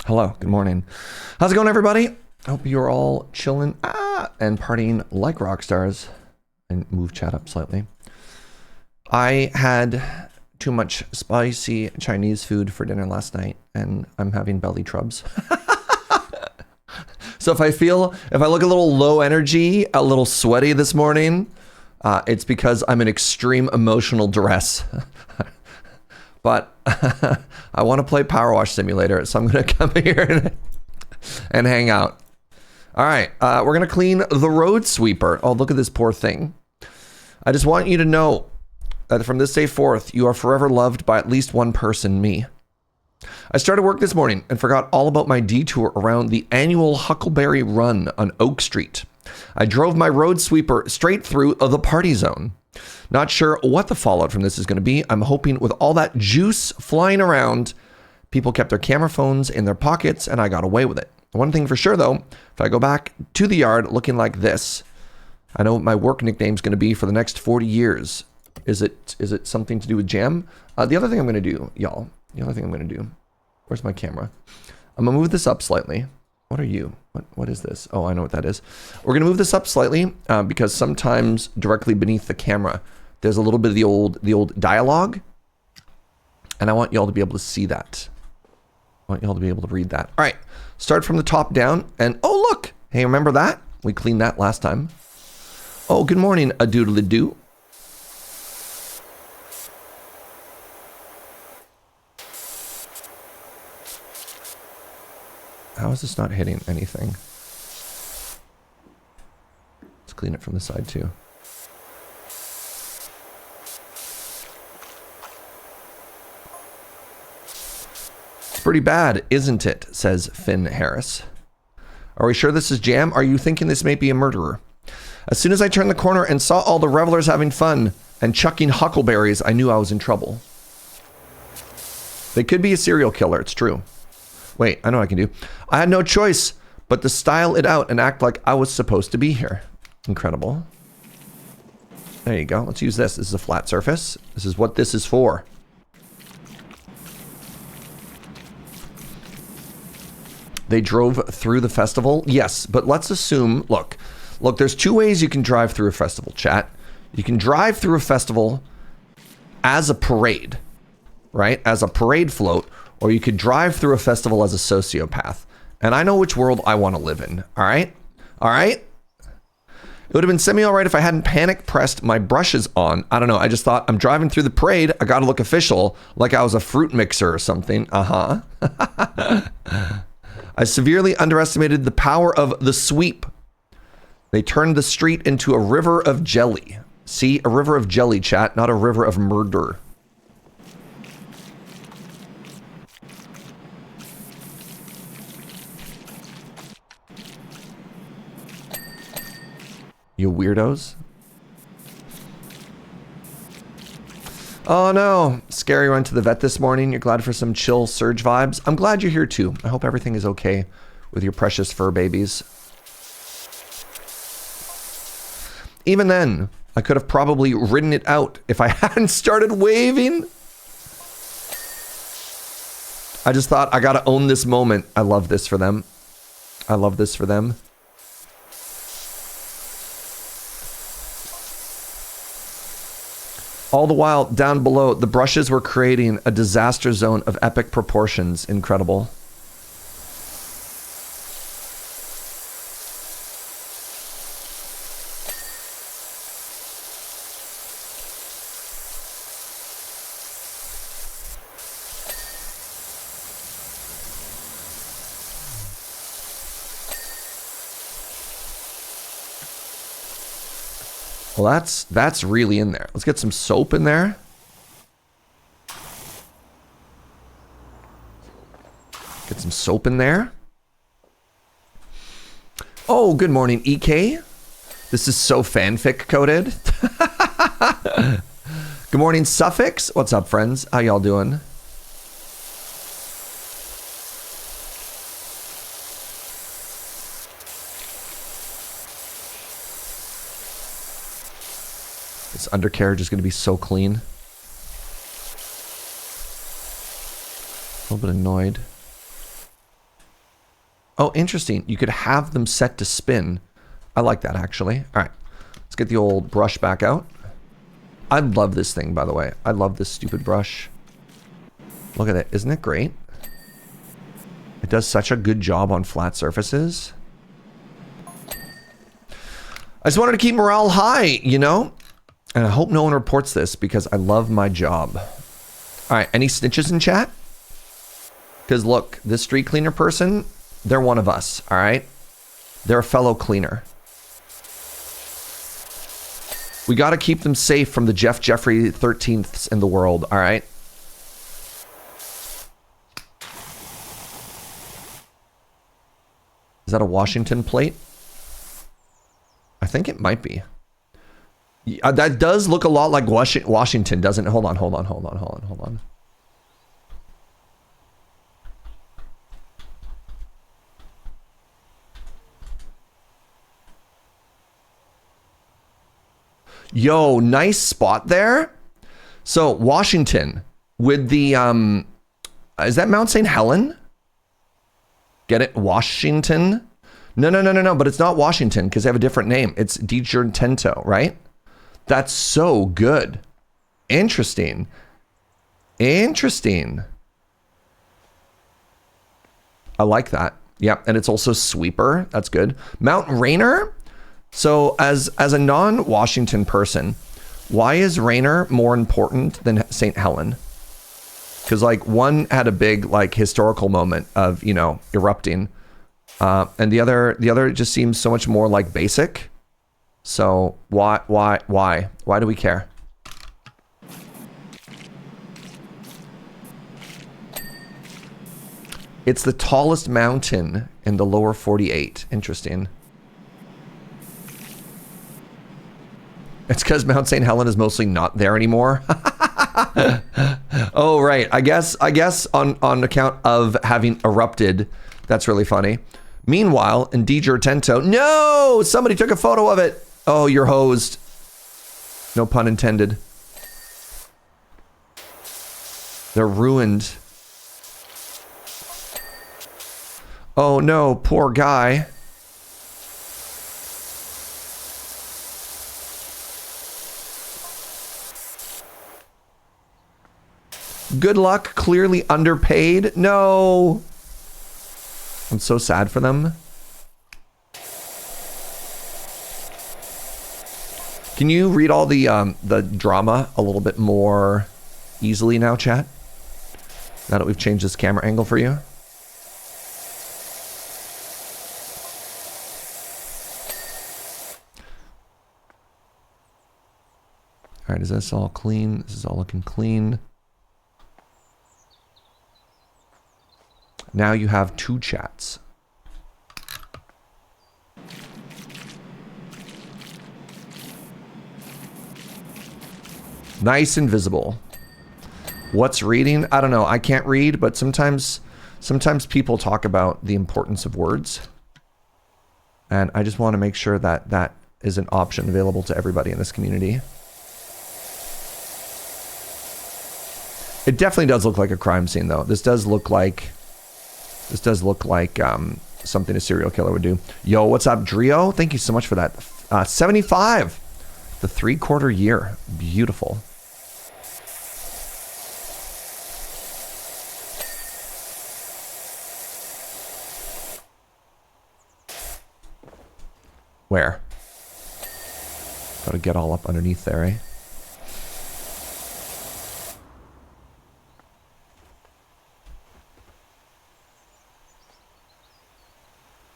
Hello, good morning. How's it going, everybody? I hope you're all chilling and partying like rock stars. And move chat up slightly. I had too much spicy Chinese food for dinner last night, and I'm having belly trubs. So if I look a little low energy, a little sweaty this morning, it's because I'm in extreme emotional duress. But I want to play PowerWash Simulator, so I'm going to come here and hang out. All right, we're going to clean the road sweeper. Oh, look at this poor thing. I just want you to know that from this day forth, you are forever loved by at least one person, me. I started work this morning and forgot all about my detour around the annual Huckleberry Run on Oak Street. I drove my road sweeper straight through the party zone. Not sure what the fallout from this is going to be. I'm hoping with all that juice flying around, people kept their camera phones in their pockets and I got away with it. One thing for sure, though, if I go back to the yard looking like this, I know what my work nickname is going to be for the next 40 years. Is it something to do with jam? The other thing I'm going to do, y'all, where's my camera? I'm going to move this up slightly. What are you? What is this? Oh, I know what that is. We're going to move this up slightly because sometimes directly beneath the camera, there's a little bit of the old dialogue. And I want y'all to be able to see that. I want y'all to be able to read that. All right, start from the top down. And oh, look. Hey, remember that? We cleaned that last time. Oh, good morning, a doodle-a-doo. How is this not hitting anything? Let's clean it from the side too. It's pretty bad, isn't it? Says Finn Harris. Are we sure this is jam? Are you thinking this may be a murderer? As soon as I turned the corner and saw all the revelers having fun and chucking huckleberries, I knew I was in trouble. They could be a serial killer, it's true. Wait, I know what I can do. I had no choice but to style it out and act like I was supposed to be here. Incredible. There you go. Let's use this. This is a flat surface. This is what this is for. They drove through the festival? Yes, but let's assume, look, there's two ways you can drive through a festival, chat. You can drive through a festival as a parade, right? As a parade float, or you could drive through a festival as a sociopath. And I know which world I want to live in, all right? All right? It would have been semi-alright if I hadn't panic pressed my brushes on. I don't know, I just thought, I'm driving through the parade, I gotta look official, like I was a fruit mixer or something. Uh-huh. I severely underestimated the power of the sweep. They turned the street into a river of jelly. See, a river of jelly, chat, not a river of murder. You weirdos. Oh no, Scary went to the vet this morning. You're glad for some chill Serge vibes. I'm glad you're here too. I hope everything is okay with your precious fur babies. Even then, I could have probably ridden it out if I hadn't started waving. I just thought, I gotta own this moment. I love this for them. I love this for them. All the while, down below, the brushes were creating a disaster zone of epic proportions. Incredible. Well, that's really in there. Let's get some soap in there. Get some soap in there. Oh, good morning, EK. This is so fanfic coded. Good morning, Suffix. What's up, friends? How y'all doing? This undercarriage is going to be so clean. A little bit annoyed. Oh, interesting. You could have them set to spin. I like that, actually. All right. Let's get the old brush back out. I love this thing, by the way. I love this stupid brush. Look at it. Isn't it great? It does such a good job on flat surfaces. I just wanted to keep morale high, you know? And I hope no one reports this because I love my job. All right, any snitches in chat? Because look, this street cleaner person, they're one of us, all right? They're a fellow cleaner. We got to keep them safe from the Jeffrey 13ths in the world, all right? Is that a Washington plate? I think it might be. That does look a lot like Washington, doesn't it? Hold on. Yo, nice spot there. So Washington with the is that Mount St. Helen? Get it? Washington? No, but it's not Washington because they have a different name. It's DiGiortento, right? That's so good. Interesting. Interesting. I like that. Yeah, and it's also sweeper. That's good. Mount Rainier? So as a non-Washington person, why is Rainier more important than St. Helen? Because like one had a big like historical moment of, you know, erupting, And the other just seems so much more like basic. So why do we care? It's the tallest mountain in the lower 48. Interesting. It's because Mount St. Helena is mostly not there anymore. Oh, right. I guess on account of having erupted. That's really funny. Meanwhile, in Di Giortento, no! Somebody took a photo of it. Oh, you're hosed. No pun intended. They're ruined. Oh no, poor guy. Good luck, clearly underpaid. No. I'm so sad for them. Can you read all the drama a little bit more easily now, chat? Now that we've changed this camera angle for you. All right, is this all clean? This is all looking clean. Now you have 2 chats. Nice and visible. What's reading? I don't know. I can't read, but sometimes people talk about the importance of words. And I just want to make sure that that is an option available to everybody in this community. It definitely does look like a crime scene, though. This does look like something a serial killer would do. Yo, what's up, Drio? Thank you so much for that. 75, the 3/4 year. Beautiful. Where? Gotta get all up underneath there, eh?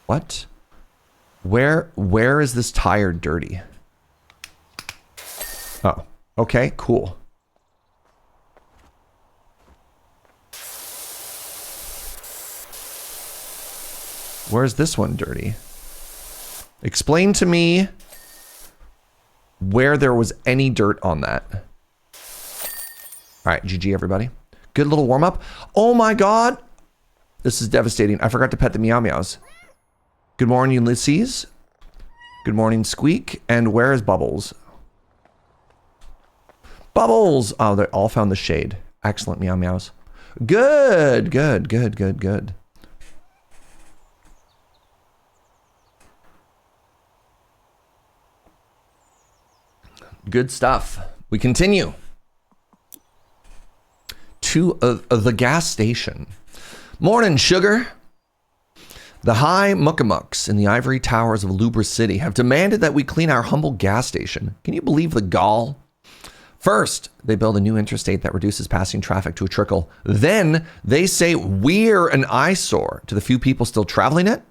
What? Where is this tire dirty? Oh, okay, cool. Where's this one dirty? Explain to me where there was any dirt on that. All right, GG everybody. Good little warm up. Oh my God. This is devastating. I forgot to pet the meow meows. Good morning, Ulysses. Good morning, Squeak. And where is Bubbles? Bubbles! Oh, they all found the shade. Excellent, meow meows. Good, good, good, good, good. Good stuff. We continue to the gas station. Morning, sugar. The high muckamucks in the ivory towers of Lubra City have demanded that we clean our humble gas station. Can you believe the gall? First, they build a new interstate that reduces passing traffic to a trickle. Then they say we're an eyesore to the few people still traveling it.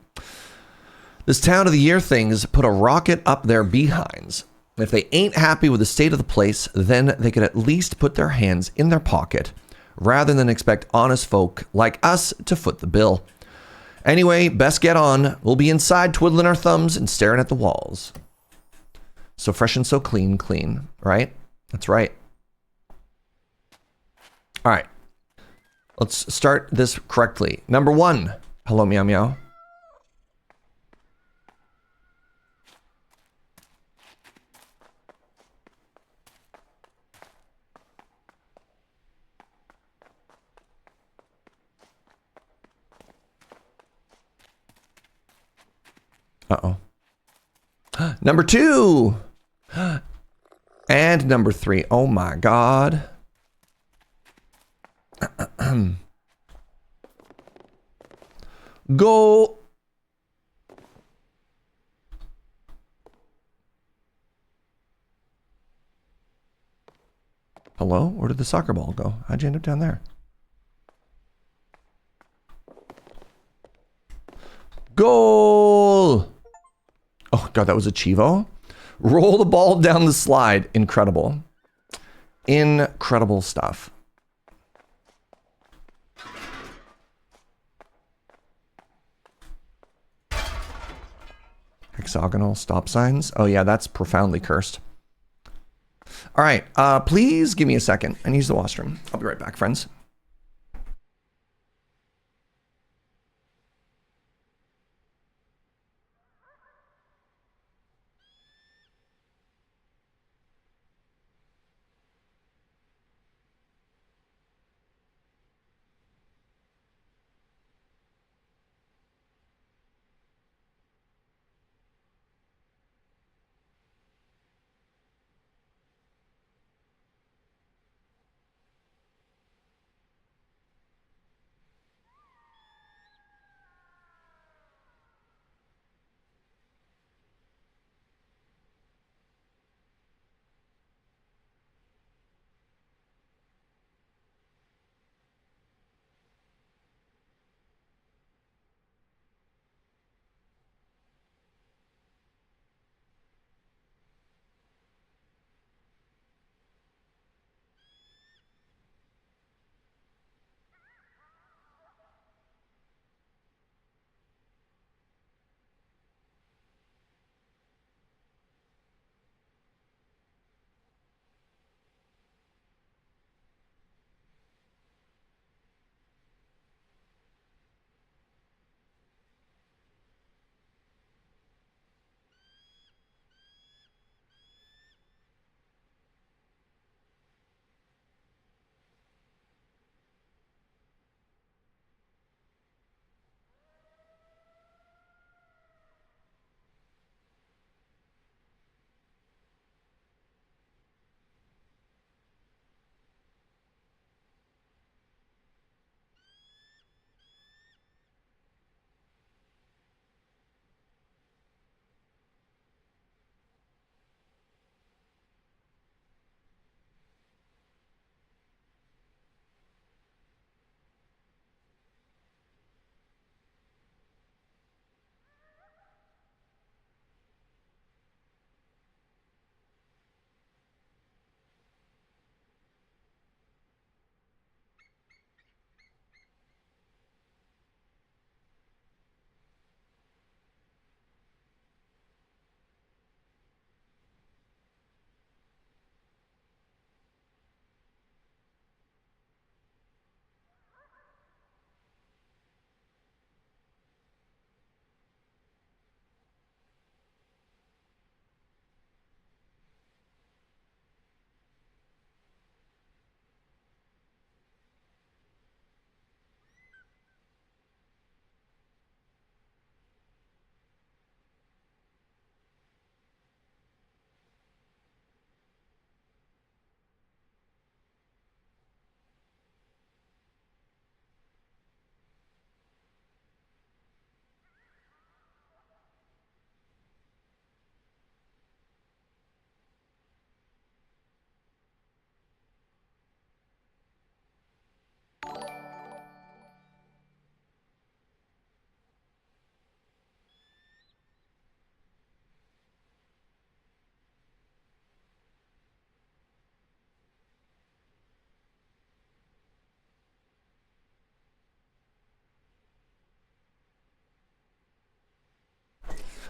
This town of the year things put a rocket up their behinds. If they ain't happy with the state of the place, then they could at least put their hands in their pocket rather than expect honest folk like us to foot the bill. Anyway, best get on. We'll be inside twiddling our thumbs and staring at the walls. So fresh and so clean, clean, right? That's right. All right. Let's start this correctly. Number 1. Hello, meow meow. Uh-oh. Number 2. And number 3. Oh my God. Go. Hello? Where did the soccer ball go? How'd you end up down there? Goal! Oh, God, that was a Chivo. Roll the ball down the slide. Incredible. Incredible stuff. Hexagonal stop signs. Oh, yeah, that's profoundly cursed. All right, please give me a second. I need to use the washroom. I'll be right back, friends.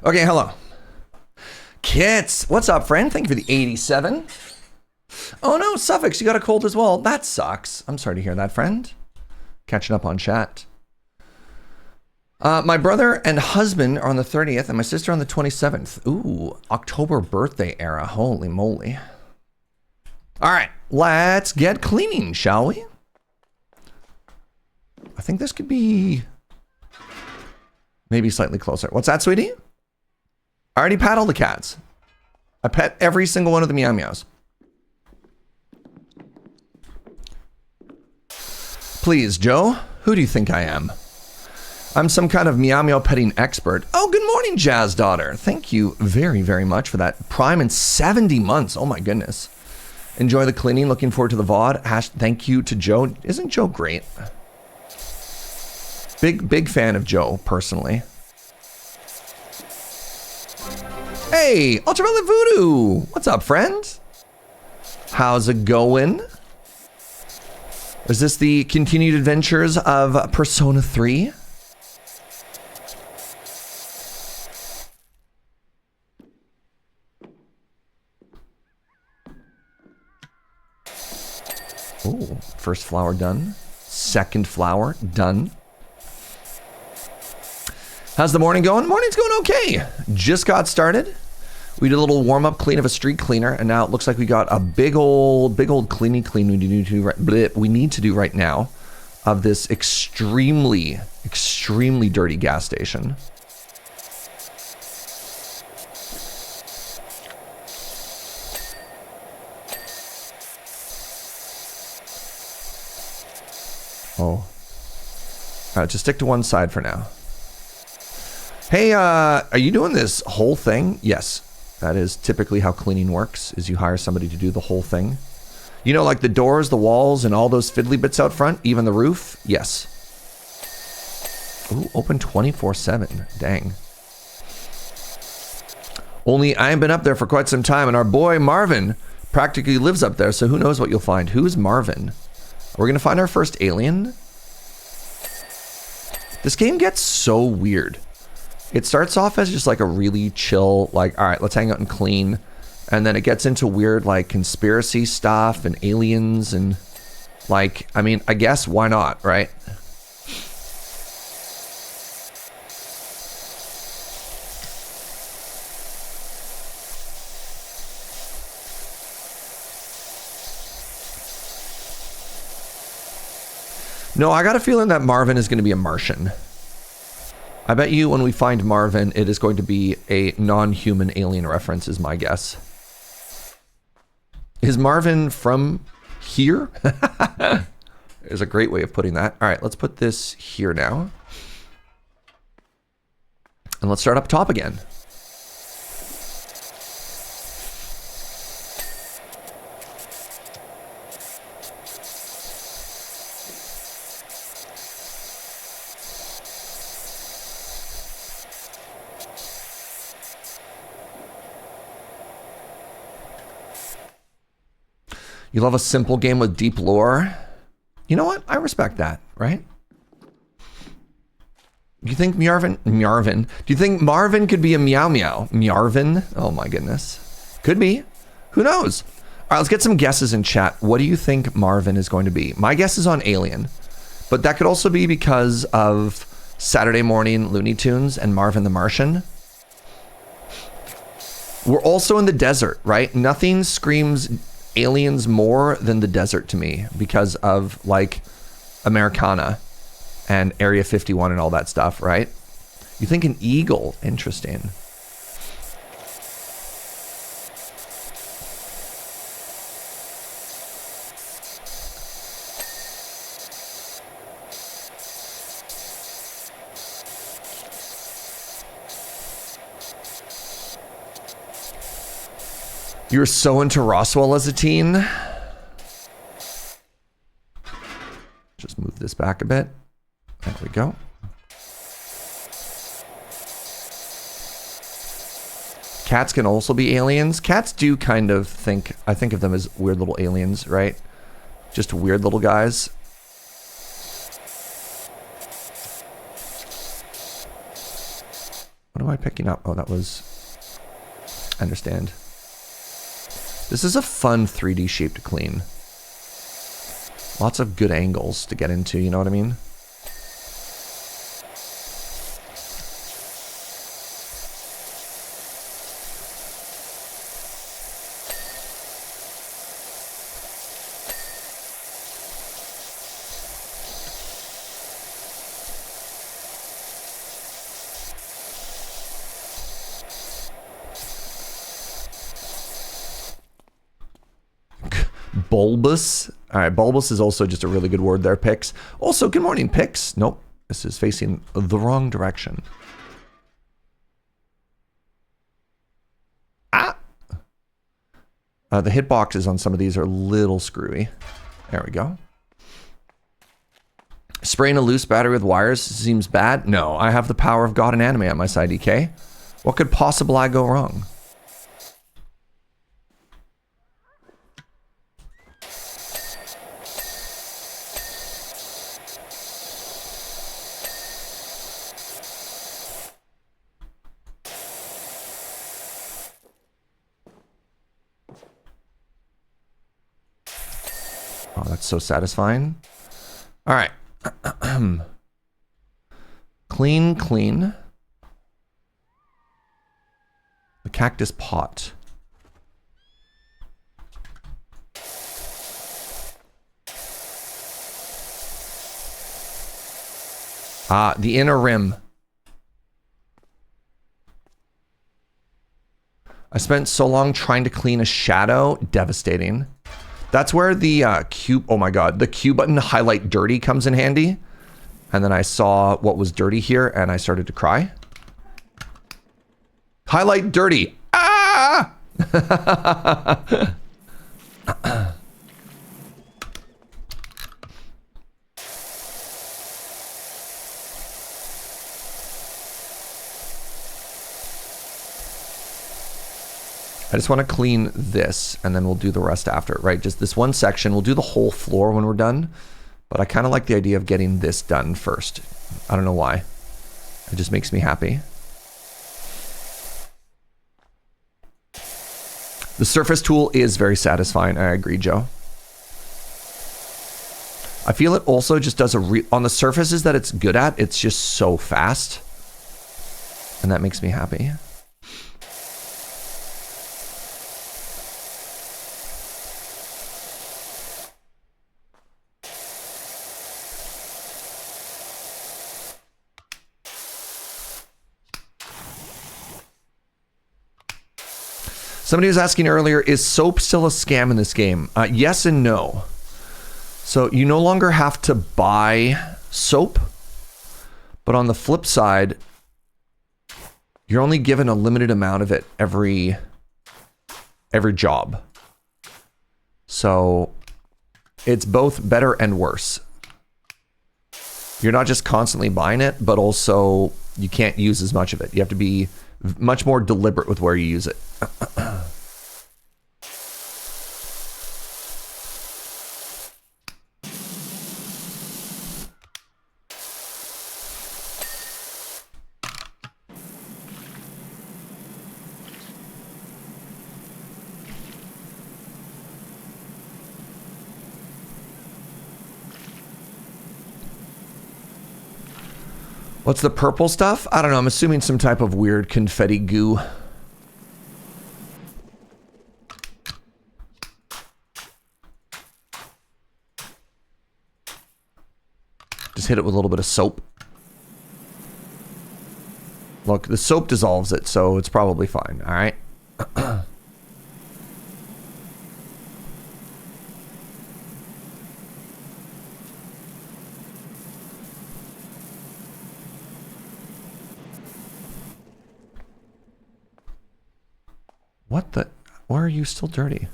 Okay, hello. Kits, what's up, friend? Thank you for the 87. Oh no, Suffix, you got a cold as well. That sucks. I'm sorry to hear that, friend. Catching up on chat. My brother and husband are on the 30th and my sister on the 27th. Ooh, October birthday era. Holy moly. All right, let's get cleaning, shall we? I think this could be maybe slightly closer. What's that, sweetie? I already pat all the cats. I pet every single one of the meow meows. Please, Joe, who do you think I am? I'm some kind of meow meow petting expert. Oh, good morning, Jazz Daughter. Thank you very, very much for that. Prime in 70 months. Oh my goodness. Enjoy the cleaning. Looking forward to the VOD. Thank you to Joe. Isn't Joe great? Big fan of Joe, personally. Hey, Ultraviolet Voodoo! What's up, friend? How's it going? Is this the continued adventures of Persona 3? Oh, first flower done. Second flower done. How's the morning going? Morning's going okay. Just got started. We did a little warm-up clean of a street cleaner, and now it looks like we got a big old clean we need to do right now of this extremely dirty gas station. Oh. All right, just stick to one side for now. Hey, are you doing this whole thing? Yes. That is typically how cleaning works, is you hire somebody to do the whole thing. You know, like the doors, the walls, and all those fiddly bits out front, even the roof? Yes. Ooh, open 24/7. Dang. Only I haven't been up there for quite some time, and our boy Marvin practically lives up there, so who knows what you'll find. Who's Marvin? Are we going to find our first alien? This game gets so weird. It starts off as just like a really chill, like, all right, let's hang out and clean. And then it gets into weird, like, conspiracy stuff and aliens and, like, I mean, I guess why not, right? No, I got a feeling that Marvin is going to be a Martian. I bet you when we find Marvin, it is going to be a non-human alien reference, is my guess. Is Marvin from here? There's a great way of putting that. All right, let's put this here now. And let's start up top again. You love a simple game with deep lore. You know what? I respect that, right? Do you think Marvin? Do you think Marvin could be a meow meow? Marvin? Oh my goodness. Could be. Who knows? All right, let's get some guesses in chat. What do you think Marvin is going to be? My guess is on Alien, but that could also be because of Saturday Morning Looney Tunes and Marvin the Martian. We're also in the desert, right? Nothing screams aliens more than the desert to me because of like Americana and Area 51 and all that stuff, right? You think an eagle? Interesting. You were so into Roswell as a teen. Just move this back a bit. There we go. Cats can also be aliens. Cats do kind of think, I think of them as weird little aliens, right? Just weird little guys. What am I picking up? Oh, that was, I understand. This is a fun 3D shape to clean. Lots of good angles to get into, you know what I mean? Bulbous. All right, bulbous is also just a really good word there, Pix. Also, good morning, Pix. Nope, this is facing the wrong direction. Ah! The hitboxes on some of these are a little screwy. There we go. Spraying a loose battery with wires seems bad. No, I have the power of God and anime on my side, DK. What could possibly go wrong? Oh, that's so satisfying. All right. Clean, clean. The cactus pot. Ah, the inner rim. I spent so long trying to clean a shadow. Devastating. That's where the Q... Oh my god. The Q button to highlight dirty comes in handy. And then I saw what was dirty here, and I started to cry. Highlight dirty. Ah! I just want to clean this, and then we'll do the rest after, right? Just this one section. We'll do the whole floor when we're done. But I kind of like the idea of getting this done first. I don't know why. It just makes me happy. The surface tool is very satisfying. I agree, Joe. I feel it also just does on the surfaces that it's good at, it's just so fast. And that makes me happy. Somebody was asking earlier, is soap still a scam in this game? Yes and no. So you no longer have to buy soap, but on the flip side, you're only given a limited amount of it every job. So it's both better and worse. You're not just constantly buying it, but also you can't use as much of it. You have to be much more deliberate with where you use it. What's the purple stuff? I don't know. I'm assuming some type of weird confetti goo. Just hit it with a little bit of soap. Look, the soap dissolves it, so it's probably fine. All right. What the? Why are you still dirty?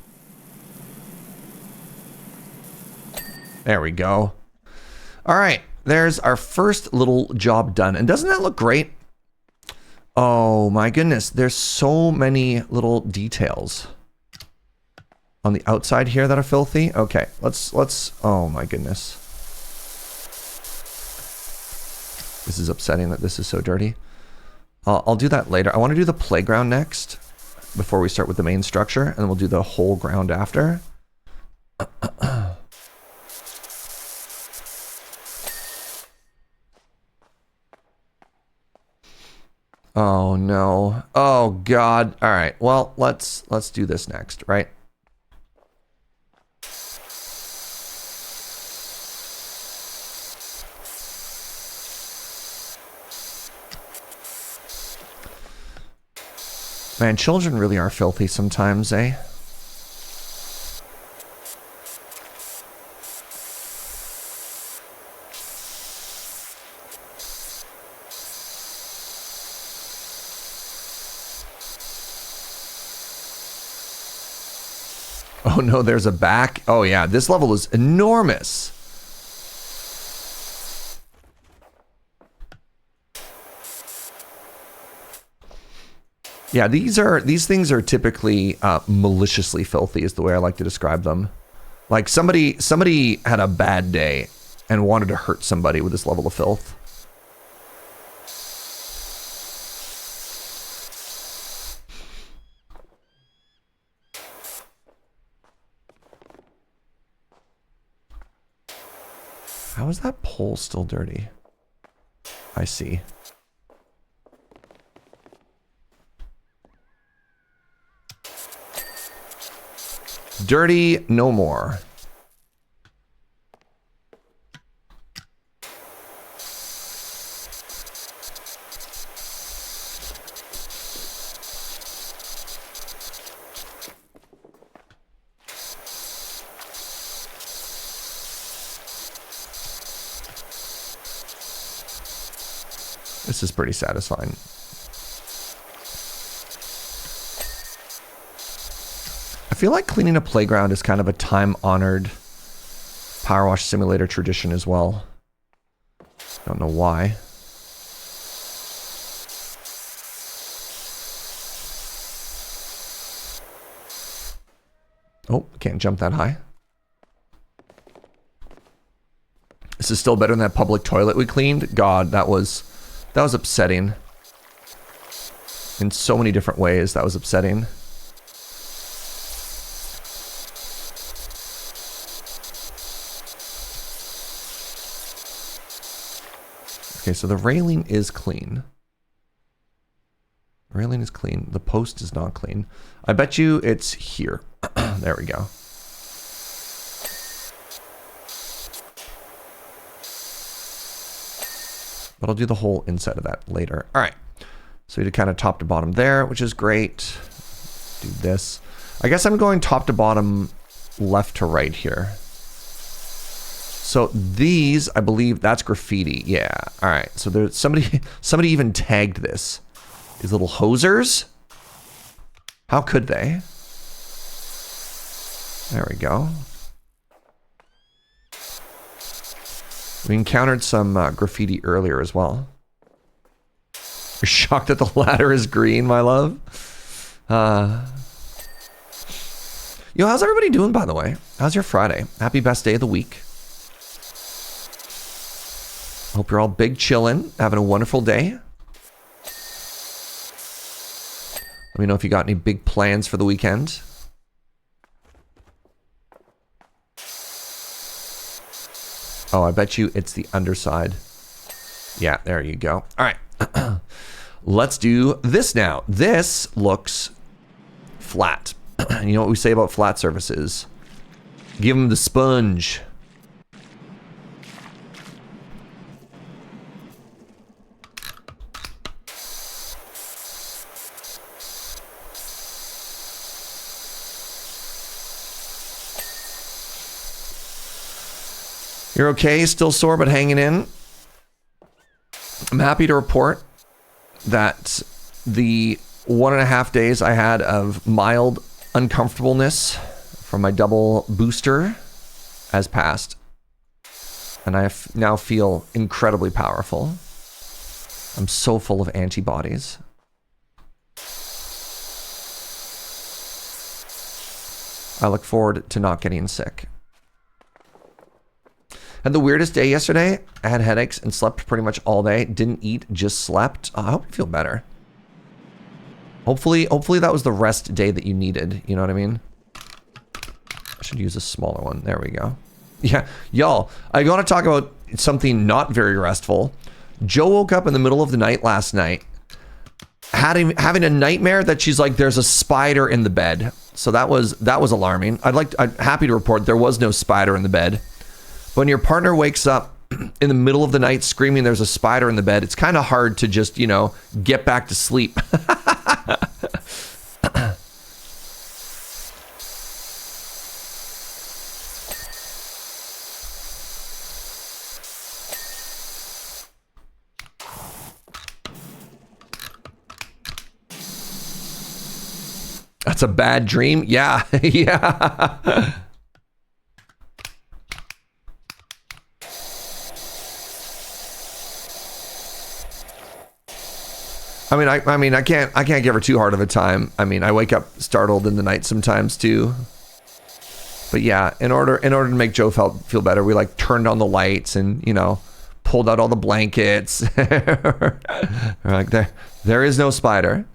There we go. All right, there's our first little job done. And doesn't that look great? Oh my goodness, there's so many little details on the outside here that are filthy. Okay, let's, oh my goodness. This is upsetting that this is so dirty. I'll do that later. I want to do the playground next before we start with the main structure, and then we'll do the whole ground after. Oh no. Oh god. All right. Well, let's do this next, right? Man, children really are filthy sometimes, eh? Oh no, there's a back. Oh yeah, this level is enormous. Yeah, these things are typically maliciously filthy is the way I like to describe them. Like somebody had a bad day and wanted to hurt somebody with this level of filth. How is that pole still dirty? I see. Dirty no more. This is pretty satisfying. I feel like cleaning a playground is kind of a time-honored PowerWash Simulator tradition as well. Don't know why. Oh, can't jump that high. This is still better than that public toilet we cleaned. God, that was upsetting. In so many different ways, that was upsetting. Okay, so the railing is clean. The railing is clean. The post is not clean. I bet you it's here. There we go. But I'll do the whole inside of that later. All right. So we did kind of top to bottom there, which is great. Do this. I guess I'm going top to bottom, left to right here. So these, I believe that's graffiti. Yeah. All right. So there's somebody even tagged this. These little hosers. How could they? There we go. We encountered some graffiti earlier as well. You're shocked that the ladder is green, my love. Yo, how's everybody doing, by the way? How's your Friday? Happy best day of the week. Hope you're all big chillin', having a wonderful day. Let me know if you got any big plans for the weekend. Oh, I bet you it's the underside. Yeah, there you go. All right. Let's do this now. This looks flat. You know what we say about flat surfaces? Give them the sponge. You're okay, still sore, but hanging in. I'm happy to report that the 1.5 days I had of mild uncomfortableness from my double booster has passed. And I now feel incredibly powerful. I'm so full of antibodies. I look forward to not getting sick. Had the weirdest day yesterday. I had headaches and slept pretty much all day. Didn't eat, just slept. I hope you feel better. Hopefully that was the rest day that you needed. You know what I mean? I should use a smaller one. There we go. Yeah, y'all, I want to talk about something not very restful. Joe woke up in the middle of the night last night, having a nightmare that she's like, there's a spider in the bed. So that was alarming. I'm happy to report there was no spider in the bed. When your partner wakes up in the middle of the night screaming there's a spider in the bed, it's kind of hard to just, you know, get back to sleep. That's a bad dream? Yeah, yeah. I mean, I can't give her too hard of a time. I mean, I wake up startled in the night sometimes too. But yeah, in order to make Joe feel better, we like turned on the lights and, you know, pulled out all the blankets. We're like, there is no spider.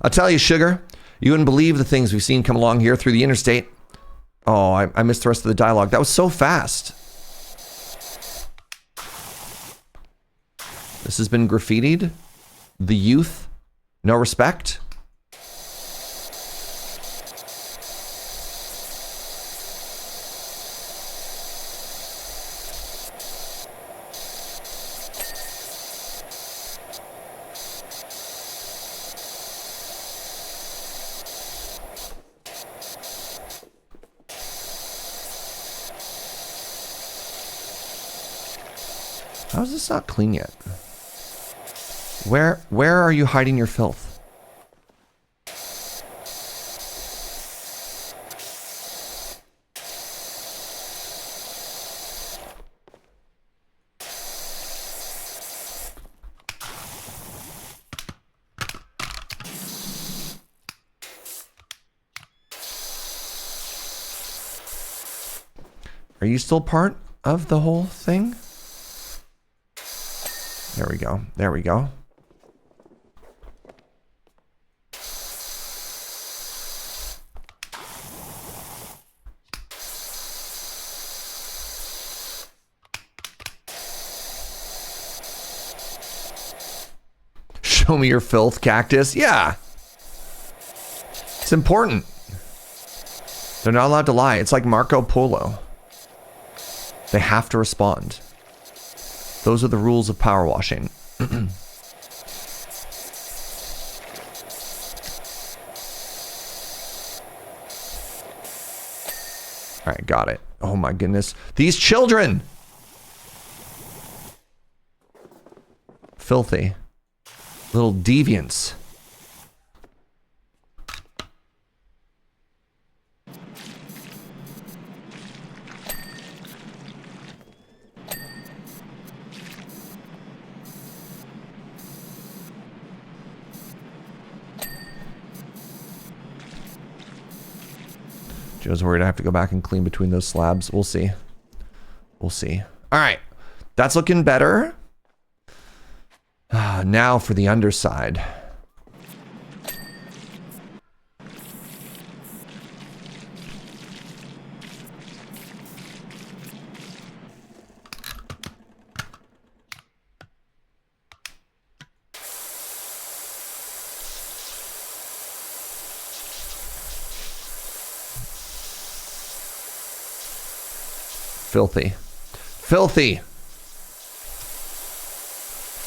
I'll tell you, sugar, You wouldn't believe the things we've seen come along here through the interstate. Oh, I missed the rest of the dialogue. That was so fast. This has been graffitied. The youth, no respect. How is this not clean yet? Where are you hiding your filth? Are you still part of the whole thing? There we go. There we go. Show me your filth, cactus. Yeah. It's important. They're not allowed to lie. It's like Marco Polo. They have to respond. Those are the rules of power washing. All right, got it. Oh my goodness. These children! Filthy. Little deviants. Joe's worried I have to go back and clean between those slabs. We'll see. We'll see. All right. That's looking better. Now for the underside. Filthy. Filthy.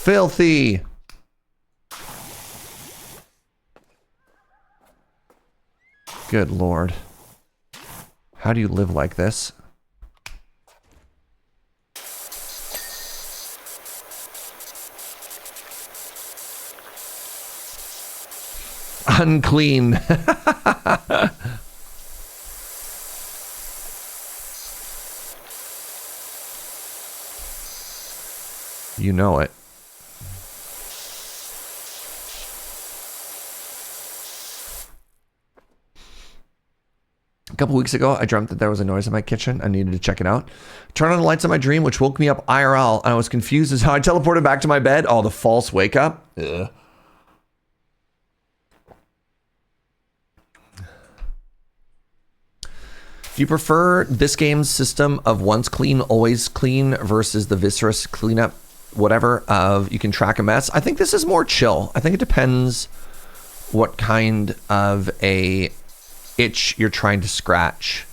Filthy. Good Lord. How do you live like this? Unclean. You know it. A couple weeks ago, I dreamt that there was a noise in my kitchen. I needed to check it out. Turned on the lights in my dream, which woke me up IRL, and I was confused as how I teleported back to my bed. Oh, the false wake up. Ugh. Do you prefer this game's system of once clean, always clean versus the Viscerous cleanup, whatever, of you can track a mess? I think this is more chill. I think it depends what kind of a itch you're trying to scratch.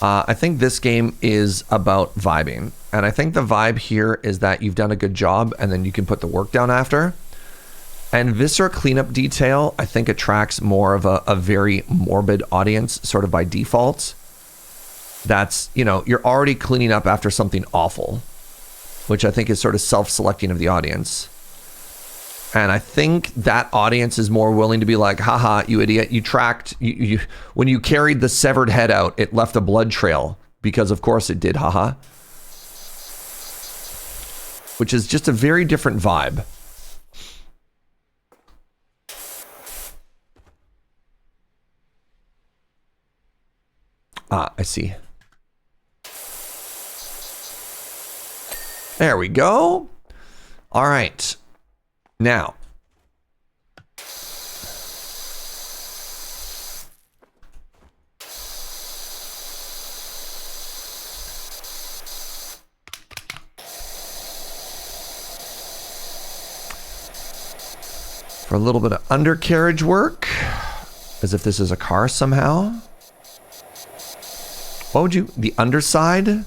I think this game is about vibing. And I think the vibe here is that you've done a good job and then you can put the work down after. And Viscera cleanup detail, I think, attracts more of a very morbid audience, sort of by default. That's, you know, you're already cleaning up after something awful, which I think is sort of self-selecting of the audience. And I think that audience is more willing to be like, haha, you idiot, you tracked, you when you carried the severed head out, it left a blood trail, because of course it did, haha. Which is just a very different vibe. Ah, I see. There we go. All right. Now, For a little bit of undercarriage work, as if this is a car somehow. What would you, the underside?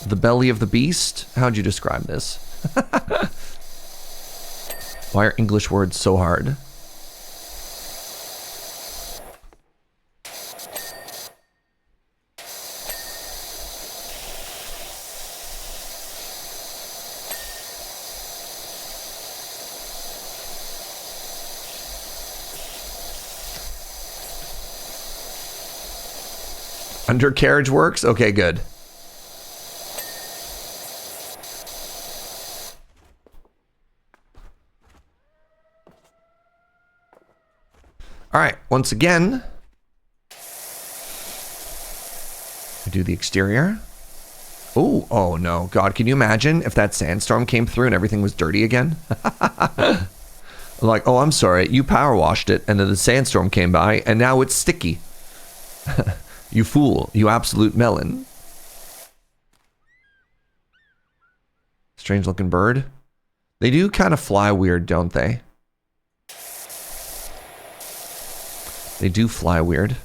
The belly of the beast? How would you describe this? Why are English words so hard? Undercarriage works? Okay, good. All right, once again, I do the exterior. Ooh, oh no, God, can you imagine if that sandstorm came through and everything was dirty again? Like, oh, I'm sorry, you power washed it and then the sandstorm came by and now it's sticky. You fool, you absolute melon. Strange looking bird. They do kind of fly weird, don't they? They do fly weird.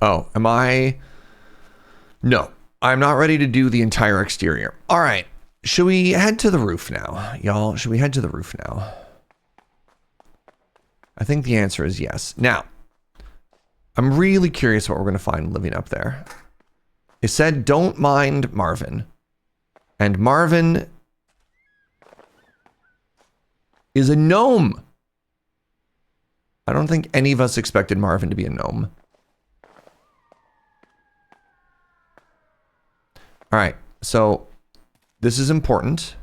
Oh, am I? No, I'm not ready to do the entire exterior. All right, should we head to the roof now, y'all? Should we head to the roof now? I think the answer is yes. Now, I'm really curious what we're going to find living up there. It said, don't mind Marvin. And Marvin is a gnome. I don't think any of us expected Marvin to be a gnome. All right, so this is important.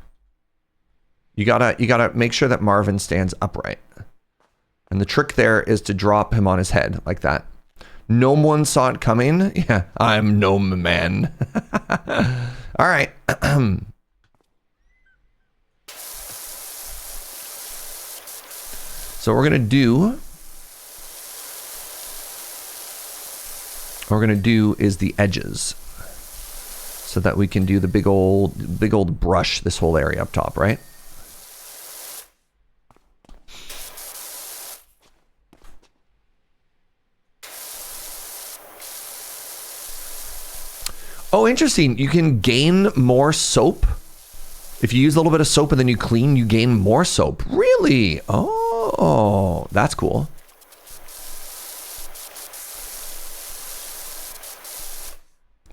You gotta make sure that Marvin stands upright. And the trick there is to drop him on his head like that. No one saw it coming. Yeah, I'm gnome man. All right. So what we're gonna do is the edges, so that we can do the big old brush this whole area up top, right? Oh, interesting. You can gain more soap. If you use a little bit of soap and then you clean, you gain more soap. Really? Oh, that's cool.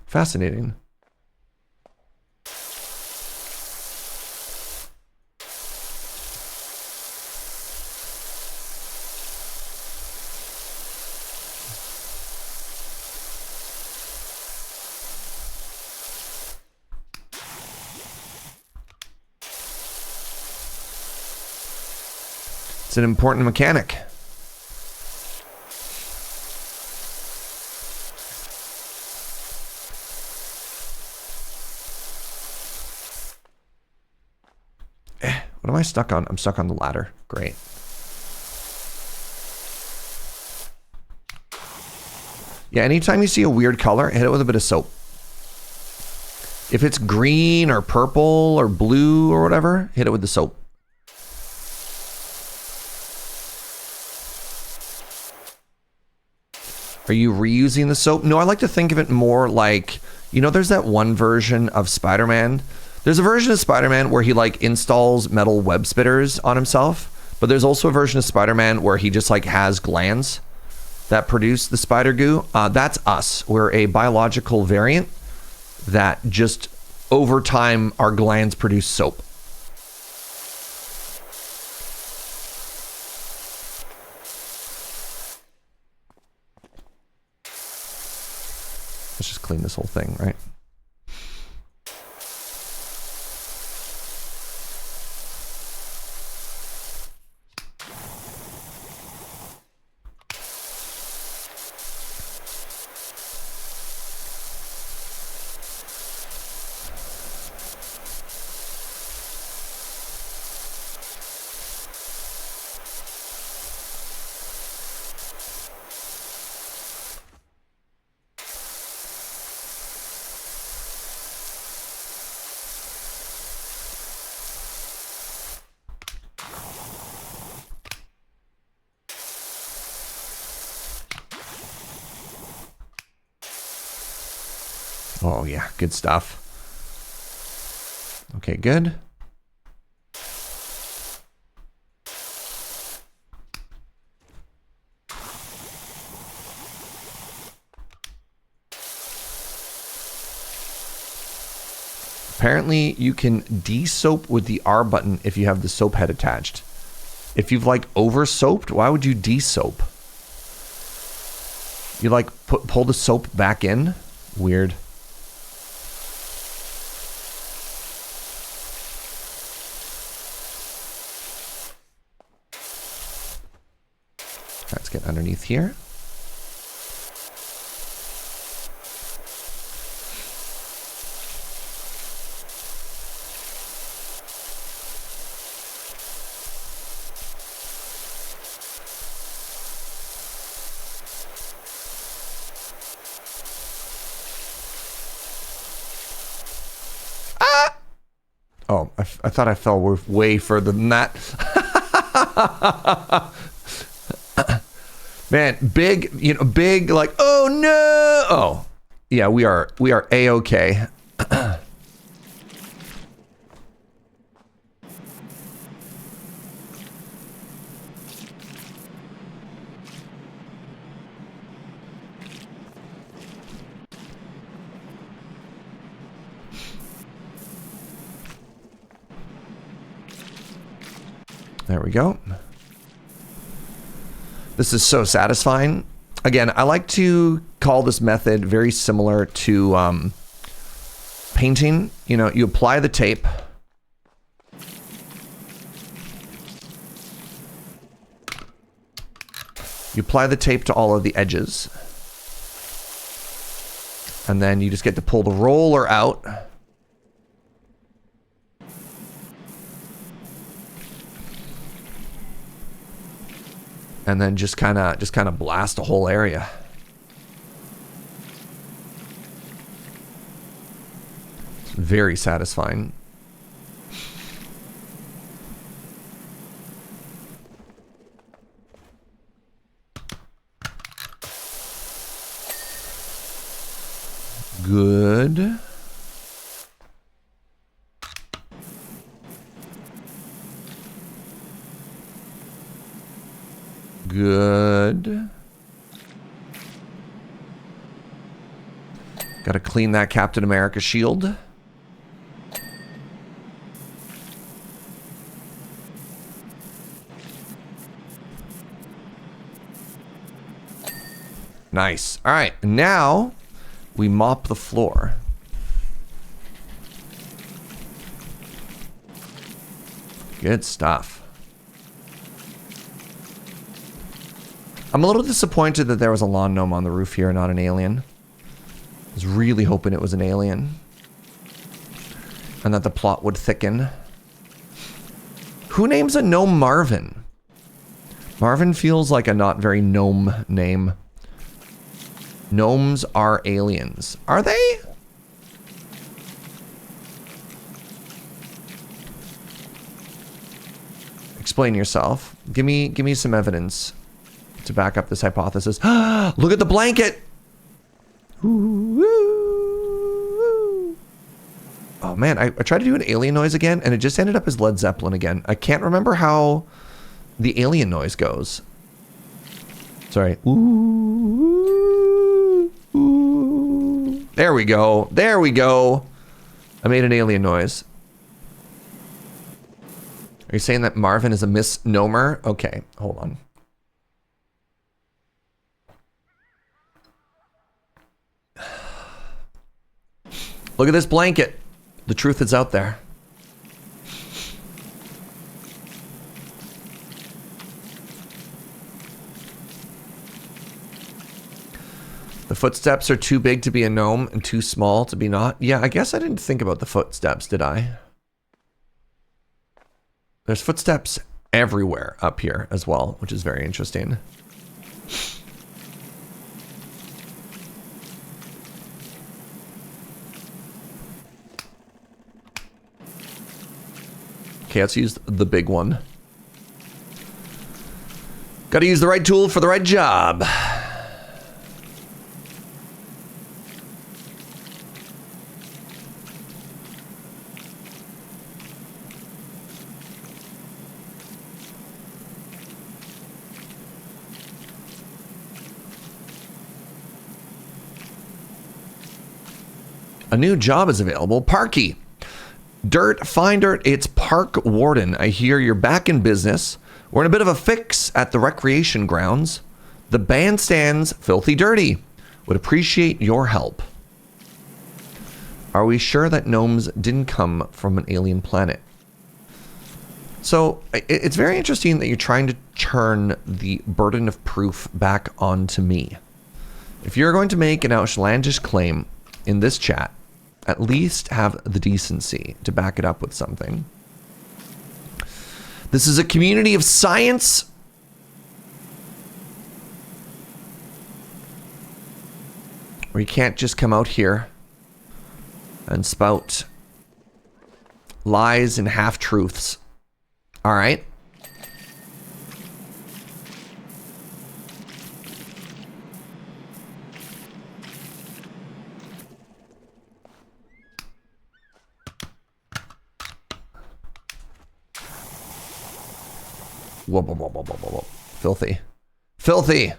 Fascinating. It's an important mechanic. What am I stuck on? I'm stuck on the ladder. Great. Yeah, anytime you see a weird color, hit it with a bit of soap. If it's green or purple or blue or whatever, hit it with the soap. Are you reusing the soap? No, I like to think of it more like, you know, there's that one version of Spider-Man. There's a version of Spider-Man where he like installs metal web spitters on himself, but there's also a version of Spider-Man where he just like has glands that produce the spider goo. That's us. We're a biological variant that just over time our glands produce soap. Let's just clean this whole thing, right? Oh yeah, good stuff. Okay, good. Apparently, you can de-soap with the R button if you have the soap head attached. If you've like over-soaped, why would you de-soap? You like pull the soap back in? Weird. Let's get underneath here. Oh, I thought I fell way further than that. Man, big, big, like, oh no. Oh, yeah, we are A-okay. There we go. This is so satisfying. Again, I like to call this method very similar to painting. You know, you apply the tape. You apply the tape to all of the edges. And then you just get to pull the roller out. And then just kind of blast a whole area. It's very satisfying. Good. Good. Gotta clean that Captain America shield. Nice. All right, now we mop the floor. Good stuff. I'm a little disappointed that there was a lawn gnome on the roof here, not an alien. I was really hoping it was an alien. And that the plot would thicken. Who names a gnome Marvin? Marvin feels like a not very gnome name. Gnomes are aliens. Are they? Explain yourself. Give me some evidence to back up this hypothesis. Look at the blanket. Ooh, ooh, ooh. Oh man, I tried to do an alien noise again and it just ended up as Led Zeppelin again. I can't remember how the alien noise goes. Sorry. Ooh, ooh. There we go. There we go. I made an alien noise. Are you saying that Marvin is a misnomer? Okay, hold on. Look at this blanket. The truth is out there. The footsteps are too big to be a gnome and too small to be not. Yeah, I guess I didn't think about the footsteps, did I? There's footsteps everywhere up here as well, which is very interesting. Okay, let's use the big one. Gotta use the right tool for the right job. A new job is available. Parky. Dirt, fine dirt, it's Park Warden. I hear you're back in business. We're in a bit of a fix at the recreation grounds. The bandstand's filthy dirty. Would appreciate your help. Are we sure that gnomes didn't come from an alien planet? So it's very interesting that you're trying to turn the burden of proof back onto me. If you're going to make an outlandish claim in this chat, at least have the decency to back it up with something. This is a community of science. Where you can't just come out here and spout lies and half-truths. All right? Whoa, whoa, whoa, whoa, whoa, whoa. Filthy. Filthy!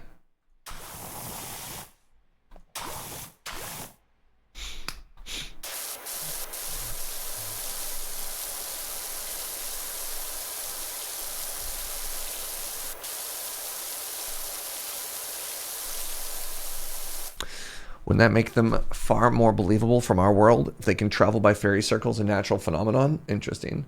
Wouldn't that make them far more believable from our world if they can travel by fairy circles and natural phenomenon? Interesting.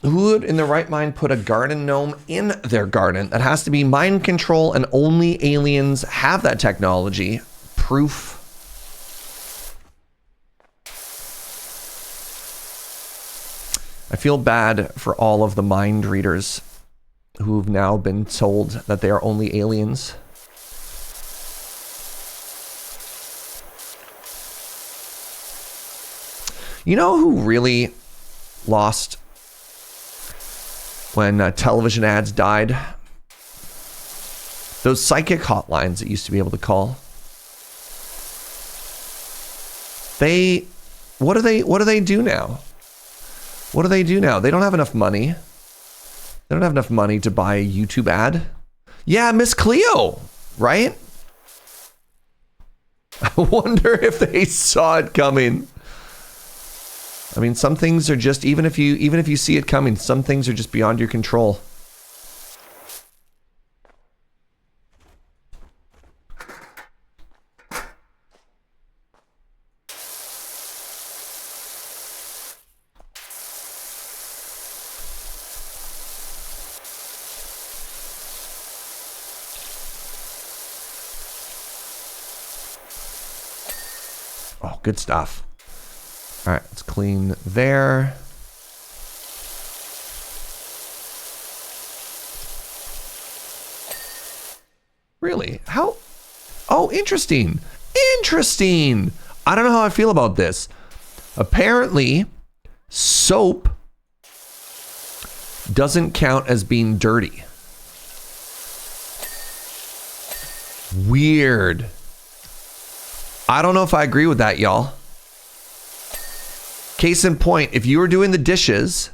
Who would in the right mind put a garden gnome in their garden? That has to be mind control, and only aliens have that technology. Proof. I feel bad for all of the mind readers who've now been told that they are only aliens. You know who really lost when television ads died? Those psychic hotlines that used to be able to call. What do they do now? What do they do now? They don't have enough money. They don't have enough money to buy a YouTube ad. Yeah, Miss Cleo, right? I wonder if they saw it coming. I mean, some things are just, even if you see it coming, some things are just beyond your control. Oh, good stuff. All right, let's clean there. Really? How? Oh, interesting. Interesting. I don't know how I feel about this. Apparently, soap doesn't count as being dirty. Weird. I don't know if I agree with that, y'all. Case in point, if you were doing the dishes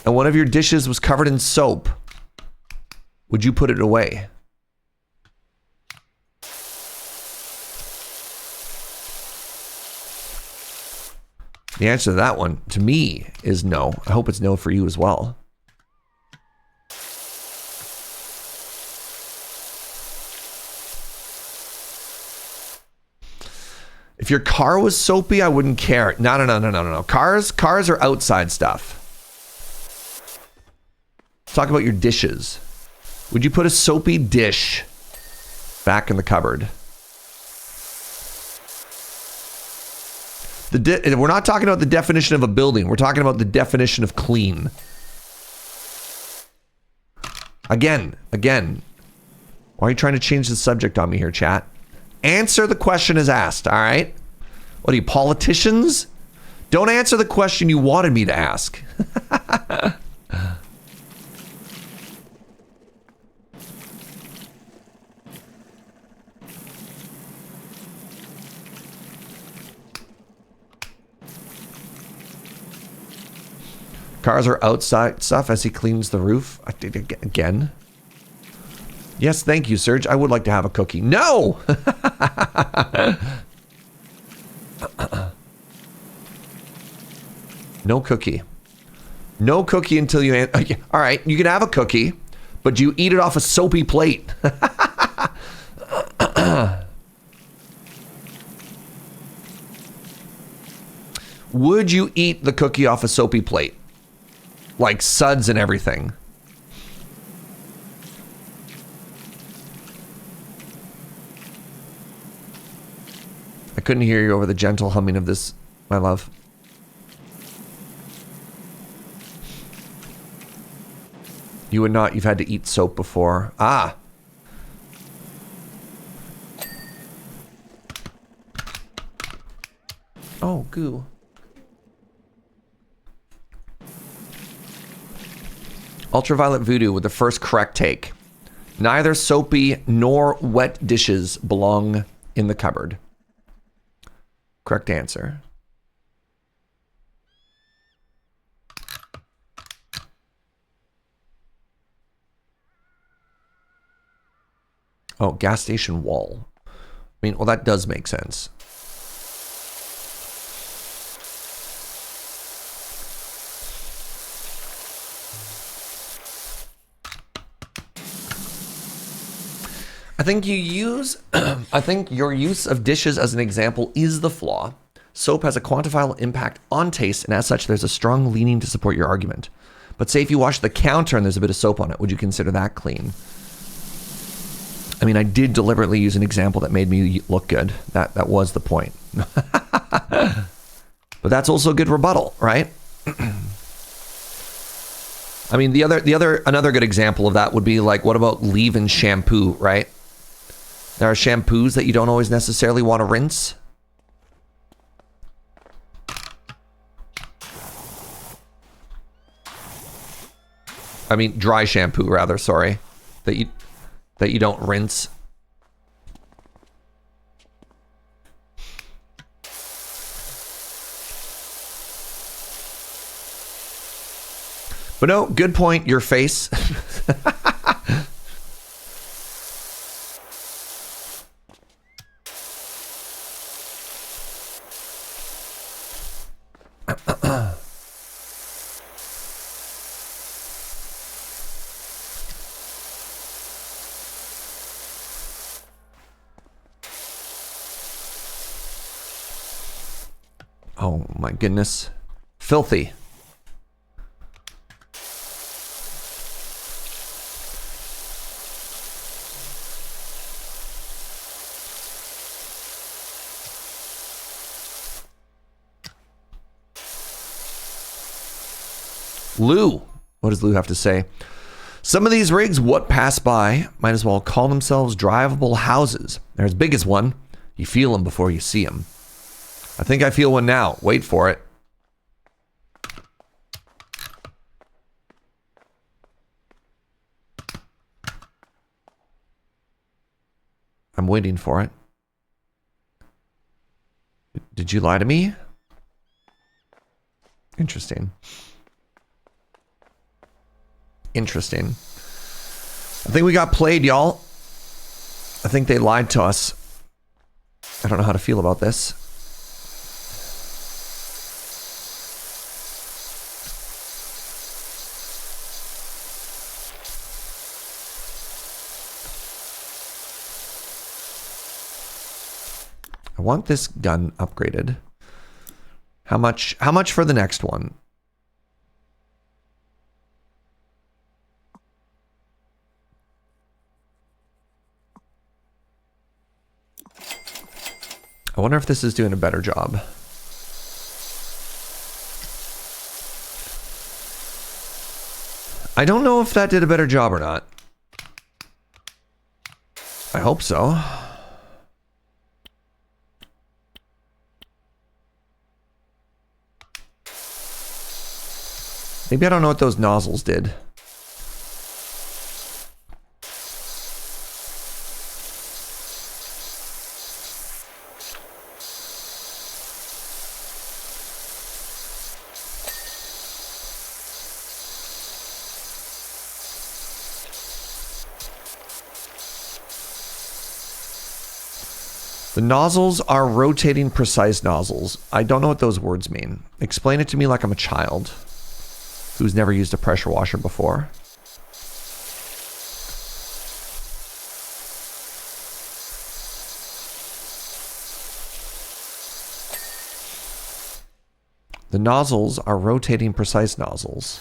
and one of your dishes was covered in soap, would you put it away? The answer to that one, to me, is no. I hope it's no for you as well. If your car was soapy, I wouldn't care. No. Cars are outside stuff. Let's talk about your dishes. Would you put a soapy dish back in the cupboard? We're not talking about the definition of a building. We're talking about the definition of clean. Again. Why are you trying to change the subject on me here, chat? Answer the question as asked, all right? What are you, politicians? Don't answer the question you wanted me to ask. Cars are outside stuff as he cleans the roof. Again. Yes, thank you, Serge. I would like to have a cookie. No! No cookie. No cookie until you... All right, you can have a cookie, but you eat it off a soapy plate. Would you eat the cookie off a soapy plate? Like suds and everything. I couldn't hear you over the gentle humming of this, my love. You would not. You've had to eat soap before. Ah. Oh, goo. Ultraviolet Voodoo with the first correct take. Neither soapy nor wet dishes belong in the cupboard. Correct answer. Oh, gas station wall. I mean, well, that does make sense. I think you use, I think your use of dishes as an example is the flaw. Soap has a quantifiable impact on taste, and as such, there's a strong leaning to support your argument. But say if you wash the counter and there's a bit of soap on it, would you consider that clean? I mean, I did deliberately use an example that made me look good. That was the point. But that's also a good rebuttal, right? I mean, another good example of that would be like, what about leave-in shampoo, right? There are shampoos that you don't always necessarily want to rinse. I mean, dry shampoo, rather, sorry. That you don't rinse. But no, good point, your face. Oh my goodness. Filthy. Lou. What does Lou have to say? Some of these rigs, what pass by, might as well call themselves drivable houses. They're as big as one. You feel them before you see them. I think I feel one now. Wait for it. I'm waiting for it. Did you lie to me? Interesting. Interesting. I think we got played, y'all. I think they lied to us. I don't know how to feel about this. I want this gun upgraded. How much for the next one? I wonder if this is doing a better job. I don't know if that did a better job or not. I hope so. Maybe I don't know what those nozzles did. The nozzles are rotating precise nozzles. I don't know what those words mean. Explain it to me like I'm a child who's never used a pressure washer before. The nozzles are rotating precise nozzles.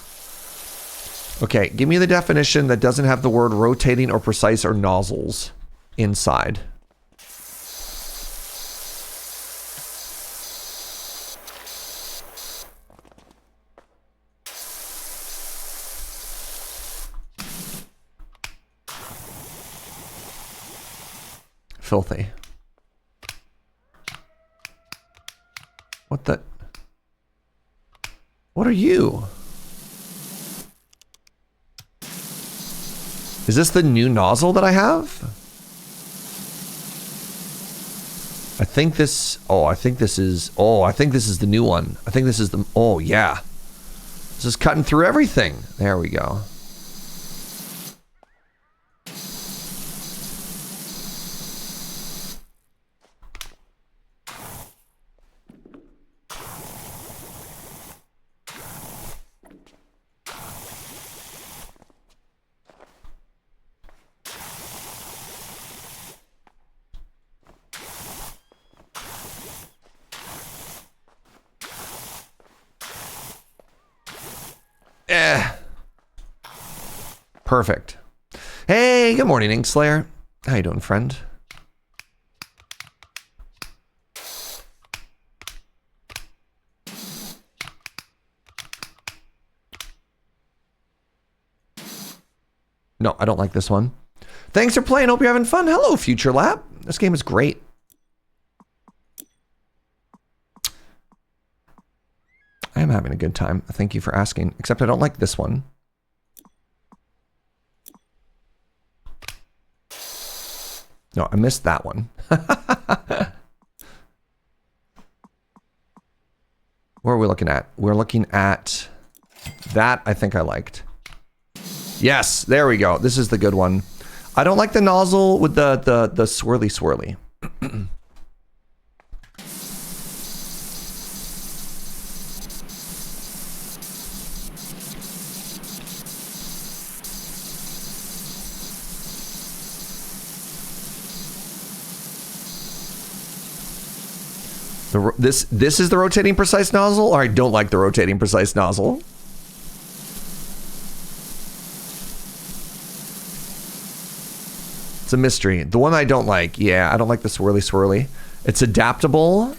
Okay, give me the definition that doesn't have the word rotating or precise or nozzles inside. Filthy. What the? What are you? Is this the new nozzle that I have? I think this, I think this is the new one. I think this is the, oh yeah. This is cutting through everything. There we go. Perfect. Hey, good morning, Inkslayer. How you doing, friend? No, I don't like this one. Thanks for playing. Hope you're having fun. Hello, Future Lab. This game is great. I am having a good time. Thank you for asking. Except I don't like this one. No, I missed that one. What are we looking at? We're looking at that. I think I liked. Yes, there we go. This is the good one. I don't like the nozzle with the swirly swirly. This is the rotating precise nozzle, or I don't like the rotating precise nozzle. It's a mystery. The one I don't like, yeah, I don't like the swirly swirly. It's adaptable.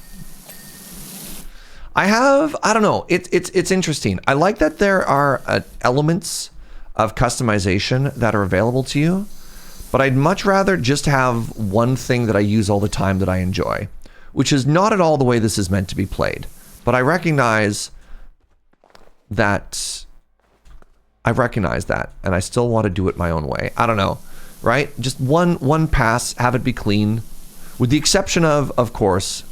I don't know. It's interesting. I like that there are elements of customization that are available to you, but I'd much rather just have one thing that I use all the time that I enjoy, which is not at all the way this is meant to be played. But I recognize that, and I still want to do it my own way. I don't know, right? Just one pass, have it be clean, with the exception of course,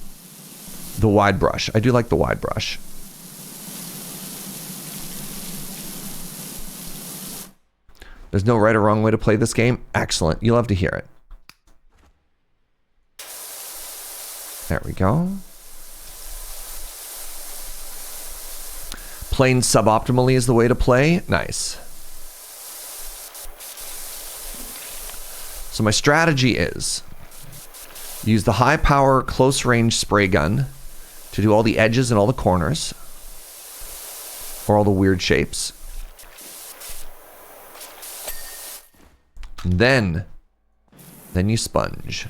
the wide brush. I do like the wide brush. There's no right or wrong way to play this game. Excellent. You'll have to hear it. There we go. Playing suboptimally is the way to play. Nice. So my strategy is use the high power close range spray gun to do all the edges and all the corners, or all the weird shapes. And then you sponge.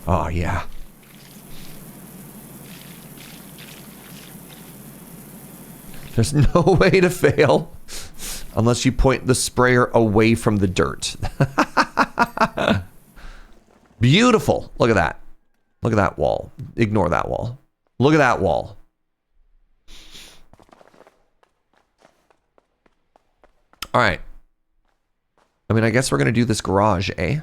Oh, yeah. There's no way to fail unless you point the sprayer away from the dirt. Beautiful. Look at that. Look at that wall. Ignore that wall. Look at that wall. All right. I mean, I guess we're going to do this garage, eh?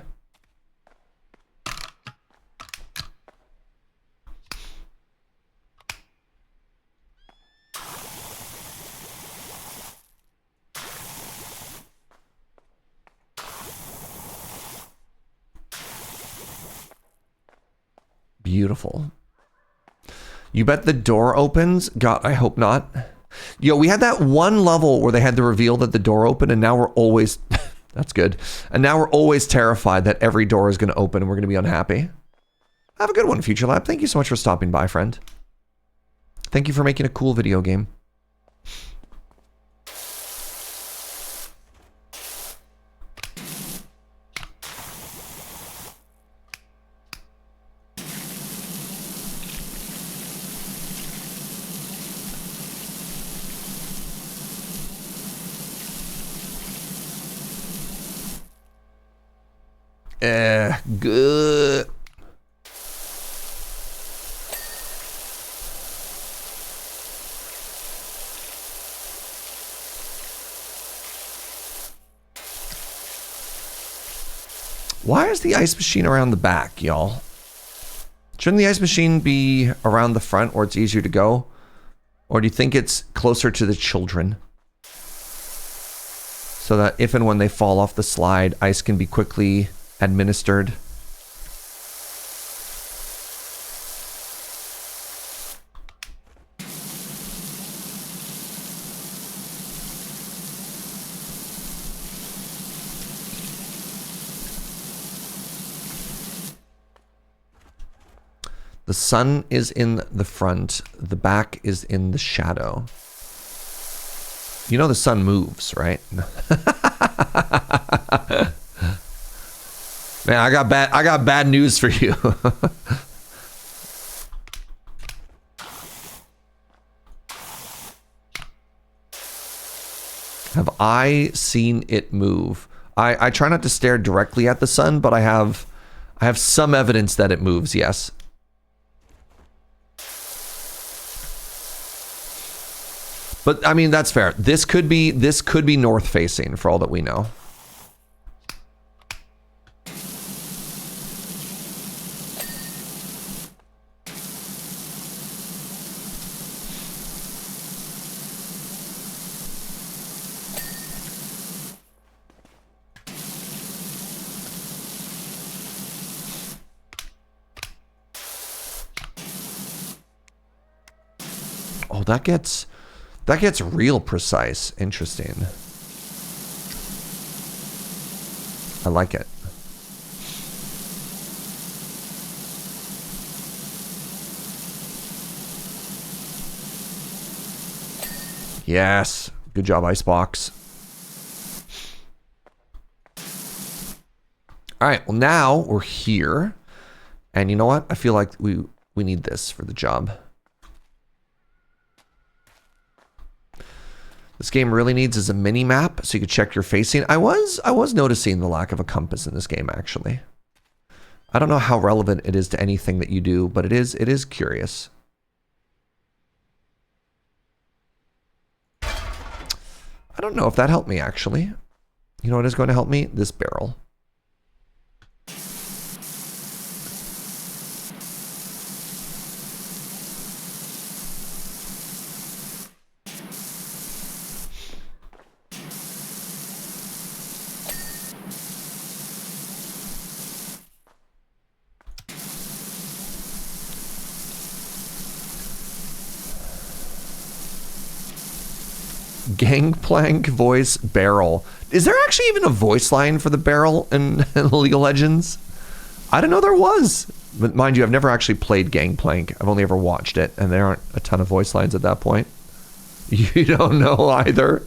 Beautiful. You bet the door opens? God, I hope not. Yo, we had that one level where they had to reveal that the door opened, and now we're always... That's good. And now we're always terrified that every door is going to open and we're going to be unhappy. Have a good one, Future Lab. Thank you so much for stopping by, friend. Thank you for making a cool video game. Good. Why is the ice machine around the back, y'all? Shouldn't the ice machine be around the front where it's easier to go? Or do you think it's closer to the children? So that if and when they fall off the slide, ice can be quickly administered. The sun is in the front, the back is in the shadow. You know the sun moves, right? Man, I got bad news for you. Have I seen it move? I try not to stare directly at the sun, but I have some evidence that it moves, yes. But I mean, that's fair. This could be north facing for all that we know. Oh, that gets real precise. Interesting. I like it. Yes. Good job, Icebox. All right. Well, now we're here. And you know what? I feel like we need this for the job. This game really needs is a mini map so you could check your facing. I was noticing the lack of a compass in this game, actually. I don't know how relevant it is to anything that you do, but it is curious. I don't know if that helped me, actually. You know what is going to help me? This barrel. Gangplank voice barrel. Is there actually even a voice line for the barrel in League of Legends? I didn't know there was. But mind you, I've never actually played Gangplank. I've only ever watched it, and there aren't a ton of voice lines at that point. You don't know either.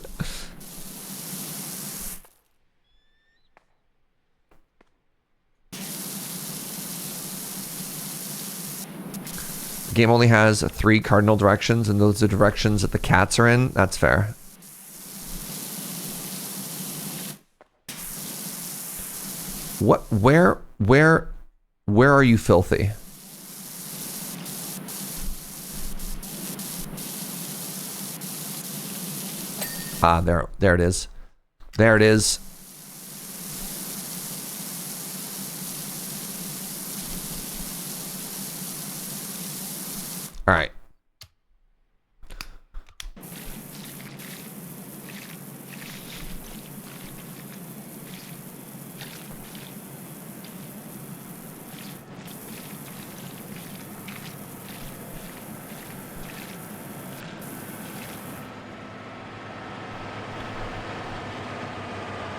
The game only has 3 cardinal directions, and those are the directions that the cats are in. That's fair. What? Where are you, filthy? Ah, there it is. There it is. All right.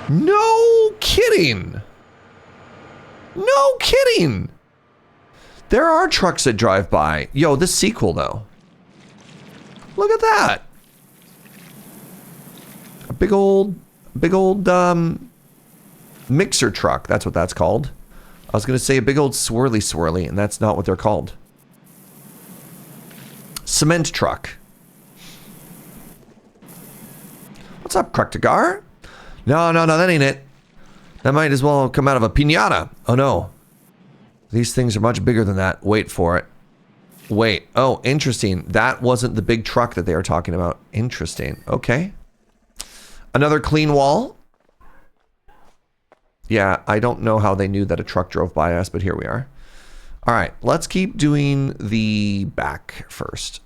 No kidding. No kidding. There are trucks that drive by. Yo, this sequel though. Look at that. A big old mixer truck. That's what that's called. I was going to say a big old swirly, and that's not what they're called. Cement truck. What's up, Kruktagar? No, that ain't it. That might as well come out of a piñata. Oh no. These things are much bigger than that. Wait for it. Wait. Oh, interesting. That wasn't the big truck that they were talking about. Interesting. Okay. Another clean wall. Yeah, I don't know how they knew that a truck drove by us, but here we are. All right, let's keep doing the back first.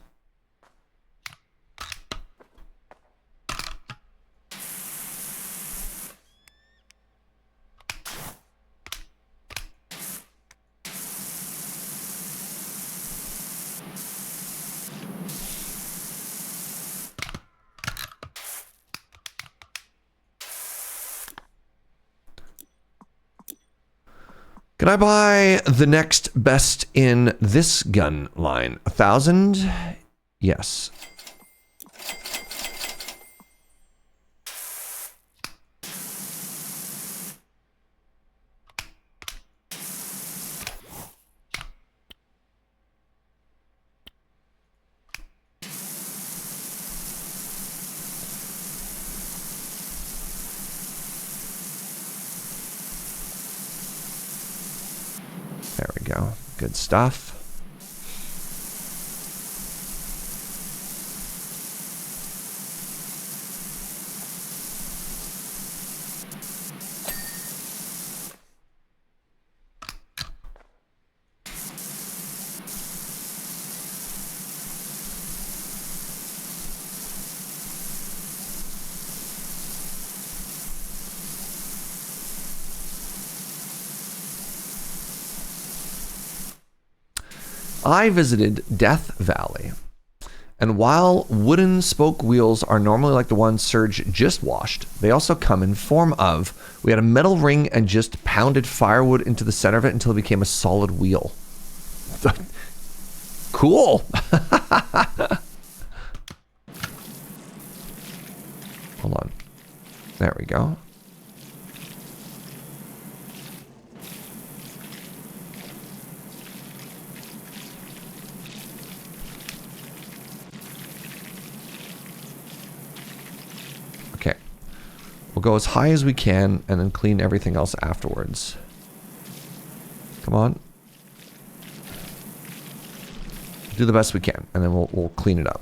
Can I buy the next best in this gun line? 1,000? Yes. There we go. Good stuff. I visited Death Valley, and while wooden spoke wheels are normally like the ones Serge just washed, they also come in form of, we had a metal ring and just pounded firewood into the center of it until it became a solid wheel. Cool. Hold on. There we go. We'll go as high as we can and then clean everything else afterwards. Come on. Do the best we can, and then we'll clean it up.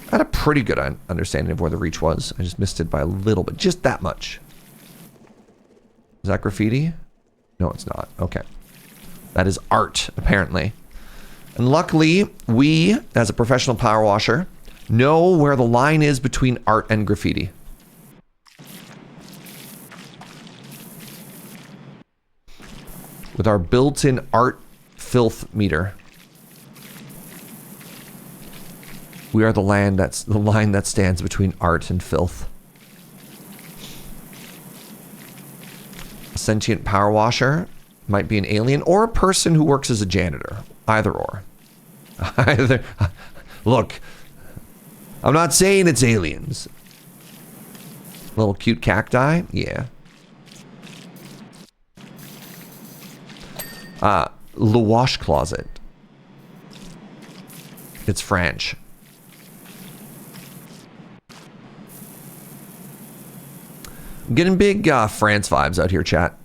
I had a pretty good understanding of where the reach was. I just missed it by a little bit. Just that much. Is that graffiti? No, it's not. Okay. That is art, apparently. And luckily, we, as a professional power washer, know where the line is between art and graffiti. With our built-in art filth meter. We are the line that stands between art and filth. A sentient power washer might be an alien or a person who works as a janitor. Either or. Either. Look. I'm not saying it's aliens. Little cute cacti? Yeah. Le wash closet. It's French. I'm getting big France vibes out here, chat.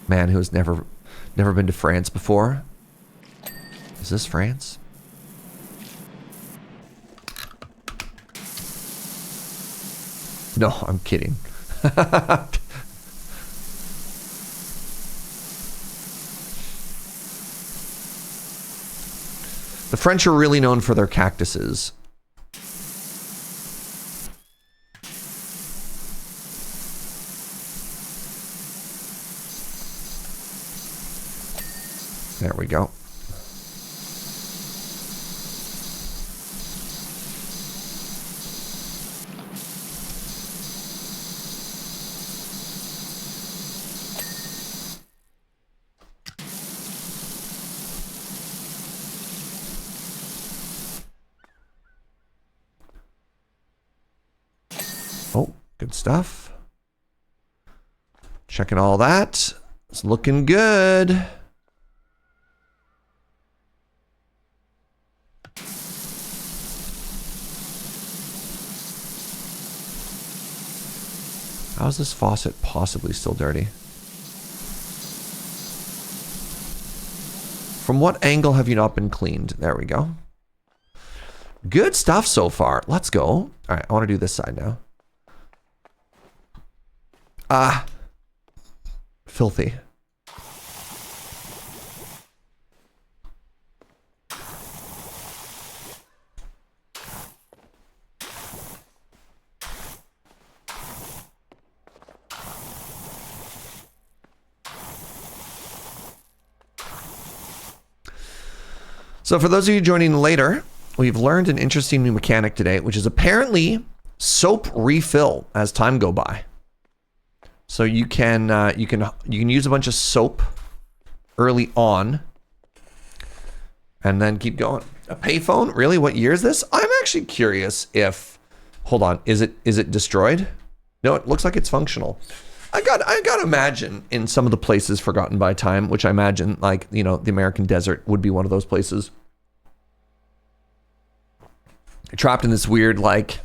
Man who's never been to France before. Is this France? No, I'm kidding. The French are really known for their cactuses. There we go. Good stuff. Checking all that. It's looking good. How is this faucet possibly still dirty? From what angle have you not been cleaned? There we go. Good stuff so far. Let's go. All right, I want to do this side now. Ah. Filthy. So for those of you joining later, we've learned an interesting new mechanic today, which is apparently soap refill as time go by. So you can use a bunch of soap early on, and then keep going. A payphone? Really? What year is this? I'm actually curious if. Hold on. Is it destroyed? No, it looks like it's functional. I got to imagine in some of the places forgotten by time, which I imagine, like, you know, the American desert would be one of those places. Trapped in this weird, like,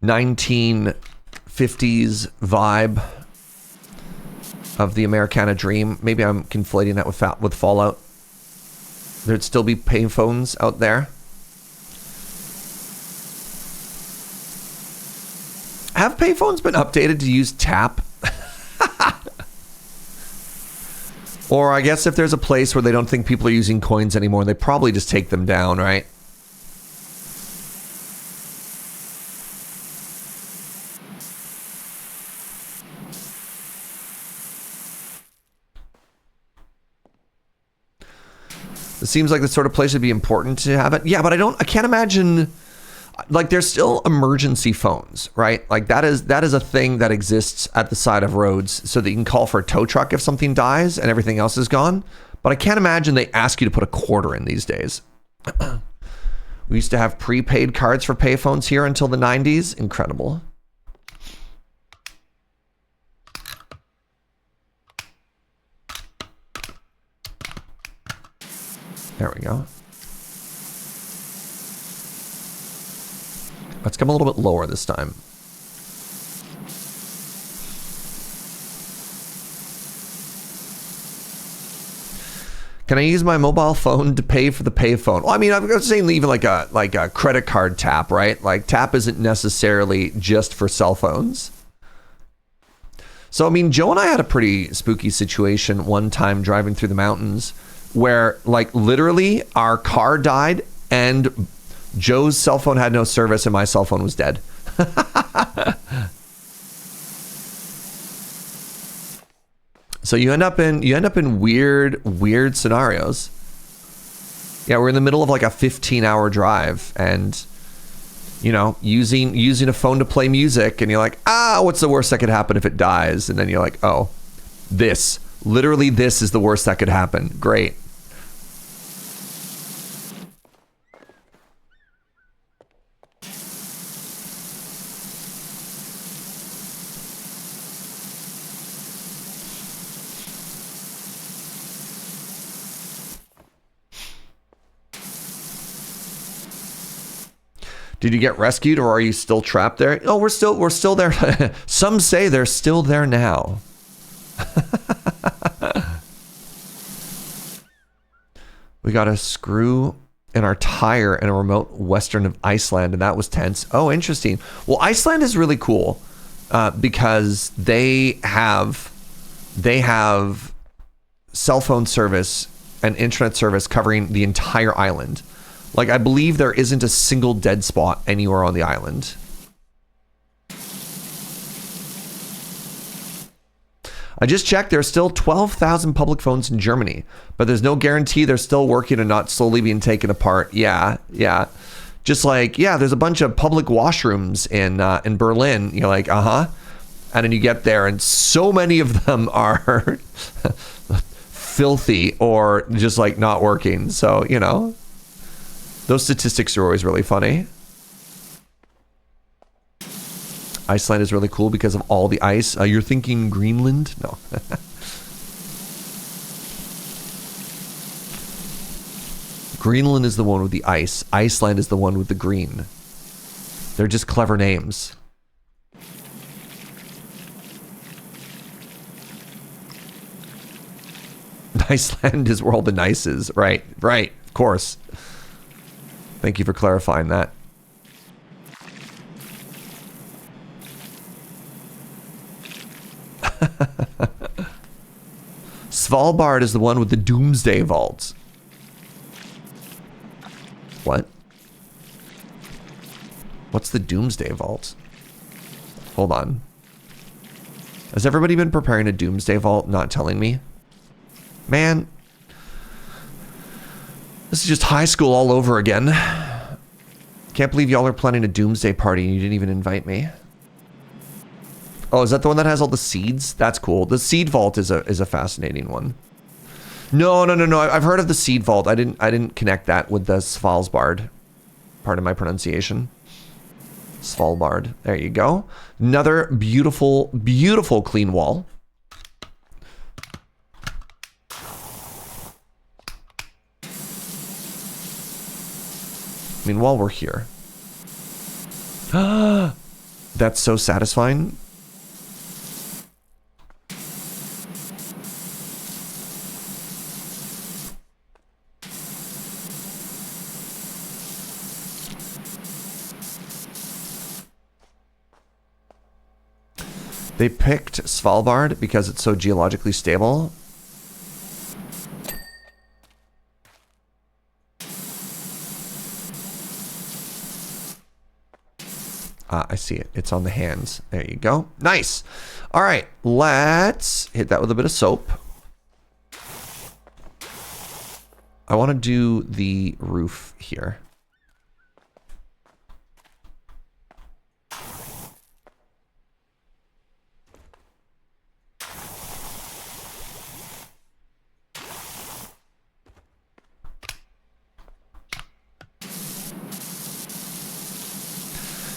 1950s vibe of the Americana dream. Maybe I'm conflating that with Fallout. There'd still be payphones out there. Have payphones been updated to use tap? Or I guess if there's a place where they don't think people are using coins anymore, they probably just take them down, right? It seems like the sort of place would be important to have it. Yeah, but I can't imagine. Like, there's still emergency phones, right? Like, that is a thing that exists at the side of roads so that you can call for a tow truck if something dies and everything else is gone. But I can't imagine they ask you to put a quarter in these days. We used to have prepaid cards for payphones here until the 90s. Incredible. There we go. Let's come a little bit lower this time. Can I use my mobile phone to pay for the payphone? Well, I mean, I was saying even like a credit card tap, right? Like, tap isn't necessarily just for cell phones. So, I mean, Joe and I had a pretty spooky situation one time driving through the mountains where, like, literally our car died and Joe's cell phone had no service and my cell phone was dead. So you end up in weird scenarios. Yeah, we're in the middle of like a 15-hour drive and, you know, using a phone to play music, and you're like, what's the worst that could happen if it dies? And then you're like, oh, literally this is the worst that could happen. Great. Did you get rescued, or are you still trapped there? Oh, we're still there. Some say they're still there now. We got a screw in our tire in a remote western of Iceland, and that was tense. Oh, interesting. Well, Iceland is really cool because they have cell phone service and internet service covering the entire island. Like, I believe there isn't a single dead spot anywhere on the island. I just checked, there's still 12,000 public phones in Germany, but there's no guarantee they're still working and not slowly being taken apart. Yeah. Just like, yeah, there's a bunch of public washrooms in Berlin. You're like, and then you get there and so many of them are filthy or just like not working. So, you know. Those statistics are always really funny. Iceland is really cool because of all the ice. You're thinking Greenland? No. Greenland is the one with the ice. Iceland is the one with the green. They're just clever names. Iceland is where all the nice is. Right, right, of course. Thank you for clarifying that. Svalbard is the one with the Doomsday Vaults. What? What's the Doomsday Vault? Hold on. Has everybody been preparing a Doomsday Vault, not telling me? Man. This is just high school all over again. Can't believe y'all are planning a Doomsday party and you didn't even invite me. Oh, is that the one that has all the seeds? That's cool. The Seed Vault is a fascinating one. No. I've heard of the Seed Vault. I didn't connect that with the Svalbard. Part of my pronunciation. Svalbard. There you go. Another beautiful, beautiful clean wall. I mean, while we're here. That's so satisfying. They picked Svalbard because it's so geologically stable. I see it. It's on the hands. There you go. Nice. All right. Let's hit that with a bit of soap. I want to do the roof here.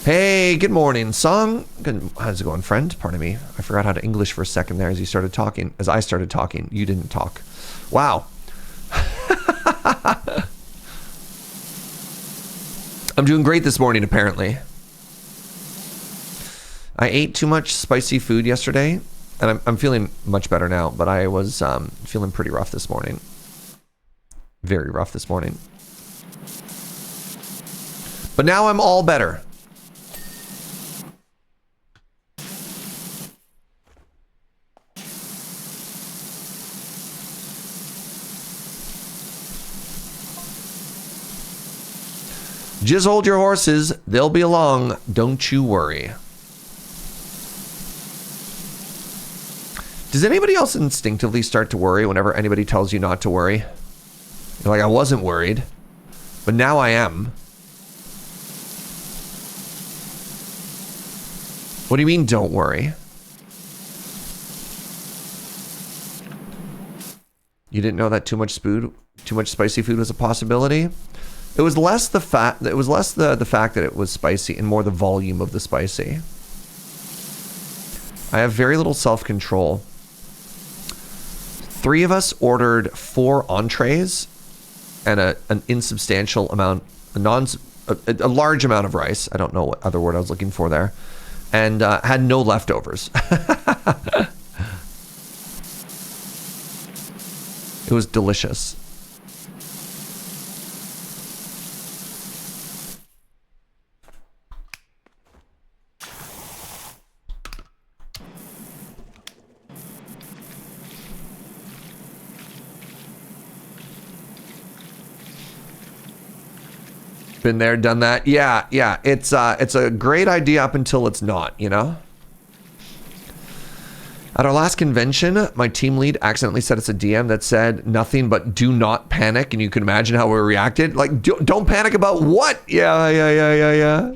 Hey, good morning, Song. Good. How's it going, friend? Pardon me. I forgot how to English for a second there as you started talking. As I started talking, you didn't talk. Wow. I'm doing great this morning, apparently. I ate too much spicy food yesterday, and I'm feeling much better now, but I was feeling pretty rough this morning. Very rough this morning. But now I'm all better. Just hold your horses. They'll be along. Don't you worry. Does anybody else instinctively start to worry whenever anybody tells you not to worry? You're like, I wasn't worried, but now I am. What do you mean, don't worry? You didn't know that too much spicy food was a possibility? It was less the fact that it was spicy and more the volume of the spicy. I have very little self-control. 3 of us ordered 4 entrees and an insubstantial amount, a large amount of rice. I don't know what other word I was looking for there, and had no leftovers. It was delicious. Been there, done that. Yeah. It's a great idea up until it's not, you know? At our last convention, my team lead accidentally sent us a DM that said nothing but do not panic, and you can imagine how we reacted. Like, don't panic about what? Yeah.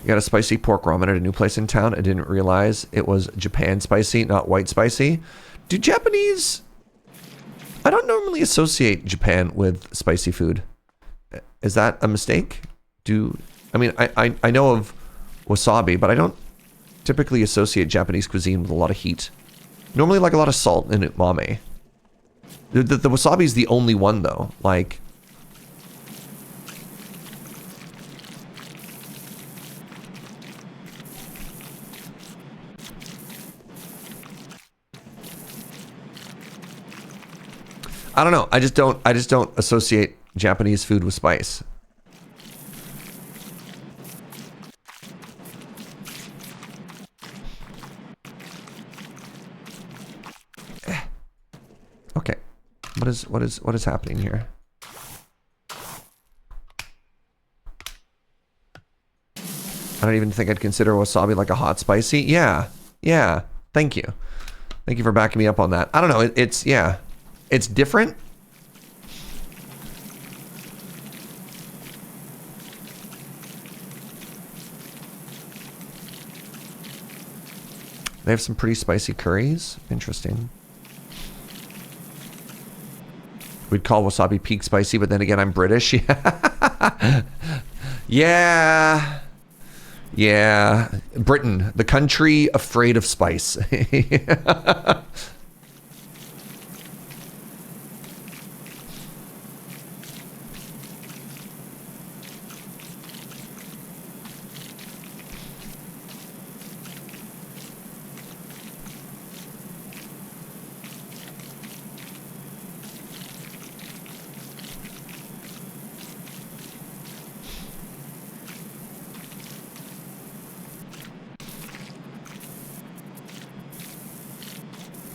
Got a spicy pork ramen at a new place in town. I didn't realize it was Japan spicy, not white spicy. Do Japanese... I don't normally associate Japan with spicy food. Is that a mistake? I mean, I know of wasabi, but I don't typically associate Japanese cuisine with a lot of heat. Normally like a lot of salt and umami. The wasabi is the only one though. Like, I don't know. I just don't associate Japanese food with spice. Okay. What is happening here? I don't even think I'd consider wasabi like a hot spicy. Yeah. Yeah. Thank you. Thank you for backing me up on that. I don't know. It's yeah. It's different. They have some pretty spicy curries. Interesting. We'd call wasabi peak spicy, but then again, I'm British. Yeah. Yeah. Britain, the country afraid of spice.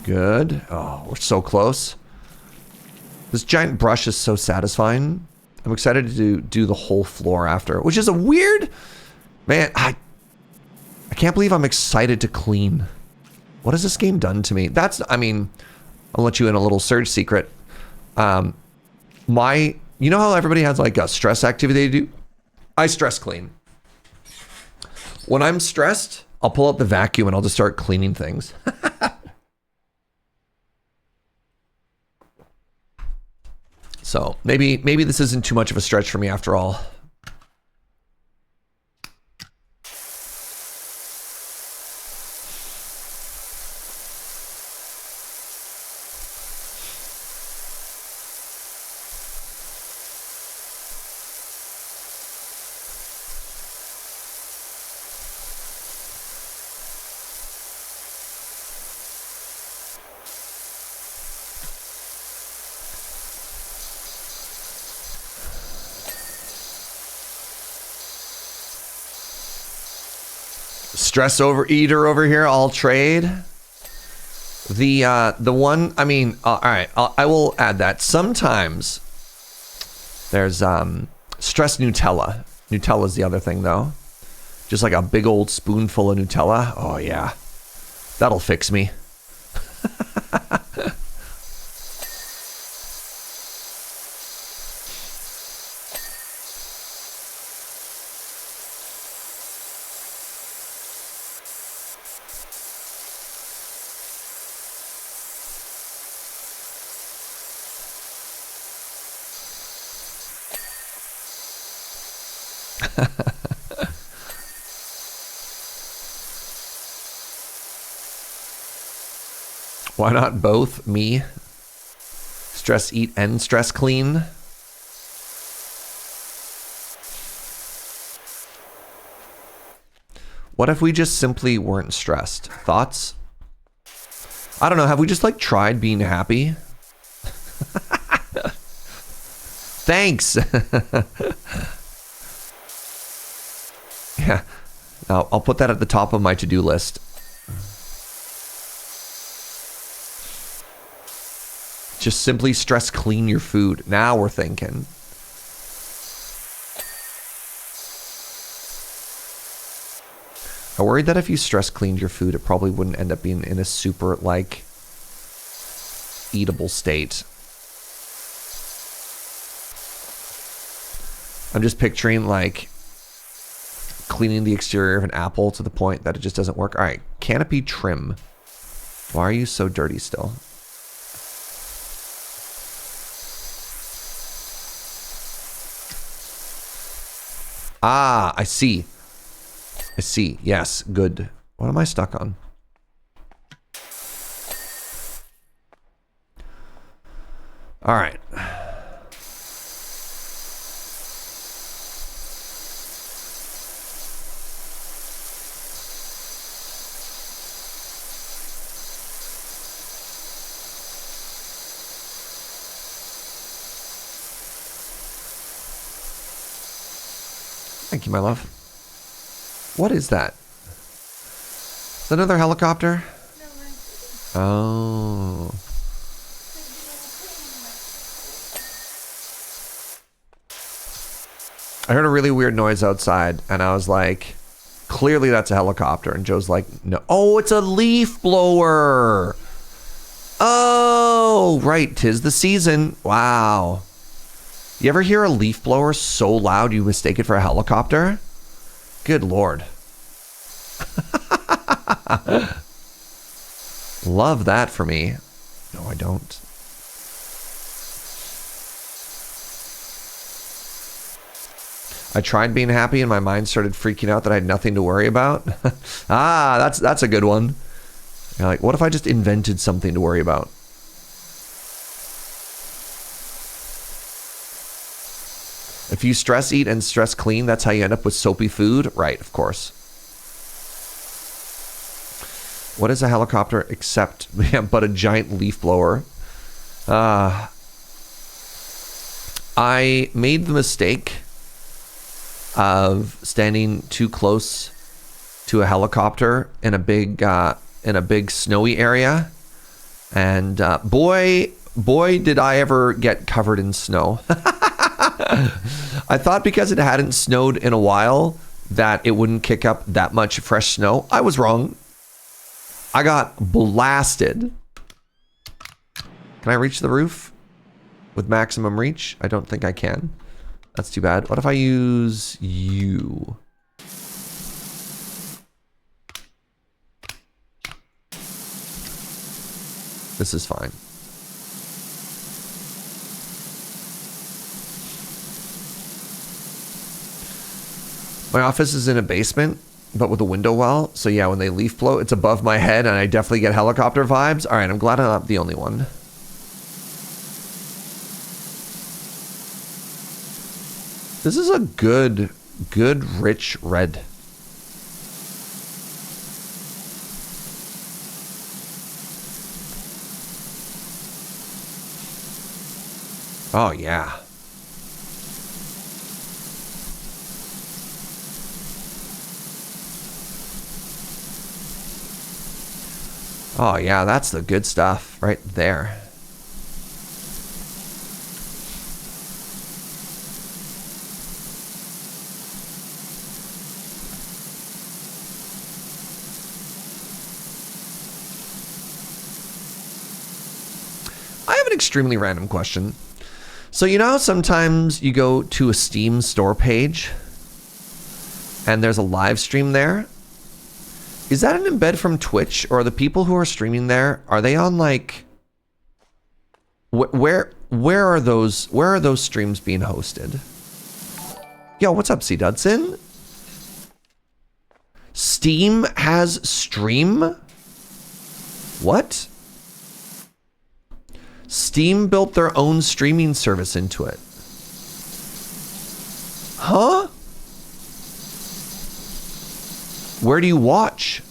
Good. Oh, we're so close. This giant brush is so satisfying. I'm excited to do the whole floor after, which is a weird... Man, I can't believe I'm excited to clean. What has this game done to me? That's, I mean, I'll let you in a little Serge secret. You know how everybody has like a stress activity they do? I stress clean. When I'm stressed, I'll pull out the vacuum and I'll just start cleaning things. So maybe this isn't too much of a stretch for me after all. Stress overeater over here. I'll trade. The one. I mean, all right. I will add that. Sometimes there's stress Nutella. Nutella's the other thing though. Just like a big old spoonful of Nutella. Oh yeah, that'll fix me. Why not both? Me stress eat and stress clean. What if we just simply weren't stressed? Thoughts? I don't know. Have we just like tried being happy? Thanks. Yeah. Now I'll put that at the top of my to-do list. Just simply stress clean your food. Now we're thinking. I worried that if you stress cleaned your food, it probably wouldn't end up being in a super, like, eatable state. I'm just picturing, like, cleaning the exterior of an apple to the point that it just doesn't work. All right, canopy trim. Why are you so dirty still? Ah, I see. I see. Yes, good. What am I stuck on? All right. Thank you, my love. What is that? Is that another helicopter? Oh. I heard a really weird noise outside, and I was like, clearly that's a helicopter. And Joe's like, no. Oh, it's a leaf blower. Oh, right. 'Tis the season. Wow. You ever hear a leaf blower so loud you mistake it for a helicopter? Good Lord. Love that for me. No, I don't. I tried being happy and my mind started freaking out that I had nothing to worry about. Ah, that's a good one. You're like, what if I just invented something to worry about? If you stress eat and stress clean, that's how you end up with soapy food? Right, of course. What is a helicopter except but a giant leaf blower? I made the mistake of standing too close to a helicopter in a big snowy area, and boy did I ever get covered in snow. I thought because it hadn't snowed in a while that it wouldn't kick up that much fresh snow. I was wrong. I got blasted. Can I reach the roof with maximum reach? I don't think I can. That's too bad. What if I use you? This is fine. My office is in a basement, but with a window well. So yeah, when they leaf blow, it's above my head and I definitely get helicopter vibes. All right, I'm glad I'm not the only one. This is a good rich red. Oh yeah. Oh yeah, that's the good stuff right there. I have an extremely random question. So you know how sometimes you go to a Steam store page and there's a live stream there? Is that an embed from Twitch, or are the people who are streaming there, are they on like where are those streams being hosted? Yo, what's up, C. Dudson? Steam has stream? What? Steam built their own streaming service into it. Huh? Where do you watch?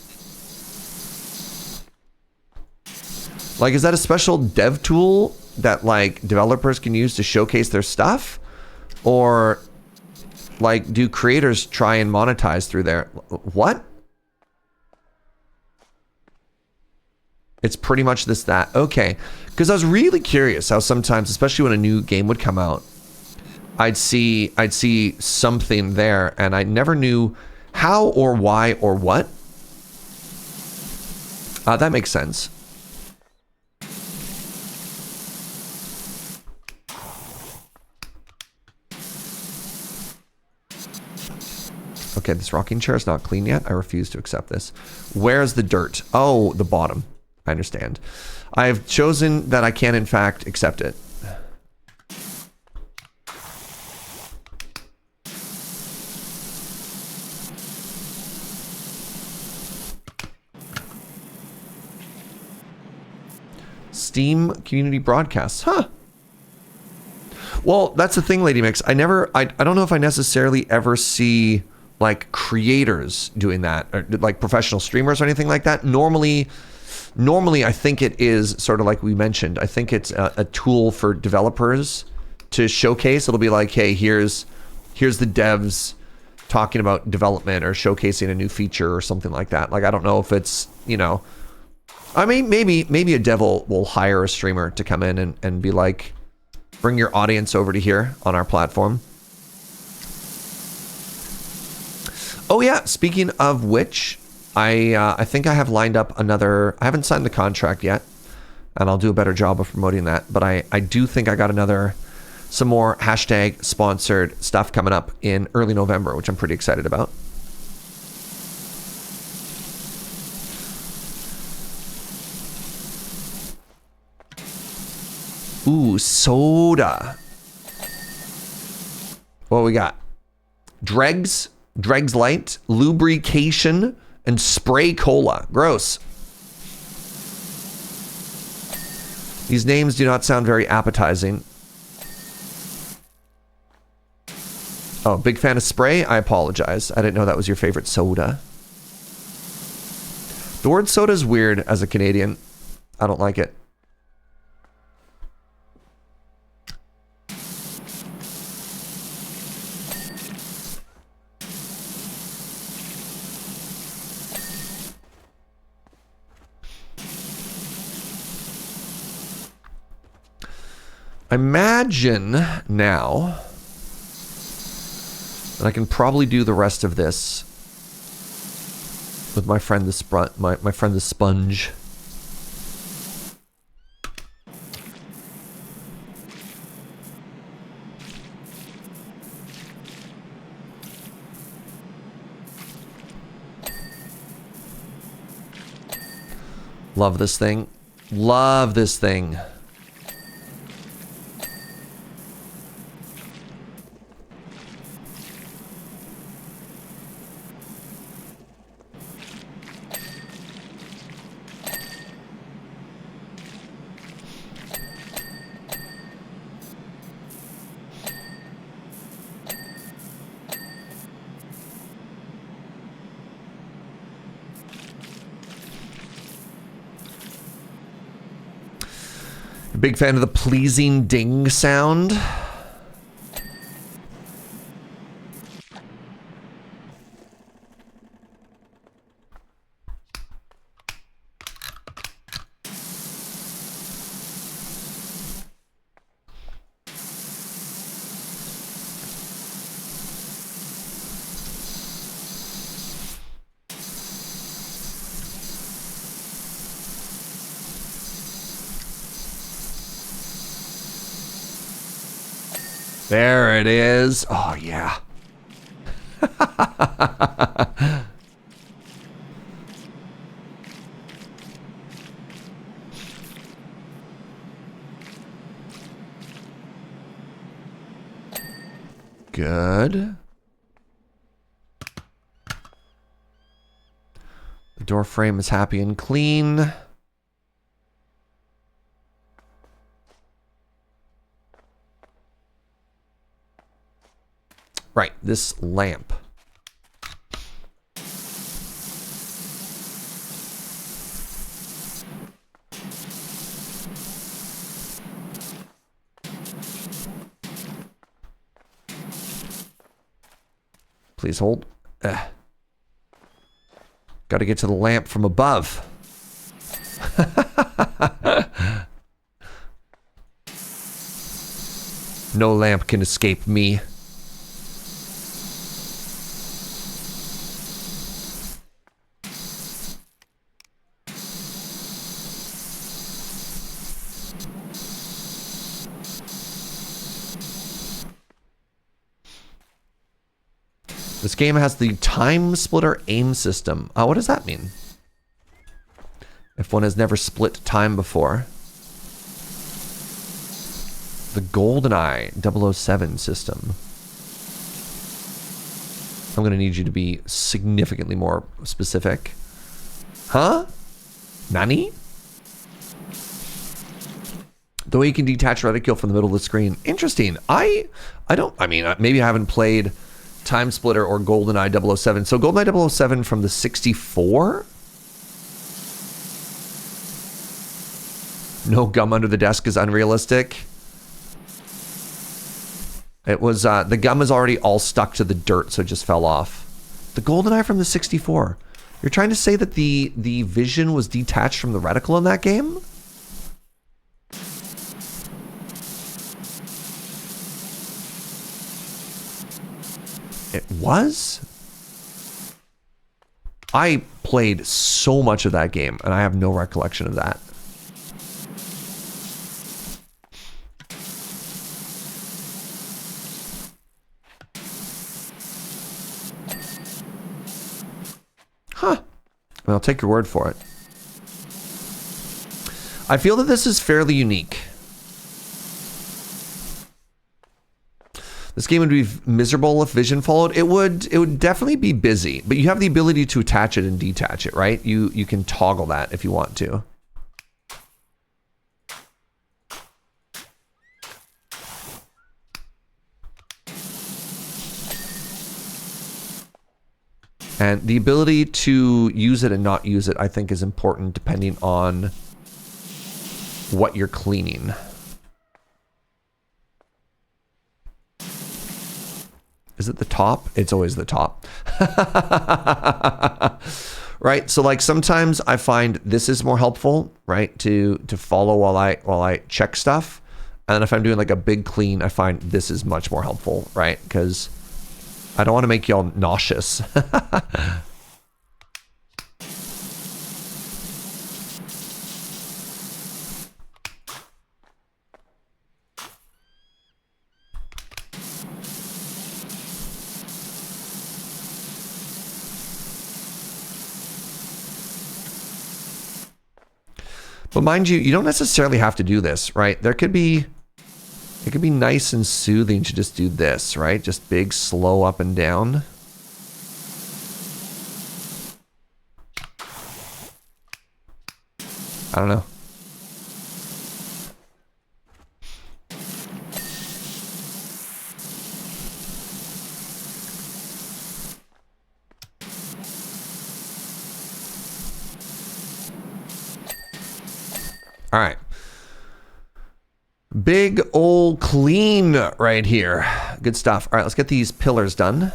Like, is that a special dev tool that like developers can use to showcase their stuff? Or like, do creators try and monetize through there? What? It's pretty much this, that. Okay. Because I was really curious how sometimes, especially when a new game would come out, I'd see something there and I never knew how or why or what. That makes sense. Okay, this rocking chair is not clean yet. I refuse to accept this. Where's the dirt? Oh, the bottom. I understand. I've chosen that I can, in fact, accept it. Steam community broadcasts. Huh. Well, that's the thing, Lady Mix. I don't know if I necessarily ever see like creators doing that, or like professional streamers or anything like that. Normally I think it is sort of like we mentioned. I think it's a tool for developers to showcase. It'll be like, hey, here's the devs talking about development or showcasing a new feature or something like that. Like, I don't know if it's, you know, I mean, maybe a dev will hire a streamer to come in and be like, bring your audience over to here on our platform. Oh yeah, speaking of which, I think I have lined up another, I haven't signed the contract yet, and I'll do a better job of promoting that, but I do think I got some more hashtag sponsored stuff coming up in early November, which I'm pretty excited about. Ooh, soda. What we got? Dregs Light, lubrication, and spray cola. Gross. These names do not sound very appetizing. Oh, big fan of spray? I apologize. I didn't know that was your favorite soda. The word soda is weird as a Canadian. I don't like it. Imagine now that I can probably do the rest of this with my friend my friend the Sponge. Love this thing. Love this thing. Big fan of the pleasing ding sound. There it is. Oh, yeah. Good. The door frame is happy and clean. Right, this lamp. Please hold. Got to get to the lamp from above. No lamp can escape me. This game has the time splitter aim system. What does that mean? If one has never split time before. The GoldenEye 007 system. I'm gonna need you to be significantly more specific. Huh? Nani? The way you can detach reticule from the middle of the screen. Interesting. I mean, maybe I haven't played Time Splitter or GoldenEye 007. So GoldenEye 007 from the 64? No gum under the desk is unrealistic. It was, the gum is already all stuck to the dirt, so it just fell off. The GoldenEye from the 64. You're trying to say that the vision was detached from the reticle in that game? It was? I played so much of that game, and I have no recollection of that. Huh. Well, I'll take your word for it. I feel that this is fairly unique. This game would be miserable if vision followed. It would definitely be busy, but you have the ability to attach it and detach it, right? You can toggle that if you want to. And the ability to use it and not use it, I think, is important depending on what you're cleaning. Is it the top? It's always the top. Right? So like sometimes I find this is more helpful, right? To follow while I check stuff. And then if I'm doing like a big clean, I find this is much more helpful, right? Because I don't want to make y'all nauseous. But mind you, you don't necessarily have to do this, right? It could be nice and soothing to just do this, right? Just big, slow up and down. I don't know. All right. Big old clean right here. Good stuff. All right, let's get these pillars done.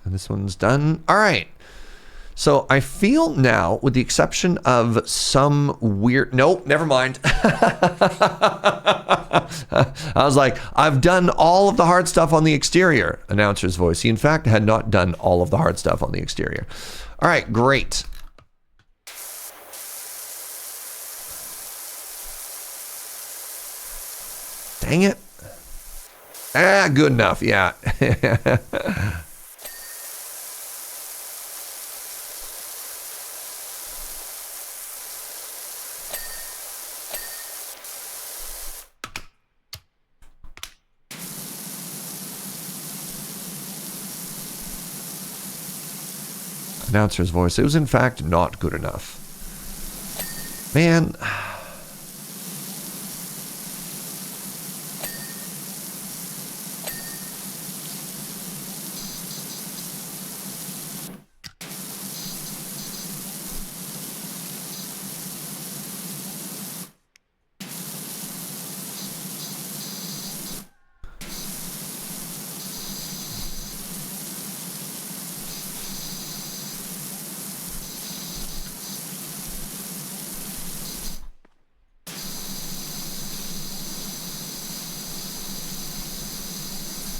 And this one's done. All right. So I feel now, with the exception of some weird... Nope, never mind. I was like, I've done all of the hard stuff on the exterior. Announcer's voice. He, in fact, had not done all of the hard stuff on the exterior. All right, great. Dang it. Ah, good enough. Yeah. Announcer's voice. It was, in fact, not good enough. Man.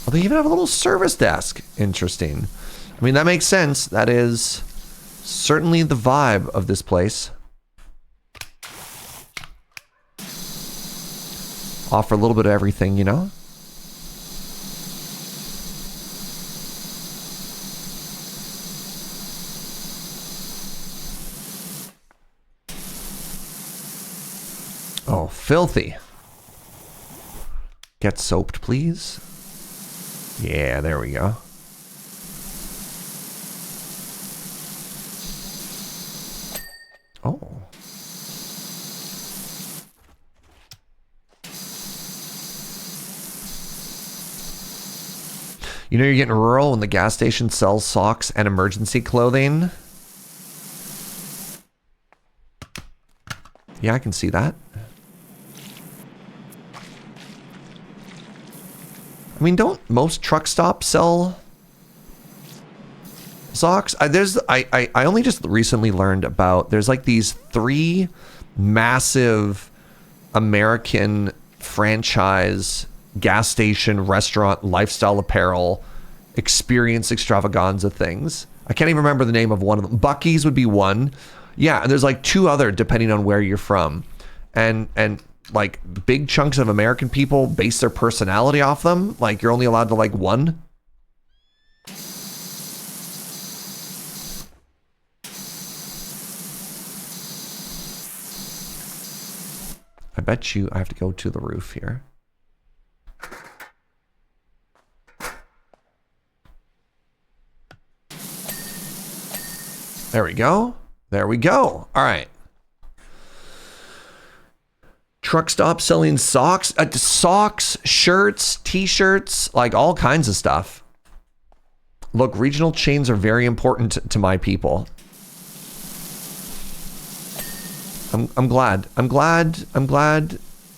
Oh, they even have a little service desk. Interesting. I mean, that makes sense. That is certainly the vibe of this place. Offer a little bit of everything, you know? filthy. Get soaped, please. Yeah, there we go. Oh. You know you're getting rural when the gas station sells socks and emergency clothing. Yeah, I can see that. I mean, don't most truck stops sell socks? I only just recently learned about, there's like these 3 massive American franchise gas station, restaurant, lifestyle apparel, experience extravaganza things. I can't even remember the name of one of them. Buc-ee's would be one. Yeah, and there's like 2 other depending on where you're from. And like big chunks of American people base their personality off them. Like you're only allowed to like one. I bet you I have to go to the roof here. There we go. There we go. All right. Truck stop selling socks, socks, shirts, t-shirts, like all kinds of stuff. Look, regional chains are very important to my people. I'm glad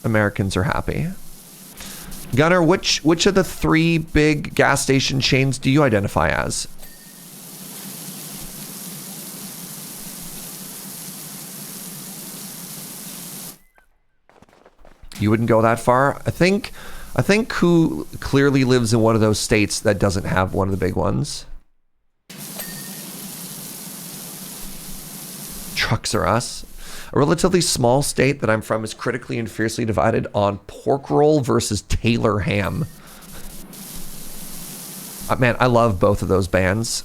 Americans are happy. Gunnar, which of the 3 big gas station chains do you identify as? You wouldn't go that far. I think who clearly lives in one of those states that doesn't have one of the big ones. Trucks are us. A relatively small state that I'm from is critically and fiercely divided on pork roll versus Taylor ham. Man, I love both of those bands.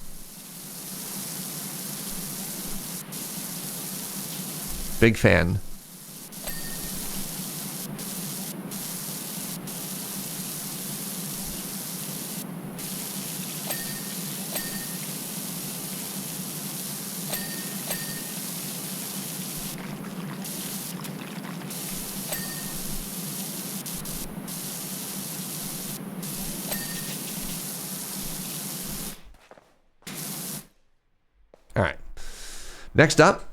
Big fan. All right. Next up.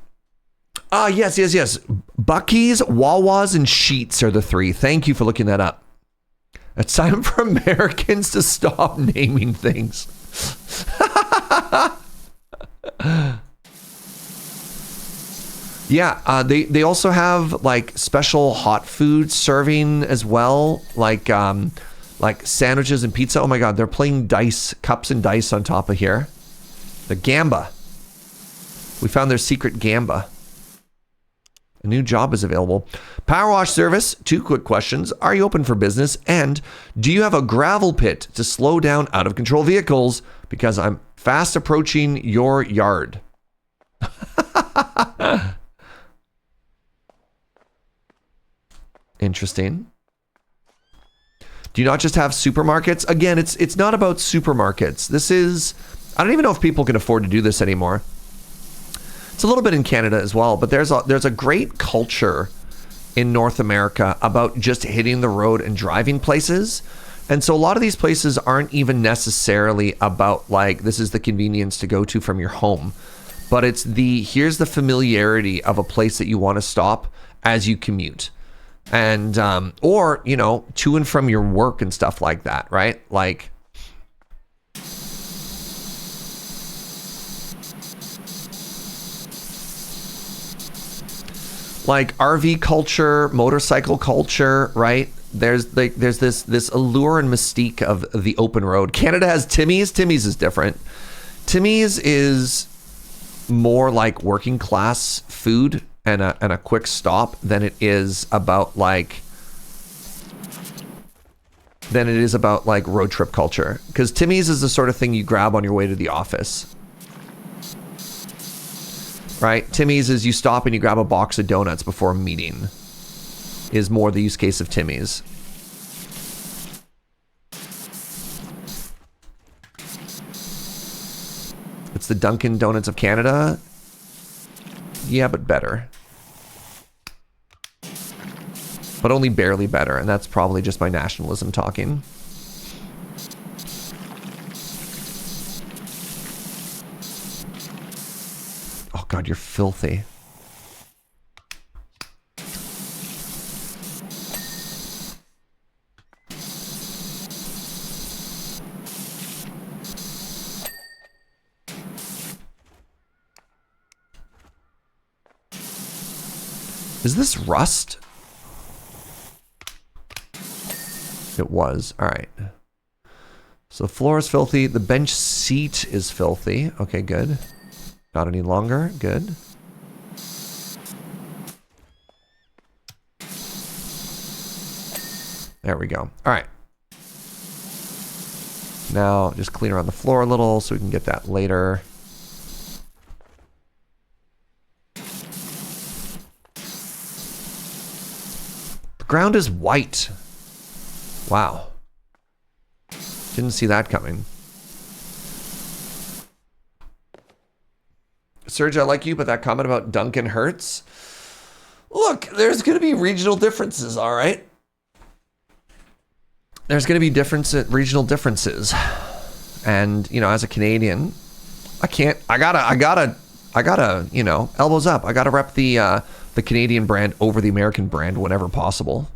Yes. Buc-ee's, Wawa's, and Sheetz are the 3. Thank you for looking that up. It's time for Americans to stop naming things. Yeah, they also have like special hot food serving as well, like sandwiches and pizza. Oh my God, they're playing dice, cups and dice on top of here. The Gamba. We found their secret Gamba. A new job is available. PowerWash service. 2 quick questions. Are you open for business? And do you have a gravel pit to slow down out of control vehicles? Because I'm fast approaching your yard. Interesting. Do you not just have supermarkets? Again, it's not about supermarkets. This is, I don't even know if people can afford to do this anymore. It's a little bit in Canada as well, but there's a great culture in North America about just hitting the road and driving places. And so a lot of these places aren't even necessarily about like, this is the convenience to go to from your home, but it's here's the familiarity of a place that you want to stop as you commute. And, or, you know, to and from your work and stuff like that, right? Like RV culture, motorcycle culture, right? There's this allure and mystique of the open road. Canada has Timmy's. Timmy's is different. Timmy's is more like working class food and a quick stop than it is about like road trip culture. Because Timmy's is the sort of thing you grab on your way to the office. Right? Timmy's is you stop and you grab a box of donuts before a meeting. is more the use case of Timmy's. It's the Dunkin' Donuts of Canada. Yeah, but better. But only barely better, and that's probably just my nationalism talking. Oh god, you're filthy. Is this rust? It was. All right. So the floor is filthy. The bench seat is filthy. Okay, good. Not any longer. Good. There we go. All right. Now just clean around the floor a little so we can get that later. The ground is white. Wow. Didn't see that coming. Serge, I like you, but that comment about Duncan hurts. Look, there's going to be regional differences, all right? There's going to be regional differences. And, you know, as a Canadian, I gotta, you know, elbows up. I gotta rep the Canadian brand over the American brand whenever possible.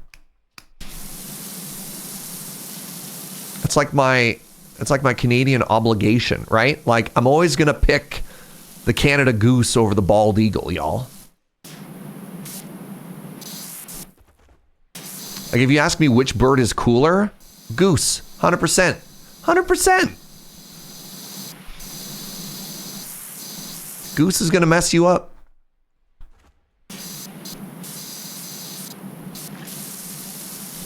It's like my Canadian obligation, right? Like, I'm always gonna pick the Canada Goose over the bald eagle, y'all. Like, if you ask me which bird is cooler, goose, 100%. 100%. Goose is gonna mess you up.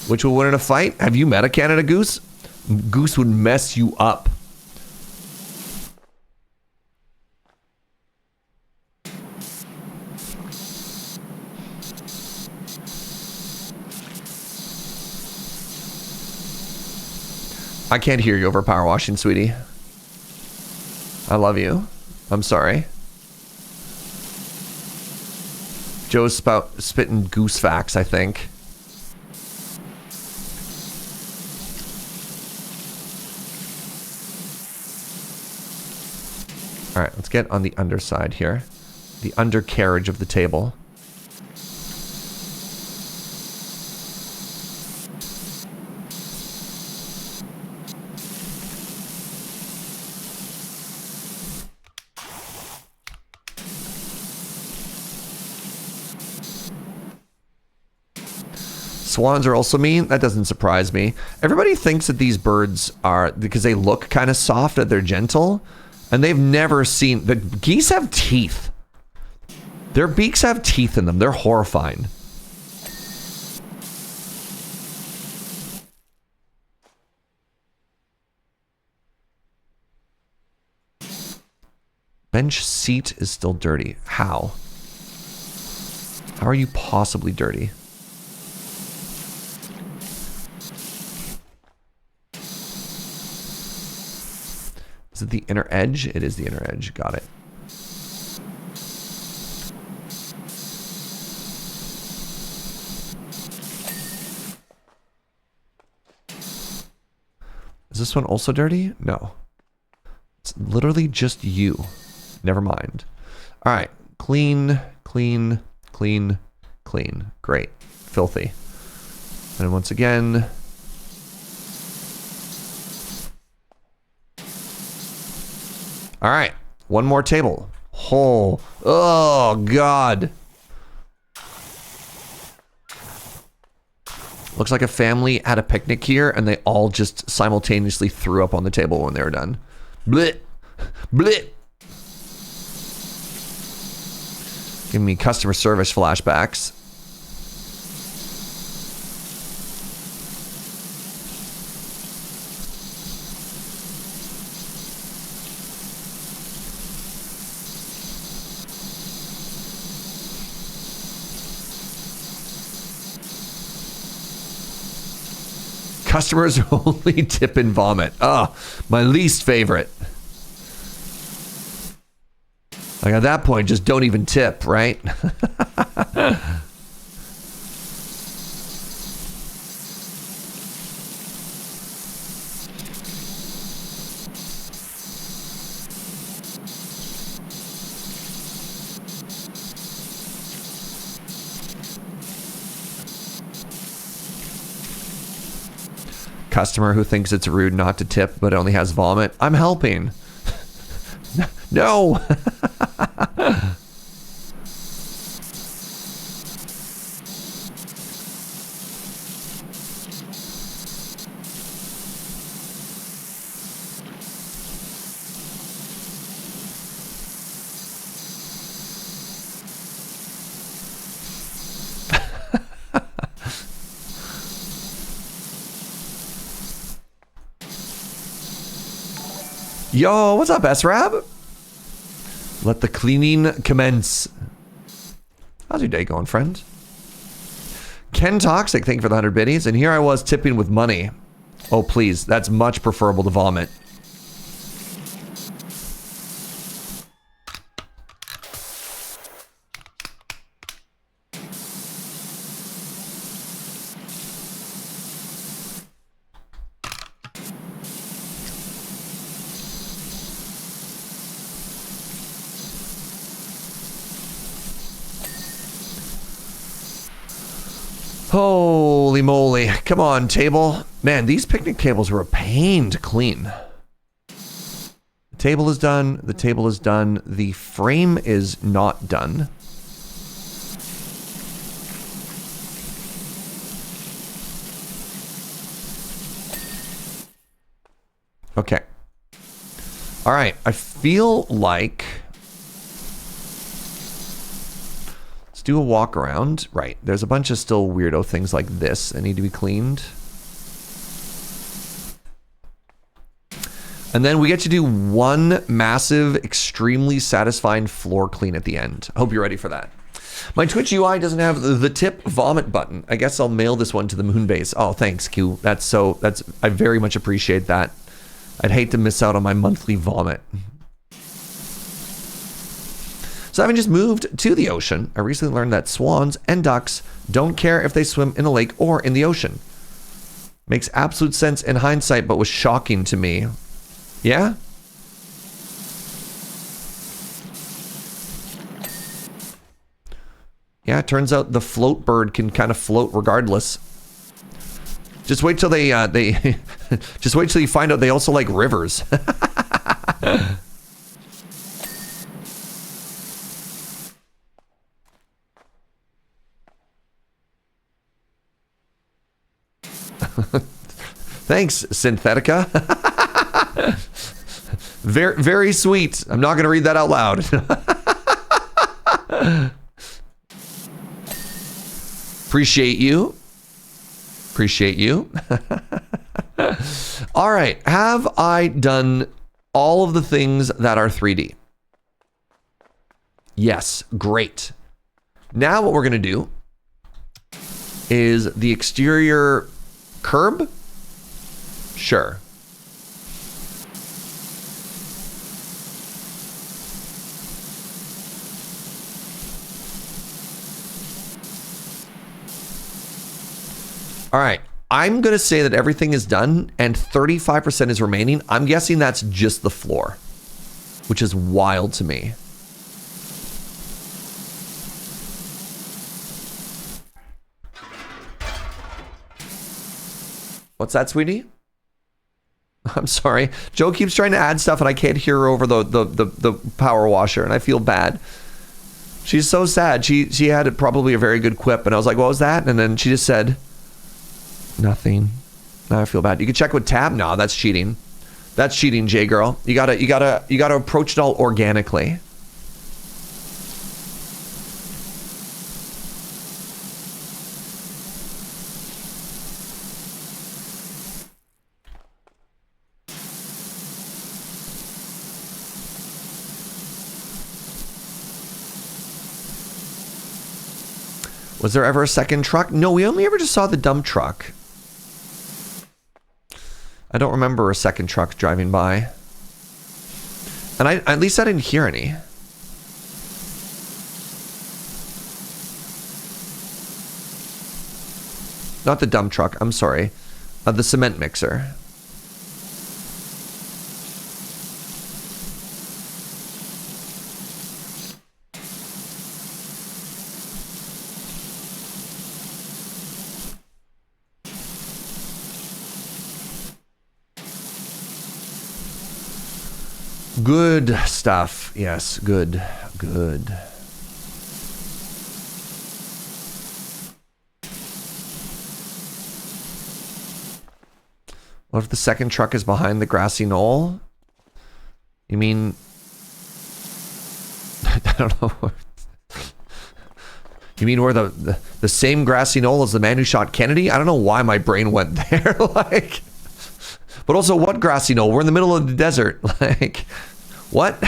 Which will win in a fight? Have you met a Canada goose? Goose would mess you up. I can't hear you over power washing, sweetie. I love you. I'm sorry. Joe's spitting goose facts, I think. All right, let's get on the underside here. The undercarriage of the table. Swans are also mean. That doesn't surprise me. Everybody thinks that these birds are, because they look kind of soft, that they're gentle. And they've never seen... The geese have teeth. Their beaks have teeth in them. They're horrifying. Bench seat is still dirty. How? How are you possibly dirty? Is it the inner edge? It is the inner edge. Got it. Is this one also dirty? No. It's literally just you. Never mind. All right. Clean, clean, clean, clean. Great. Filthy. And once again... All right, one more table. Oh, God. Looks like a family had a picnic here and they all just simultaneously threw up on the table when they were done. Blit. Blit. Giving me customer service flashbacks. Customers who only tip and vomit. Oh, my least favorite. Like at that point, just don't even tip, right? Customer who thinks it's rude not to tip but only has vomit. I'm helping. No. Yo, what's up, S-Rab? Let the cleaning commence. How's your day going, friend? Ken Toxic, thank you for the 100 biddies. And here I was tipping with money. Oh, please. That's much preferable to vomit. Holy moly. Come on, table. Man, these picnic tables were a pain to clean. The table is done. The table is done. The frame is not done. Okay. All right. I feel like... do a walk around. Right. There's a bunch of still weirdo things like this that need to be cleaned. And then we get to do one massive, extremely satisfying floor clean at the end. I hope you're ready for that. My Twitch UI doesn't have the tip vomit button. I guess I'll mail this one to the Moonbase. Oh, thanks, Q. I very much appreciate that. I'd hate to miss out on my monthly vomit. So having just moved to the ocean, I recently learned that swans and ducks don't care if they swim in a lake or in the ocean. Makes absolute sense in hindsight, but was shocking to me. Yeah? Yeah, it turns out the float bird can kind of float regardless. Just wait till they just wait till you find out they also like rivers. Thanks, Synthetica. Very, very sweet. I'm not going to read that out loud. Appreciate you. Appreciate you. All right. Have I done all of the things that are 3D? Yes. Great. Now what we're going to do is the exterior curb. Sure. All right. I'm going to say that everything is done and 35% is remaining. I'm guessing that's just the floor, which is wild to me. What's that, sweetie? I'm sorry. Joe keeps trying to add stuff and I can't hear her over the power washer and I feel bad. She's so sad. She had probably a very good quip and I was like, what was that? And then she just said, nothing. Now I feel bad. You can check with tab. No, that's cheating. That's cheating, J girl. You gotta approach it all organically. Was there ever a second truck? No, we only ever just saw the dump truck. I don't remember a second truck driving by. And at least I didn't hear any. Not the dump truck, I'm sorry. The cement mixer. Good stuff. Yes, good. Good. What if the second truck is behind the grassy knoll? You mean... I don't know. You mean where the same grassy knoll as the man who shot Kennedy? I don't know why my brain went there. Like... But also, what grassy knoll? We're in the middle of the desert. Like... What?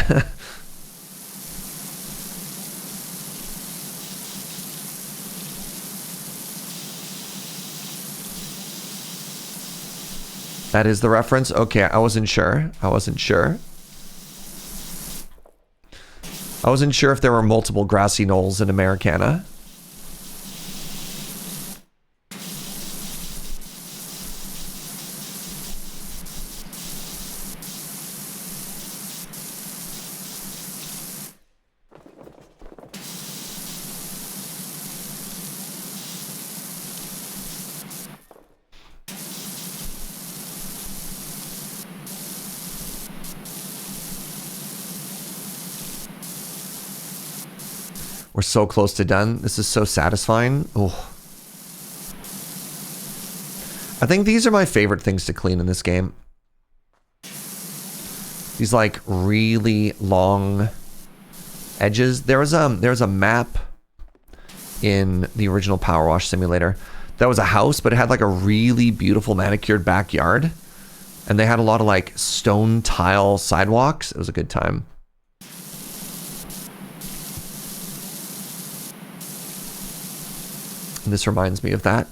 That is the reference? Okay, I wasn't sure. I wasn't sure. I wasn't sure if there were multiple grassy knolls in Americana. We're so close to done. This is so satisfying. Oh. I think these are my favorite things to clean in this game. These like really long edges. There's a map in the original PowerWash Simulator that was a house, but it had like a really beautiful manicured backyard. And they had a lot of like stone tile sidewalks. It was a good time. And this reminds me of that.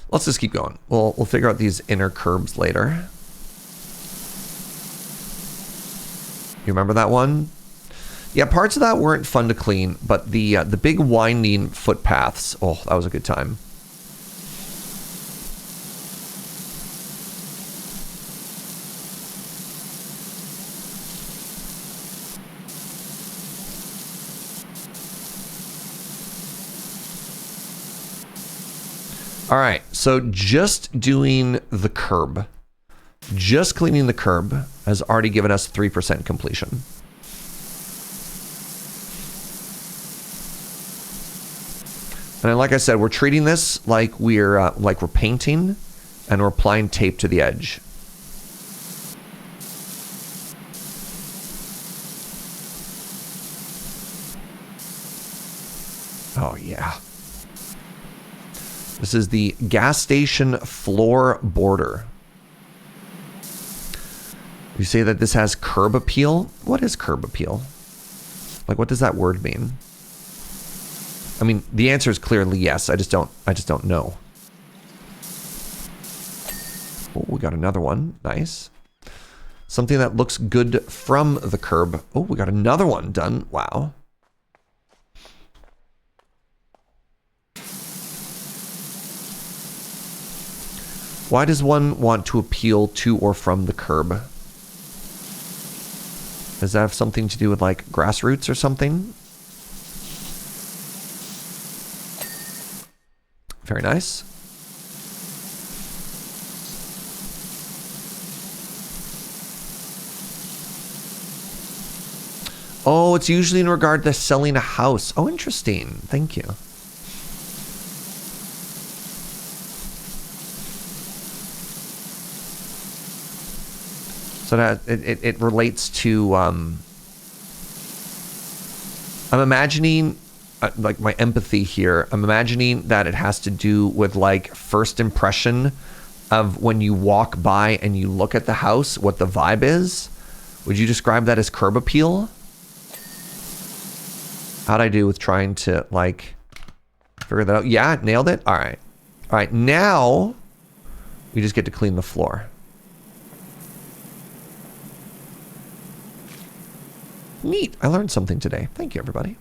Let's just keep going. We'll figure out these inner curbs later. You remember that one? Yeah, parts of that weren't fun to clean, but the big winding footpaths, oh, that was a good time. All right, so just doing the curb, just cleaning the curb has already given us 3% completion. And like I said, we're treating this like we're painting, and we're applying tape to the edge. Oh yeah. This is the gas station floor border. You say that this has curb appeal? What is curb appeal? Like, what does that word mean? I mean, the answer is clearly yes. I just don't know. Oh, we got another one. Nice. Something that looks good from the curb. Oh, we got another one done. Wow. Why does one want to appeal to or from the curb? Does that have something to do with like grassroots or something? Very nice. Oh, it's usually in regard to selling a house. Oh, interesting. Thank you. So that it relates to, I'm imagining, like my empathy here, I'm imagining that it has to do with like first impression of when you walk by and you look at the house, what the vibe is. Would you describe that as curb appeal? How'd I do with trying to like Figured that out. Yeah, nailed it. All right. All right, now we just get to clean the floor. Neat. I learned something today. Thank you, everybody.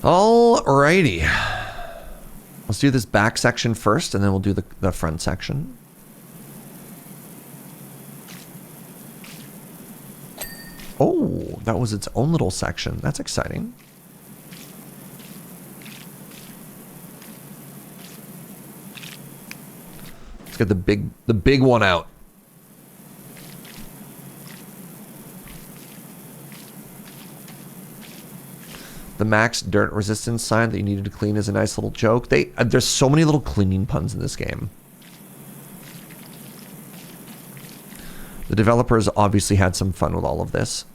Alrighty. Let's do this back section first, and then we'll do the front section. Oh, that was its own little section. That's exciting. Let's get the big one out. The max dirt resistance sign that you needed to clean is a nice little joke. There's so many little cleaning puns in this game. The developers obviously had some fun with all of this.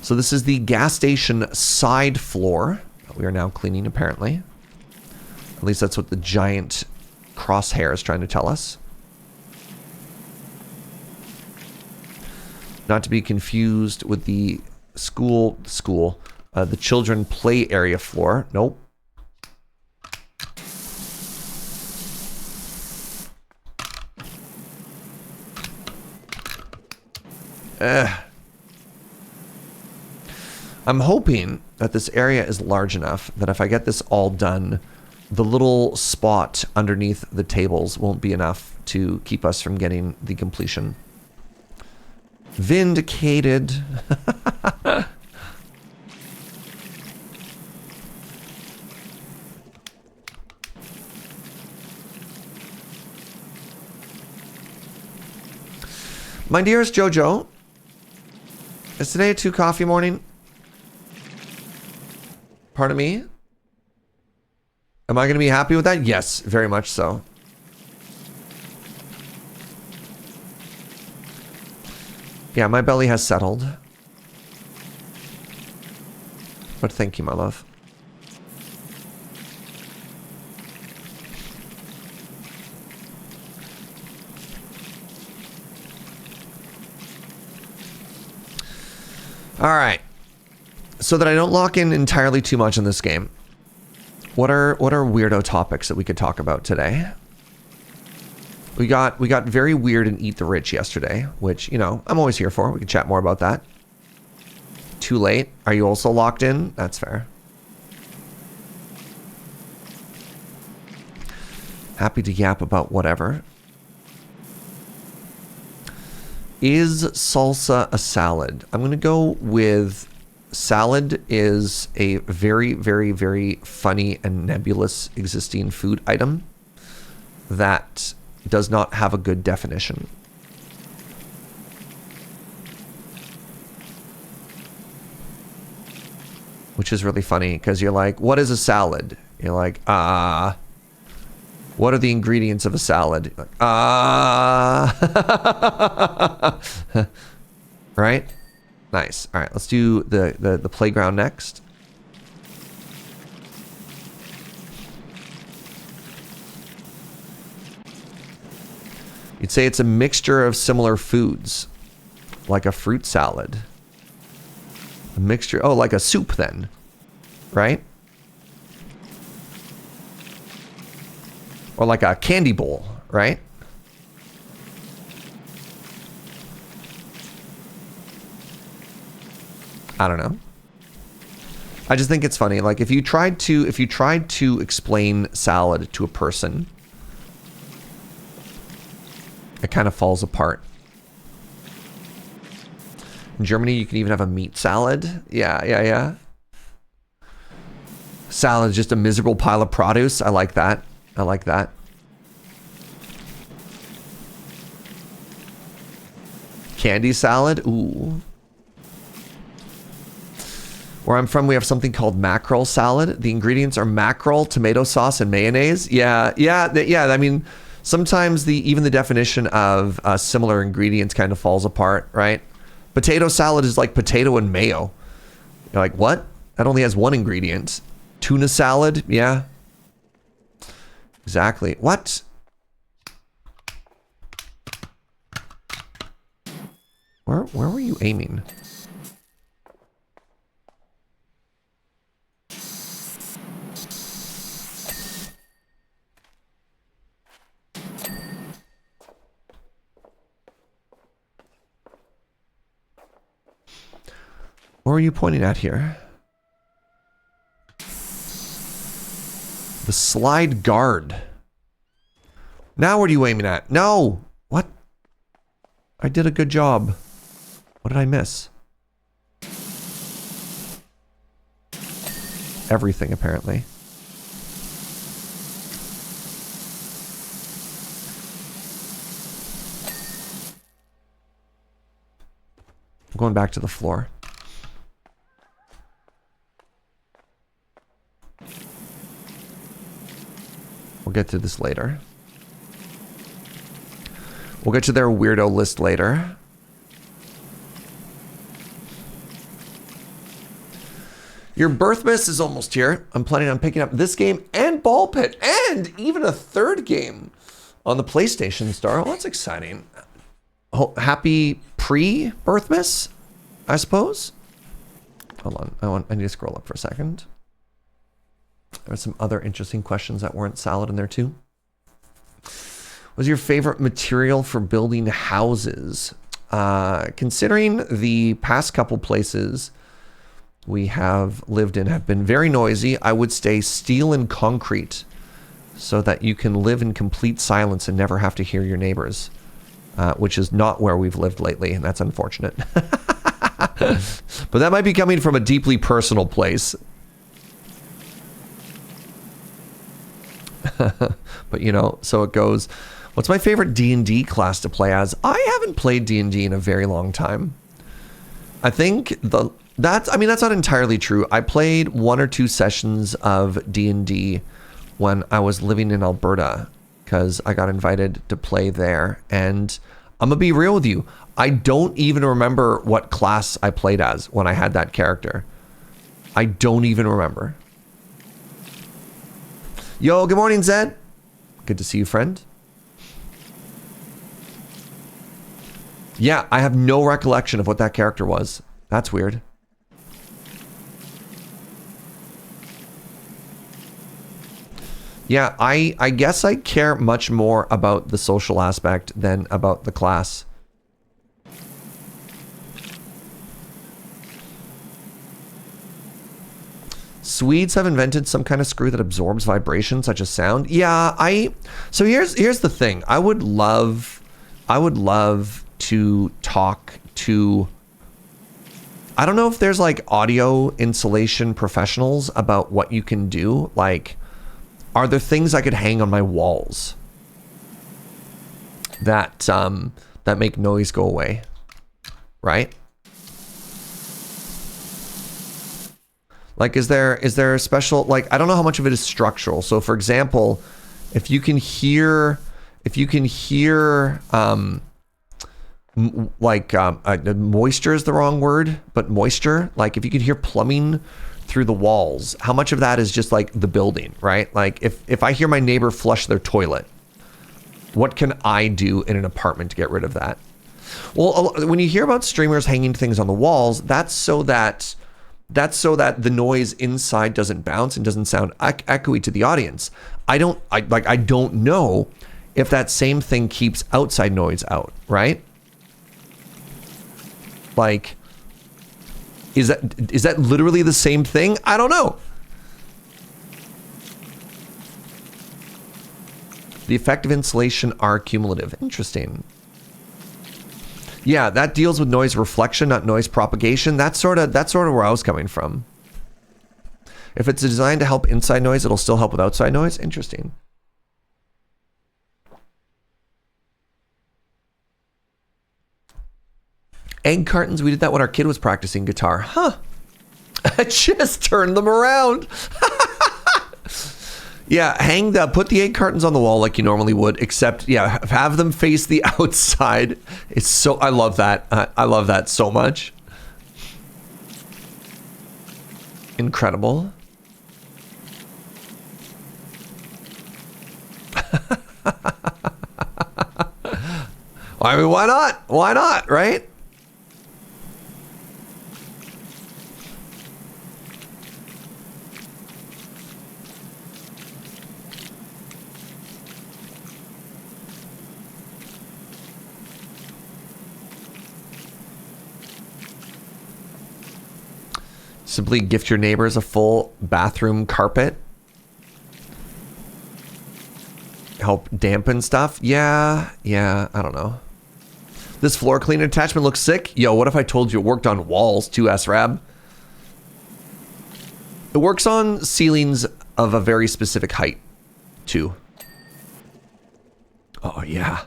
So this is the gas station side floor that we are now cleaning, apparently. At least that's what the giant crosshair is trying to tell us. Not to be confused with the the children play area floor. Nope. I'm hoping that this area is large enough that if I get this all done, the little spot underneath the tables won't be enough to keep us from getting the completion. Vindicated. My dearest Jojo, is today a 2 coffee morning? Pardon me? Am I going to be happy with that? Yes, very much so. Yeah, my belly has settled. But thank you, my love. All right. So that I don't lock in entirely too much in this game, what are weirdo topics that we could talk about today? We got very weird in Eat the Rich yesterday, which, you know, I'm always here for. We can chat more about that. Too late. Are you also locked in? That's fair. Happy to yap about whatever. Is salsa a salad? I'm going to go with salad is a very, very, very funny and nebulous existing food item that does not have a good definition. Which is really funny because you're like, what is a salad? You're like, what are the ingredients of a salad? Like, right? Nice. All right, let's do the playground next. You'd say it's a mixture of similar foods, like a fruit salad. A mixture, oh, like a soup then, right? Or like a candy bowl, right? I don't know. I just think it's funny. Like if you tried to explain salad to a person, it kind of falls apart. In Germany, you can even have a meat salad. Yeah. Salad is just a miserable pile of produce. I like that. I like that. Candy salad. Ooh. Where I'm from, we have something called mackerel salad. The ingredients are mackerel, tomato sauce, and mayonnaise. Yeah. I mean, sometimes even the definition of similar ingredients kind of falls apart, right? Potato salad is like potato and mayo. You're like, what? That only has one ingredient. Tuna salad, yeah. Exactly. What? Where were you aiming? Where are you pointing at here? The slide guard. Now what are you aiming at? No! What? I did a good job. What did I miss? Everything, apparently. I'm going back to the floor. We'll get to this later. We'll get to their weirdo list later. Your birth miss is almost here. I'm planning on picking up this game and Ball Pit and even a third game on the PlayStation Store. Well, that's exciting. Oh, happy pre-birth miss, I suppose. Hold on, I need to scroll up for a second. There were some other interesting questions that weren't salad in there too. What's your favorite material for building houses? Considering the past couple places we have lived in have been very noisy, I would say steel and concrete so that you can live in complete silence and never have to hear your neighbors, which is not where we've lived lately, and that's unfortunate. But that might be coming from a deeply personal place. But you know, so it goes. What's my favorite D&D class to play as? I haven't played D&D in a very long time. I think that's not entirely true. I played 1 or 2 sessions of D&D when I was living in Alberta because I got invited to play there. And I'm gonna be real with you. I don't even remember what class I played as when I had that character. I don't even remember. Yo, good morning, Zed. Good to see you, friend. Yeah, I have no recollection of what that character was. That's weird. Yeah, I guess I care much more about the social aspect than about the class. Swedes have invented some kind of screw that absorbs vibration, such as sound. Yeah, so here's the thing. I would love to talk to, I don't know if there's like audio insulation professionals about what you can do. Like, are there things I could hang on my walls that that make noise go away, right? Like, is there a special, like, I don't know how much of it is structural. So for example, if you can hear moisture is the wrong word, but moisture, like if you could hear plumbing through the walls, how much of that is just like the building, right? Like if I hear my neighbor flush their toilet, what can I do in an apartment to get rid of that? Well, when you hear about streamers hanging things on the walls, that's so that the noise inside doesn't bounce and doesn't sound echoey to the audience. I don't know if that same thing keeps outside noise out, right? Like, is that literally the same thing? I don't know. The effect of insulation are cumulative. Interesting. Yeah, that deals with noise reflection, not noise propagation. That's sort of where I was coming from. If it's designed to help inside noise, it'll still help with outside noise. Interesting. Egg cartons, we did that when our kid was practicing guitar. Huh. I just turned them around. Yeah, put the egg cartons on the wall like you normally would, except, yeah, have them face the outside. I love that. I love that so much. Incredible. I mean, why not? Why not, right? Simply gift your neighbors a full bathroom carpet. Help dampen stuff. Yeah, I don't know. This floor cleaner attachment looks sick. Yo, what if I told you it worked on walls too, SRAB? It works on ceilings of a very specific height too. Oh yeah.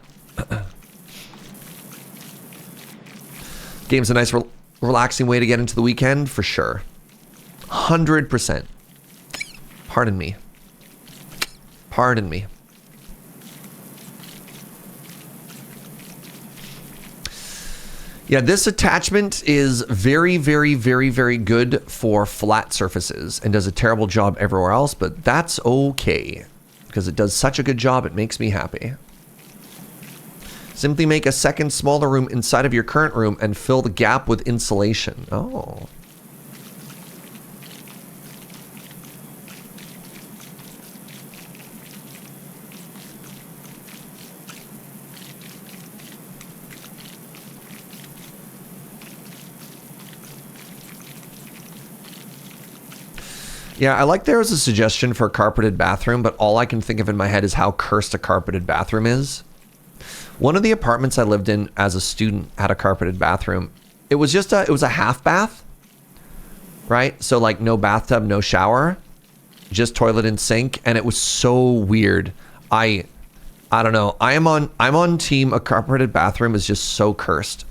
Game's a nice relaxing way to get into the weekend for sure. 100%. Pardon me. Pardon me. Yeah, this attachment is very, very, very, very good for flat surfaces and does a terrible job everywhere else, but that's okay because it does such a good job, it makes me happy. Simply make a second smaller room inside of your current room and fill the gap with insulation. Oh. Yeah, I like there as a suggestion for a carpeted bathroom, but all I can think of in my head is how cursed a carpeted bathroom is. One of the apartments I lived in as a student had a carpeted bathroom. It was just it was a half bath, right? So like no bathtub, no shower, just toilet and sink, and it was so weird. I don't know. I'm on team a carpeted bathroom is just so cursed.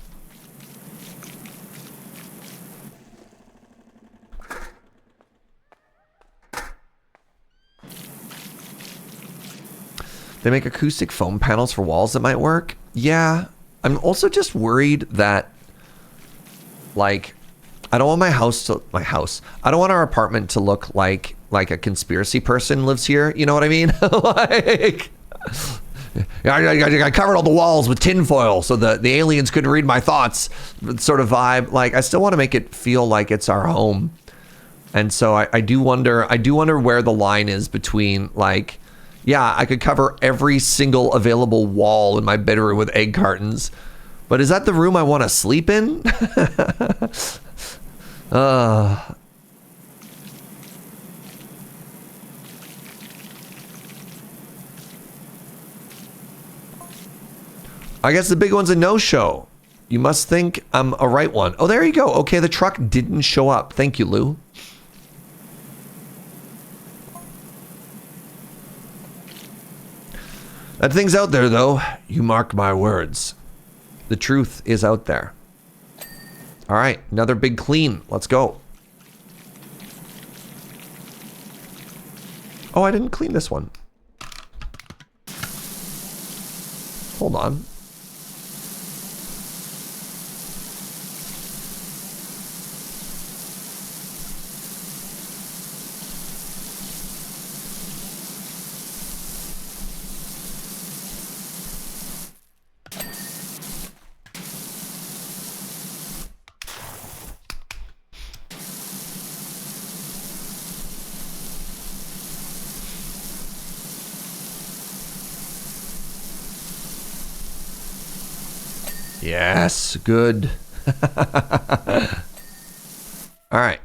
They make acoustic foam panels for walls that might work. Yeah. I'm also just worried that, like, I don't want my house. I don't want our apartment to look like a conspiracy person lives here. You know what I mean? Like, I covered all the walls with tinfoil so the aliens couldn't read my thoughts sort of vibe. Like, I still want to make it feel like it's our home. And so I do wonder where the line is between, like, yeah, I could cover every single available wall in my bedroom with egg cartons, but is that the room I want to sleep in? I guess the big one's a no-show. You must think I'm a right one. Oh, there you go. Okay, the truck didn't show up. Thank you, Lou. That thing's out there, though. You mark my words. The truth is out there. All right, another big clean. Let's go. Oh, I didn't clean this one. Hold on. Yes, good. All right.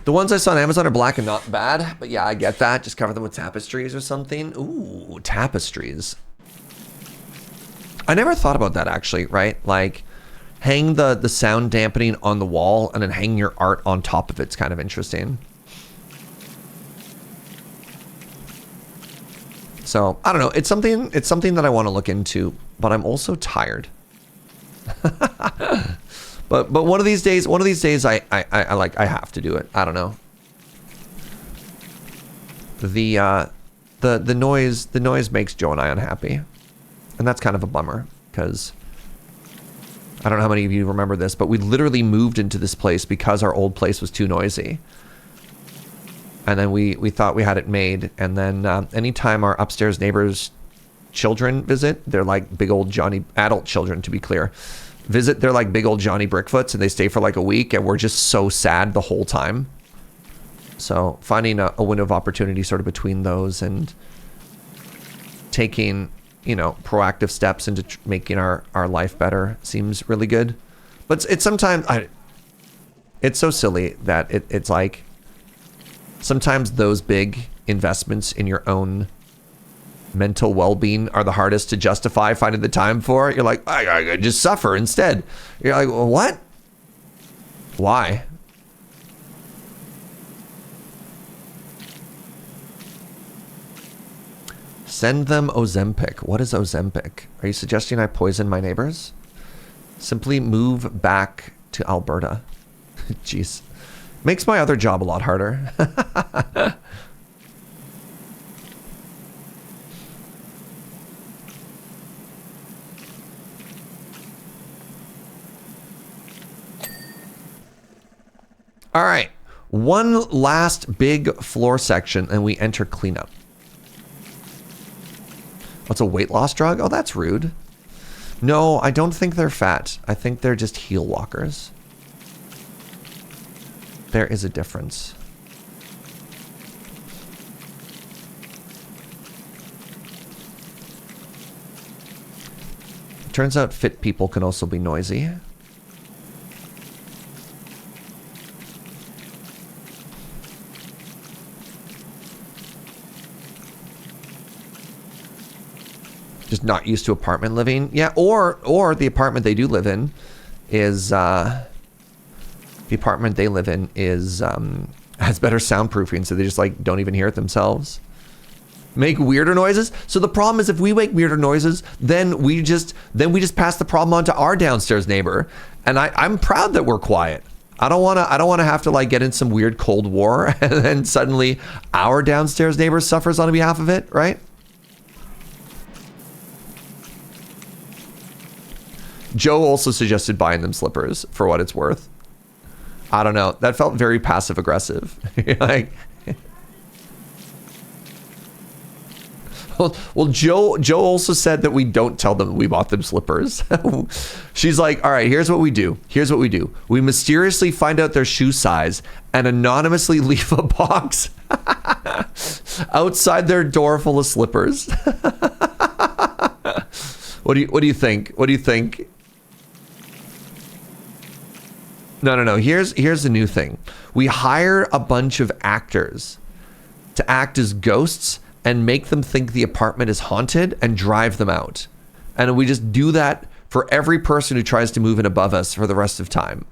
The ones I saw on Amazon are black and not bad, but yeah, I get that. Just cover them with tapestries or something. Ooh, tapestries. I never thought about that actually, right? Like, hang the sound dampening on the wall and then hang your art on top of it's kind of interesting. So I don't know. It's something that I want to look into, but I'm also tired. but one of these days, I have to do it. I don't know. The noise makes Joe and I unhappy, and that's kind of a bummer because I don't know how many of you remember this, but we literally moved into this place because our old place was too noisy. And then we thought we had it made. And then anytime our upstairs neighbors' children visit, they're like big old adult children, to be clear, they're like big old Johnny Brickfoots, and they stay for like a week, and we're just so sad the whole time. So finding a window of opportunity sort of between those and taking, you know, proactive steps into making our life better seems really good. But it's sometimes, it's so silly that it's like, sometimes those big investments in your own mental well-being are the hardest to justify finding the time for. You're like, I just suffer instead. You're like, well, what? Why? Send them Ozempic. What is Ozempic? Are you suggesting I poison my neighbors? Simply move back to Alberta. Jeez. Makes my other job a lot harder. All right. One last big floor section and we enter cleanup. What's a weight loss drug? Oh, that's rude. No, I don't think they're fat. I think they're just heel walkers. There is a difference. Turns out fit people can also be noisy. Just not used to apartment living. Yeah, or the apartment they do live in is has better soundproofing, so they just like don't even hear it themselves. Make weirder noises. So the problem is if we make weirder noises, then we just pass the problem on to our downstairs neighbor. And I'm proud that we're quiet. I don't wanna have to like get in some weird Cold War and then suddenly our downstairs neighbor suffers on behalf of it, right? Joe also suggested buying them slippers for what it's worth. I don't know. That felt very passive aggressive. Like, well, Joe also said that we don't tell them we bought them slippers. She's like, all right, here's what we do. We mysteriously find out their shoe size and anonymously leave a box outside their door full of slippers. What do you think? What do you think? No. Here's the new thing. We hire a bunch of actors to act as ghosts and make them think the apartment is haunted and drive them out. And we just do that for every person who tries to move in above us for the rest of time.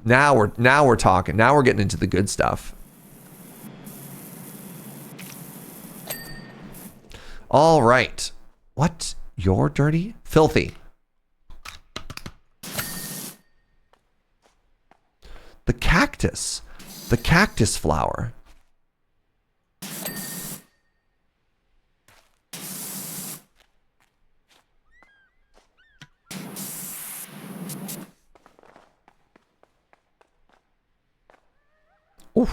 Now we're talking. Now we're getting into the good stuff. All right. What? You're dirty? Filthy. The cactus. The cactus flower. Ooh.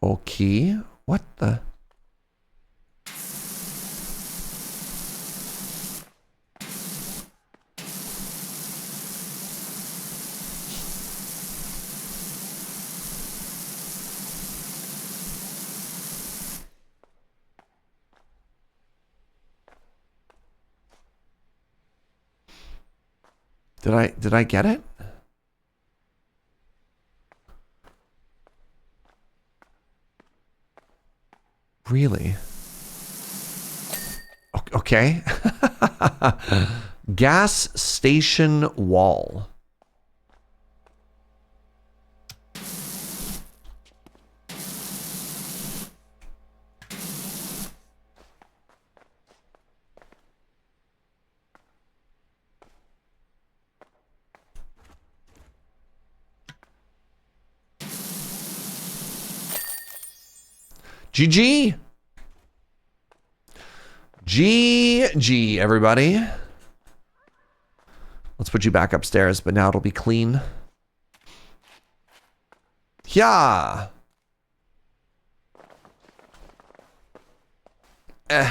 Okay, what the? Did I get it? Really? Okay. Gas station wall. GG. GG, everybody. Let's put you back upstairs, but now it'll be clean. Yeah. You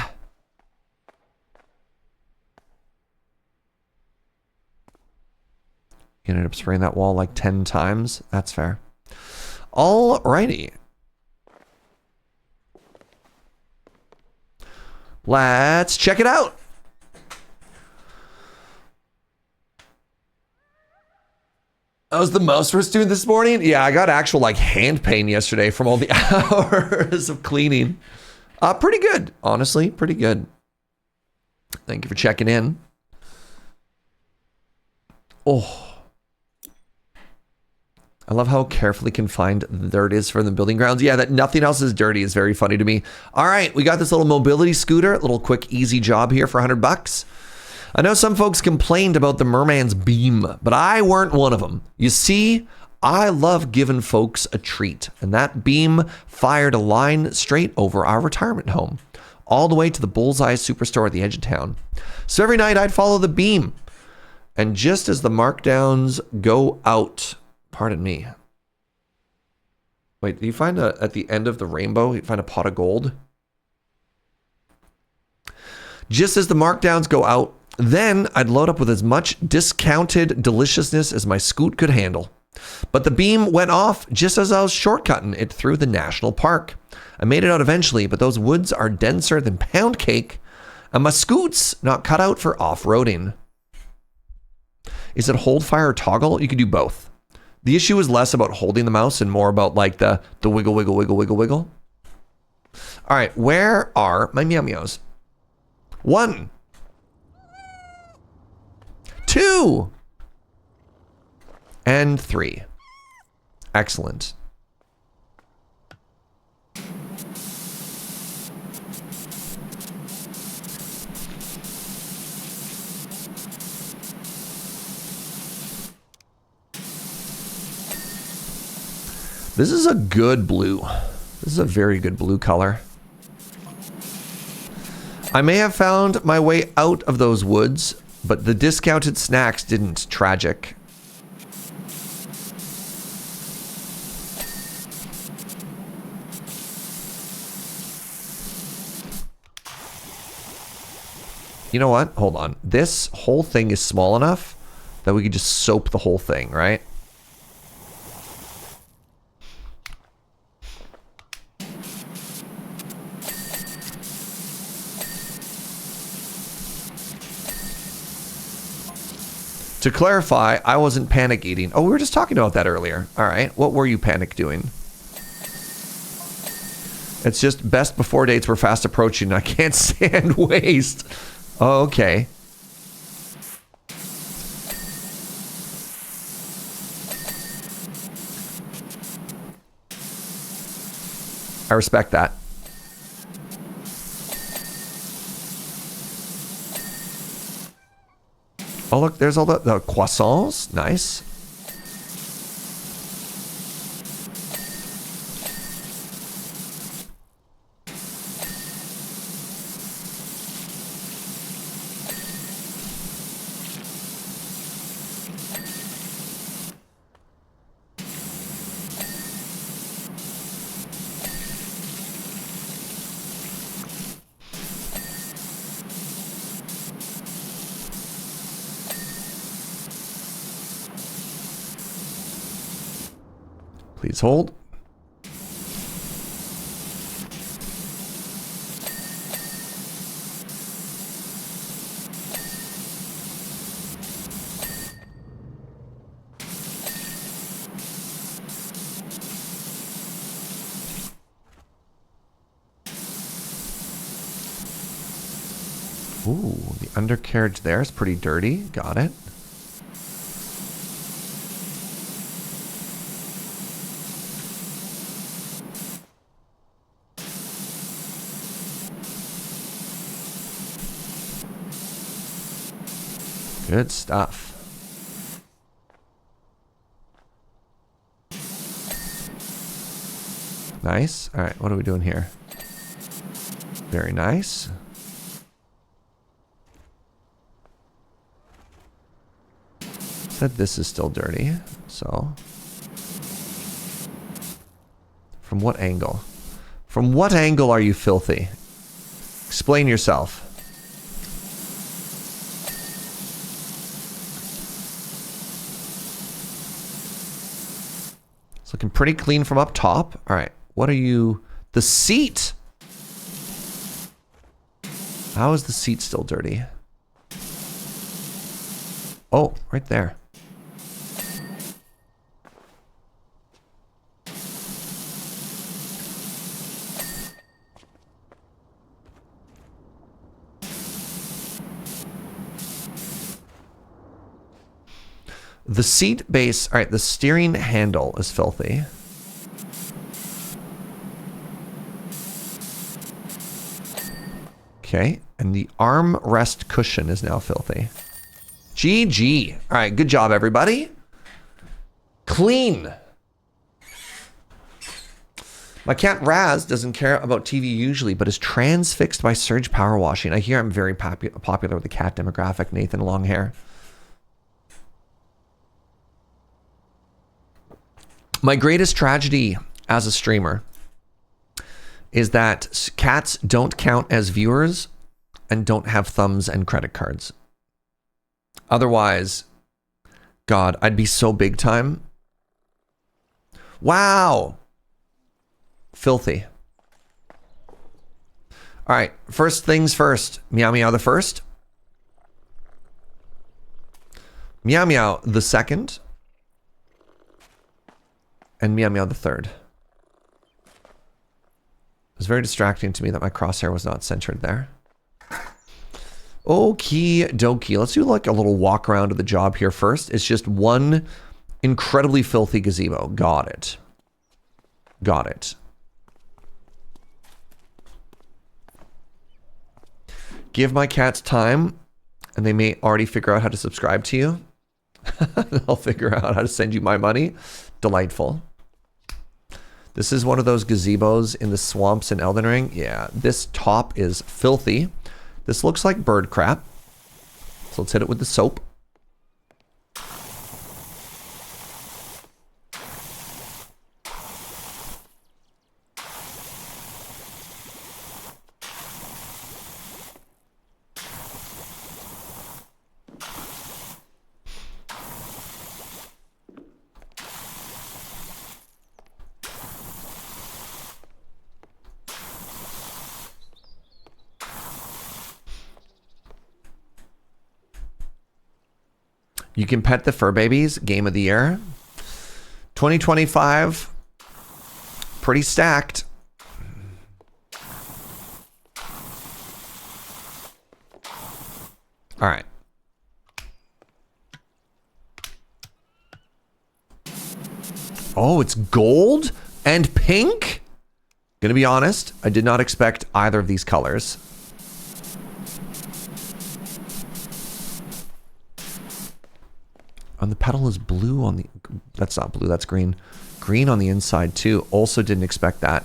ended up spraying that wall like 10 times. That's fair. Alrighty. Let's check it out. That was the most we're doing this morning? Yeah, I got actual like hand pain yesterday from all the hours of cleaning. Pretty good, honestly, pretty good. Thank you for checking in. Oh. I love how carefully confined the dirt is for the building grounds. Yeah, that nothing else is dirty is very funny to me. All right, we got this little mobility scooter, little quick, easy job here for $100. I know some folks complained about the merman's beam, but I weren't one of them. You see, I love giving folks a treat, and that beam fired a line straight over our retirement home, all the way to the Bullseye Superstore at the edge of town. So every night I'd follow the beam, and just as the markdowns go out, pardon me. Wait, do you find at the end of the rainbow, you find a pot of gold? Just as the markdowns go out, then I'd load up with as much discounted deliciousness as my scoot could handle. But the beam went off just as I was shortcutting it through the national park. I made it out eventually, but those woods are denser than pound cake, and my scoot's not cut out for off-roading. Is it hold, fire, or toggle? You could do both. The issue is less about holding the mouse and more about like the wiggle, wiggle, wiggle, wiggle, wiggle. All right, where are my meow meows? 1, 2, and 3. Excellent. This is a good blue. This is a very good blue color. I may have found my way out of those woods, but the discounted snacks didn't. Tragic. You know what? Hold on. This whole thing is small enough that we could just soap the whole thing, right? To clarify, I wasn't panic eating. Oh, we were just talking about that earlier. All right. What were you panic doing? It's just best before dates were fast approaching. I can't stand waste. Oh, okay. I respect that. Oh, look, there's all the croissants. Nice. Please hold. Ooh, the undercarriage there is pretty dirty. Got it. Good stuff. Nice. All right, what are we doing here? Very nice. Said this is still dirty, so. From what angle? From what angle are you filthy? Explain yourself. It's looking pretty clean from up top. All right, what are you? The seat. How is the seat still dirty? Oh, right there. The seat base, all right, the steering handle is filthy. Okay, and the armrest cushion is now filthy. GG. All right, good job, everybody. Clean. My cat Raz doesn't care about TV usually, but is transfixed by Serge power washing. I hear I'm very popular with the cat demographic, Nathan Longhair. My greatest tragedy as a streamer is that cats don't count as viewers and don't have thumbs and credit cards. Otherwise, God, I'd be so big time. Wow. Filthy. All right, first things first. Meow Meow the first. Meow Meow the second. And Meow Meow the third. It was very distracting to me that my crosshair was not centered there. Okie dokie. Let's do like a little walk around of the job here first. It's just one incredibly filthy gazebo. Got it. Got it. Give my cats time, and they may already figure out how to subscribe to you. They'll figure out how to send you my money. Delightful. This is one of those gazebos in the swamps in Elden Ring. Yeah, this top is filthy. This looks like bird crap. So let's hit it with the soap. You can pet the fur babies. Game of the year. 2025. Pretty stacked. All right. Oh, it's gold and pink? Gonna be honest, I did not expect either of these colors. And the pedal is blue on the... That's not blue, that's green. Green on the inside too. Also didn't expect that.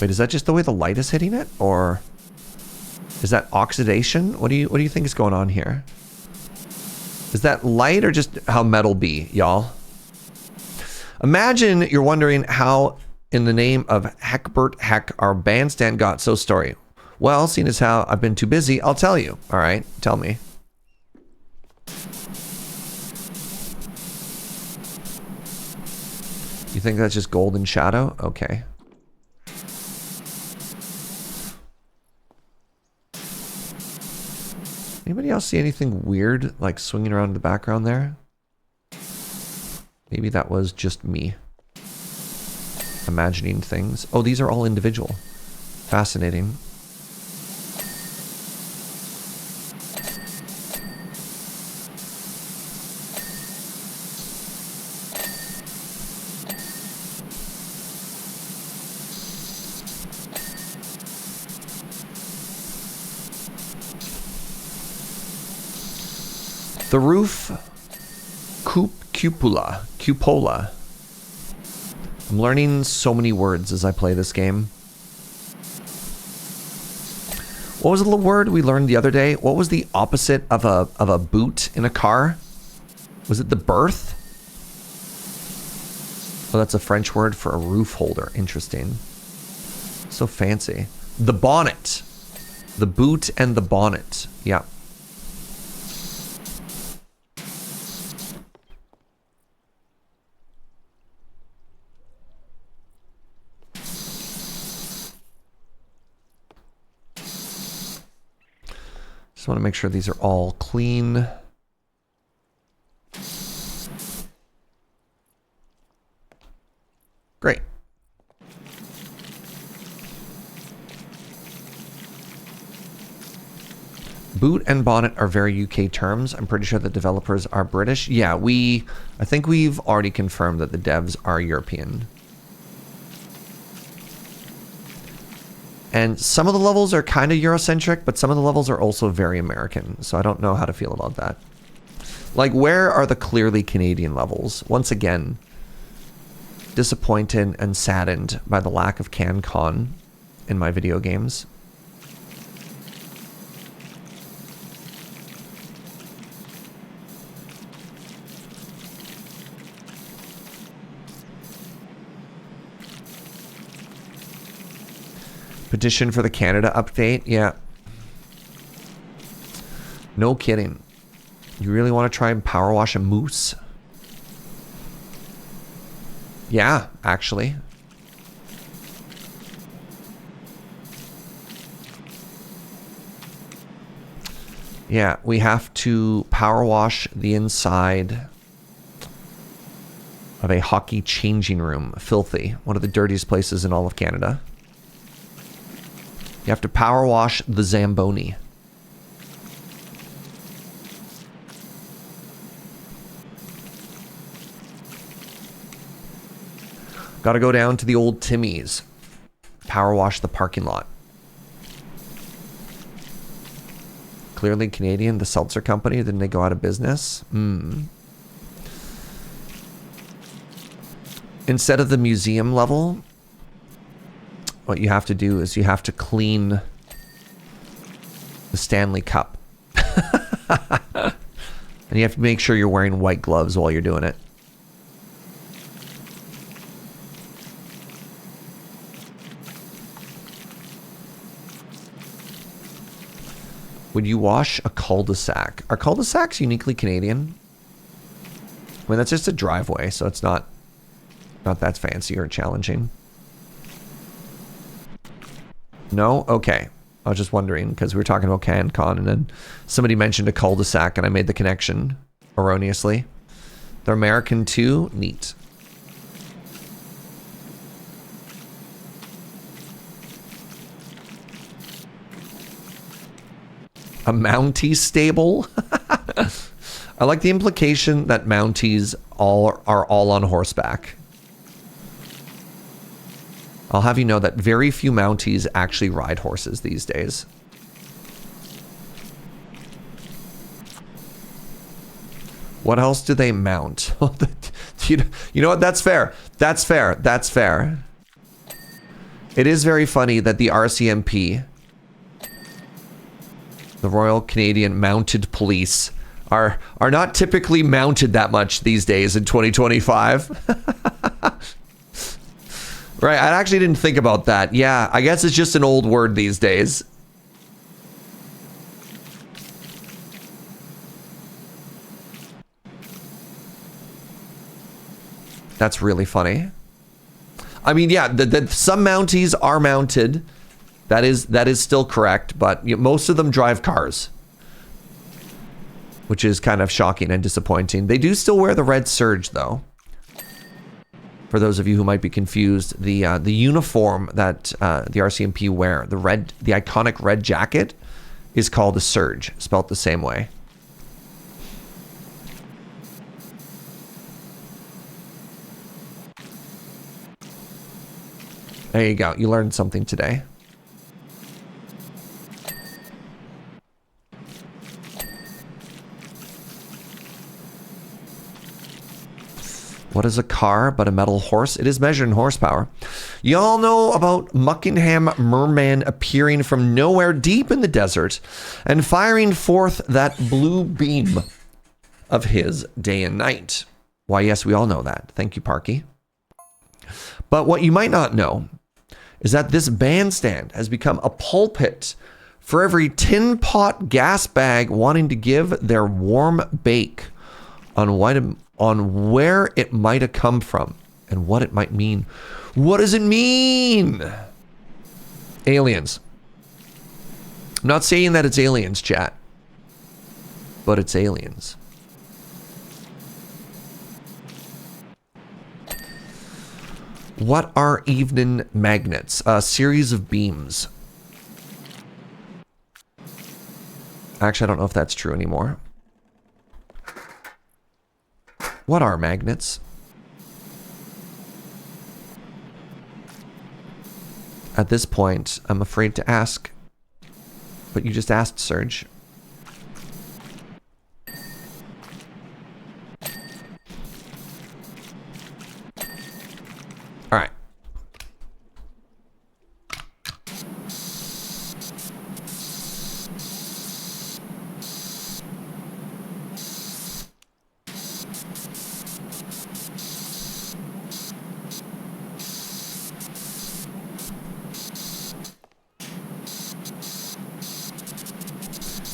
Wait, is that just the way the light is hitting it? Or is that oxidation? What do you think is going on here? Is that light or just how metal be, y'all? Imagine you're wondering how, in the name of Heckbert Heck, our bandstand got so story. Well, seeing as how I've been too busy, I'll tell you. All right, tell me. You think that's just golden shadow? Okay. Anybody else see anything weird, like swinging around in the background there? Maybe that was just me imagining things. Oh, these are all individual. Fascinating. The roof cupola I'm learning so many words as I play this game. What was the word we learned the other day? What was the opposite of a boot in a car? Was it the berth? Oh, that's a French word for a roof holder. Interesting. So fancy. The bonnet. The boot and the bonnet. Yeah. Just want to make sure these are all clean. Great. Boot and bonnet are very UK terms. I'm pretty sure the developers are British. Yeah, I think we've already confirmed that the devs are European. And some of the levels are kind of Eurocentric, but some of the levels are also very American. So I don't know how to feel about that. Like, where are the clearly Canadian levels? Once again, disappointed and saddened by the lack of CanCon in my video games. Petition for the Canada update? Yeah. No kidding. You really want to try and power wash a moose? Yeah, actually. Yeah, we have to power wash the inside of a hockey changing room. Filthy. One of the dirtiest places in all of Canada. You have to power wash the Zamboni. Gotta go down to the old Timmy's. Power wash the parking lot. Clearly Canadian, the seltzer company, didn't they go out of business? Instead of the museum level, what you have to do is you have to clean the Stanley Cup. And you have to make sure you're wearing white gloves while you're doing it. Would you wash a cul-de-sac? Are cul-de-sacs uniquely Canadian? I mean, that's just a driveway, so it's not that fancy or challenging. No? Okay. I was just wondering, because we were talking about CanCon, and then somebody mentioned a cul-de-sac, and I made the connection erroneously. They're American too? Neat. A Mountie stable? I like the implication that Mounties are all on horseback. I'll have you know that very few Mounties actually ride horses these days. What else do they mount? You know what? That's fair. That's fair. That's fair. It is very funny that the RCMP, the Royal Canadian Mounted Police, are not typically mounted that much these days in 2025. Right, I actually didn't think about that. Yeah, I guess it's just an old word these days. That's really funny. I mean, yeah, some Mounties are mounted. That is still correct, but most of them drive cars, which is kind of shocking and disappointing. They do still wear the red serge, though. For those of you who might be confused, the uniform that the RCMP wear, the iconic red jacket, is called a serge, spelt the same way. There you go. You learned something today. What is a car but a metal horse? It is measured in horsepower. Y'all know about Muckingham Merman appearing from nowhere deep in the desert and firing forth that blue beam of his day and night. Why, yes, we all know that. Thank you, Parky. But what you might not know is that this bandstand has become a pulpit for every tin pot gas bag wanting to give their warm bake on where it might have come from and what it might mean. What does it mean? Aliens. I'm not saying that it's aliens, chat, but it's aliens. What are evening magnets? A series of beams. Actually, I don't know if that's true anymore. What are magnets? At this point, I'm afraid to ask. But you just asked, Serge. All right.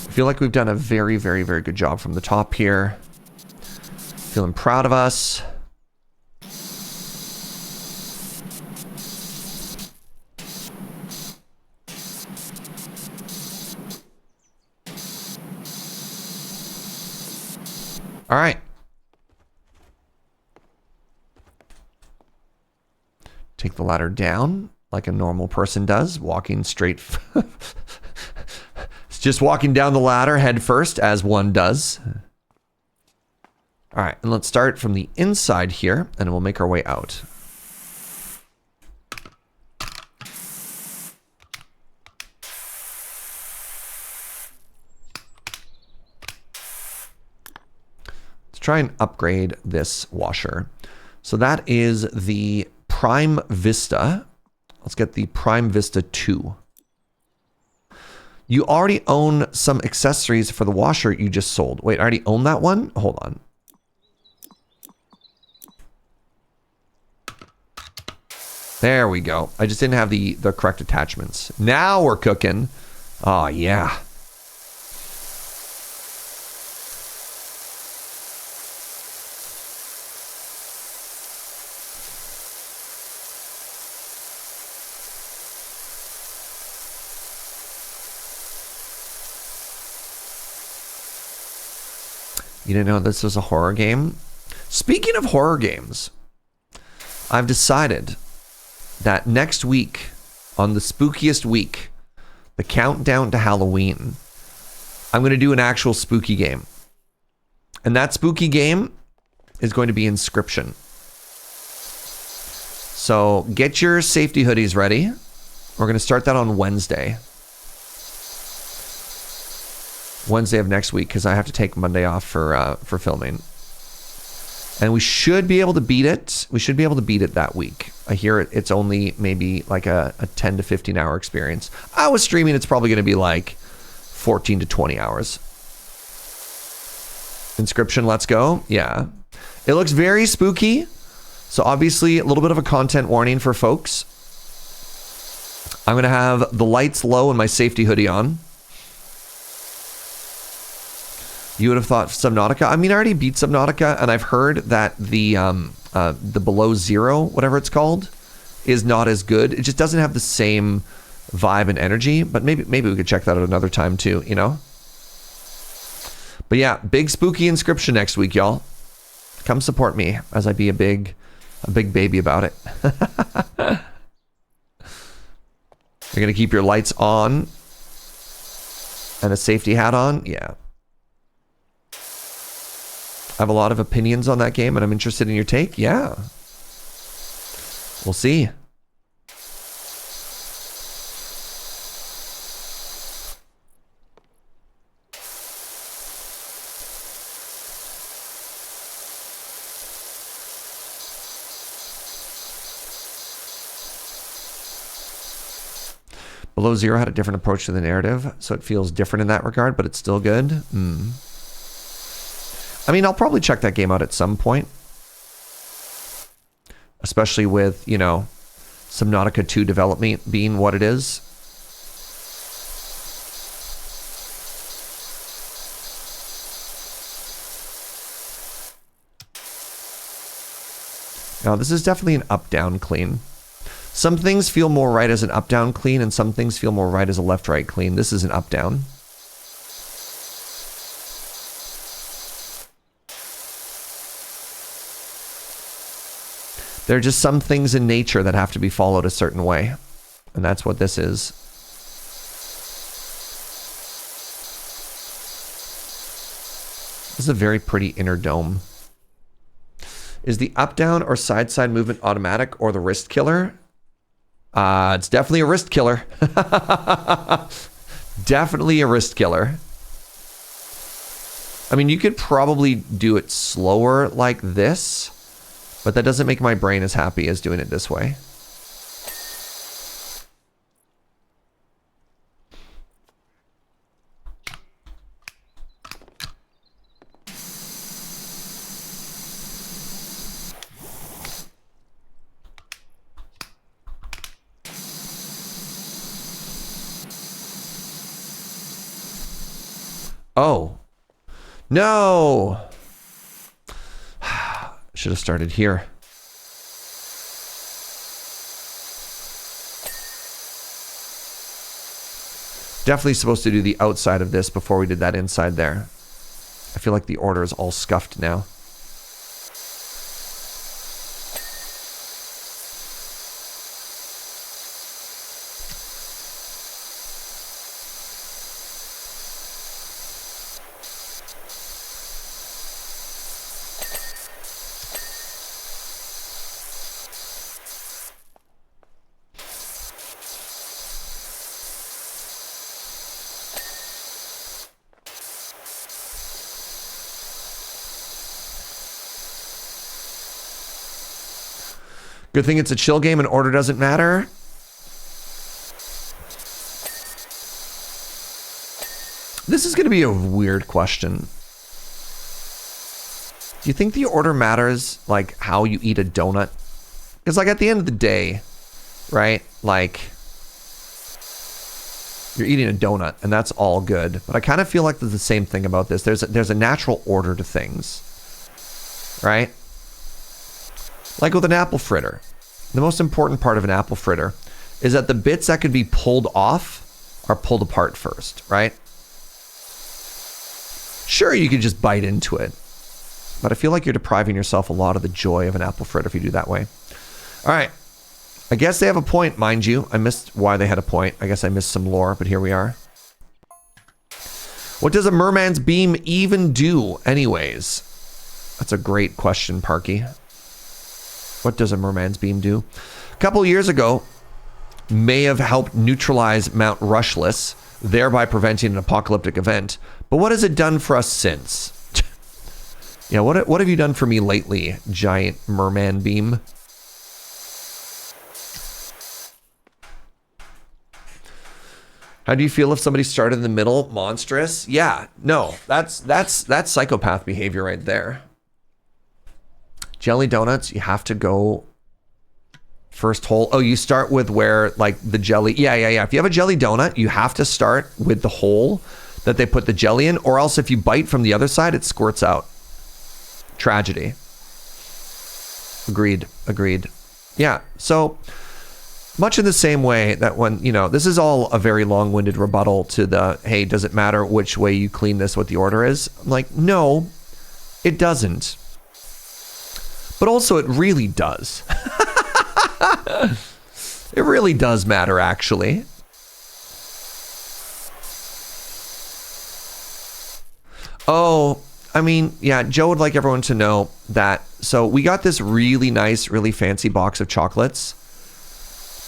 I feel like we've done a very, very, very good job from the top here. Feeling proud of us. All right. Take the ladder down like a normal person does, walking straight. It's just walking down the ladder head first, as one does. All right, and let's start from the inside here, and we'll make our way out. Try and upgrade this washer. So that is the Prime Vista. Let's get the Prime Vista 2. You already own some accessories for the washer you just sold. Wait, I already own that one? Hold on. There we go. I just didn't have the correct attachments. Now we're cooking. Oh, yeah. You didn't know this was a horror game? Speaking of horror games, I've decided that next week, on the spookiest week, the countdown to Halloween, I'm going to do an actual spooky game. And that spooky game is going to be Inscription. So get your safety hoodies ready. We're going to start that on Wednesday. Wednesday of next week, because I have to take Monday off for filming. And we should be able to beat it. We should be able to beat it that week. I hear it's only maybe like a 10 to 15 hour experience. I was streaming, it's probably going to be like 14 to 20 hours. Inscription, let's go. Yeah. It looks very spooky. So obviously a little bit of a content warning for folks. I'm going to have the lights low and my safety hoodie on. You would have thought Subnautica. I mean, I already beat Subnautica, and I've heard that the Below Zero, whatever it's called, is not as good. It just doesn't have the same vibe and energy. But maybe we could check that out another time too, you know? But yeah, big spooky Inscription next week, y'all. Come support me as I be a big baby about it. You're gonna keep your lights on and a safety hat on? Yeah. I have a lot of opinions on that game, and I'm interested in your take. Yeah. We'll see. Below Zero had a different approach to the narrative, so it feels different in that regard, but it's still good. I mean, I'll probably check that game out at some point. Especially with, you know, Subnautica 2 development being what it is. Now, this is definitely an up-down clean. Some things feel more right as an up-down clean, and some things feel more right as a left-right clean. This is an up-down. There are just some things in nature that have to be followed a certain way. And that's what this is. This is a very pretty inner dome. Is the up-down or side-side movement automatic or the wrist killer? It's definitely a wrist killer. Definitely a wrist killer. I mean, you could probably do it slower like this, but that doesn't make my brain as happy as doing it this way. Oh. No! Should have started here. Definitely supposed to do the outside of this before we did that inside there. I feel like the order is all scuffed now. Good thing it's a chill game and order doesn't matter. This is going to be a weird question. Do you think the order matters, like, how you eat a donut? Because, like, at the end of the day, right, like, you're eating a donut, and that's all good. But I kind of feel like there's the same thing about this. There's a natural order to things, right? Like with an apple fritter. The most important part of an apple fritter is that the bits that could be pulled off are pulled apart first, right? Sure, you could just bite into it, but I feel like you're depriving yourself a lot of the joy of an apple fritter if you do that way. All right. I guess they have a point, mind you. I missed why they had a point. I guess I missed some lore, but here we are. What does a merman's beam even do anyways? That's a great question, Parky. What does a merman's beam do? A couple years ago, may have helped neutralize Mount Rushless, thereby preventing an apocalyptic event. But what has it done for us since? Yeah, what have you done for me lately, giant merman beam? How do you feel if somebody started in the middle? Monstrous? Yeah, no, that's psychopath behavior right there. Jelly donuts, you have to go first hole. Oh, you start with where, like, the jelly. Yeah. If you have a jelly donut, you have to start with the hole that they put the jelly in, or else if you bite from the other side, it squirts out. Tragedy. Agreed. Yeah, so much in the same way that when, you know, this is all a very long-winded rebuttal to the, hey, does it matter which way you clean this, what the order is? I'm like, no, it doesn't. But also it really does. It really does matter, actually. Oh, I mean, yeah, Joe would like everyone to know that. So we got this really nice, really fancy box of chocolates.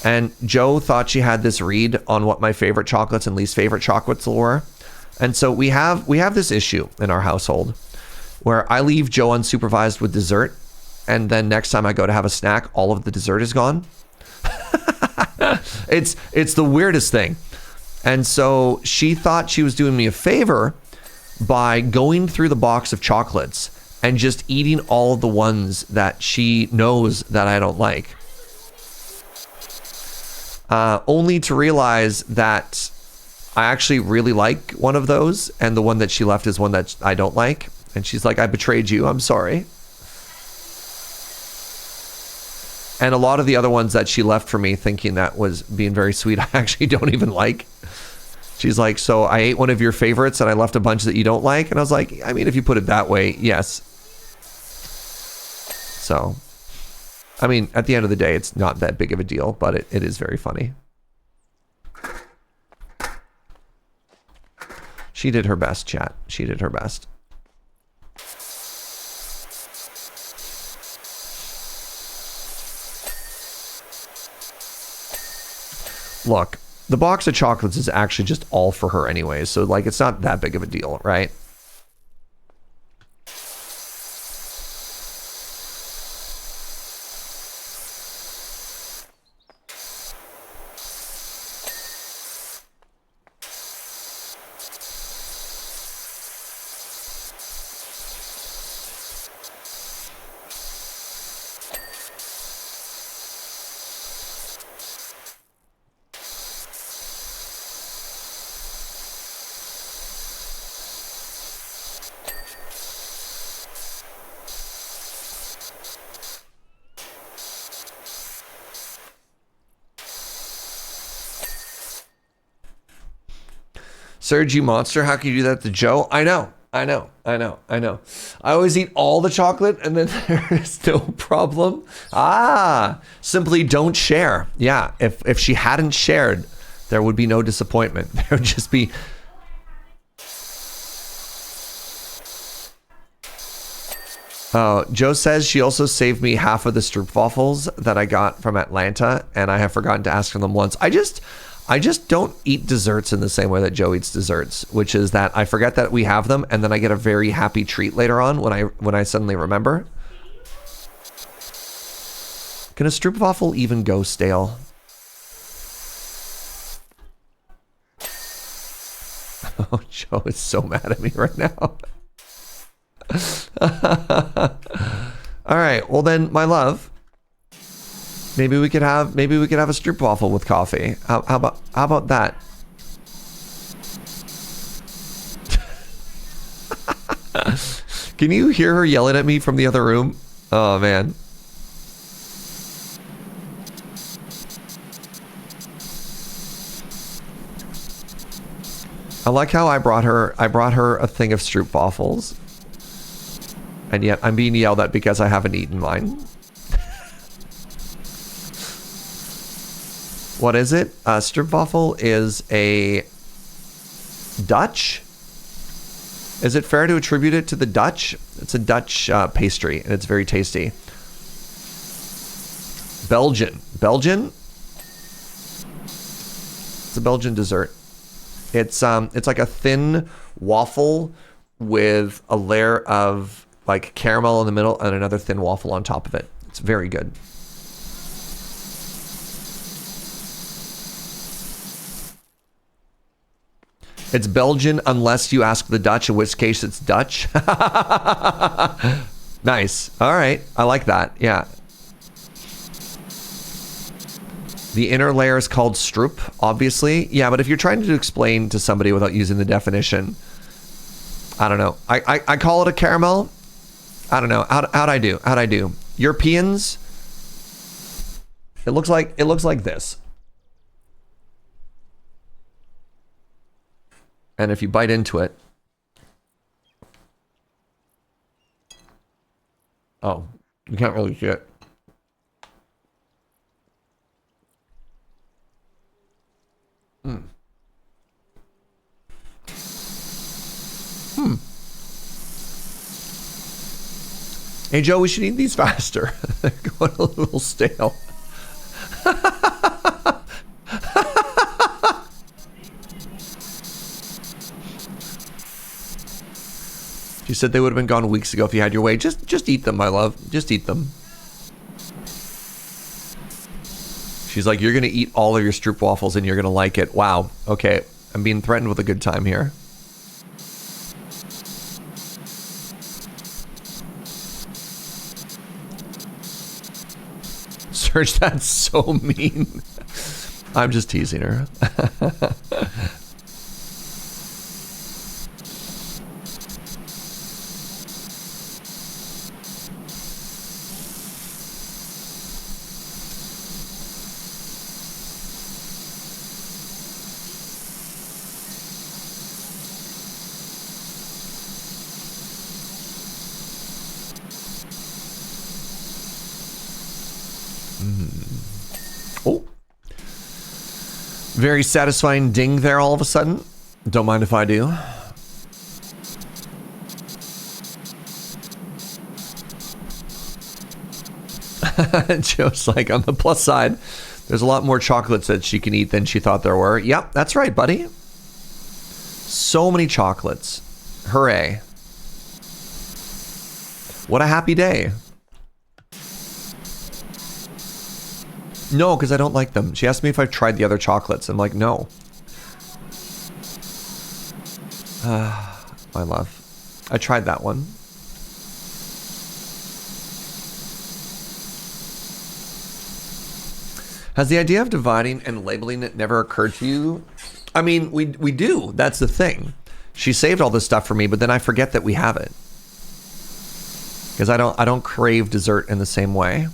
And Joe thought she had this read on what my favorite chocolates and least favorite chocolates were. And so we have this issue in our household where I leave Joe unsupervised with dessert. And then next time I go to have a snack, all of the dessert is gone. It's the weirdest thing. And so she thought she was doing me a favor by going through the box of chocolates and just eating all of the ones that she knows that I don't like. Only to realize that I actually really like one of those, and the one that she left is one that I don't like. And she's like, I betrayed you, I'm sorry. And a lot of the other ones that she left for me thinking that was being very sweet, I actually don't even like. She's like, so I ate one of your favorites and I left a bunch that you don't like? And I was like, I mean, if you put it that way, yes. So, I mean, at the end of the day, it's not that big of a deal, but it is very funny. She did her best, chat. She did her best. Look, the box of chocolates is actually just all for her anyway, so like it's not that big of a deal, right? Serge, you monster, how can you do that to Joe? I know. I always eat all the chocolate and then there's no problem. Simply don't share. Yeah, if she hadn't shared, there would be no disappointment. There would just be... Oh, Joe says she also saved me half of the stroopwafels that I got from Atlanta, and I have forgotten to ask for them once. I just don't eat desserts in the same way that Joe eats desserts, which is that I forget that we have them, and then I get a very happy treat later on when I suddenly remember. Can a stroopwafel even go stale? Oh, Joe is so mad at me right now. All right, well then, my love. Maybe we could have a stroopwafel with coffee. How about that? Can you hear her yelling at me from the other room? Oh man. I like how I brought her a thing of stroopwafels. And yet I'm being yelled at because I haven't eaten mine. What is it? Stroopwafel is a Dutch? Is it fair to attribute it to the Dutch? It's a Dutch pastry, and it's very tasty. Belgian? It's a Belgian dessert. It's like a thin waffle with a layer of like caramel in the middle and another thin waffle on top of it. It's very good. It's Belgian unless you ask the Dutch, in which case it's Dutch. Nice. All right. I like that. Yeah. The inner layer is called stroop, obviously. Yeah, but if you're trying to explain to somebody without using the definition, I don't know. I call it a caramel. I don't know. How'd I do? Europeans, it looks like this. And if you bite into it, oh, you can't really see it. Hey Joe, we should eat these faster. They're going a little stale. She said they would have been gone weeks ago if you had your way. Just eat them, my love. Just eat them. She's like, you're going to eat all of your stroopwafels and you're going to like it. Wow. Okay. I'm being threatened with a good time here. Serge, that's so mean. I'm just teasing her. Oh. Very satisfying ding there all of a sudden. Don't mind if I do. Joe's like, on the plus side, there's a lot more chocolates that she can eat than she thought there were. Yep, that's right, buddy. So many chocolates. Hooray. What a happy day. No, because I don't like them. She asked me if I've tried the other chocolates. I'm like, no. My love. I tried that one. Has the idea of dividing and labeling it never occurred to you? I mean, we do. That's the thing. She saved all this stuff for me, but then I forget that we have it. Because I don't crave dessert in the same way.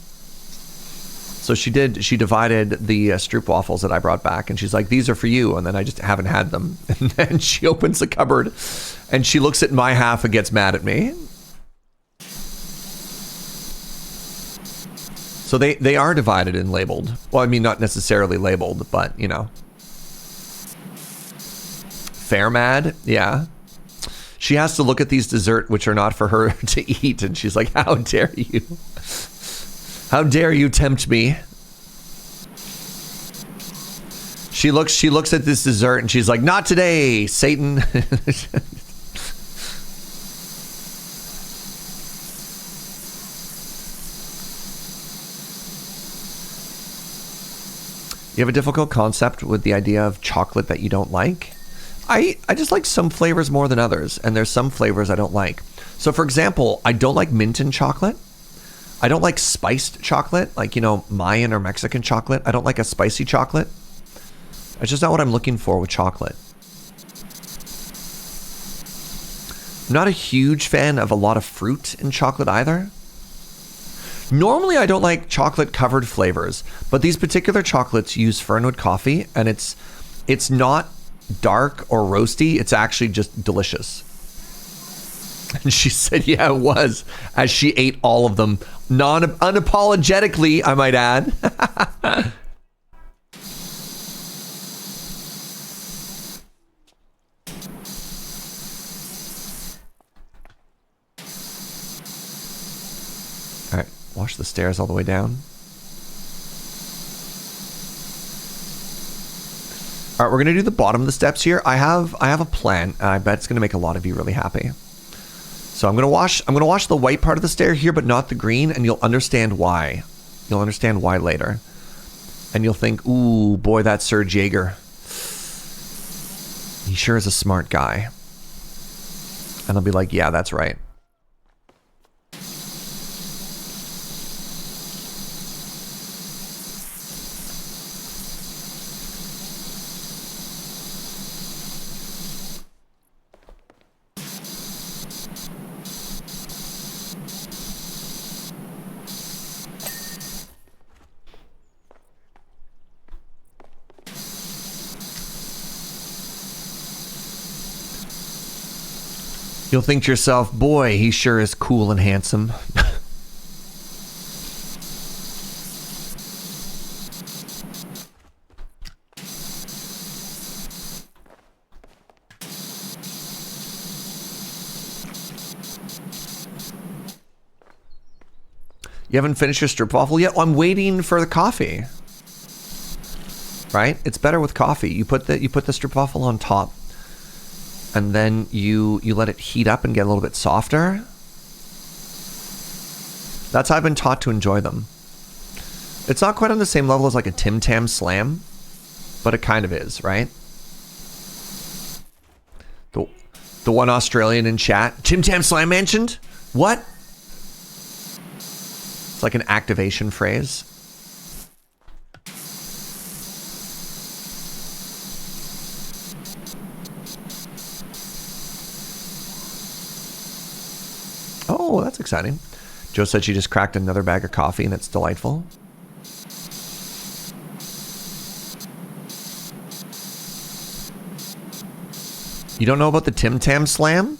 So she divided the stroopwafels that I brought back, and she's like, these are for you, and then I just haven't had them. And then she opens the cupboard, and she looks at my half and gets mad at me. So they are divided and labeled. Well, I mean, not necessarily labeled, but, you know. Fair mad? Yeah. She has to look at these dessert, which are not for her to eat, and she's like, how dare you? How dare you tempt me? She looks at this dessert and she's like, not today, Satan. You have a difficult concept with the idea of chocolate that you don't like? I just like some flavors more than others, and there's some flavors I don't like. So for example, I don't like mint in chocolate. I don't like spiced chocolate, like, you know, Mayan or Mexican chocolate. I don't like a spicy chocolate. It's just not what I'm looking for with chocolate. I'm not a huge fan of a lot of fruit in chocolate either. Normally, I don't like chocolate-covered flavors, but these particular chocolates use Fernwood coffee, and it's not dark or roasty. It's actually just delicious. And she said, yeah, it was, as she ate all of them. Unapologetically, I might add. All right, wash the stairs all the way down. All right, we're gonna do the bottom of the steps here. I have a plan, and I bet it's gonna make a lot of you really happy. So I'm gonna wash the white part of the stair here, but not the green, and you'll understand why. You'll understand why later. And you'll think, ooh, boy, that's Serge Jaeger. He sure is a smart guy. And I'll be like, yeah, that's right. You'll think to yourself, boy, he sure is cool and handsome. You haven't finished your stroopwafel yet? Well, I'm waiting for the coffee. Right? It's better with coffee. You put the stroopwafel on top, and then you let it heat up and get a little bit softer. That's how I've been taught to enjoy them. It's not quite on the same level as like a Tim Tam Slam, but it kind of is, right? The one Australian in chat, Tim Tam Slam mentioned? What? It's like an activation phrase. Oh, that's exciting. Joe said she just cracked another bag of coffee and it's delightful. You don't know about the Tim Tam Slam?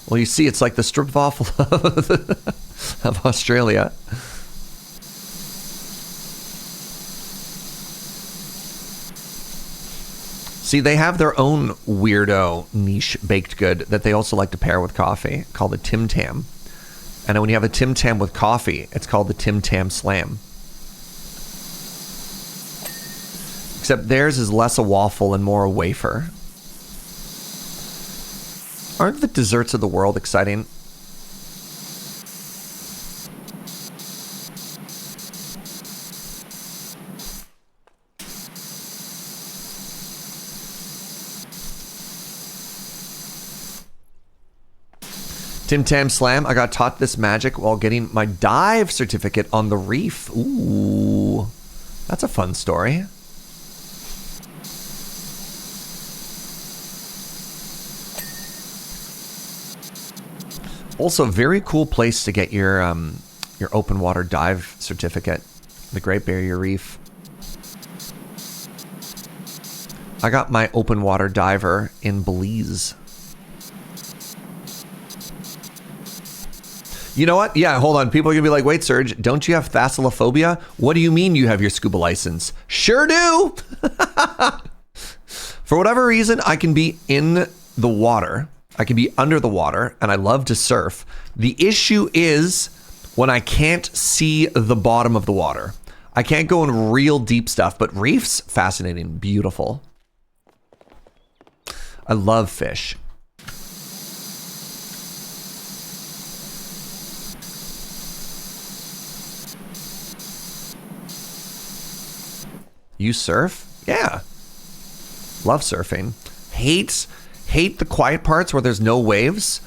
Well, you see, it's like the strip waffle of Australia. See, they have their own weirdo niche baked good that they also like to pair with coffee, called the Tim Tam. And when you have a Tim Tam with coffee, it's called the Tim Tam Slam. Except theirs is less a waffle and more a wafer. Aren't the desserts of the world exciting? Tim Tam Slam, I got taught this magic while getting my dive certificate on the reef. Ooh, that's a fun story. Also, very cool place to get your open water dive certificate, the Great Barrier Reef. I got my open water diver in Belize. You know what? Yeah, hold on. People are going to be like, wait, Serge, don't you have thalassophobia? What do you mean you have your scuba license? Sure do! For whatever reason, I can be in the water. I can be under the water, and I love to surf. The issue is when I can't see the bottom of the water. I can't go in real deep stuff, but reefs, fascinating, beautiful. I love fish. You surf? Yeah. Love surfing. Hate the quiet parts where there's no waves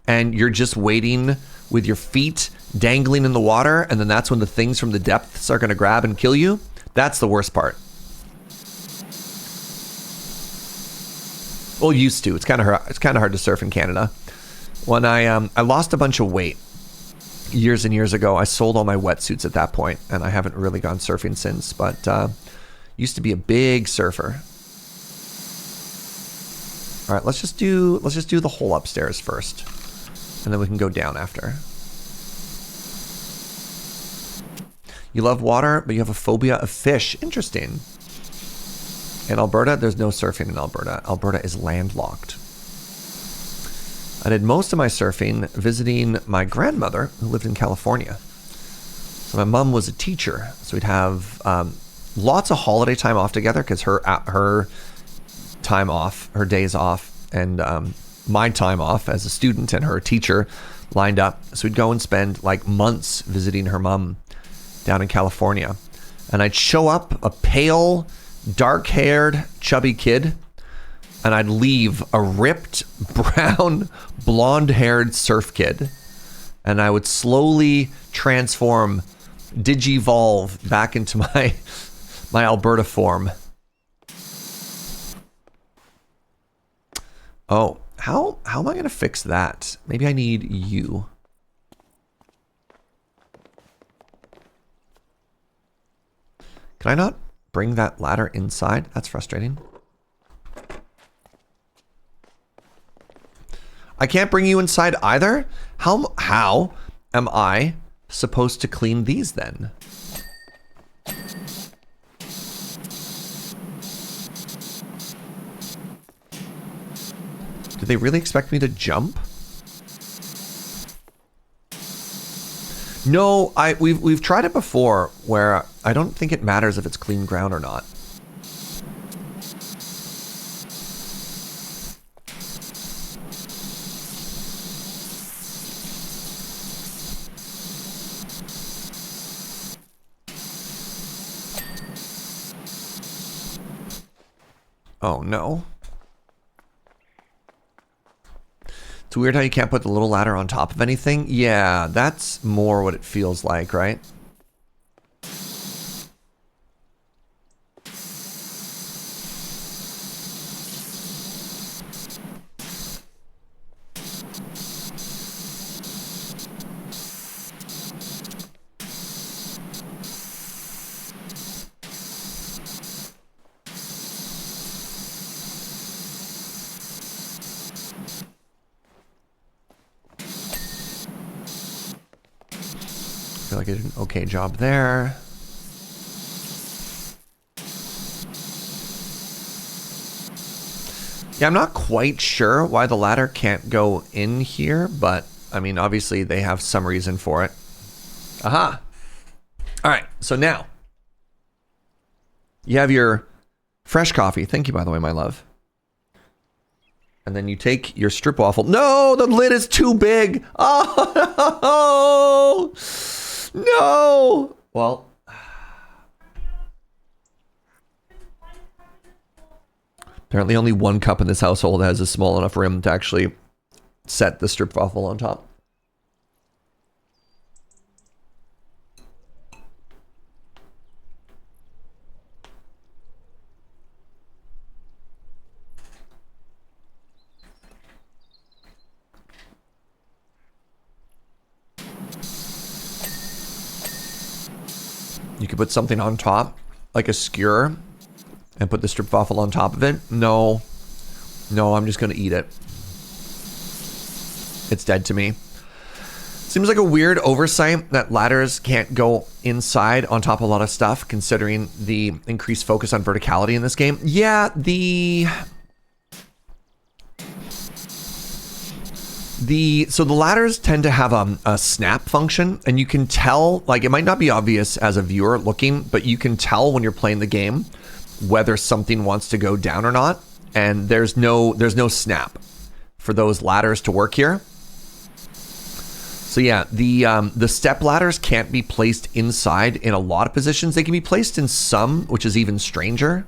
and you're just waiting with your feet dangling in the water, and then that's when the things from the depths are going to grab and kill you. That's the worst part. Well, used to. It's kind of hard to surf in Canada. When I lost a bunch of weight years and years ago, I sold all my wetsuits at that point, and I haven't really gone surfing since, but used to be a big surfer. All right, let's just do the hole upstairs first, and then we can go down after. You love water, but you have a phobia of fish. Interesting. In Alberta, there's no surfing in Alberta. Alberta is landlocked. I did most of my surfing visiting my grandmother, who lived in California. So my mom was a teacher, so we'd have lots of holiday time off together because her time off, her days off, and my time off as a student and her teacher lined up. So we'd go and spend like months visiting her mom down in California. And I'd show up a pale, dark-haired, chubby kid, and I'd leave a ripped, brown, blonde-haired surf kid. And I would slowly transform, digivolve back into my Alberta form. Oh, how am I going to fix that? Maybe I need you. Can I not bring that ladder inside? That's frustrating. I can't bring you inside either? How am I supposed to clean these then? Do they really expect me to jump? No, we've tried it before where I don't think it matters if it's clean ground or not. Oh, no. It's weird how you can't put the little ladder on top of anything. Yeah, that's more what it feels like, right? I feel like I did an okay job there. Yeah, I'm not quite sure why the ladder can't go in here, but I mean, obviously they have some reason for it. Aha! All right, so now you have your fresh coffee. Thank you, by the way, my love. And then you take your strip waffle. No, the lid is too big. Oh, no. Well, apparently only one cup in this household has a small enough rim to actually set the strip waffle on top. You could put something on top, like a skewer, and put the strip waffle on top of it. No. No, I'm just going to eat it. It's dead to me. Seems like a weird oversight that ladders can't go inside on top of a lot of stuff, considering the increased focus on verticality in this game. Yeah, so the ladders tend to have a snap function, and you can tell, like, it might not be obvious as a viewer looking, but you can tell when you're playing the game whether something wants to go down or not, and there's no snap for those ladders to work here. So yeah, the step ladders can't be placed inside in a lot of positions. They can be placed in some, which is even stranger.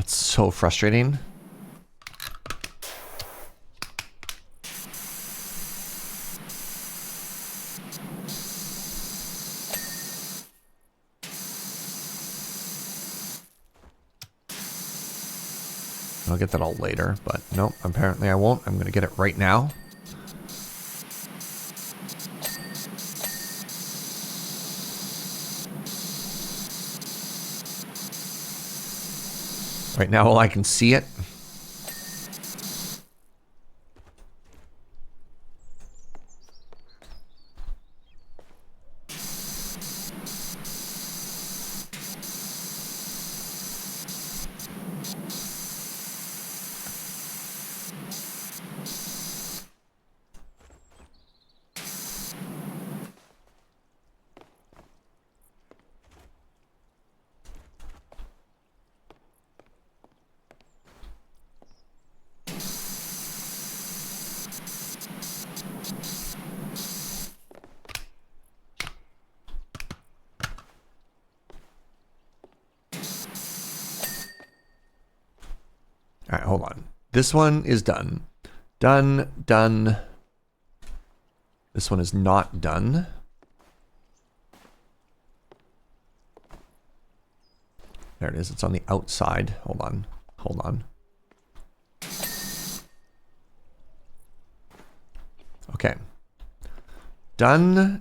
So frustrating. I'll get that all later, but nope, apparently I won't. I'm going to get it right now. Right now, while I can see it. All right, hold on. This one is done. Done. This one is not done. There it is. It's on the outside. Hold on. Okay. Done.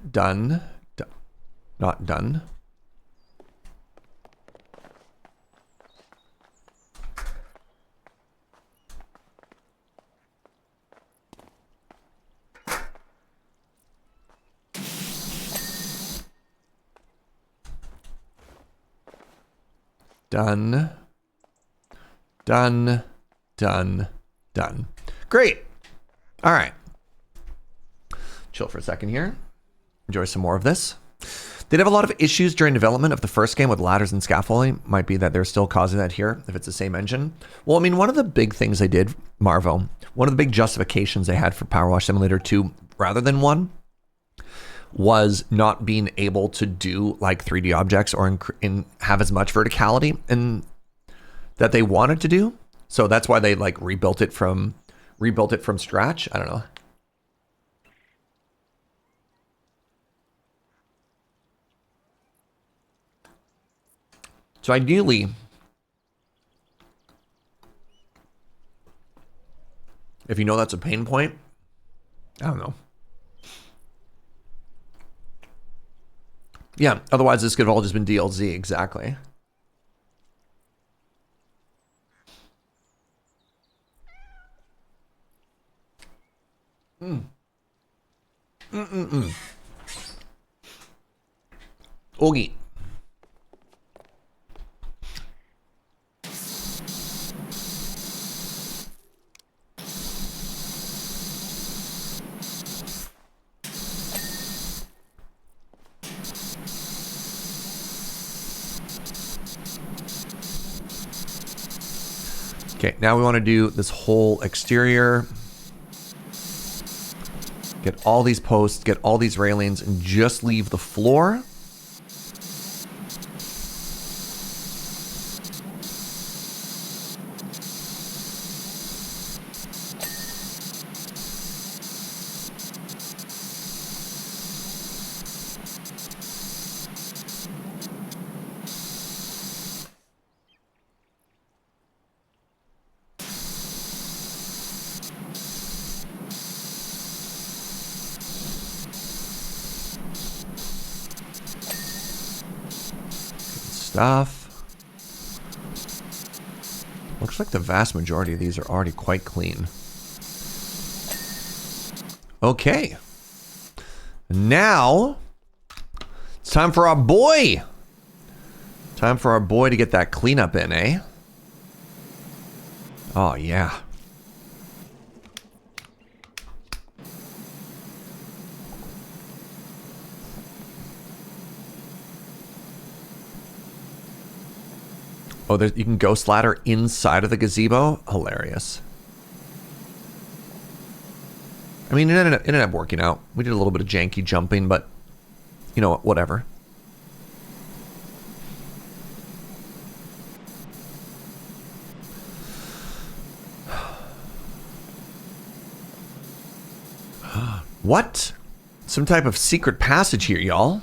Not done. Done. Done. Done. Done. Great. All right. Chill for a second here. Enjoy some more of this. They'd have a lot of issues during development of the first game with ladders and scaffolding. Might be that they're still causing that here if it's the same engine. Well, I mean, one of the big things they did, Marvo, one of the big justifications they had for PowerWash Simulator 2 rather than 1 was not being able to do like 3D objects or have as much verticality and that they wanted to do. So that's why they like rebuilt it from scratch. I don't know. So ideally, if you know that's a pain point, I don't know. Yeah, otherwise this could have all just been DLC, exactly. Oogie. Okay, now we want to do this whole exterior. Get all these posts, get all these railings, and just leave the floor. Stuff. Looks like the vast majority of these are already quite clean. Okay. Now it's time for our boy. Time for our boy to get that cleanup in, eh? Oh, yeah. Oh, you can ghost ladder inside of the gazebo? Hilarious. I mean, it ended up working out. We did a little bit of janky jumping, but you know what, whatever. What? Some type of secret passage here, y'all.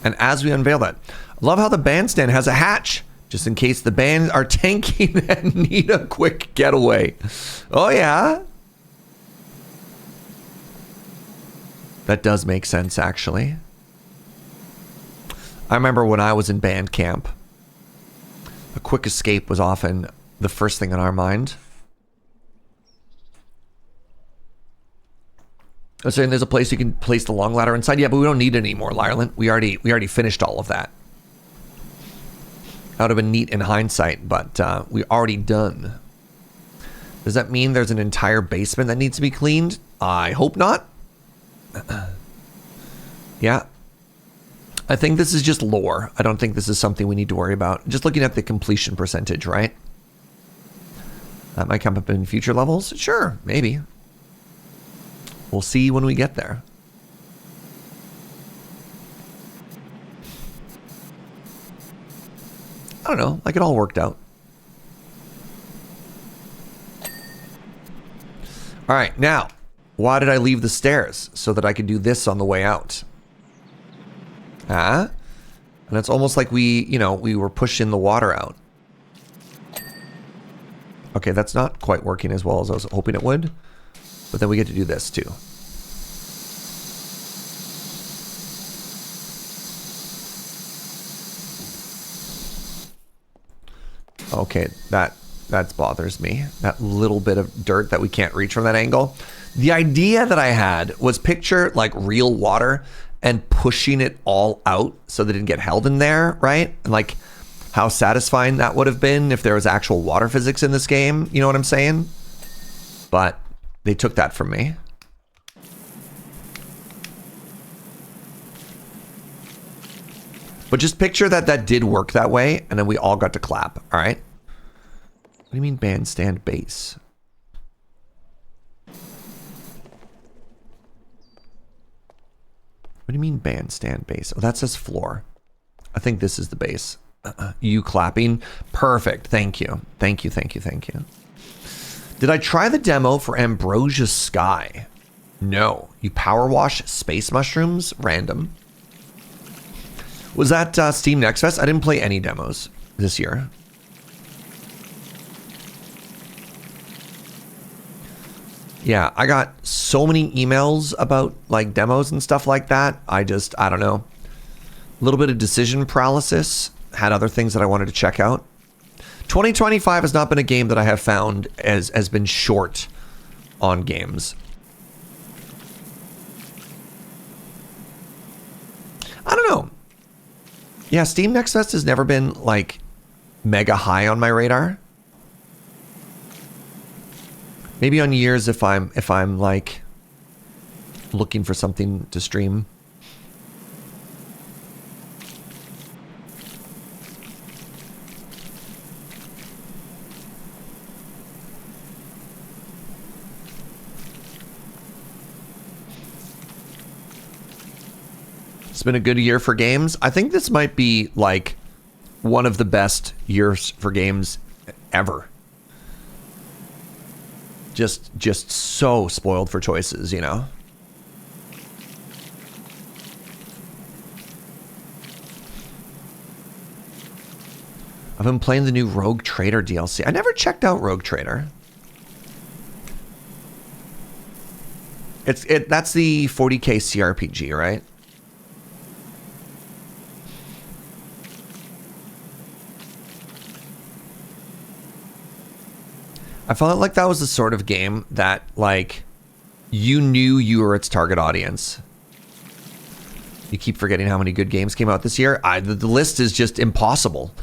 And as we unveil that, I love how the bandstand has a hatch. Just in case the band are tanking and need a quick getaway. Oh, yeah. That does make sense, actually. I remember when I was in band camp, a quick escape was often the first thing on our mind. I was saying there's a place you can place the long ladder inside. Yeah, but we don't need it anymore, Lyreland. We already finished all of that. That would have been neat in hindsight, but we already done. Does that mean there's an entire basement that needs to be cleaned? I hope not. Yeah. I think this is just lore. I don't think this is something we need to worry about. Just looking at the completion percentage, right? That might come up in future levels. Sure, maybe. We'll see when we get there. I don't know, like it all worked out. All right, now, why did I leave the stairs? So that I could do this on the way out. Huh? And it's almost like we were pushing the water out. Okay, that's not quite working as well as I was hoping it would. But then we get to do this too. Okay, that bothers me. That little bit of dirt that we can't reach from that angle. The idea that I had was picture like real water and pushing it all out so that it didn't get held in there, right? And like how satisfying that would have been if there was actual water physics in this game. You know what I'm saying? But they took that from me. But just picture that that did work that way, and then we all got to clap, all right? What do you mean bandstand base? What do you mean bandstand base? Oh, that says floor. I think this is the base. You clapping? Perfect. Thank you. Thank you, thank you, thank you. Did I try the demo for Ambrosia Sky? No. You PowerWash space mushrooms? Random. Was that Steam Next Fest? I didn't play any demos this year. Yeah, I got so many emails about like demos and stuff like that. I don't know. A little bit of decision paralysis. Had other things that I wanted to check out. 2025 has not been a game that I have found has been short on games. I don't know. Yeah, Steam Next Fest has never been like mega high on my radar. Maybe on years if I'm like looking for something to stream. It's been a good year for games. I think this might be like one of the best years for games ever. Just so spoiled for choices, you know? I've been playing the new Rogue Trader DLC. I never checked out Rogue Trader. That's the 40k CRPG, right? I felt like that was the sort of game that, like, you knew you were its target audience. You keep forgetting how many good games came out this year. The list is just impossible.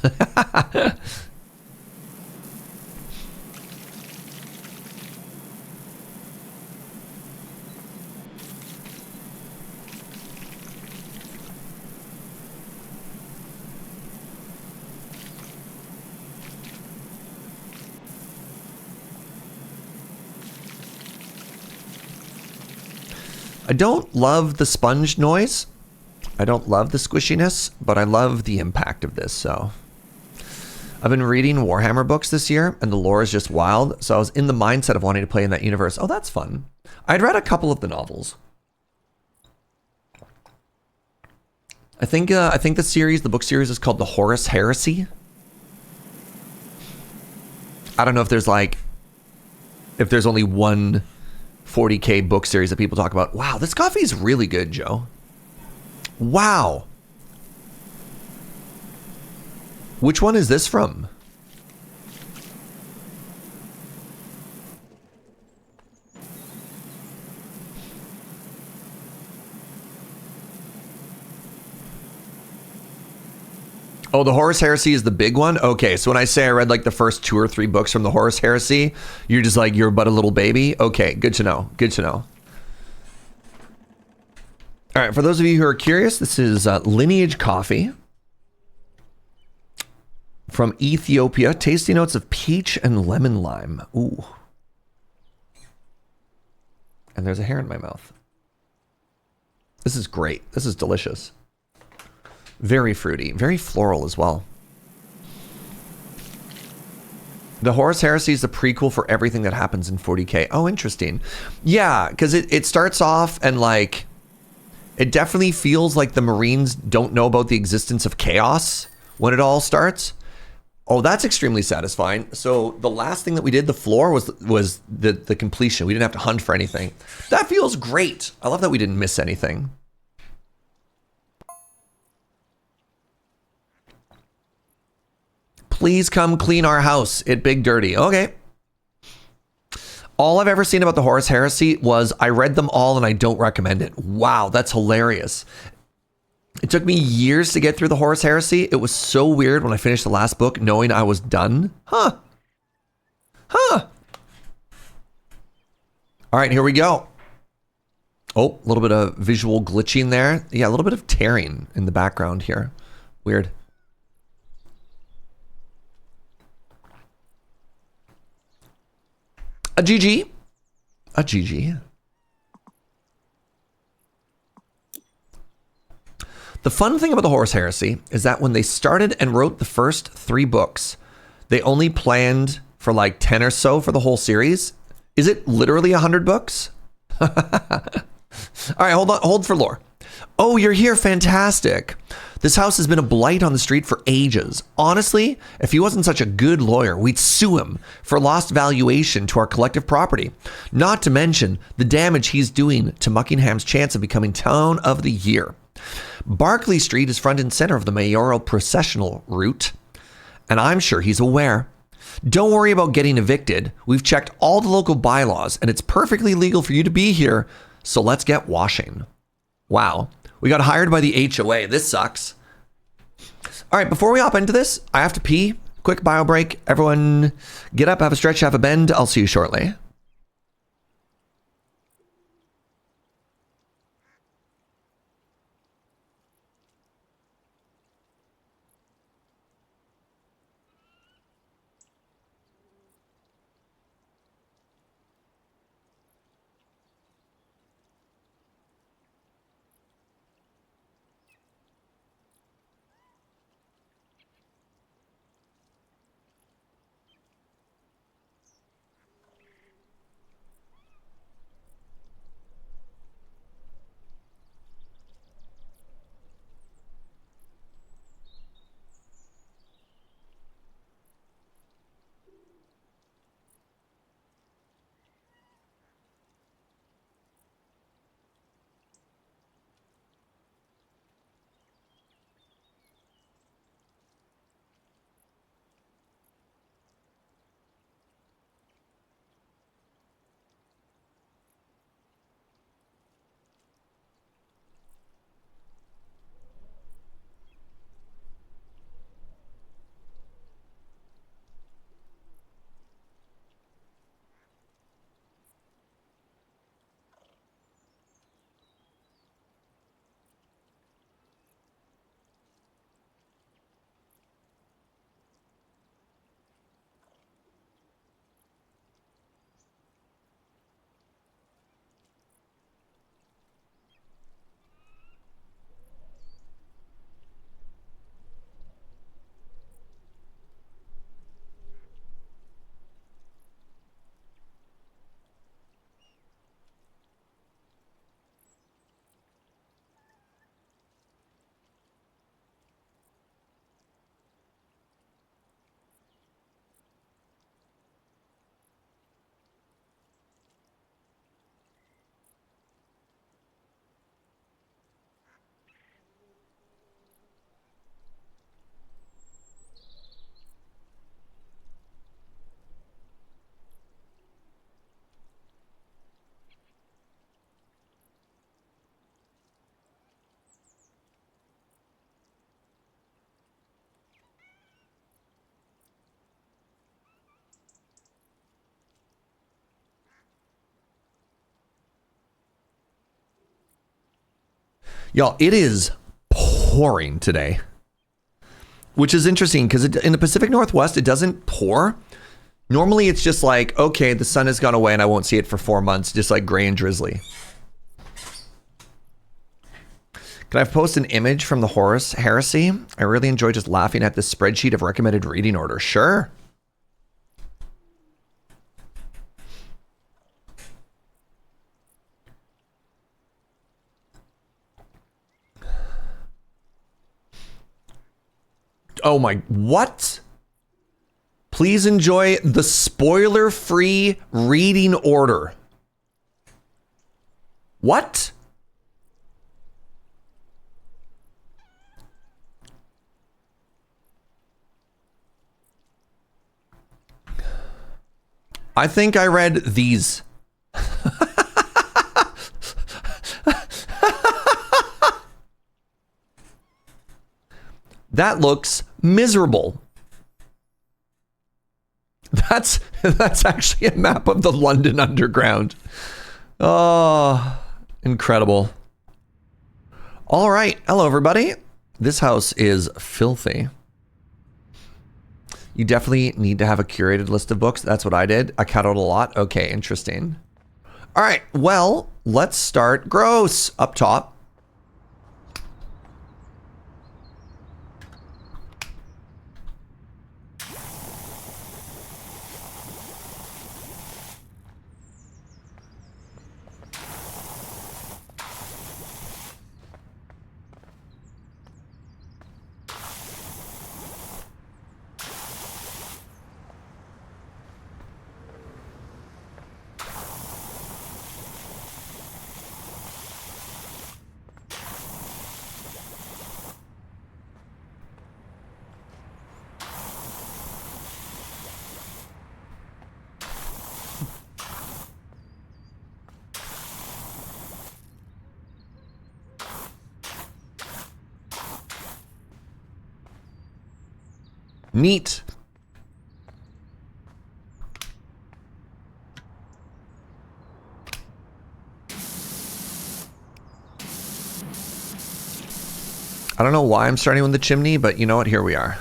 I don't love the sponge noise. I don't love the squishiness, but I love the impact of this, so. I've been reading Warhammer books this year, and the lore is just wild, so I was in the mindset of wanting to play in that universe. Oh, that's fun. I'd read a couple of the novels. I think the book series is called The Horus Heresy. I don't know if there's only one 40k book series that people talk about. Wow, this coffee is really good, Joe. Wow. Which one is this from? Oh, the Horus Heresy is the big one? Okay, so when I say I read like the first 2 or 3 books from the Horus Heresy, you're just like, you're but a little baby? Okay, good to know. Good to know. All right, for those of you who are curious, this is Lineage Coffee from Ethiopia. Tasty notes of peach and lemon lime. Ooh. And there's a hair in my mouth. This is great. This is delicious. Very fruity, very floral as well. The Horus Heresy is the prequel for everything that happens in 40k. Oh, interesting. Yeah, because it starts off and like, it definitely feels like the Marines don't know about the existence of chaos when it all starts. Oh, that's extremely satisfying. So the last thing that we did, the floor, was the completion. We didn't have to hunt for anything. That feels great. I love that we didn't miss anything. Please come clean our house. It big dirty. Okay. All I've ever seen about the Horus Heresy was I read them all and I don't recommend it. Wow, that's hilarious. It took me years to get through the Horus Heresy. It was so weird when I finished the last book knowing I was done. Huh. All right, here we go. Oh, a little bit of visual glitching there. Yeah, a little bit of tearing in the background here. Weird. A GG. A GG. The fun thing about the Horus Heresy is that when they started and wrote the first 3 books, they only planned for like 10 or so for the whole series. Is it literally 100 books? All right, hold for lore. Oh, you're here. Fantastic. This house has been a blight on the street for ages. Honestly, if he wasn't such a good lawyer, we'd sue him for lost valuation to our collective property. Not to mention the damage he's doing to Muckingham's chance of becoming Town of the Year. Barclay Street is front and center of the mayoral processional route, and I'm sure he's aware. Don't worry about getting evicted. We've checked all the local bylaws, and it's perfectly legal for you to be here, so let's get washing. Wow. We got hired by the HOA. This sucks. All right, before we hop into this, I have to pee. Quick bio break. Everyone get up, have a stretch, have a bend. I'll see you shortly. Y'all, it is pouring today, which is interesting because in the Pacific Northwest, it doesn't pour. Normally, it's just like, okay, the sun has gone away and I won't see it for 4 months, just like gray and drizzly. Can I post an image from the Horus Heresy? I really enjoy just laughing at this spreadsheet of recommended reading order. Sure. Oh my, what? Please enjoy the spoiler-free reading order. What? I think I read these. That looks miserable. That's actually a map of the London Underground. Oh, incredible. All right. Hello, everybody. This house is filthy. You definitely need to have a curated list of books. That's what I did. I cut out a lot. Okay, interesting. All right. Well, let's start. Gross. Up top. Neat. I don't know why I'm starting with the chimney, but you know what? Here we are.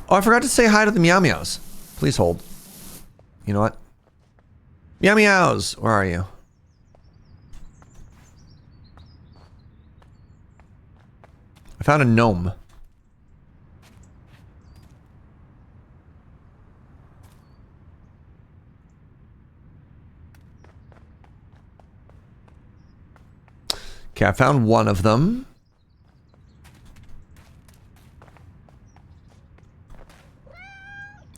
Oh, I forgot to say hi to the meow meows. Please hold. You know what? Meow meows, where are you? I found a gnome. Okay, I found one of them.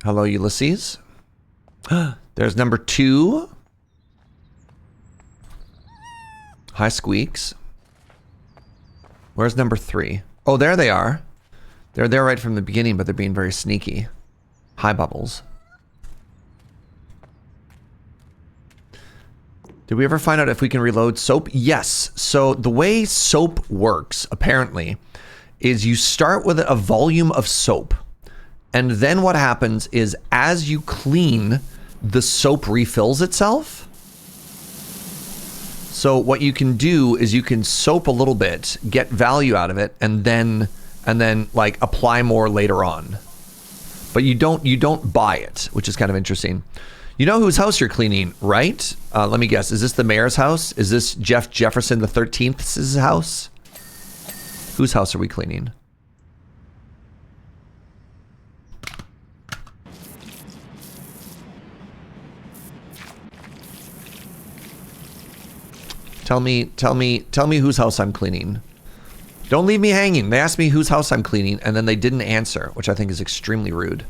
Hello, Ulysses. There's number 2. Hi, Squeaks. Where's number 3? Oh, there they are. They're there right from the beginning, but they're being very sneaky. Hi, Bubbles. Did we ever find out if we can reload soap? Yes. So the way soap works, apparently, is you start with a volume of soap. And then what happens is as you clean, the soap refills itself. So what you can do is you can soap a little bit, get value out of it, and then like apply more later on. But you don't buy it, which is kind of interesting. You know whose house you're cleaning, right? Let me guess. Is this the mayor's house? Is this Jeff Jefferson the 13th's house? Whose house are we cleaning? Tell me whose house I'm cleaning. Don't leave me hanging. They asked me whose house I'm cleaning, and then they didn't answer, which I think is extremely rude.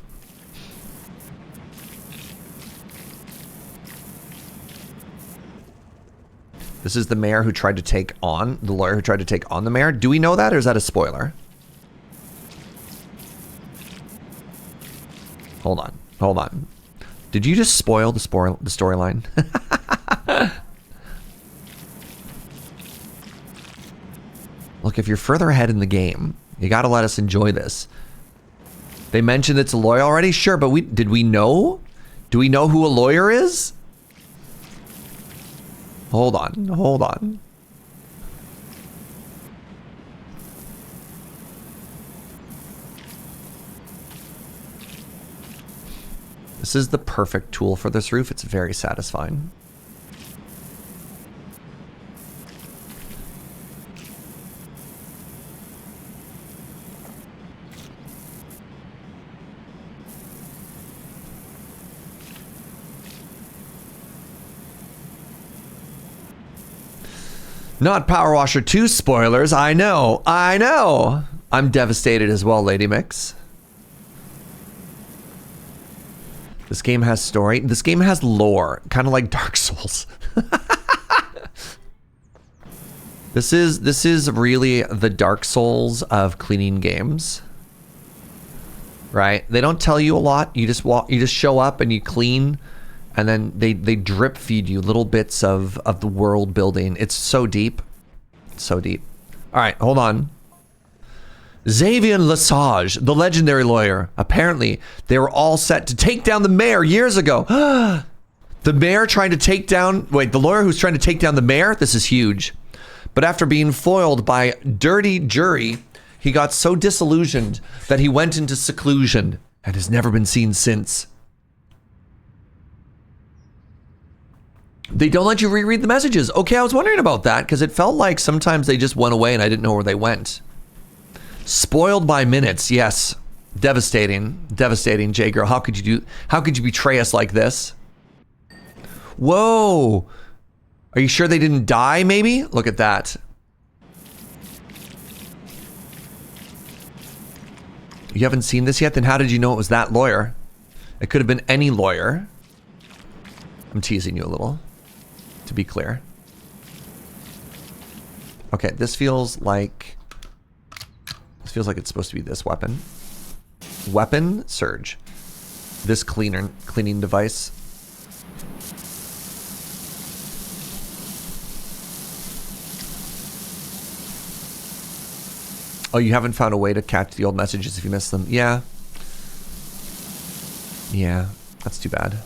This is the mayor who tried to take on, the lawyer who tried to take on the mayor. Do we know that, or is that a spoiler? Hold on. Did you just spoil the storyline? Look, if you're further ahead in the game, you gotta let us enjoy this. They mentioned it's a lawyer already? Sure, but did we know? Do we know who a lawyer is? Hold on. This is the perfect tool for this roof. It's very satisfying. Not Power Washer 2 spoilers. I know. I'm devastated as well, Lady Mix. This game has story. This game has lore, kind of like Dark Souls. This is really the Dark Souls of cleaning games. right? They don't tell you a lot. You just walk, you just show up and you clean, and then they drip feed you little bits of the world building. It's so deep. So deep. All right, hold on. Xavier Lesage, the legendary lawyer. Apparently, they were all set to take down the mayor years ago. The mayor trying to take down... Wait, the lawyer who's trying to take down the mayor? This is huge. But after being foiled by dirty jury, he got so disillusioned that he went into seclusion and has never been seen since. They don't let you reread the messages. Okay, I was wondering about that because it felt like sometimes they just went away and I didn't know where they went. Spoiled by minutes, yes. Devastating. Devastating, J-Girl. How could you betray us like this? Whoa. Are you sure they didn't die, maybe? Look at that. You haven't seen this yet? Then how did you know it was that lawyer? It could have been any lawyer. I'm teasing you a little, to be clear. Okay, this feels like it's supposed to be this weapon. Weapon, Serge. This cleaning device. Oh, you haven't found a way to catch the old messages if you missed them. Yeah. Yeah, that's too bad.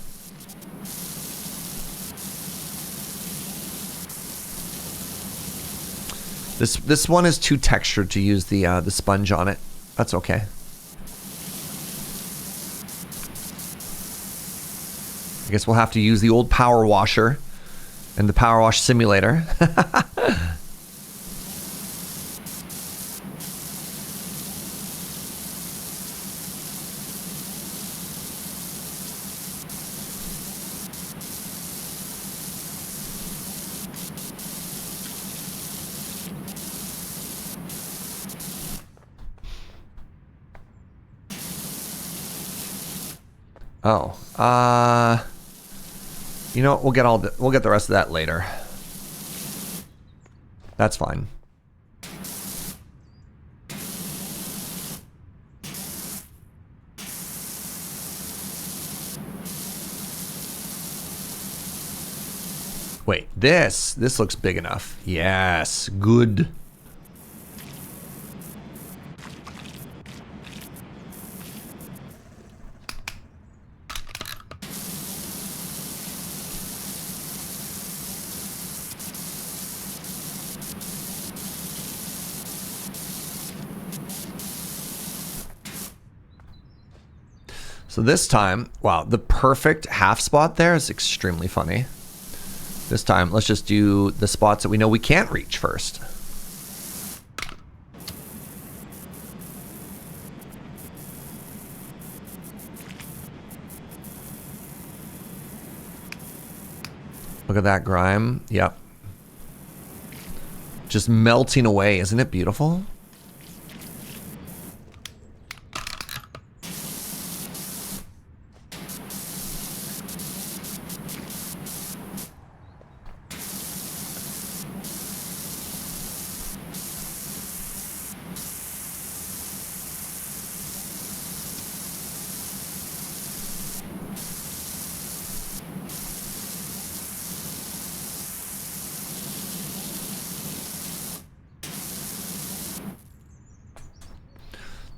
This one is too textured to use the sponge on it. That's okay. I guess we'll have to use the old power washer and the PowerWash Simulator. Oh, you know what? We'll get the rest of that later. That's fine. Wait, this looks big enough. Yes, good. So this time, wow, the perfect half spot there is extremely funny. This time, let's just do the spots that we know we can't reach first. Look at that grime. Yep. Just melting away. Isn't it beautiful?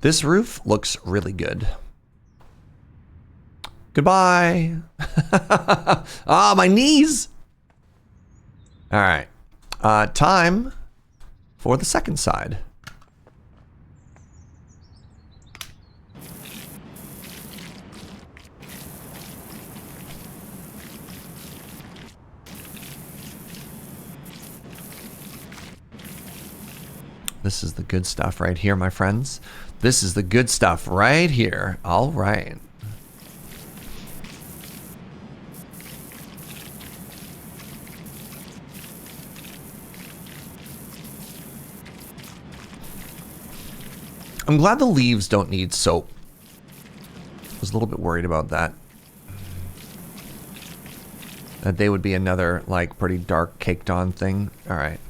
This roof looks really good. Goodbye. Ah, my knees. All right. Time for the second side. This is the good stuff right here, my friends. This is the good stuff right here. All right. I'm glad the leaves don't need soap. I was a little bit worried about that. That they would be another, like, pretty dark caked on thing. All right.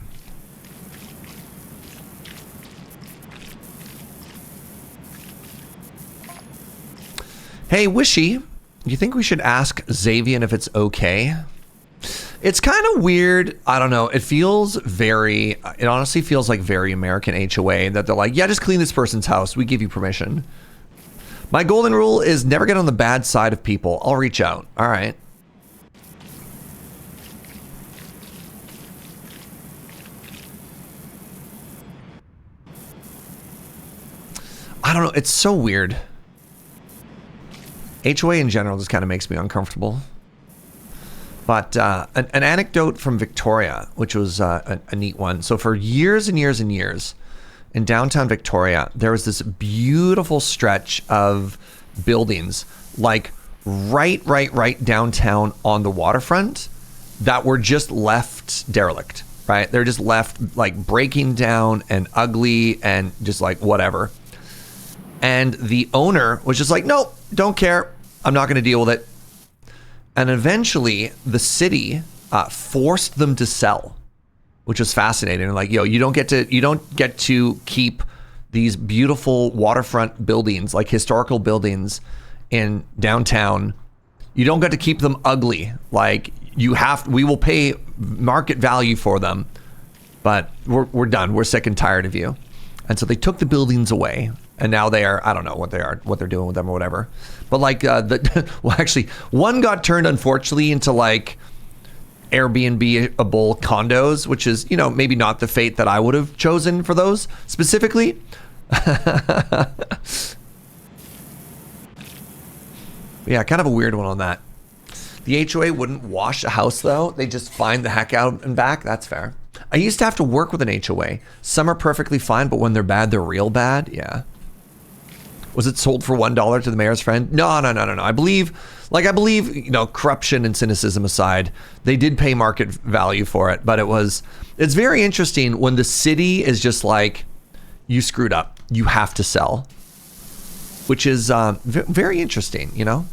Hey, Wishy, you think we should ask Xavian if it's okay? It's kind of weird. I don't know. It honestly feels like very American HOA that they're like, yeah, just clean this person's house. We give you permission. My golden rule is never get on the bad side of people. I'll reach out. All right. I don't know. It's so weird. HOA in general just kind of makes me uncomfortable. But an anecdote from Victoria, which was a neat one. So for years and years and years in downtown Victoria, there was this beautiful stretch of buildings, like right downtown on the waterfront, that were just left derelict, right? They're just left like breaking down and ugly and just like whatever. And the owner was just like, nope, don't care. I'm not going to deal with it. And eventually the city forced them to sell, which was fascinating. Like, yo, you don't get to keep these beautiful waterfront buildings, like historical buildings in downtown. You don't get to keep them ugly. Like we will pay market value for them, but we're done. We're sick and tired of you. And so they took the buildings away. And now they are, I don't know what they're doing with them or whatever. But like, well, actually, one got turned, unfortunately, into like Airbnb-able condos, which is, you know, maybe not the fate that I would have chosen for those specifically. Yeah, kind of a weird one on that. The HOA wouldn't wash a house, though. They just fine the heck out and back. That's fair. I used to have to work with an HOA. Some are perfectly fine, but when they're bad, they're real bad. Yeah. Was it sold for $1 to the mayor's friend? No. I believe, you know, corruption and cynicism aside, they did pay market value for it. But it's very interesting when the city is just like, you screwed up. You have to sell. Which is very interesting, you know,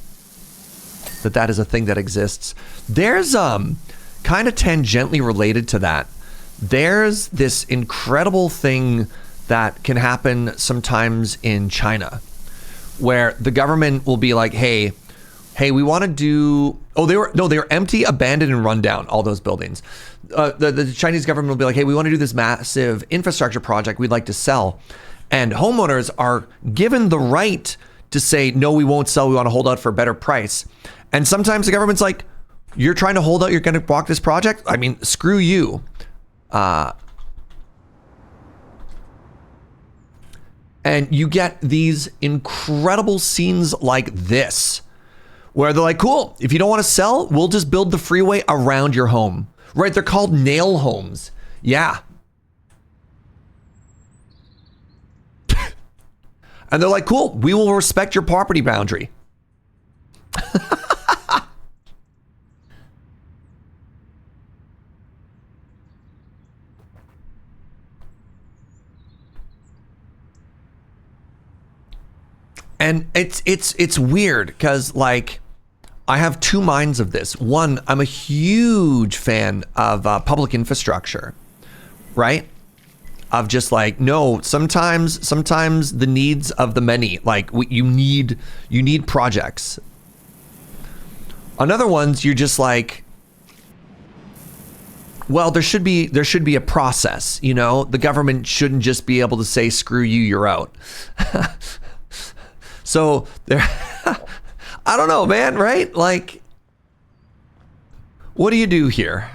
that is a thing that exists. There's kind of tangentially related to that. There's this incredible thing that can happen sometimes in China, where the government will be like, hey, we want to do, they were empty, abandoned, and run down, all those buildings. The Chinese government will be like, hey, we want to do this massive infrastructure project we'd like to sell. And homeowners are given the right to say, no, we won't sell, we want to hold out for a better price. And sometimes the government's like, you're trying to hold out, you're going to block this project? I mean, screw you. And you get these incredible scenes like this, where they're like, cool, if you don't want to sell, we'll just build the freeway around your home. Right? They're called nail homes. Yeah. And they're like, cool, we will respect your property boundary. And it's weird because, like, I have two minds of this. One, I'm a huge fan of public infrastructure, right? Of just like, no, sometimes the needs of the many, like you need projects. Another one's you're just like, well, there should be a process, you know? The government shouldn't just be able to say, screw you, you're out. So there, I don't know, man, right? Like, what do you do here?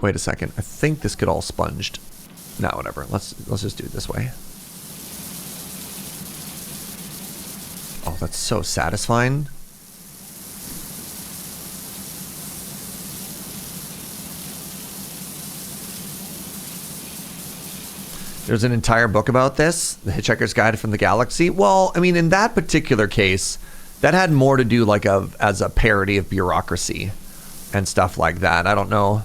Wait a second. I think this could all sponged. No, whatever. Let's just do it this way. Oh, that's so satisfying. There's an entire book about this, The Hitchhiker's Guide from the Galaxy. Well, I mean, in that particular case, that had more to do like as a parody of bureaucracy and stuff like that. I don't know.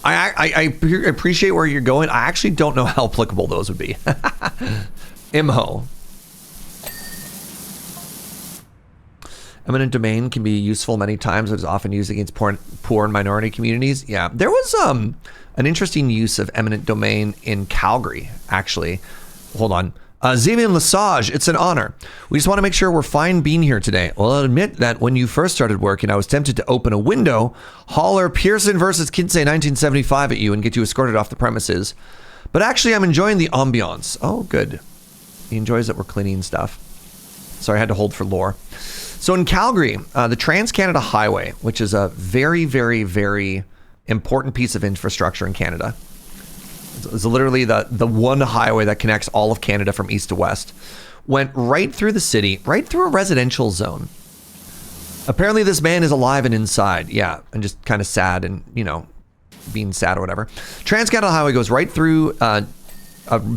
I appreciate where you're going. I actually don't know how applicable those would be. Imho. Eminent domain can be useful many times. It is often used against poor and minority communities. Yeah, there was an interesting use of eminent domain in Calgary, actually. Hold on. Zemian Lesage, it's an honor. We just want to make sure we're fine being here today. Well, I'll admit that when you first started working, I was tempted to open a window, holler Pearson versus Kinsey 1975 at you and get you escorted off the premises. But actually, I'm enjoying the ambiance. Oh, good. He enjoys that we're cleaning stuff. Sorry, I had to hold for lore. So in Calgary, the Trans-Canada Highway, which is a very, very, very important piece of infrastructure in Canada. It's literally the one highway that connects all of Canada from east to west. Went right through the city, right through a residential zone. Apparently this man is alive and inside. Yeah, and just kind of sad and, you know, being sad or whatever. Trans-Canada Highway goes right through a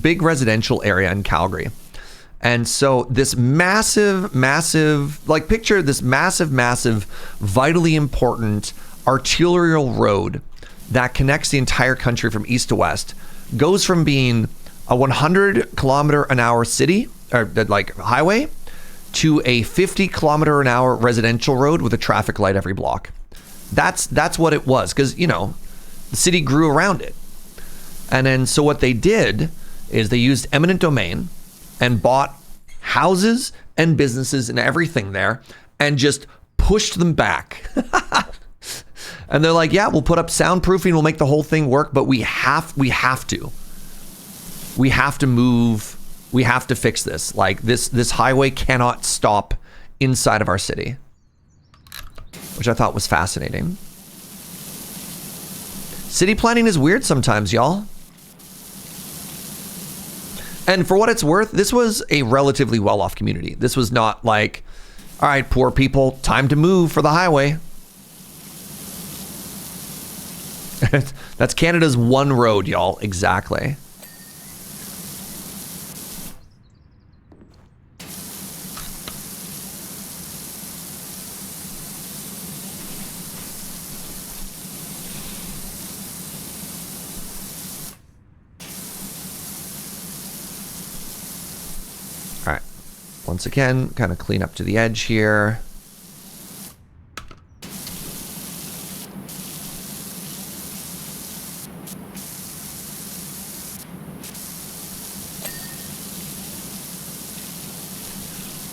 big residential area in Calgary. And so this massive, like picture this massive, vitally important arterial road that connects the entire country from east to west goes from being a 100-kilometer-an-hour city, or like highway, to a 50-kilometer-an-hour residential road with a traffic light every block. That's what it was, because, you know, the city grew around it. And then so what they did is they used eminent domain and bought houses and businesses and everything there and just pushed them back. And they're like, yeah, we'll put up soundproofing, we'll make the whole thing work, but we have to move, we have to fix this. Like this highway cannot stop inside of our city, which I thought was fascinating. City planning is weird sometimes, y'all. And for what it's worth, this was a relatively well-off community. This was not like, all right, poor people, time to move for the highway. That's Canada's one road, y'all. Exactly. All right. Once again, kind of clean up to the edge here.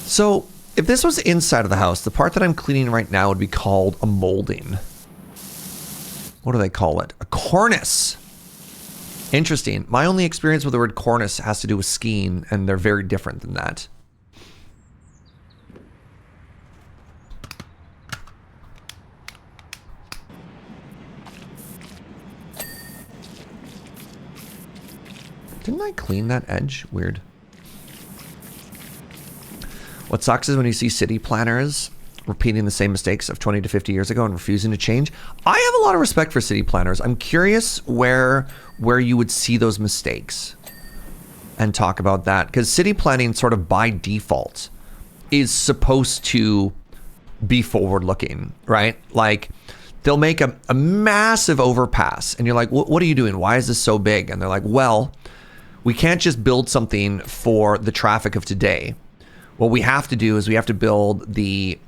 So if this was inside of the house, the part that I'm cleaning right now would be called a molding. What do they call it? A cornice. Interesting. My only experience with the word cornice has to do with skiing, and they're very different than that. Didn't I clean that edge? Weird. What sucks is when you see city planners repeating the same mistakes of 20 to 50 years ago and refusing to change. I have a lot of respect for city planners. I'm curious where you would see those mistakes and talk about that, because city planning sort of by default is supposed to be forward looking, right? Like they'll make a massive overpass and you're like, what are you doing? Why is this so big? And they're like, well, we can't just build something for the traffic of today. What we have to do is we have to be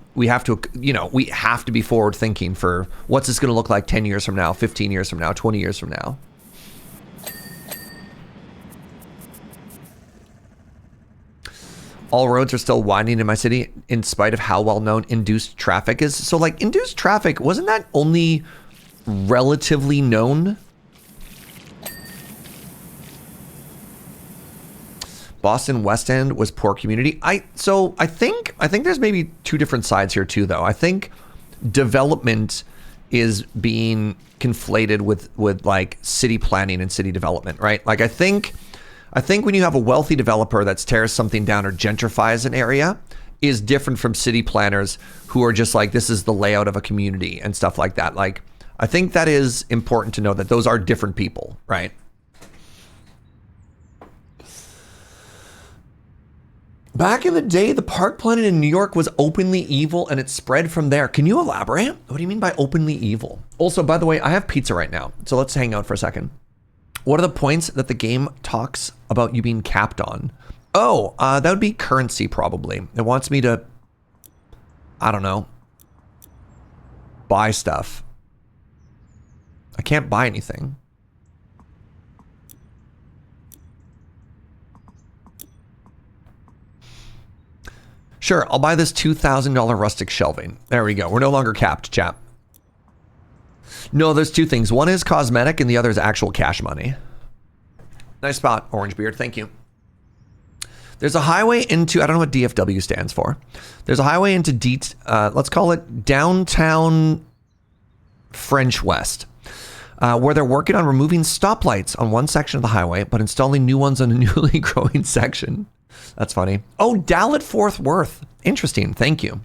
forward thinking for what's this going to look like 10 years from now, 15 years from now, 20 years from now. All roads are still winding in my city in spite of how well known induced traffic is. So like induced traffic, wasn't that only relatively known? Boston West End was poor community. I think there's maybe two different sides here too, though. I think development is being conflated with like city planning and city development, right? Like I think when you have a wealthy developer that tears something down or gentrifies an area is different from city planners who are just like, this is the layout of a community and stuff like that. Like I think that is important to know that those are different people, right? Back in the day, the Park Planet in New York was openly evil and it spread from there. Can you elaborate? What do you mean by openly evil? Also, by the way, I have pizza right now, so let's hang out for a second. What are the points that the game talks about you being capped on? Oh, that would be currency probably. It wants me to, I don't know, buy stuff. I can't buy anything. Sure, I'll buy this $2,000 rustic shelving. There we go. We're no longer capped, chap. No, there's two things. One is cosmetic and the other is actual cash money. Nice spot, Orangebeard. Thank you. There's a highway into, I don't know what DFW stands for. There's a highway into, let's call it downtown French West, where they're working on removing stoplights on one section of the highway, but installing new ones on a newly growing section. That's funny. Oh, Dallas Fort Worth. Interesting. Thank you.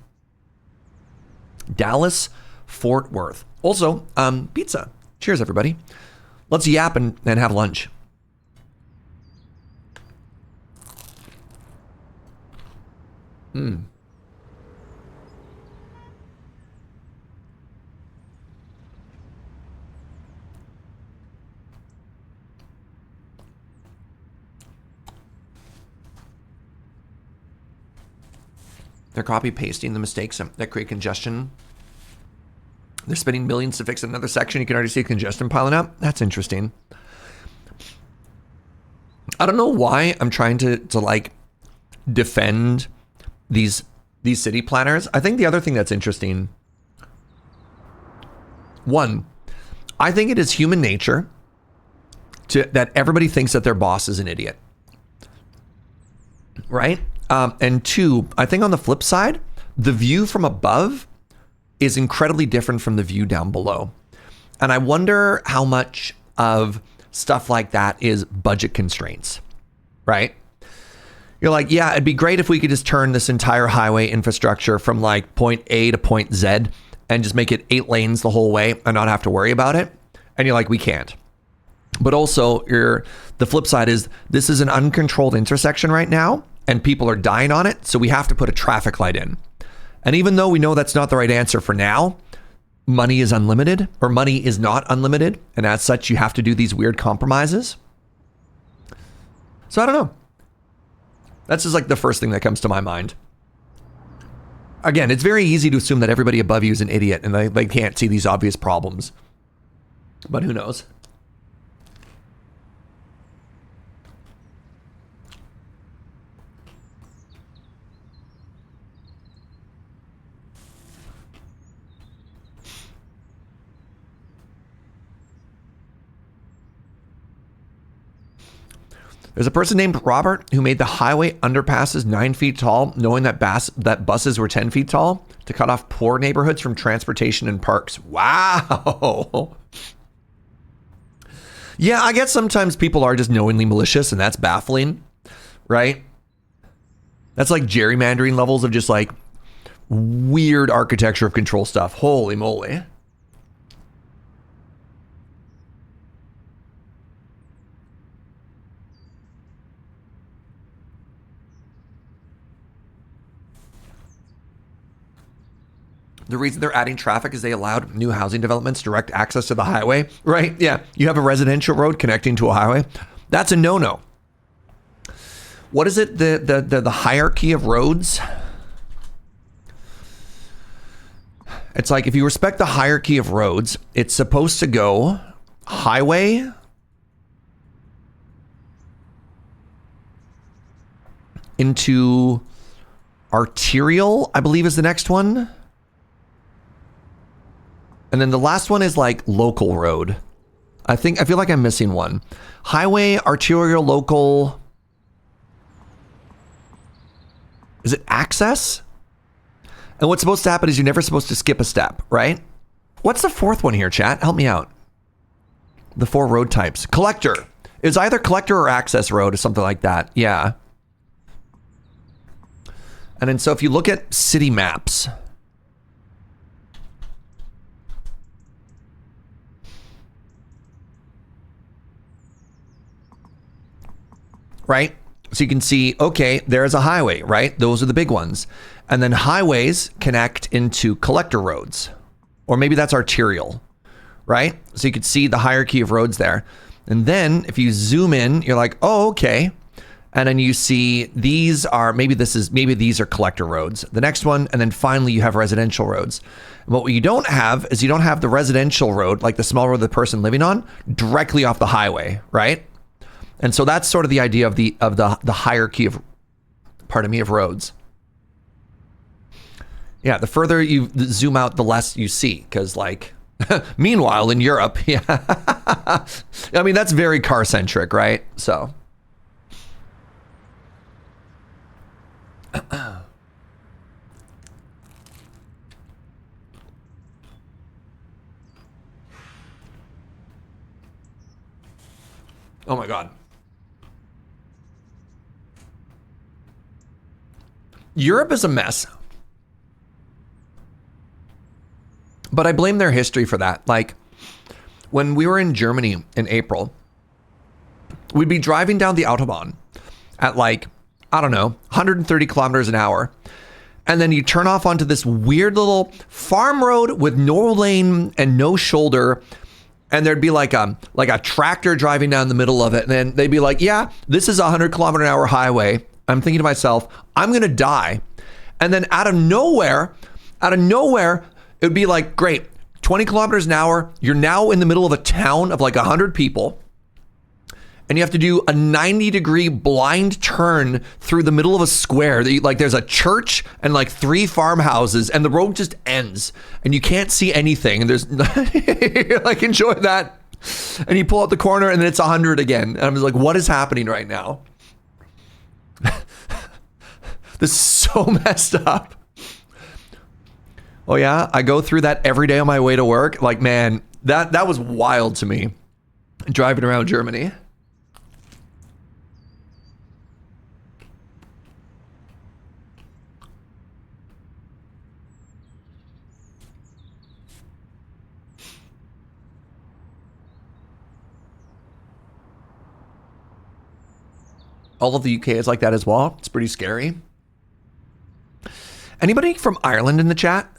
Dallas Fort Worth. Also, pizza. Cheers, everybody. Let's yap and have lunch. They're copy pasting the mistakes that create congestion. They're spending millions to fix another section. You can already see congestion piling up. That's interesting. I don't know why I'm trying to like defend these city planners. I think the other thing that's interesting, one, I think it is human nature that everybody thinks that their boss is an idiot, right? And two, I think on the flip side, the view from above is incredibly different from the view down below. And I wonder how much of stuff like that is budget constraints, right? You're like, yeah, it'd be great if we could just turn this entire highway infrastructure from like point A to point Z and just make it 8 lanes the whole way and not have to worry about it. And you're like, we can't. But also, the flip side is this is an uncontrolled intersection right now and people are dying on it, so we have to put a traffic light in. And even though we know that's not the right answer for now, money is unlimited, or money is not unlimited, and as such, you have to do these weird compromises. So I don't know. That's just like the first thing that comes to my mind. Again, it's very easy to assume that everybody above you is an idiot and they can't see these obvious problems. But who knows? There's a person named Robert who made the highway underpasses 9 feet tall, knowing that buses were 10 feet tall to cut off poor neighborhoods from transportation and parks. Wow. Yeah, I guess sometimes people are just knowingly malicious, and that's baffling, right? That's like gerrymandering levels of just like weird architecture of control stuff. Holy moly. The reason they're adding traffic is they allowed new housing developments direct access to the highway, right? Yeah, you have a residential road connecting to a highway. That's a no-no. What is it? The hierarchy of roads? It's like if you respect the hierarchy of roads, it's supposed to go highway, into arterial, I believe is the next one. And then the last one is like local road. I feel like I'm missing one. Highway, arterial, local. Is it access? And what's supposed to happen is you're never supposed to skip a step, right? What's the fourth one here, chat? Help me out. The 4 road types. Collector. It's either collector or access road or something like that. Yeah. And then so if you look at city maps, right? So you can see, okay, there's a highway, right? Those are the big ones. And then highways connect into collector roads, or maybe that's arterial, right? So you could see the hierarchy of roads there. And then if you zoom in, you're like, oh, okay. And then you see these are, maybe these are collector roads. The next one, and then finally you have residential roads. And what you don't have is you don't have the residential road, like the small road the person living on, directly off the highway, right? And so that's sort of the idea of the hierarchy of, of roads. Yeah, the further you zoom out, the less you see, because like, meanwhile in Europe, yeah, I mean, that's very car centric, right? So. Oh my God. Europe is a mess. But I blame their history for that. Like, when we were in Germany in April, we'd be driving down the Autobahn at like, I don't know, 130 kilometers an hour. And then you turn off onto this weird little farm road with no lane and no shoulder. And there'd be like a tractor driving down the middle of it. And then they'd be like, yeah, this is a 100-kilometer-an-hour highway. I'm thinking to myself, I'm going to die. And then out of nowhere, it would be like, great, 20 kilometers an hour. You're now in the middle of a town of like 100 people. And you have to do a 90-degree blind turn through the middle of a square. Like there's a church and like 3 farmhouses, and the road just ends, and you can't see anything. And there's like, enjoy that. And you pull out the corner, and then it's 100 again. And I'm just like, what is happening right now? This is so messed up. Oh yeah, I go through that every day on my way to work. Like, man, that was wild to me, driving around Germany. All of the UK is like that as well. It's pretty scary. Anybody from Ireland in the chat?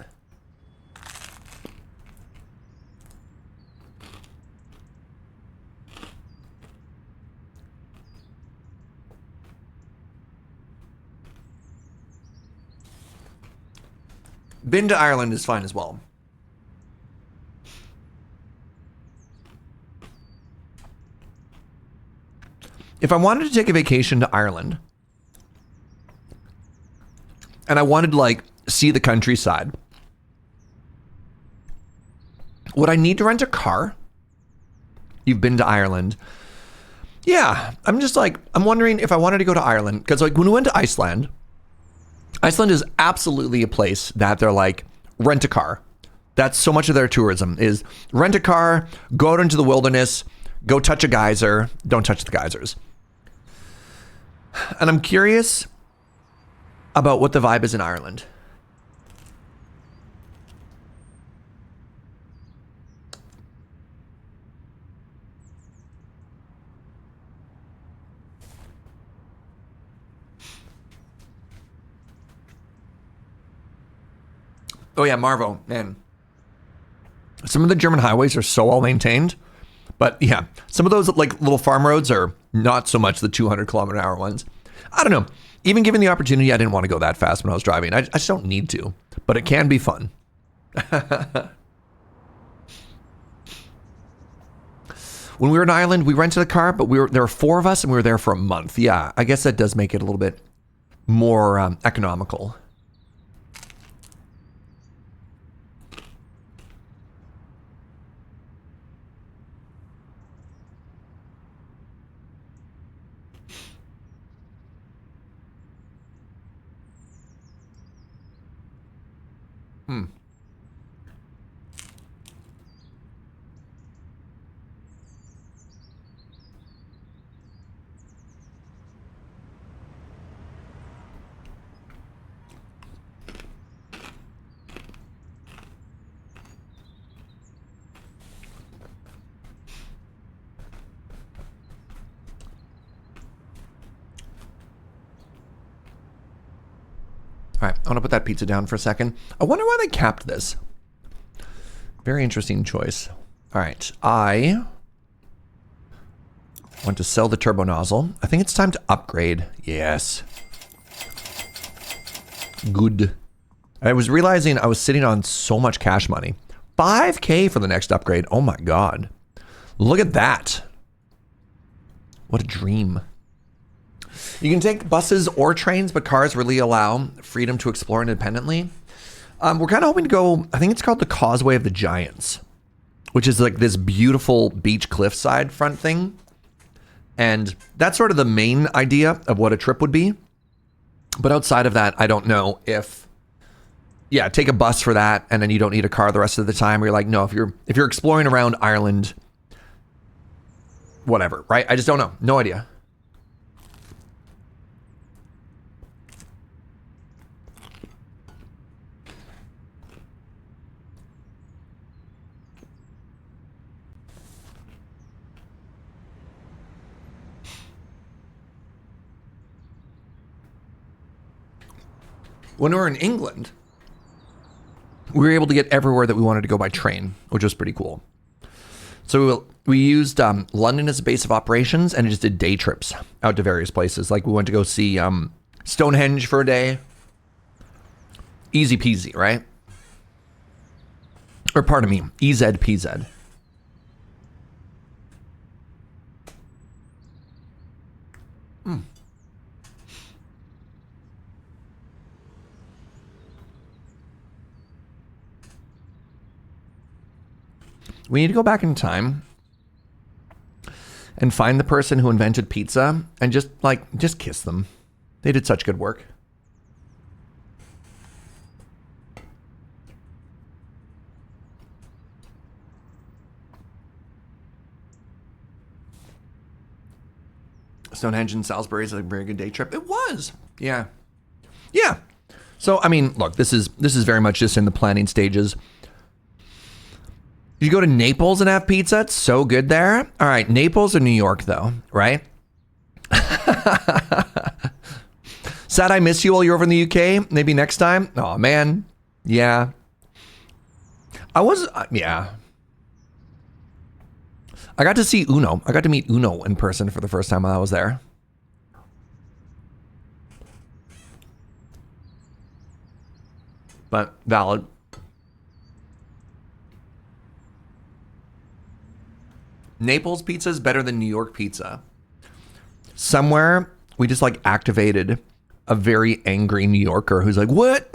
Been to Ireland is fine as well. If I wanted to take a vacation to Ireland and I wanted to like see the countryside, would I need to rent a car? You've been to Ireland. Yeah, I'm wondering if I wanted to go to Ireland, because like when we went to Iceland is absolutely a place that they're like, rent a car. That's so much of their tourism is rent a car, go out into the wilderness, go touch a geyser, don't touch the geysers. And I'm curious about what the vibe is in Ireland. Oh yeah, Marvo, man. Some of the German highways are so well maintained, but yeah, some of those like little farm roads are not so much the 200-kilometer-an-hour ones. I don't know. Even given the opportunity, I didn't want to go that fast when I was driving. I just don't need to, but it can be fun. When we were in Ireland, we rented a car, but there were 4 of us and we were there for a month. Yeah, I guess that does make it a little bit more economical. All right, I want to put that pizza down for a second. I wonder why they capped this. Very interesting choice. All right, I want to sell the turbo nozzle. I think it's time to upgrade. Yes. Good. I was realizing I was sitting on so much cash money. 5K for the next upgrade. Oh my God. Look at that. What a dream. You can take buses or trains, but cars really allow freedom to explore independently. We're kind of hoping to go, I think it's called the Causeway of the Giants, which is like this beautiful beach cliffside front thing. And that's sort of the main idea of what a trip would be. But outside of that, I don't know if, yeah, take a bus for that and then you don't need a car the rest of the time. Or you're like, no, if you're exploring around Ireland, whatever, right? I just don't know. No idea. When we were in England, we were able to get everywhere that we wanted to go by train, which was pretty cool. So we used London as a base of operations and just did day trips out to various places. Like we went to go see Stonehenge for a day. Easy peasy, right? Or pardon me, EZPZ. We need to go back in time and find the person who invented pizza and just kiss them. They did such good work. Stonehenge in Salisbury is a very good day trip. It was. Yeah. Yeah. So, I mean, look, this is very much just in the planning stages. You go to Naples and have pizza? It's so good there. All right, Naples or New York, though, right? Sad I miss you while you're over in the UK. Maybe next time. Oh, man. Yeah. Yeah. I got to see Uno. I got to meet Uno in person for the first time while I was there. But valid. Naples pizza is better than New York pizza. Somewhere we just like activated a very angry New Yorker who's like, what?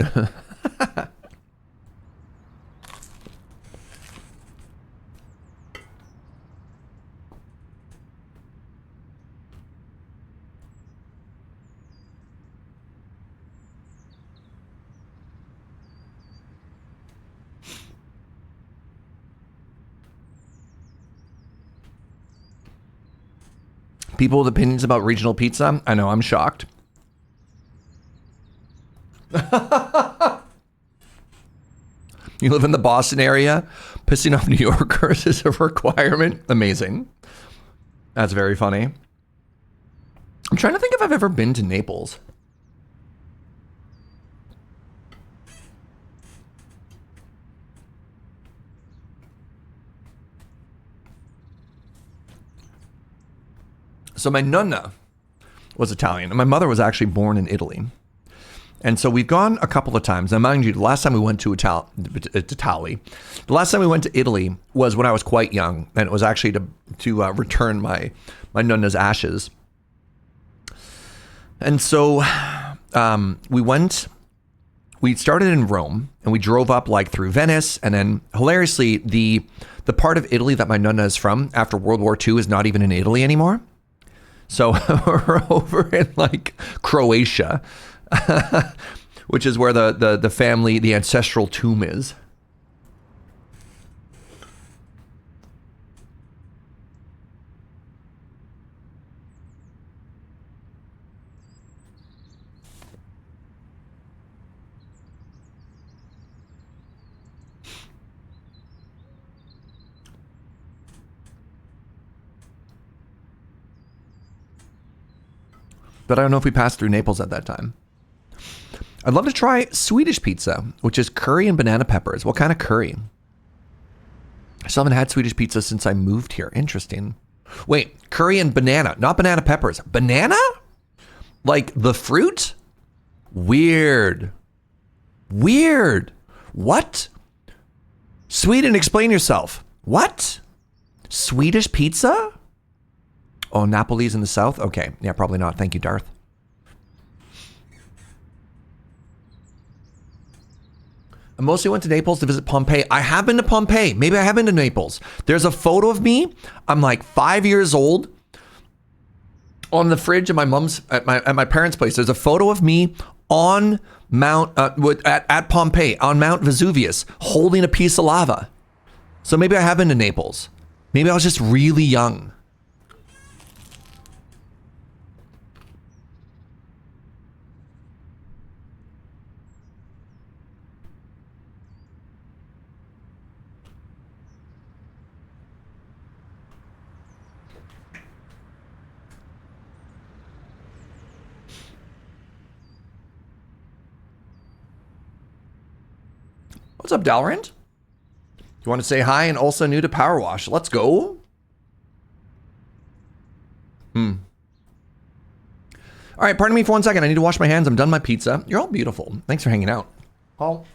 People with opinions about regional pizza. I know, I'm shocked. You live in the Boston area. Pissing off New Yorkers is a requirement. Amazing. That's very funny. I'm trying to think if I've ever been to Naples. So my nonna was Italian, and my mother was actually born in Italy. And so we've gone a couple of times. Now, mind you, the last time we went to Italy, the last time we went to Italy was when I was quite young, and it was actually to return my nonna's ashes. And so we started in Rome, and we drove up like through Venice, and then hilariously, the part of Italy that my nonna is from after World War II is not even in Italy anymore. So we're over in like Croatia, which is where the family, the ancestral tomb is. But I don't know if we passed through Naples at that time. I'd love to try Swedish pizza, which is curry and banana peppers. What kind of curry? I still haven't had Swedish pizza since I moved here. Interesting. Wait, curry and banana, not banana peppers. Banana? Like the fruit? Weird. Weird. What? Sweden, explain yourself. What? Swedish pizza? Oh, Napoli's in the south? Okay. Yeah, probably not. Thank you, Darth. I mostly went to Naples to visit Pompeii. I have been to Pompeii. Maybe I have been to Naples. There's a photo of me. I'm like 5 years old. On the fridge of my mom's at my parents' place. There's a photo of me on Mount at Pompeii, on Mount Vesuvius, holding a piece of lava. So maybe I have been to Naples. Maybe I was just really young. What's up, Dalrand? You want to say hi and also new to PowerWash? Let's go. All right, pardon me for 1 second. I need to wash my hands. I'm done my pizza. You're all beautiful. Thanks for hanging out. Paul.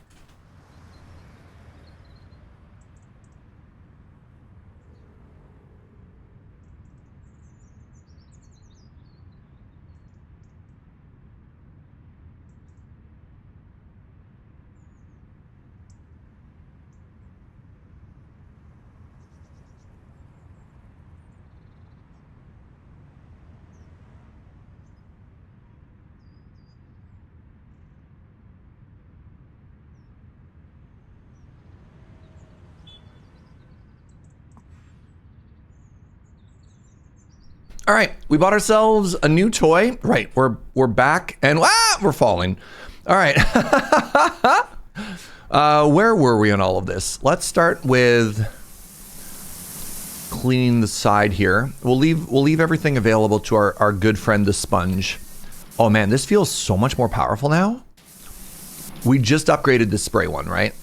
All right, we bought ourselves a new toy. Right, we're back and we're falling. All right, where were we on all of this? Let's start with cleaning the side here. We'll leave everything available to our good friend the sponge. Oh man, this feels so much more powerful now. We just upgraded the spray one, right?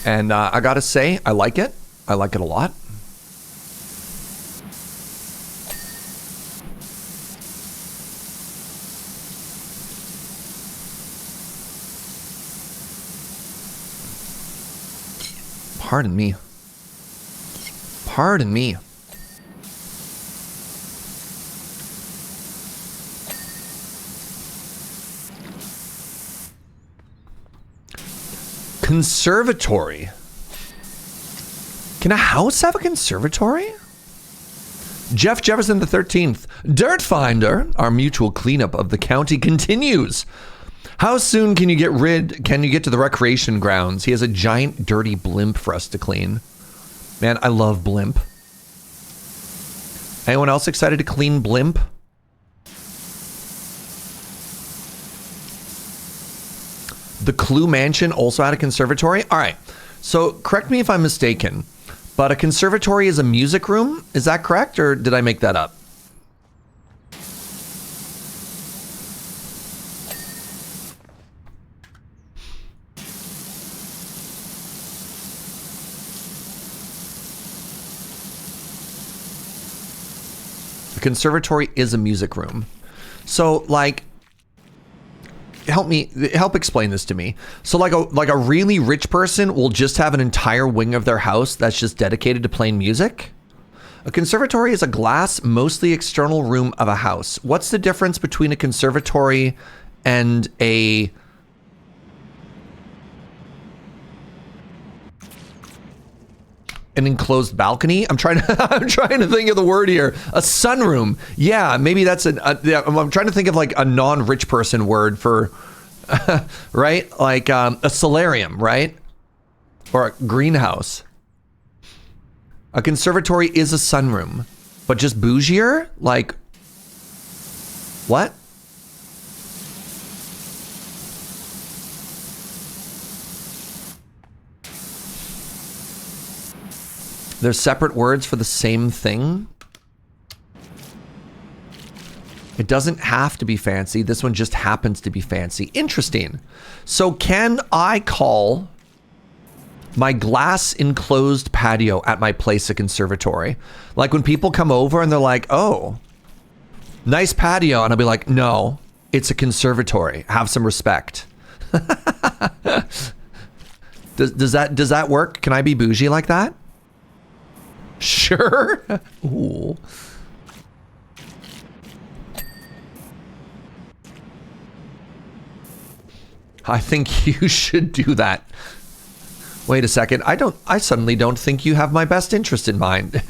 And I gotta say, I like it. I like it a lot. Pardon me. Pardon me. Conservatory. Can a house have a conservatory? Jeff Jefferson the 13th. Dirt Finder, our mutual cleanup of the county continues. How soon can you get to the recreation grounds? He has a giant dirty blimp for us to clean. Man, I love blimp. Anyone else excited to clean blimp? The Clue Mansion also had a conservatory? All right, so correct me if I'm mistaken, but a conservatory is a music room? Is that correct, or did I make that up? Conservatory is a music room. So like, help explain this to me. So like a really rich person will just have an entire wing of their house that's just dedicated to playing music. A conservatory is a glass, mostly external room of a house. What's the difference between a conservatory and an enclosed balcony? I'm trying to think of the word here. A sunroom. Yeah, maybe that's yeah, I'm trying to think of like a non-rich person word for, right? Like a solarium, right? Or a greenhouse. A conservatory is a sunroom, but just bougier? Like, what? There's separate words for the same thing. It doesn't have to be fancy. This one just happens to be fancy. Interesting. So can I call my glass enclosed patio at my place a conservatory? Like when people come over and they're like, oh, nice patio. And I'll be like, no, it's a conservatory. Have some respect. Does that work? Can I be bougie like that? Sure. Ooh. I think you should do that. Wait a second. I suddenly don't think you have my best interest in mind.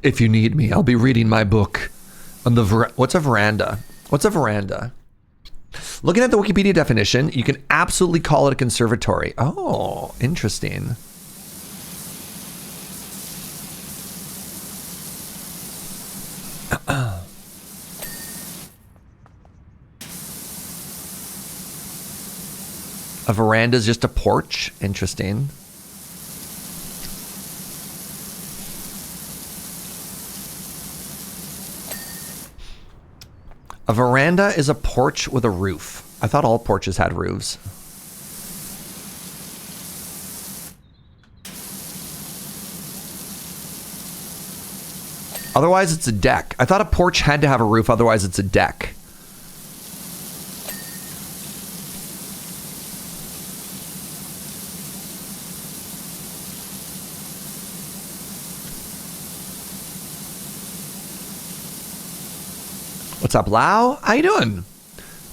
If you need me, I'll be reading my book on the what's a veranda? What's a veranda? Looking at the Wikipedia definition, you can absolutely call it a conservatory. Oh, interesting. A veranda is just a porch. Interesting. A veranda is a porch with a roof. I thought all porches had roofs. Otherwise, it's a deck. I thought a porch had to have a roof, otherwise it's a deck. What's up, Lau? How you doing?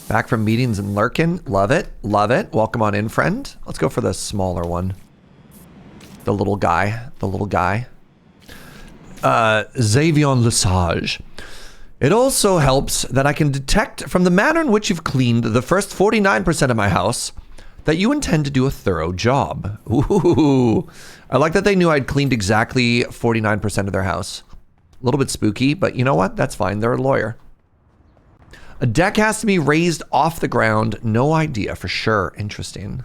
Back from meetings and lurking. Love it. Love it. Welcome on in, friend. Let's go for the smaller one. The little guy. The little guy. Xavion Lesage. It also helps that I can detect from the manner in which you've cleaned the first 49% of my house that you intend to do a thorough job. Ooh. I like that they knew I'd cleaned exactly 49% of their house. A little bit spooky, but you know what? That's fine. They're a lawyer. A deck has to be raised off the ground. No idea for sure. Interesting.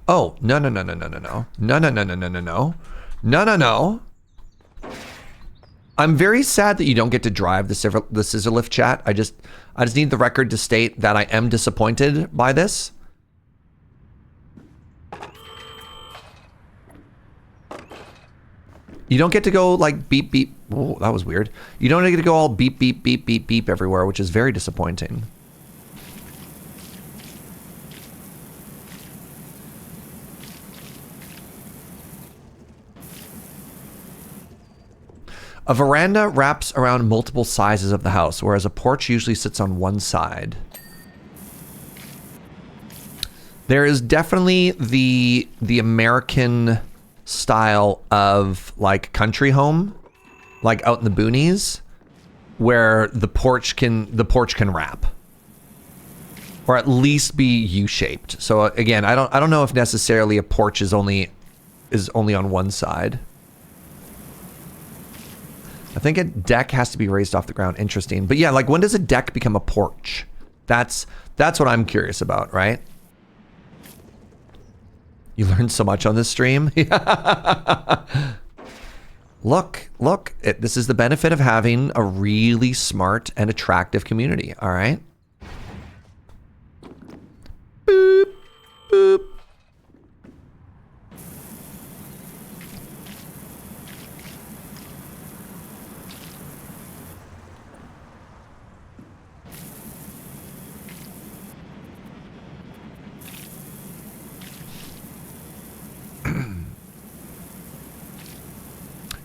Oh, no. No. I'm very sad that you don't get to drive the scissor lift, chat. I just need the record to state that I am disappointed by this. You don't get to go like beep, beep. Oh, that was weird. You don't get to go all beep, beep, beep, beep, beep everywhere, which is very disappointing. A veranda wraps around multiple sizes of the house, whereas a porch usually sits on one side. There is definitely the American style of like country home, like out in the boonies, where the porch can wrap, or at least be U-shaped. So again, I don't know if necessarily a porch is only on one side. I think a deck has to be raised off the ground. Interesting. But yeah, like when does a deck become a porch? That's what I'm curious about, right? You learned so much on this stream. Look, this is the benefit of having a really smart and attractive community, all right? Boop, boop.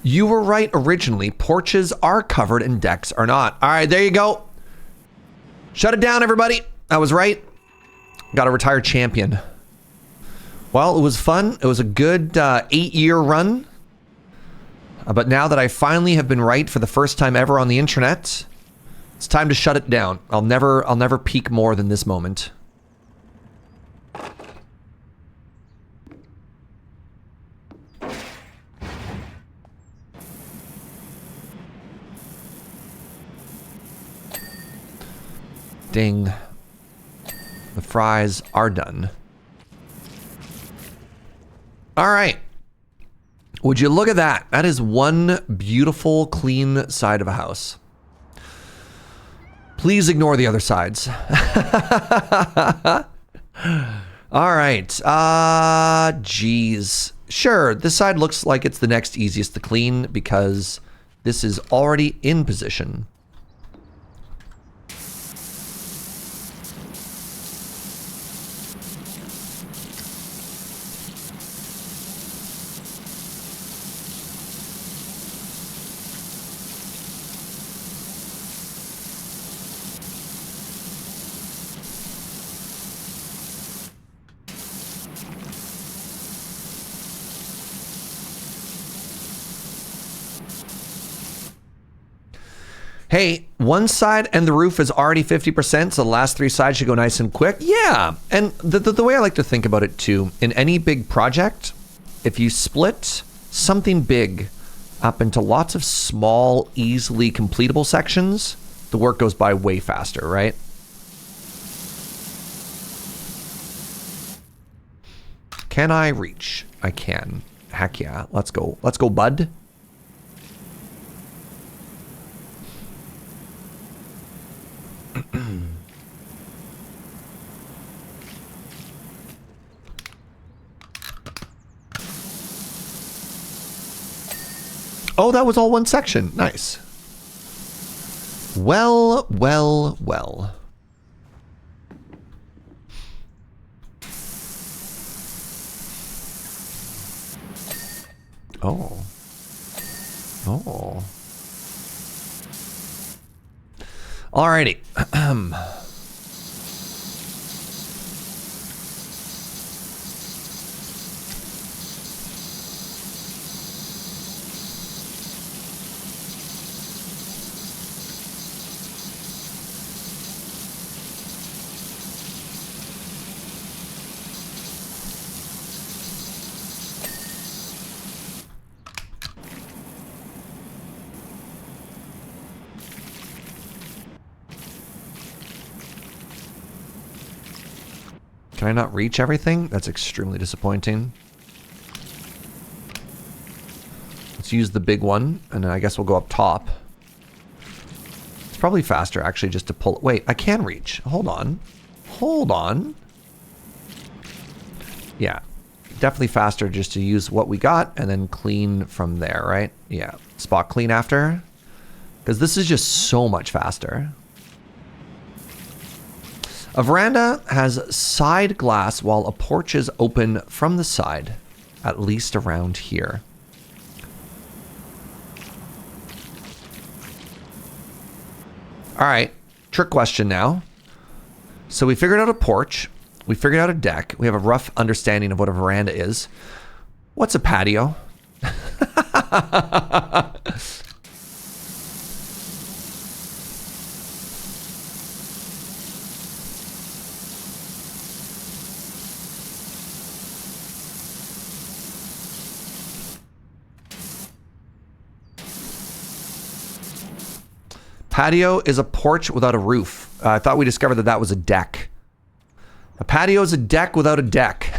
You were right originally. Porches are covered and decks are not. All right, there you go. Shut it down, everybody. I was right. Got a retired champion. Well, it was fun. It was a good 8-year run. But now that I finally have been right for the first time ever on the internet, it's time to shut it down. I'll never peak more than this moment. Ding. The fries are done. All right. Would you look at that? That is one beautiful, clean side of a house. Please ignore the other sides. All right. Geez. Sure, this side looks like it's the next easiest to clean because this is already in position. Hey, one side and the roof is already 50%, so the last three sides should go nice and quick. Yeah, and the way I like to think about it too, in any big project, if you split something big up into lots of small, easily completable sections, the work goes by way faster, right? Can I reach? I can. Heck yeah, let's go. Let's go, bud. Oh, that was all one section. Nice. Well, well, well. Oh. Oh. Alrighty. Can I not reach everything? That's extremely disappointing. Let's use the big one, and then I guess we'll go up top. It's probably faster, actually, just to pull... Wait, I can reach. Hold on. Hold on. Yeah. Definitely faster just to use what we got and then clean from there, right? Yeah. Spot clean after. Because this is just so much faster. A veranda has side glass while a porch is open from the side, at least around here. All right, trick question now. So we figured out a porch, we figured out a deck, we have a rough understanding of what a veranda is. What's a patio? Patio is a porch without a roof. I thought we discovered that that was a deck. A patio is a deck without a deck.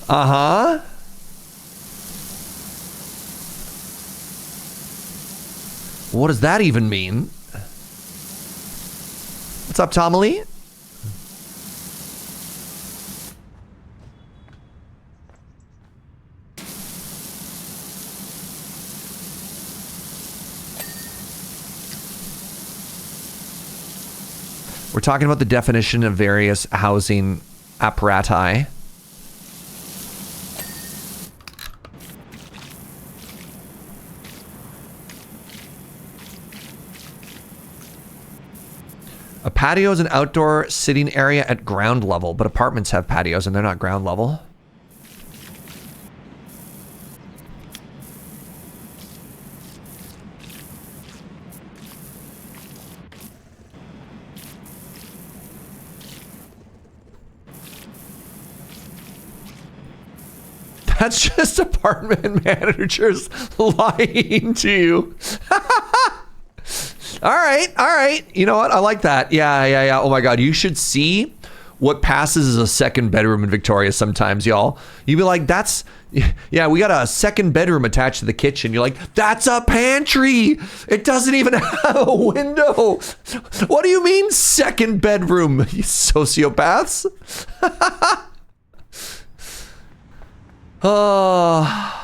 Uh-huh. What does that even mean? What's up, Tommy? We're talking about the definition of various housing apparati. A patio is an outdoor sitting area at ground level, but apartments have patios and they're not ground level. That's just apartment managers lying to you. All right. You know what? I like that. Yeah. Oh my God, you should see what passes as a second bedroom in Victoria sometimes, y'all. You'd be like, yeah, we got a second bedroom attached to the kitchen. You're like, that's a pantry. It doesn't even have a window. What do you mean second bedroom, you sociopaths? Oh.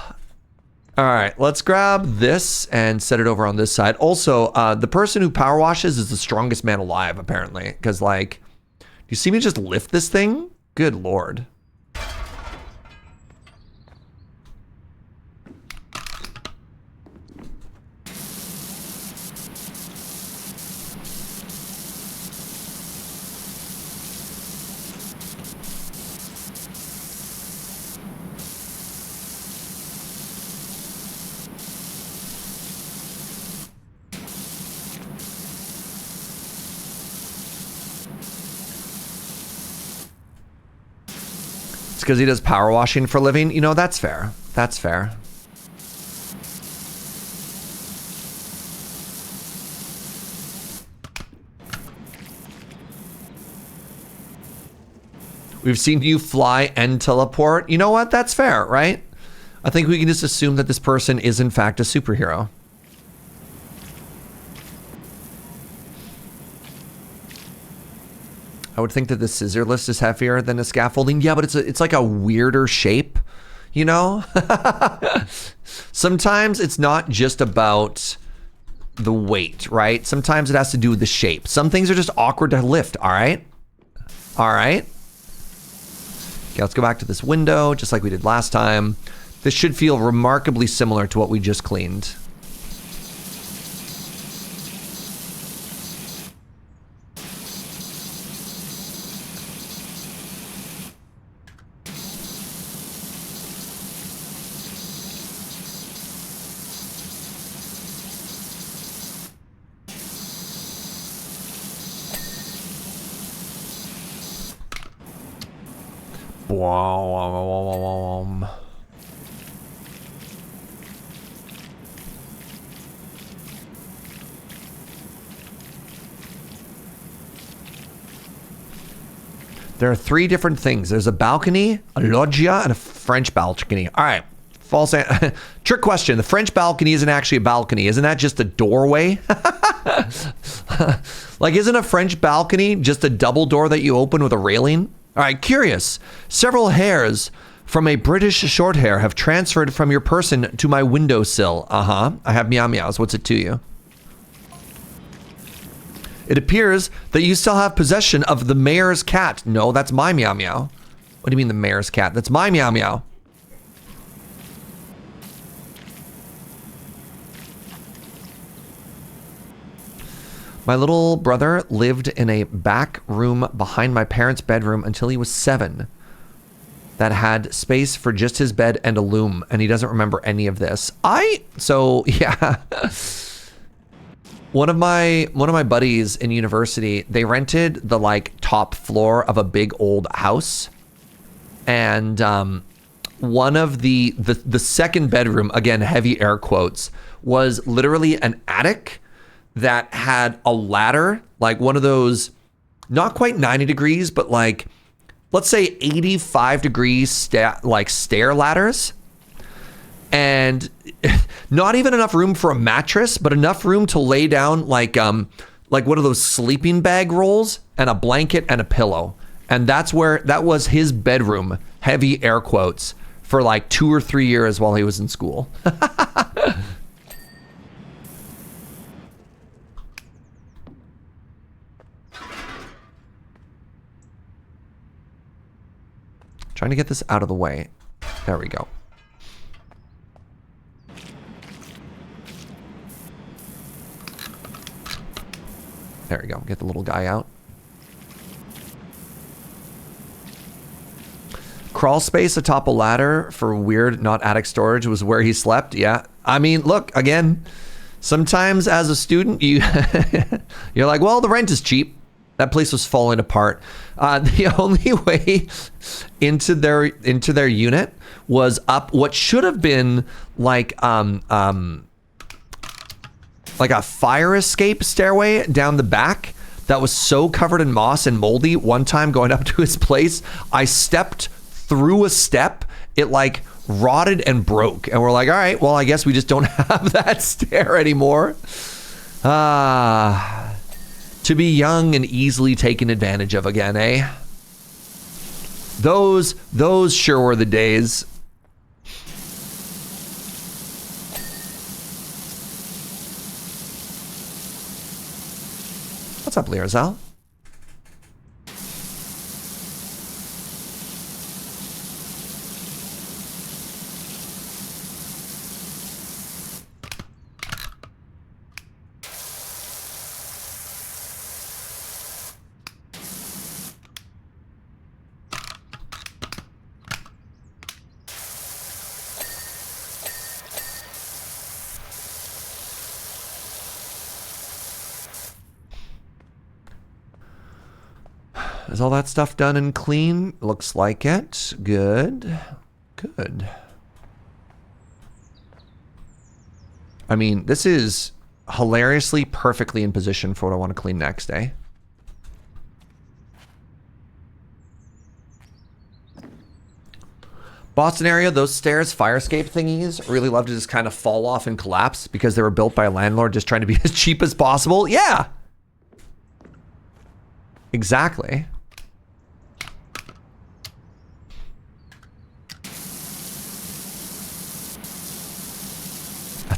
All right, let's grab this and set it over on this side. Also, the person who power washes is the strongest man alive, apparently. Because, like, you see me just lift this thing? Good Lord. It's because he does power washing for a living. You know, that's fair. That's fair. We've seen you fly and teleport. You know what? That's fair, right? I think we can just assume that this person is in fact a superhero. I would think that the scissor list is heavier than the scaffolding. Yeah, but it's like a weirder shape, you know? Sometimes it's not just about the weight, right? Sometimes it has to do with the shape. Some things are just awkward to lift, all right? All right. Okay, let's go back to this window, just like we did last time. This should feel remarkably similar to what we just cleaned. There are three different things. There's a balcony, a loggia, and a French balcony. All right, false trick question. The French balcony isn't actually a balcony. Isn't that just a doorway? Like, isn't a French balcony just a double door that you open with a railing? All right, curious. Several hairs from a British short hair have transferred from your person to my windowsill. I have meow meows. What's it to you? It appears that you still have possession of the mayor's cat. No, that's my meow meow. What do you mean the mayor's cat? That's my meow meow. My little brother lived in a back room behind my parents' bedroom until he was 7. That had space for just his bed and a loom, and he doesn't remember any of this. Yeah. One of my buddies in university, they rented the like top floor of a big old house, and one of the second bedroom, again heavy air quotes, was literally an attic that had a ladder, like one of those, not quite 90 degrees, but like, let's say 85 degrees stair ladders. And not even enough room for a mattress, but enough room to lay down like one of those sleeping bag rolls and a blanket and a pillow. And that was his bedroom, heavy air quotes, for like 2 or 3 years while he was in school. Trying to get this out of the way. There we go. There we go. Get the little guy out. Crawl space atop a ladder for weird, not attic storage was where he slept. Yeah. I mean, look, again, sometimes as a student, you're like, well, the rent is cheap. That place was falling apart. The only way into their unit was up what should have been like like a fire escape stairway down the back that was so covered in moss and moldy. One time going up to his place, I stepped through a step. It like rotted and broke. And we're like, all right, well, I guess we just don't have that stair anymore. To be young and easily taken advantage of again, eh? Those sure were the days. What's up, Learzal? Is all that stuff done and clean? Looks like it. Good. Good. I mean, this is hilariously perfectly in position for what I want to clean next, eh? Boston area, those stairs, fire escape thingies, really love to just kind of fall off and collapse because they were built by a landlord just trying to be as cheap as possible. Yeah! Exactly.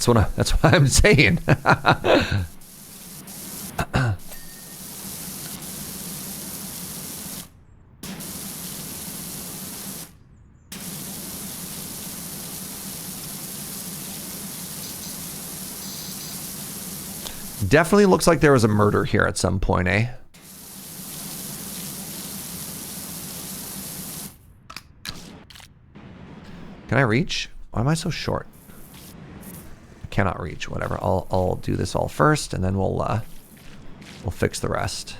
That's what I'm saying. Definitely looks like there was a murder here at some point, eh? Can I reach? Why am I so short? I cannot reach. Whatever. I'll do this all first, and then we'll fix the rest.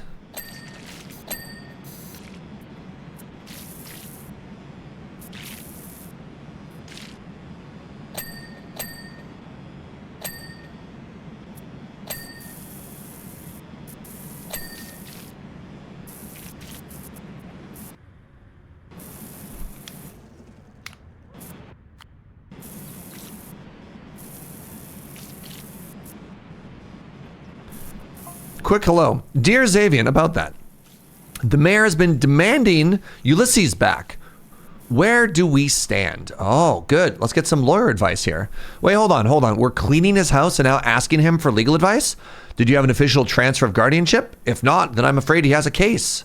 Quick hello. Dear Xavian, about that. The mayor has been demanding Ulysses back. Where do we stand? Oh, good. Let's get some lawyer advice here. Wait, hold on. We're cleaning his house and now asking him for legal advice? Did you have an official transfer of guardianship? If not, then I'm afraid he has a case.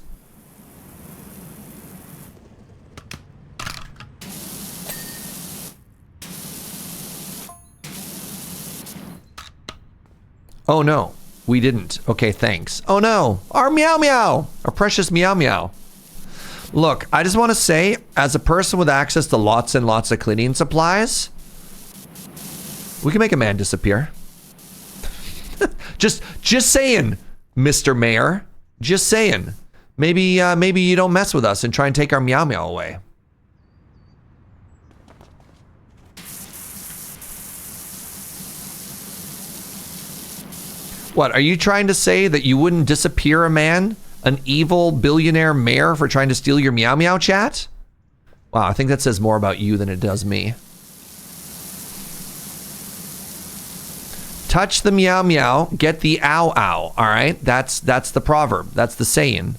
Oh no. We didn't. Okay, thanks. Oh no, our meow meow, our precious meow meow. Look, I just want to say, as a person with access to lots and lots of cleaning supplies, we can make a man disappear. just saying, Mr. Mayor. Just saying. Maybe you don't mess with us and try and take our meow meow away. What, are you trying to say that you wouldn't disappear a man? An evil billionaire mayor for trying to steal your meow meow chat? Wow, I think that says more about you than it does me. Touch the meow meow, get the ow ow, all right? That's the proverb, that's the saying.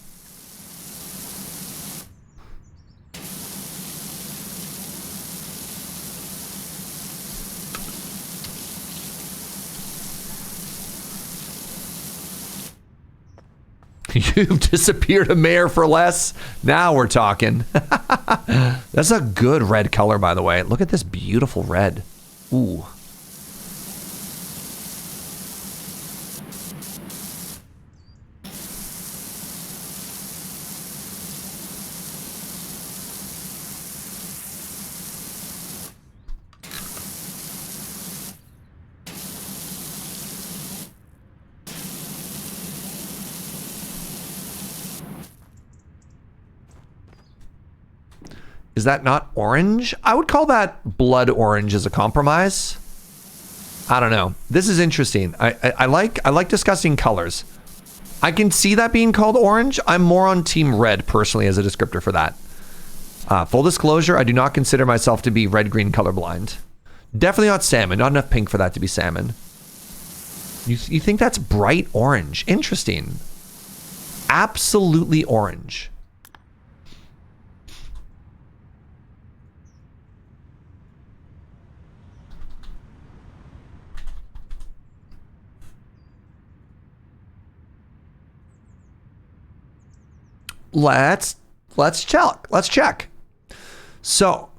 You've disappeared a mayor for less. Now we're talking. That's a good red color, by the way. Look at this beautiful red. Ooh. Is that not orange? I would call that blood orange as a compromise. I don't know. This is interesting. I like discussing colors. I can see that being called orange. I'm more on team red personally as a descriptor for that. Full disclosure, I do not consider myself to be red-green colorblind. Definitely not salmon. Not enough pink for that to be salmon. You think that's bright orange? Interesting. Absolutely orange. Let's check. Let's check. So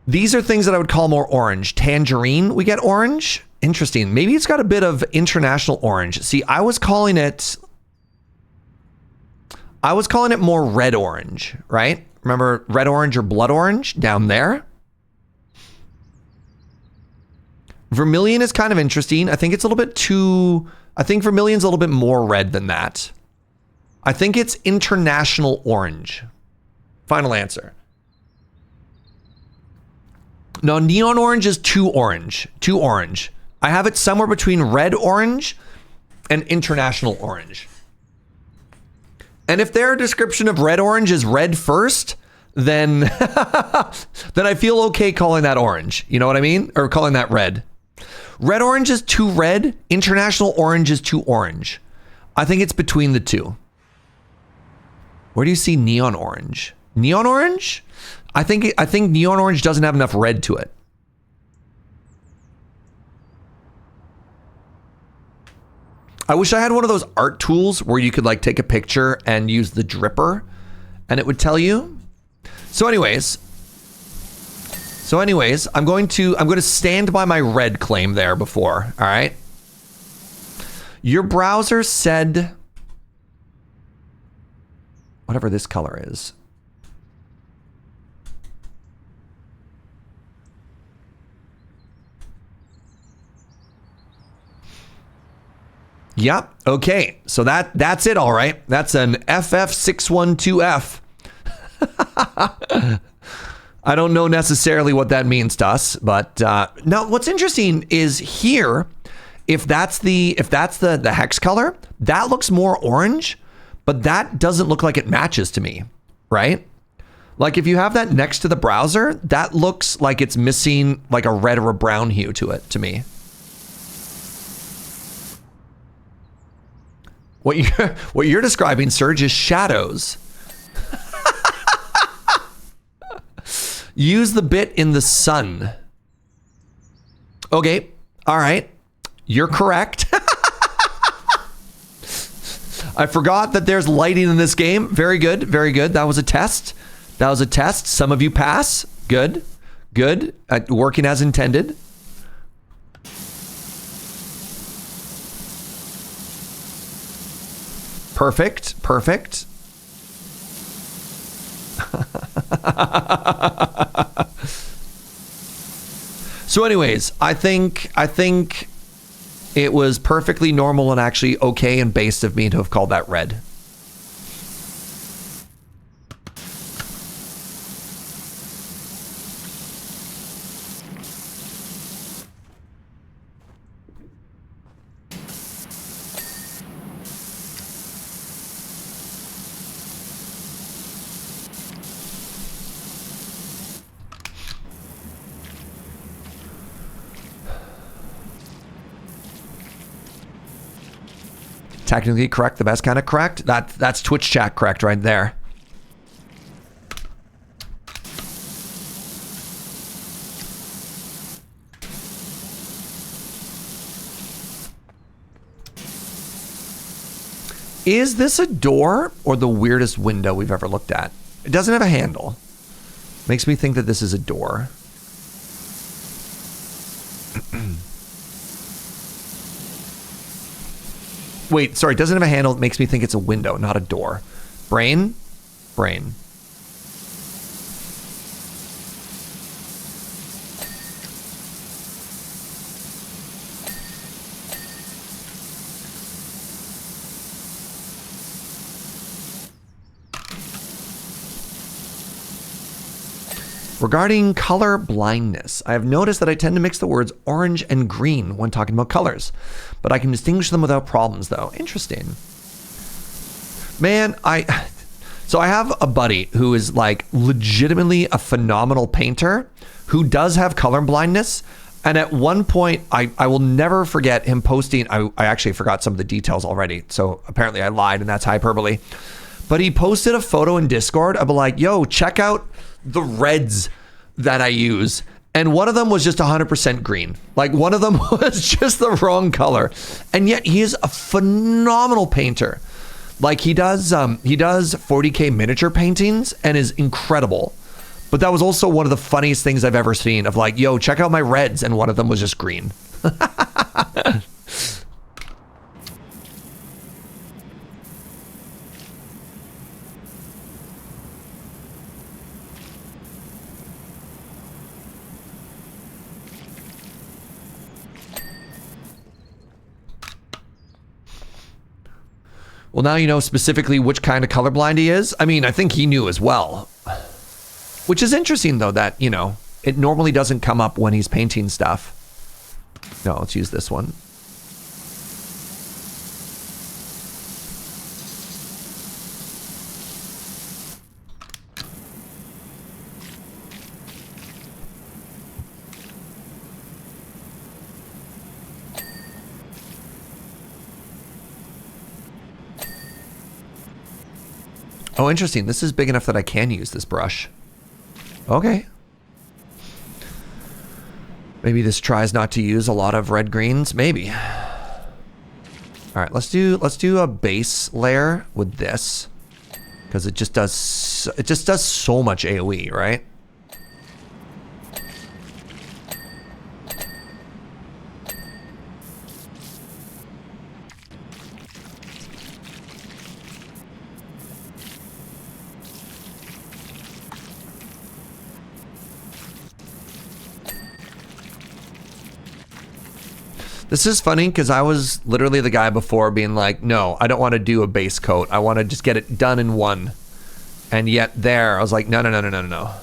these are things that I would call more orange. Tangerine, we get orange. Interesting. Maybe it's got a bit of international orange. See, I was calling it more red orange, right? Remember red orange or blood orange down there? Vermilion is kind of interesting. I think it's a little bit too, I think vermilion's a little bit more red than that. I think it's international orange. Final answer. No, neon orange is too orange. Too orange. I have it somewhere between red orange and international orange. And if their description of red orange is red first, then then I feel okay calling that orange. You know what I mean? Or calling that red. Red orange is too red. International orange is too orange. I think it's between the two. Where do you see neon orange? Neon orange? I think neon orange doesn't have enough red to it. I wish I had one of those art tools where you could like take a picture and use the dripper and it would tell you. So anyways, I'm going to stand by my red claim there before, all right? Your browser said whatever this color is. Yep. Okay. So that's it. All right. That's an FF612F. I don't know necessarily what that means to us, but now what's interesting is here, if that's the hex color, that looks more orange, but that doesn't look like it matches to me, right? Like if you have that next to the browser, that looks like it's missing like a red or a brown hue to it to me. What you're describing, Serge, is shadows. Use the bit in the sun. Okay. All right. You're correct. I forgot that there's lighting in this game. Very good. Very good. That was a test. That was a test. Some of you pass. Good. Good. Working as intended. Perfect. Perfect. So anyways, I think it was perfectly normal and actually okay and based of me to have called that red. Technically correct, the best kind of correct. That's Twitch chat correct right there. Is this a door or the weirdest window we've ever looked at? It doesn't have a handle. Makes me think that this is a door. Wait, sorry, it doesn't have a handle. It makes me think it's a window, not a door. Brain? Brain. Regarding color blindness, I have noticed that I tend to mix the words orange and green when talking about colors, but I can distinguish them without problems though. Interesting. Man, so I have a buddy who is like legitimately a phenomenal painter who does have color blindness. And at one point, I will never forget him posting, I actually forgot some of the details already. So apparently I lied and that's hyperbole. But he posted a photo in Discord of like, yo, check out the reds that I use. And one of them was just 100% green. Like one of them was just the wrong color. And yet he is a phenomenal painter. Like he does 40K miniature paintings and is incredible. But that was also one of the funniest things I've ever seen of like, yo, check out my reds. And one of them was just green. Well, now you know specifically which kind of colorblind he is. I mean, I think he knew as well. Which is interesting, though, that, you know, it normally doesn't come up when he's painting stuff. No, let's use this one. Oh, interesting. This is big enough that I can use this brush. Okay. Maybe this tries not to use a lot of red greens. Maybe. All right, let's do a base layer with this because it just does so much AoE, right? This is funny because I was literally the guy before being like, no, I don't want to do a base coat. I want to just get it done in one. And yet there, I was like, no.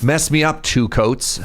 Mess me up 2 coats.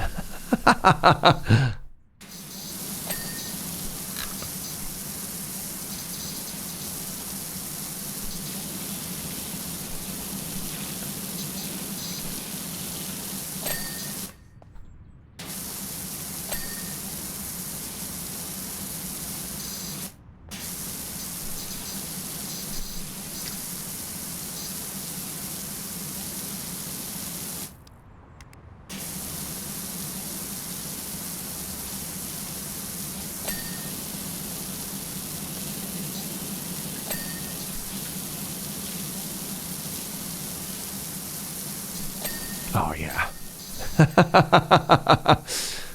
Oh, yeah.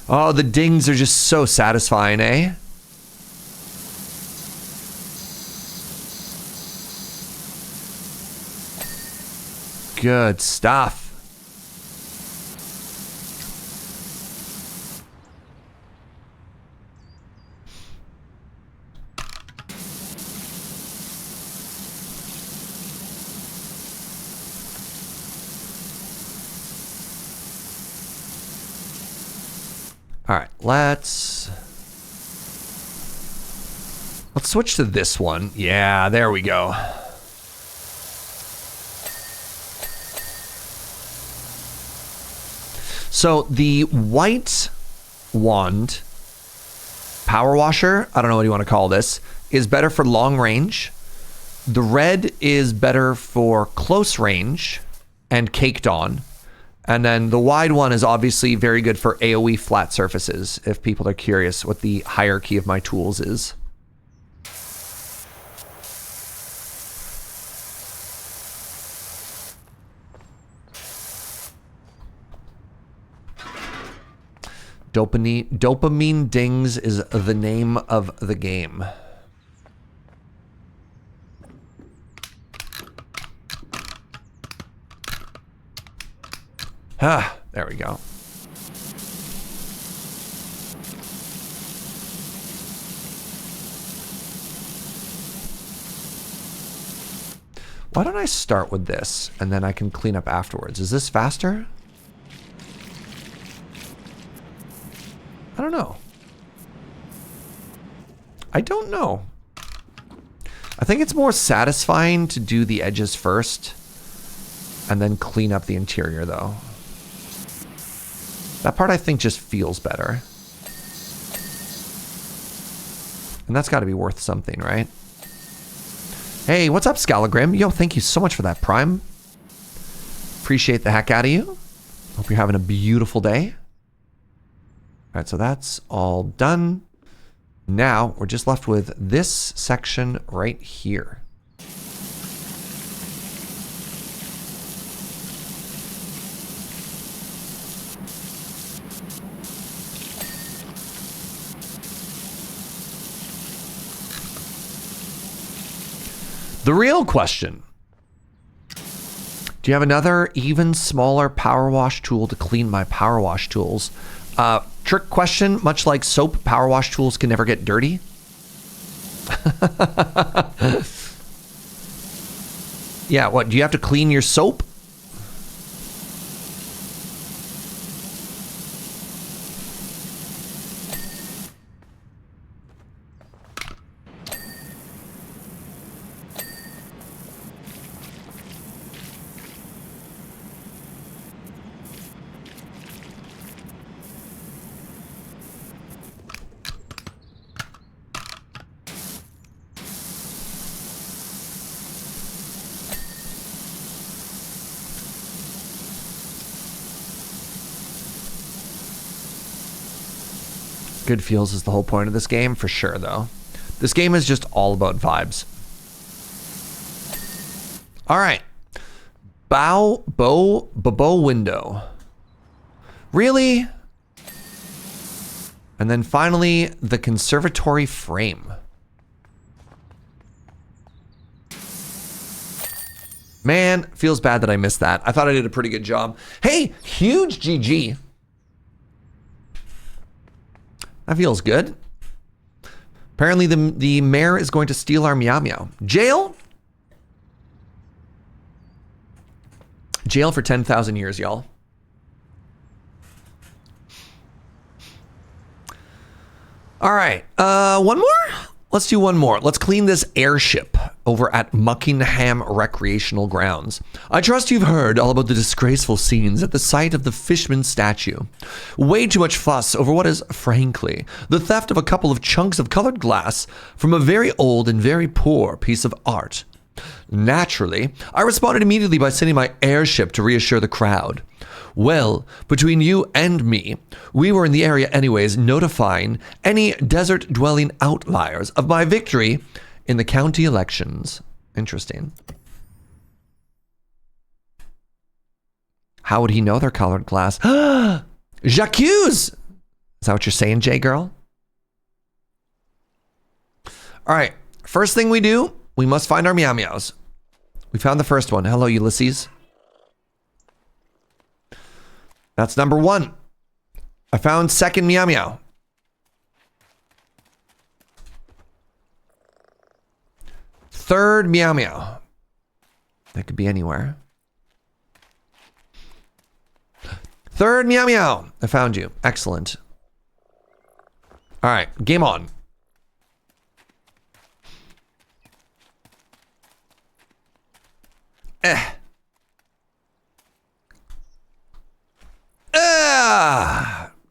Oh, the dings are just so satisfying, eh? Good stuff. All right, let's switch to this one. Yeah, there we go. So the white wand, power washer, I don't know what you want to call this, is better for long range. The red is better for close range and caked on. And then the wide one is obviously very good for AoE flat surfaces, if people are curious what the hierarchy of my tools is. Dopamine dings is the name of the game. Ah, there we go. Why don't I start with this and then I can clean up afterwards? Is this faster? I don't know. I don't know. I think it's more satisfying to do the edges first and then clean up the interior, though. That part, I think, just feels better. And that's got to be worth something, right? Hey, what's up, Scalagrim? Yo, thank you so much for that Prime. Appreciate the heck out of you. Hope you're having a beautiful day. All right, so that's all done. Now, we're just left with this section right here. The real question. Do you have another even smaller power wash tool to clean my power wash tools? Trick question, much like soap, power wash tools can never get dirty. Yeah, what, do you have to clean your soap? Good feels is the whole point of this game, for sure, though. This game is just all about vibes. All right. Bow window. Really? And then finally, the conservatory frame. Man, feels bad that I missed that. I thought I did a pretty good job. Hey, huge GG. That feels good. Apparently the mayor is going to steal our Meow Meow. Jail? Jail for 10,000 years, y'all. All right, one more? Let's do one more. Let's clean this airship over at Muckingham Recreational Grounds. I trust you've heard all about the disgraceful scenes at the site of the Fishman statue. Way too much fuss over what is, frankly, the theft of a couple of chunks of colored glass from a very old and very poor piece of art. Naturally, I responded immediately by sending my airship to reassure the crowd. Well, between you and me, we were in the area anyways, notifying any desert-dwelling outliers of my victory in the county elections. Interesting. How would he know they're colored glass? J'accuse! Is that what you're saying, Jay girl? All right, first thing we do, we must find our Meow Meows. We found the first one. Hello, Ulysses. That's number one. I found second Meow Meow. Third Meow Meow. That could be anywhere. Third Meow Meow. I found you. Excellent. All right, game on.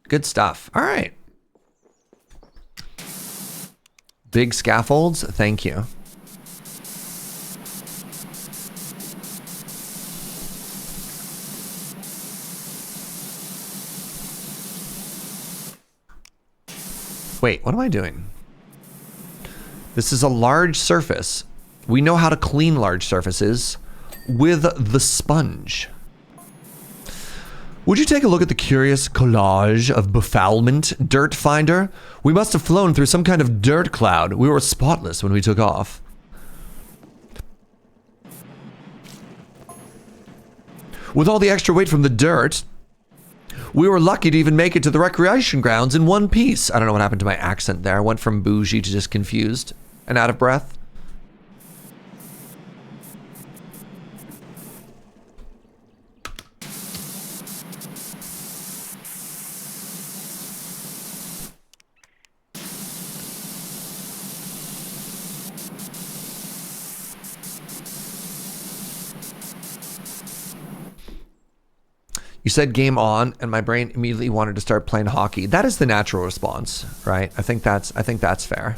Good stuff. All right. Big scaffolds. Thank you. Wait, what am I doing? This is a large surface. We know how to clean large surfaces with the sponge. Would you take a look at the curious collage of befoulment, Dirt Finder? We must have flown through some kind of dirt cloud. We were spotless when we took off. With all the extra weight from the dirt, we were lucky to even make it to the recreation grounds in one piece. I don't know what happened to my accent there. I went from bougie to just confused and out of breath. You said game on, and my brain immediately wanted to start playing hockey. That is the natural response, right? I think that's fair.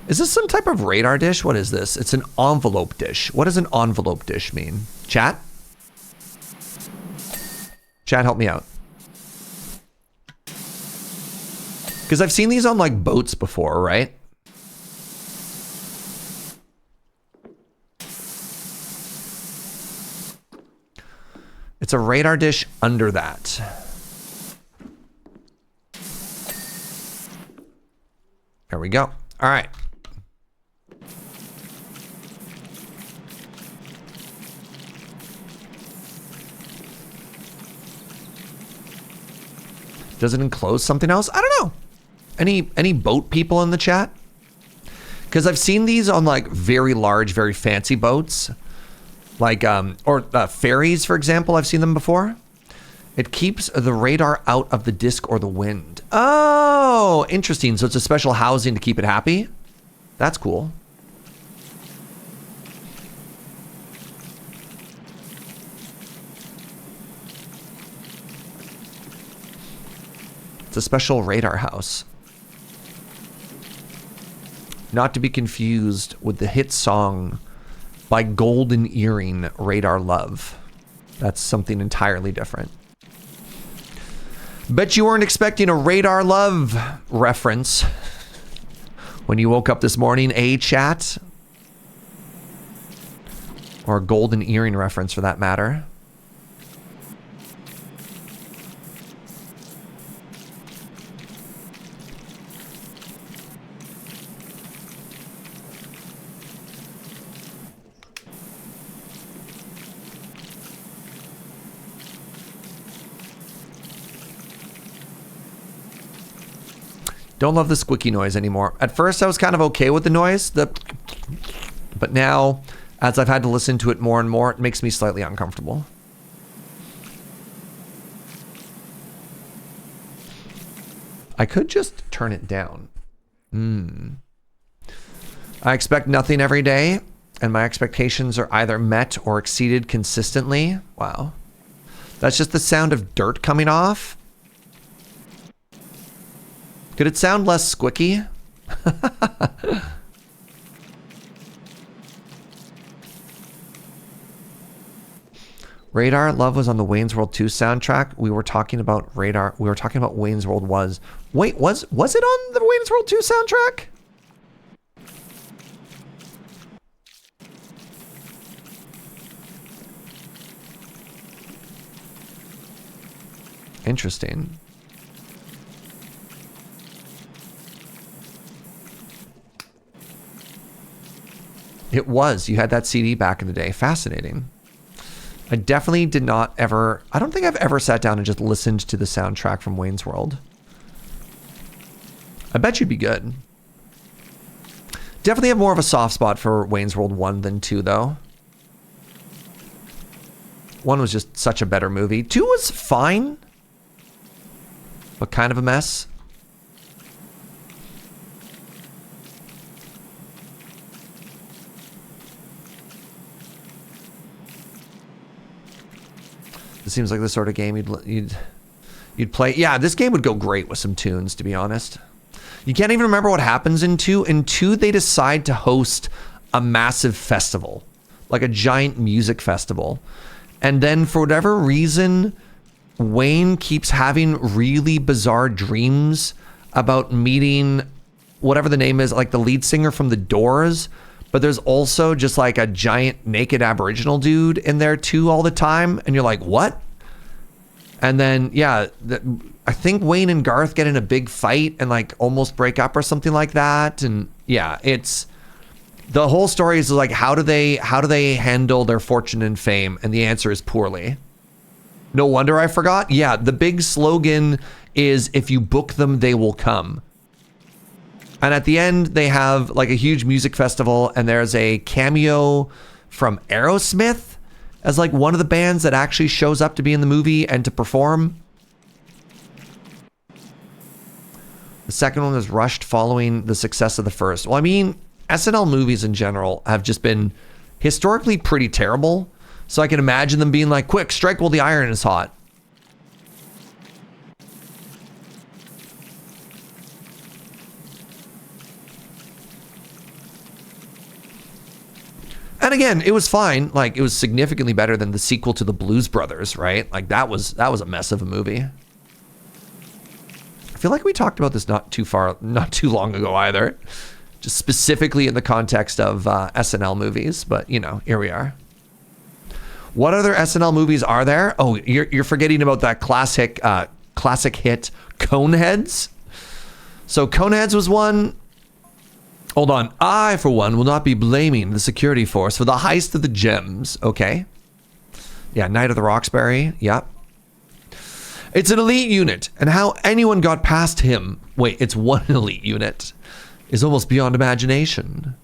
Is this some type of radar dish? What is this? It's an envelope dish. What does an envelope dish mean? Chat? Chat, help me out. Because I've seen these on like boats before, right? It's a radar dish under that. There we go. All right. Does it enclose something else? I don't know. Any boat people in the chat? Because I've seen these on like very large, very fancy boats. Like, ferries, for example, I've seen them before. It keeps the radar out of the disc or the wind. Oh, interesting. So it's a special housing to keep it happy. That's cool. It's a special radar house. Not to be confused with the hit song by Golden Earring, Radar Love. That's something entirely different. Bet you weren't expecting a Radar Love reference when you woke up this morning, chat? Or a Golden Earring reference for that matter. Don't love the squeaky noise anymore. At first, I was kind of okay with the noise, but now, as I've had to listen to it more and more, it makes me slightly uncomfortable. I could just turn it down. I expect nothing every day, and my expectations are either met or exceeded consistently. Wow. That's just the sound of dirt coming off. Could it sound less squicky? Radar Love was on the Wayne's World 2 soundtrack. We were talking about Radar. We were talking about Wayne's World was. Wait, was it on the Wayne's World 2 soundtrack? Interesting. It was. You had that CD back in the day. Fascinating. I definitely did not ever... I don't think I've ever sat down and just listened to the soundtrack from Wayne's World. I bet you'd be good. Definitely have more of a soft spot for Wayne's World 1 than 2, though. 1 was just such a better movie. 2 was fine, but kind of a mess. It seems like the sort of game you'd play. Yeah, this game would go great with some tunes, to be honest. You can't even remember what happens in 2. In 2, they decide to host a massive festival, like a giant music festival. And then for whatever reason, Wayne keeps having really bizarre dreams about meeting whatever the name is, like the lead singer from The Doors. But there's also just like a giant naked Aboriginal dude in there too all the time. And you're like, what? And then, yeah, I think Wayne and Garth get in a big fight and like almost break up or something like that. And yeah, it's the whole story is like, how do they handle their fortune and fame? And the answer is poorly. No wonder I forgot. Yeah, the big slogan is, if you book them, they will come. And at the end, they have like a huge music festival, and there's a cameo from Aerosmith as like one of the bands that actually shows up to be in the movie and to perform. The second one was rushed following the success of the first. Well, I mean, SNL movies in general have just been historically pretty terrible. So I can imagine them being like, quick, strike while the iron is hot. And again, it was fine. Like, it was significantly better than the sequel to the Blues Brothers, right? Like, that was a mess of a movie. I feel like we talked about this not too long ago either. Just specifically in the context of SNL movies, but you know, here we are. What other SNL movies are there? Oh, you're forgetting about that classic hit Coneheads. So Coneheads was one. Hold on. I, for one, will not be blaming the security force for the heist of the gems. Okay. Yeah, Night of the Roxbury. Yep. It's an elite unit, and how anyone got past him. Wait, it's one elite unit. Is almost beyond imagination.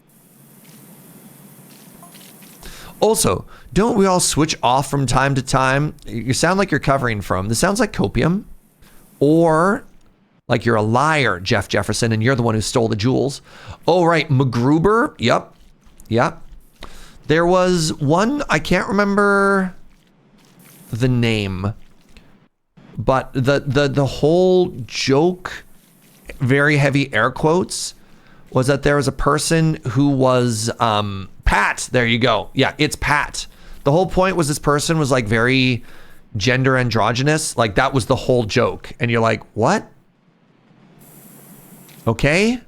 Also, don't we all switch off from time to time? You sound like you're covering from. This sounds like copium. Or like you're a liar, Jeff Jefferson, and you're the one who stole the jewels. Oh, right. MacGruber. Yep. Yep. There was one, I can't remember the name. But the whole joke, very heavy air quotes, was that there was a person who was Pat. There you go. Yeah, it's Pat. The whole point was this person was like very gender androgynous. Like that was the whole joke. And you're like, what? Okay.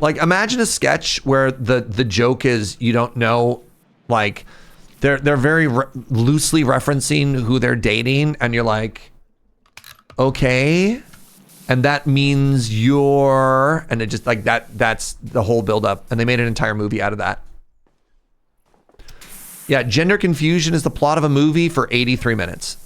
Like, imagine a sketch where the joke is you don't know, like, they're very loosely referencing who they're dating, and you're like, okay, and that means you're, and it just like that's the whole buildup, and they made an entire movie out of that. Yeah, gender confusion is the plot of a movie for 83 minutes.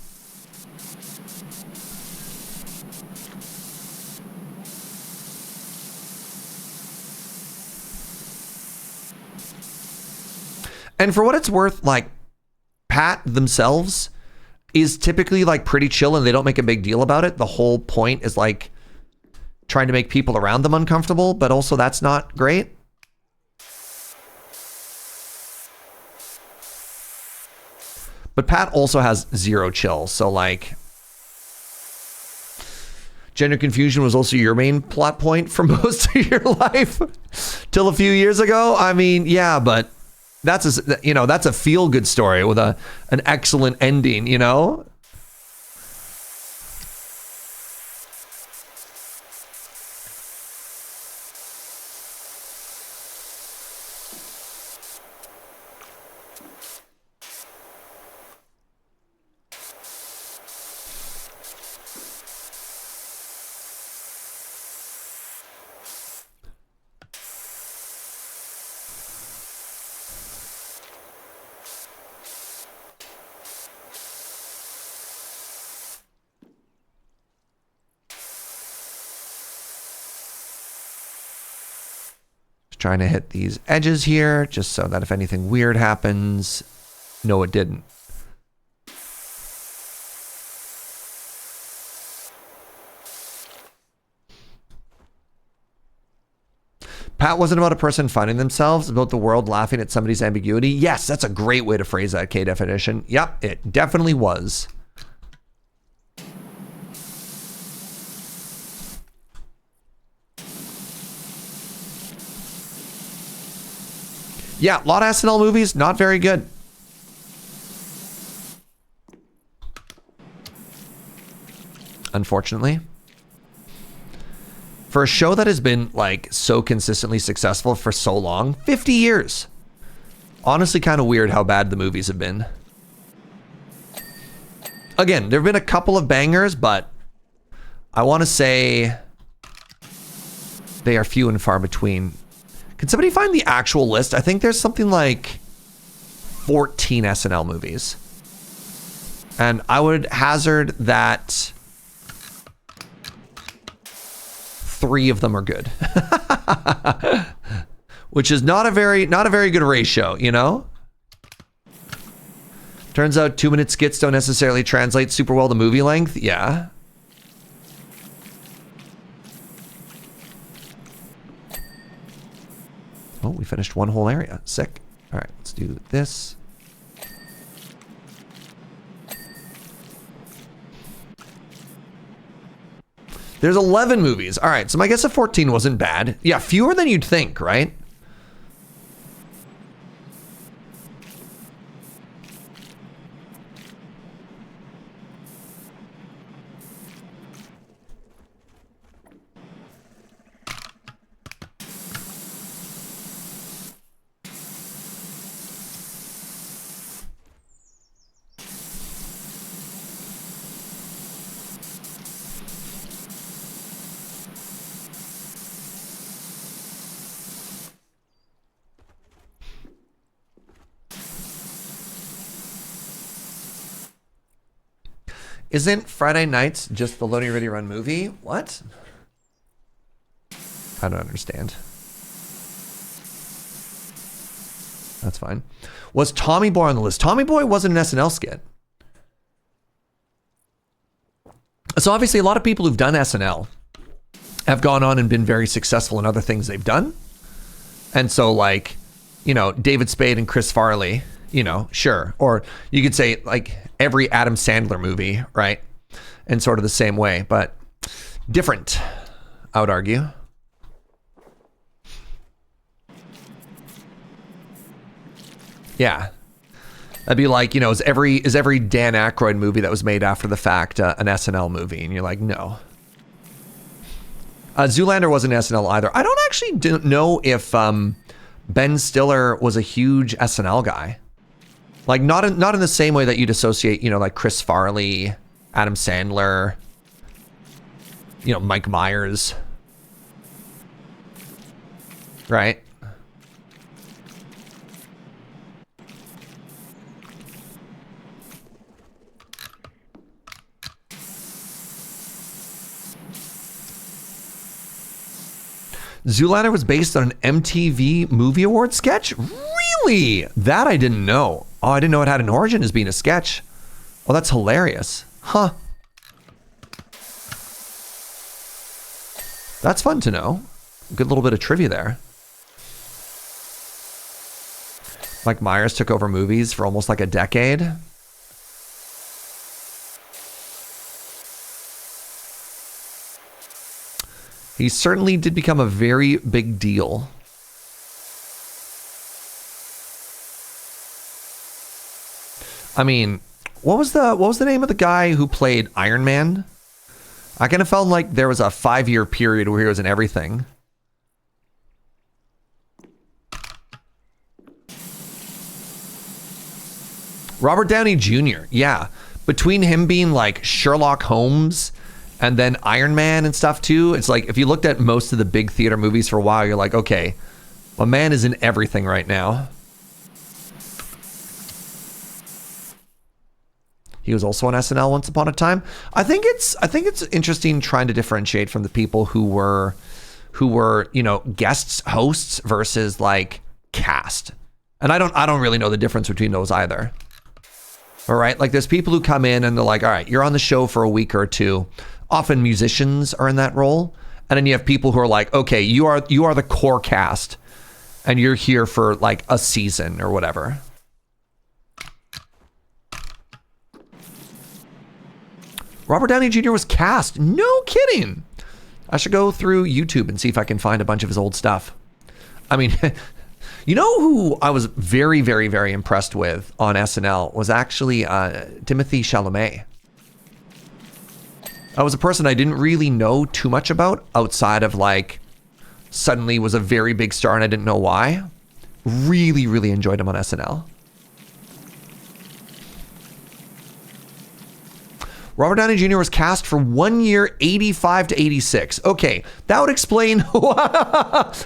And for what it's worth, like, Pat themselves is typically like pretty chill and they don't make a big deal about it. The whole point is like trying to make people around them uncomfortable, but also that's not great. But Pat also has zero chill. So like, gender confusion was also your main plot point for most of your life till a few years ago. I mean, yeah, but that's a feel-good story with an excellent ending, you know? Trying to hit these edges here just so that if anything weird happens, no, it didn't. Pat wasn't about a person finding themselves, about the world laughing at somebody's ambiguity. Yes, that's a great way to phrase that, K definition. Yep, it definitely was. Yeah, a lot of SNL movies, not very good. Unfortunately. For a show that has been like so consistently successful for so long, 50 years. Honestly, kind of weird how bad the movies have been. Again, there have been a couple of bangers, but I want to say they are few and far between. Can somebody find the actual list? I think there's something like 14 SNL movies. And I would hazard that 3 of them are good. which is not a very good ratio, you know? Turns out 2-minute skits don't necessarily translate super well to movie length. Yeah. Oh, we finished one whole area. Sick. All right, let's do this. There's 11 movies. All right, so my guess of 14 wasn't bad. Yeah, fewer than you'd think, right? Isn't Friday Nights just the Loading Ready Run movie? What? I don't understand. That's fine. Was Tommy Boy on the list? Tommy Boy wasn't an SNL skit. So obviously a lot of people who've done SNL have gone on and been very successful in other things they've done. And so like, you know, David Spade and Chris Farley, you know, sure. Or you could say like every Adam Sandler movie, right? And sort of the same way, but different, I would argue. Yeah. That'd be like, you know, is every Dan Aykroyd movie that was made after the fact an SNL movie? And you're like, no. Zoolander wasn't SNL either. I don't actually know if Ben Stiller was a huge SNL guy. Like not in the same way that you'd associate, you know, like Chris Farley, Adam Sandler, you know, Mike Myers. Right? Zoolander was based on an MTV Movie Award sketch? Really? That I didn't know. Oh, I didn't know it had an origin as being a sketch. Oh, that's hilarious. Huh. That's fun to know. Good little bit of trivia there. Mike Myers took over movies for almost like a decade. He certainly did become a very big deal. I mean, what was the name of the guy who played Iron Man? I kind of felt like there was a 5-year period where he was in everything. Robert Downey Jr. Yeah, between him being like Sherlock Holmes and then Iron Man and stuff too, it's like if you looked at most of the big theater movies for a while, you're like, okay, my man is in everything right now. He was also on SNL once upon a time. I think it's interesting trying to differentiate from the people who were, you know, guests, hosts versus like cast. And I don't really know the difference between those either. All right, like there's people who come in and they're like, all right, you're on the show for a week or two. Often musicians are in that role. And then you have people who are like, okay, you are the core cast and you're here for like a season or whatever. Robert Downey Jr. was cast. No kidding. I should go through YouTube and see if I can find a bunch of his old stuff. I mean, you know who I was very, very, very impressed with on SNL was actually Timothée Chalamet. I was a person I didn't really know too much about outside of like suddenly was a very big star and I didn't know why. Really, really enjoyed him on SNL. Robert Downey Jr. was cast for 1 year, 85 to 86. Okay, that would explain that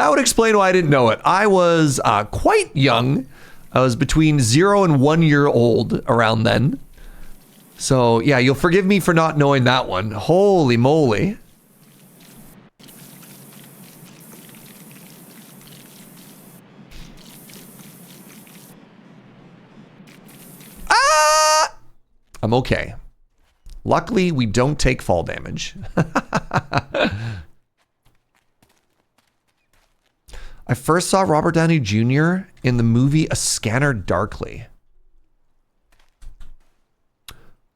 would explain why I didn't know it. I was quite young. I was between 0 and 1 year old around then. So yeah, you'll forgive me for not knowing that one. Holy moly. I'm okay. Luckily, we don't take fall damage. I first saw Robert Downey Jr. in the movie A Scanner Darkly.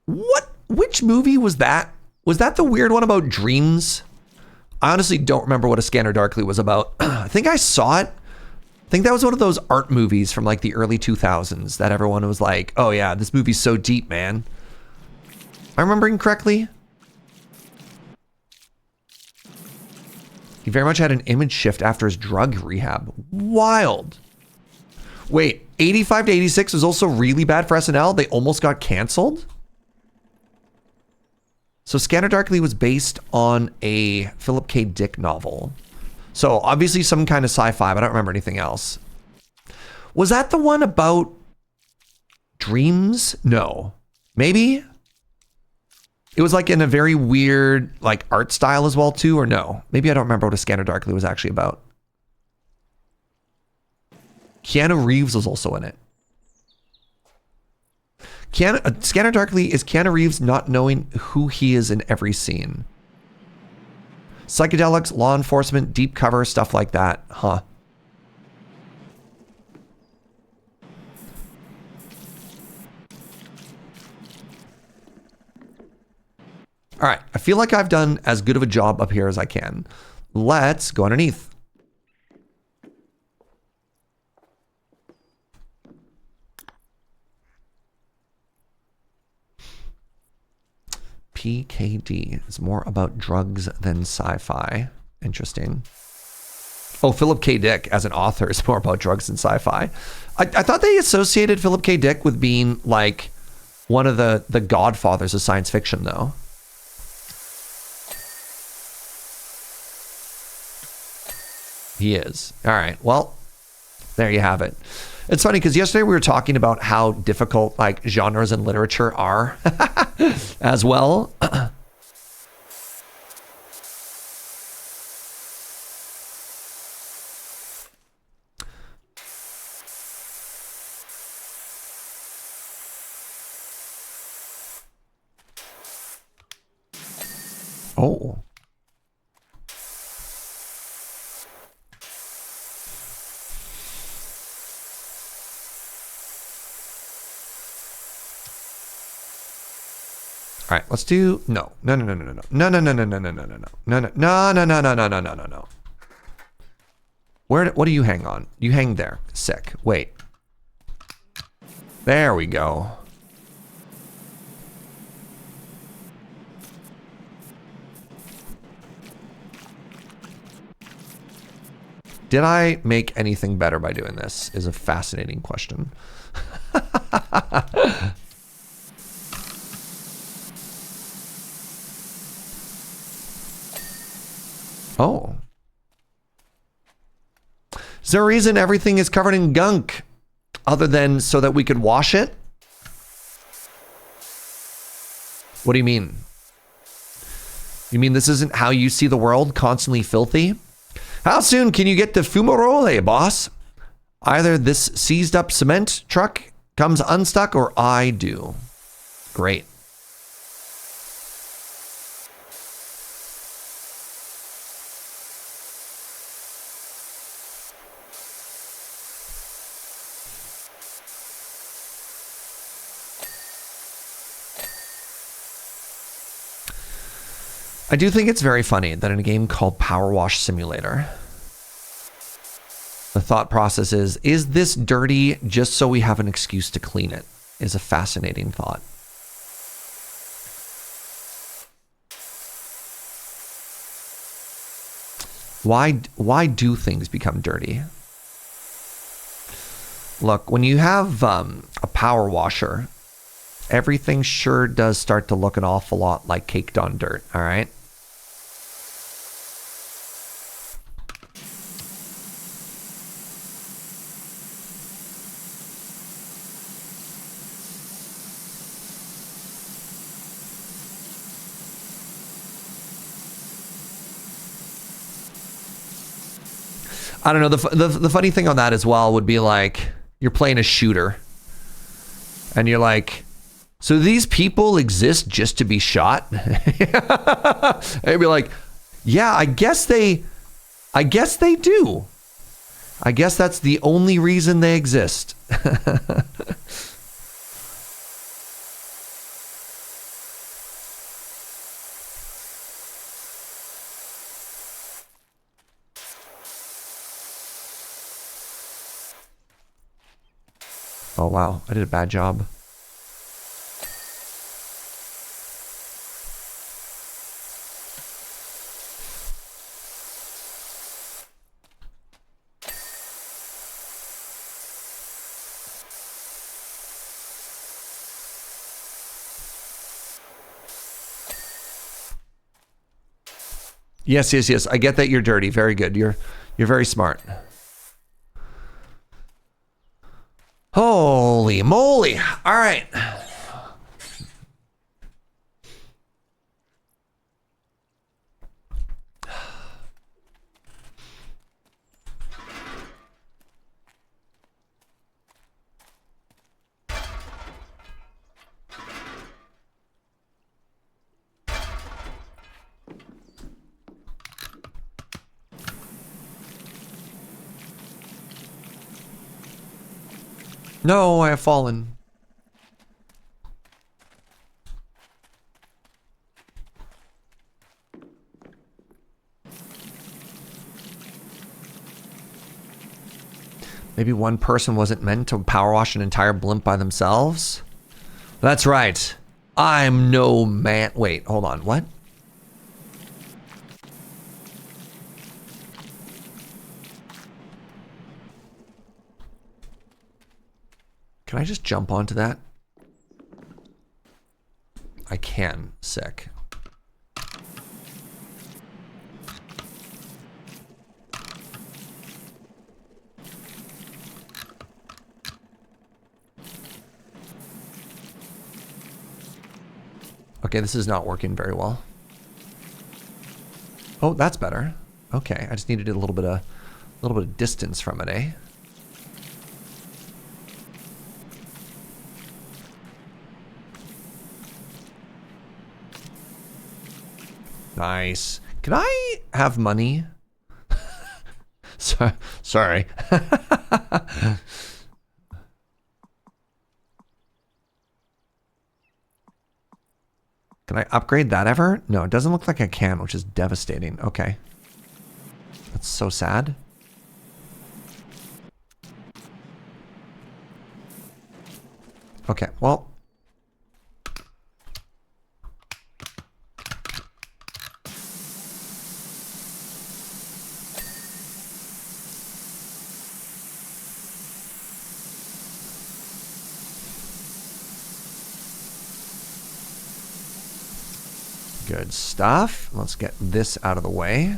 What? Which movie was that? Was that the weird one about dreams? I honestly don't remember what A Scanner Darkly was about. I think I saw it. I think that was one of those art movies from like the early 2000s that everyone was like, oh yeah, this movie's so deep, man. Am I remembering correctly? He very much had an image shift after his drug rehab. Wild. Wait, 85 to 86 was also really bad for SNL? They almost got canceled? So Scanner Darkly was based on a Philip K. Dick novel. So obviously some kind of sci-fi, but I don't remember anything else. Was that the one about dreams? No. Maybe? It was like in a very weird like art style as well too, or no? Maybe I don't remember what A Scanner Darkly was actually about. Keanu Reeves was also in it. Scanner Darkly is Keanu Reeves not knowing who he is in every scene. Psychedelics, law enforcement, deep cover, stuff like that. Huh. All right, I feel like I've done as good of a job up here as I can. Let's go underneath. PKD is more about drugs than sci-fi. Interesting. Oh, Philip K. Dick as an author is more about drugs than sci-fi. I thought they associated Philip K. Dick with being like one of the godfathers of science fiction, though. He is. All right. Well, there you have it. It's funny because yesterday we were talking about how difficult like genres in literature are as well. Oh. All right, let's do no. What do you hang on? You hang there. Sick. Wait. There we go. Did I make anything better by doing this? Is a fascinating question. Oh. Is there a reason everything is covered in gunk other than so that we could wash it? What do you mean? You mean this isn't how you see the world, constantly filthy? How soon can you get to Fumarole, boss? Either this seized up cement truck comes unstuck or I do. Great. I do think it's very funny that in a game called PowerWash Simulator, the thought process is this dirty just so we have an excuse to clean it? Is a fascinating thought. Why do things become dirty? Look, when you have a power washer, everything sure does start to look an awful lot like caked on dirt, all right? I don't know, the funny thing on that as well would be like, you're playing a shooter, and you're like, So these people exist just to be shot? I'd be like, yeah, I guess they do. I guess that's the only reason they exist. Oh, wow. I did a bad job. Yes, yes, yes. I get that you're dirty. Very good. You're very smart. Holy moly. All right. No, I have fallen. Maybe one person wasn't meant to power wash an entire blimp by themselves? That's right. I'm no man. Wait, hold on. What? Can I just jump onto that? I can. Sick. Okay, this is not working very well. Oh, that's better. Okay, I just needed a little bit of distance from it, eh? Nice. Can I have money? Sorry. Can I upgrade that ever? No, it doesn't look like I can, which is devastating. Okay. That's so sad. Okay, well. Good stuff. Let's get this out of the way.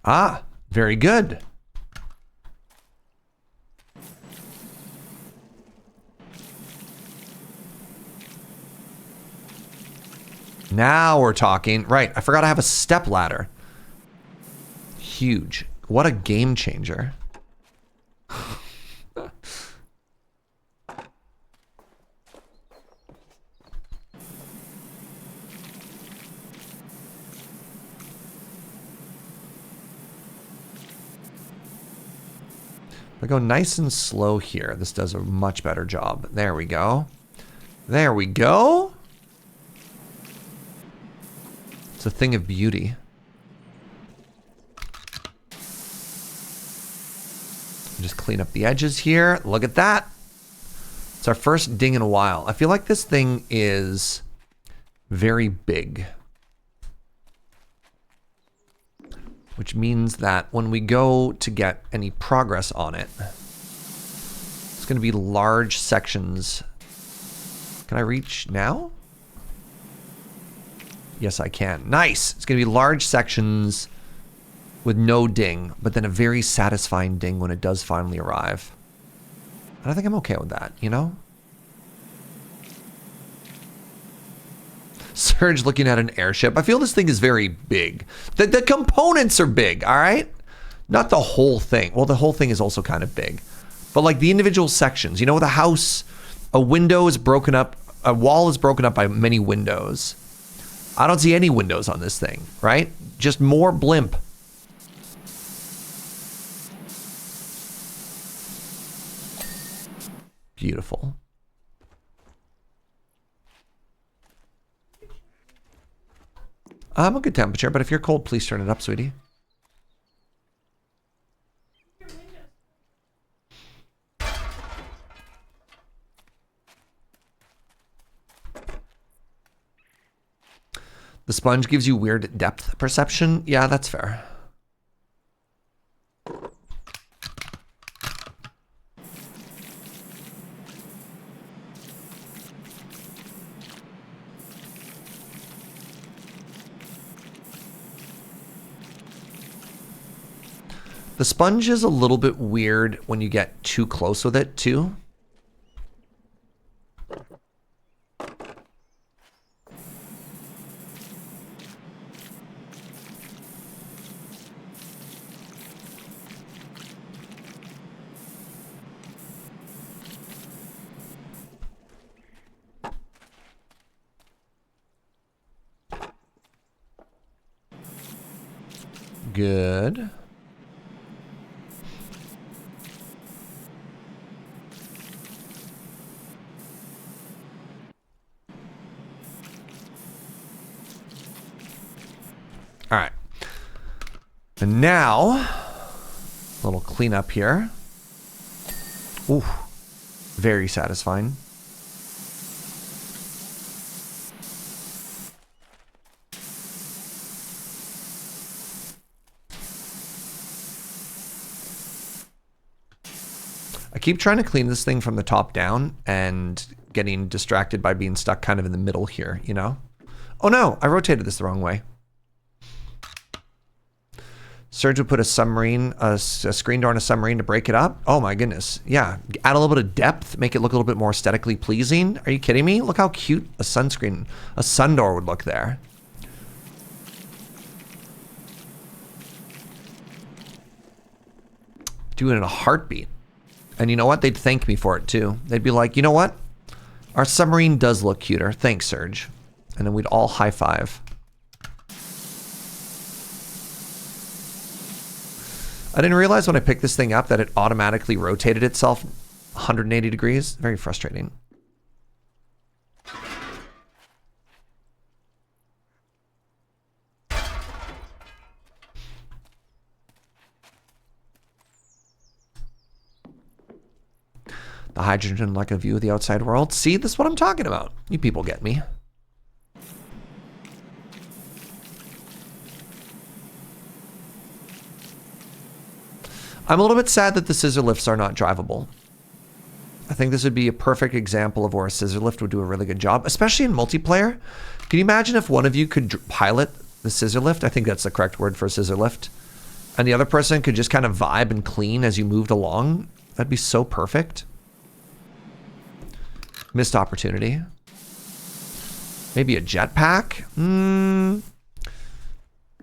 Ah, very good. Now we're talking. Right, I forgot I have a step ladder. Huge. What a game changer. If I go nice and slow here, this does a much better job. There we go. There we go. It's a thing of beauty. Just clean up the edges here. Look at that. It's our first ding in a while. I feel like this thing is very big. Which means that when we go to get any progress on it, it's going to be large sections. Can I reach now? Yes, I can. Nice. It's going to be large sections with no ding, but then a very satisfying ding when it does finally arrive. And I think I'm okay with that, you know? Serge looking at an airship. I feel this thing is very big. The components are big, all right? Not the whole thing. Well, the whole thing is also kind of big. But like the individual sections. You know, with a house, a window is broken up, a wall is broken up by many windows. I don't see any windows on this thing, right? Just more blimp. Beautiful. I'm a good temperature, but if you're cold, please turn it up, sweetie. The sponge gives you weird depth perception. Yeah, that's fair. The sponge is a little bit weird when you get too close with it, too. Good. All right. And now, a little cleanup here. Ooh, very satisfying. I keep trying to clean this thing from the top down and getting distracted by being stuck kind of in the middle here, you know? Oh no, I rotated this the wrong way. Serge would put a submarine, a screen door on a submarine to break it up. Oh my goodness. Yeah, add a little bit of depth, make it look a little bit more aesthetically pleasing. Are you kidding me? Look how cute a sunscreen, a sun door would look there. Do it in a heartbeat. And you know what? They'd thank me for it too. They'd be like, you know what? Our submarine does look cuter. Thanks, Serge. And then we'd all high five. I didn't realize when I picked this thing up that it automatically rotated itself 180 degrees. Very frustrating. The hydrogen like a view of the outside world. See, this is what I'm talking about. You people get me. I'm a little bit sad that the scissor lifts are not drivable. I think this would be a perfect example of where a scissor lift would do a really good job, especially in multiplayer. Can you imagine if one of you could pilot the scissor lift? I think that's the correct word for a scissor lift. And the other person could just kind of vibe and clean as you moved along. That'd be so perfect. Missed opportunity. Maybe a jetpack?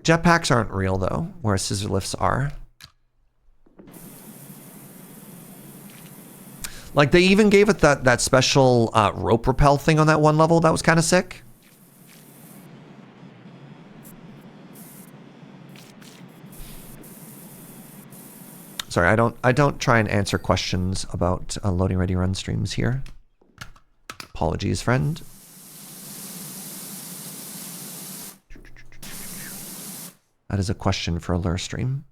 Jetpacks aren't real though, whereas scissor lifts are. Like they even gave it that special rope rappel thing on that one level. That was kind of sick. Sorry, I don't try and answer questions about loading ready run streams here. Apologies, friend. That is a question for a lure stream.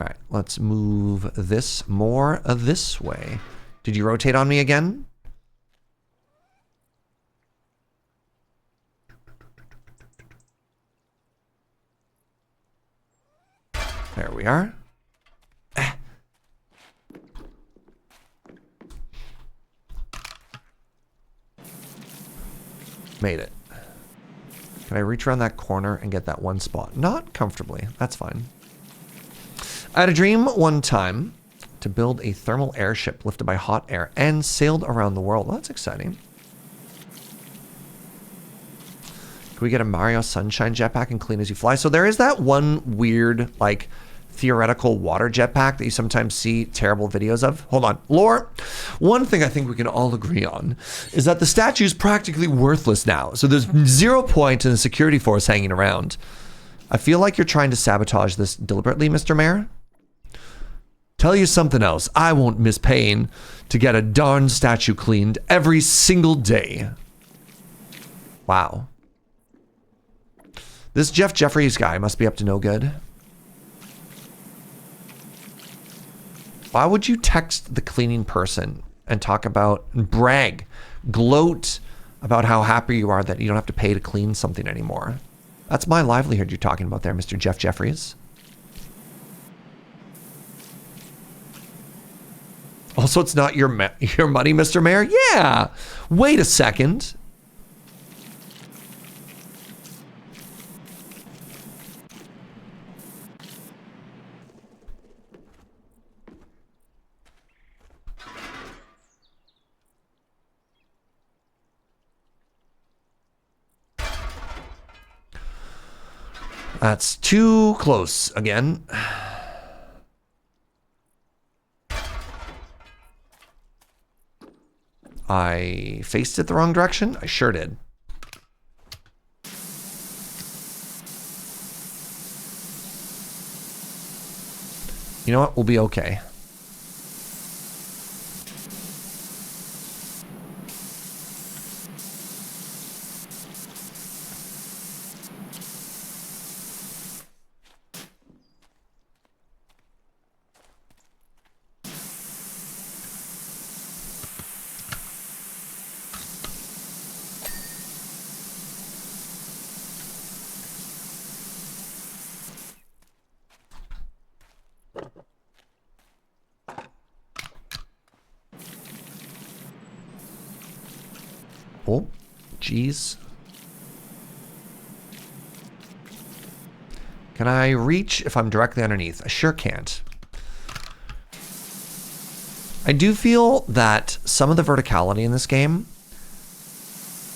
All right, let's move this more this way. Did you rotate on me again? There we are. Made it. Can I reach around that corner and get that one spot? Not comfortably. That's fine. I had a dream one time to build a thermal airship lifted by hot air and sailed around the world. Well, that's exciting. Can we get a Mario Sunshine jetpack and clean as you fly? So there is that one weird, like, theoretical water jetpack that you sometimes see terrible videos of. Hold on. Lore, one thing I think we can all agree on is that the statue is practically worthless now. So there's 0 point in the security force hanging around. I feel like you're trying to sabotage this deliberately, Mr. Mayor. Tell you something else. I won't miss paying to get a darn statue cleaned every single day. Wow. This Jeff Jeffries guy must be up to no good. Why would you text the cleaning person and talk about, brag, gloat about how happy you are that you don't have to pay to clean something anymore? That's my livelihood you're talking about there, Mr. Jeff Jeffries. Also, it's not your money, Mr. Mayor? Yeah. Wait a second. That's too close again. I faced it the wrong direction? I sure did. You know what? We'll be okay. Oh, geez. Can I reach if I'm directly underneath? I sure can't. I do feel that some of the verticality in this game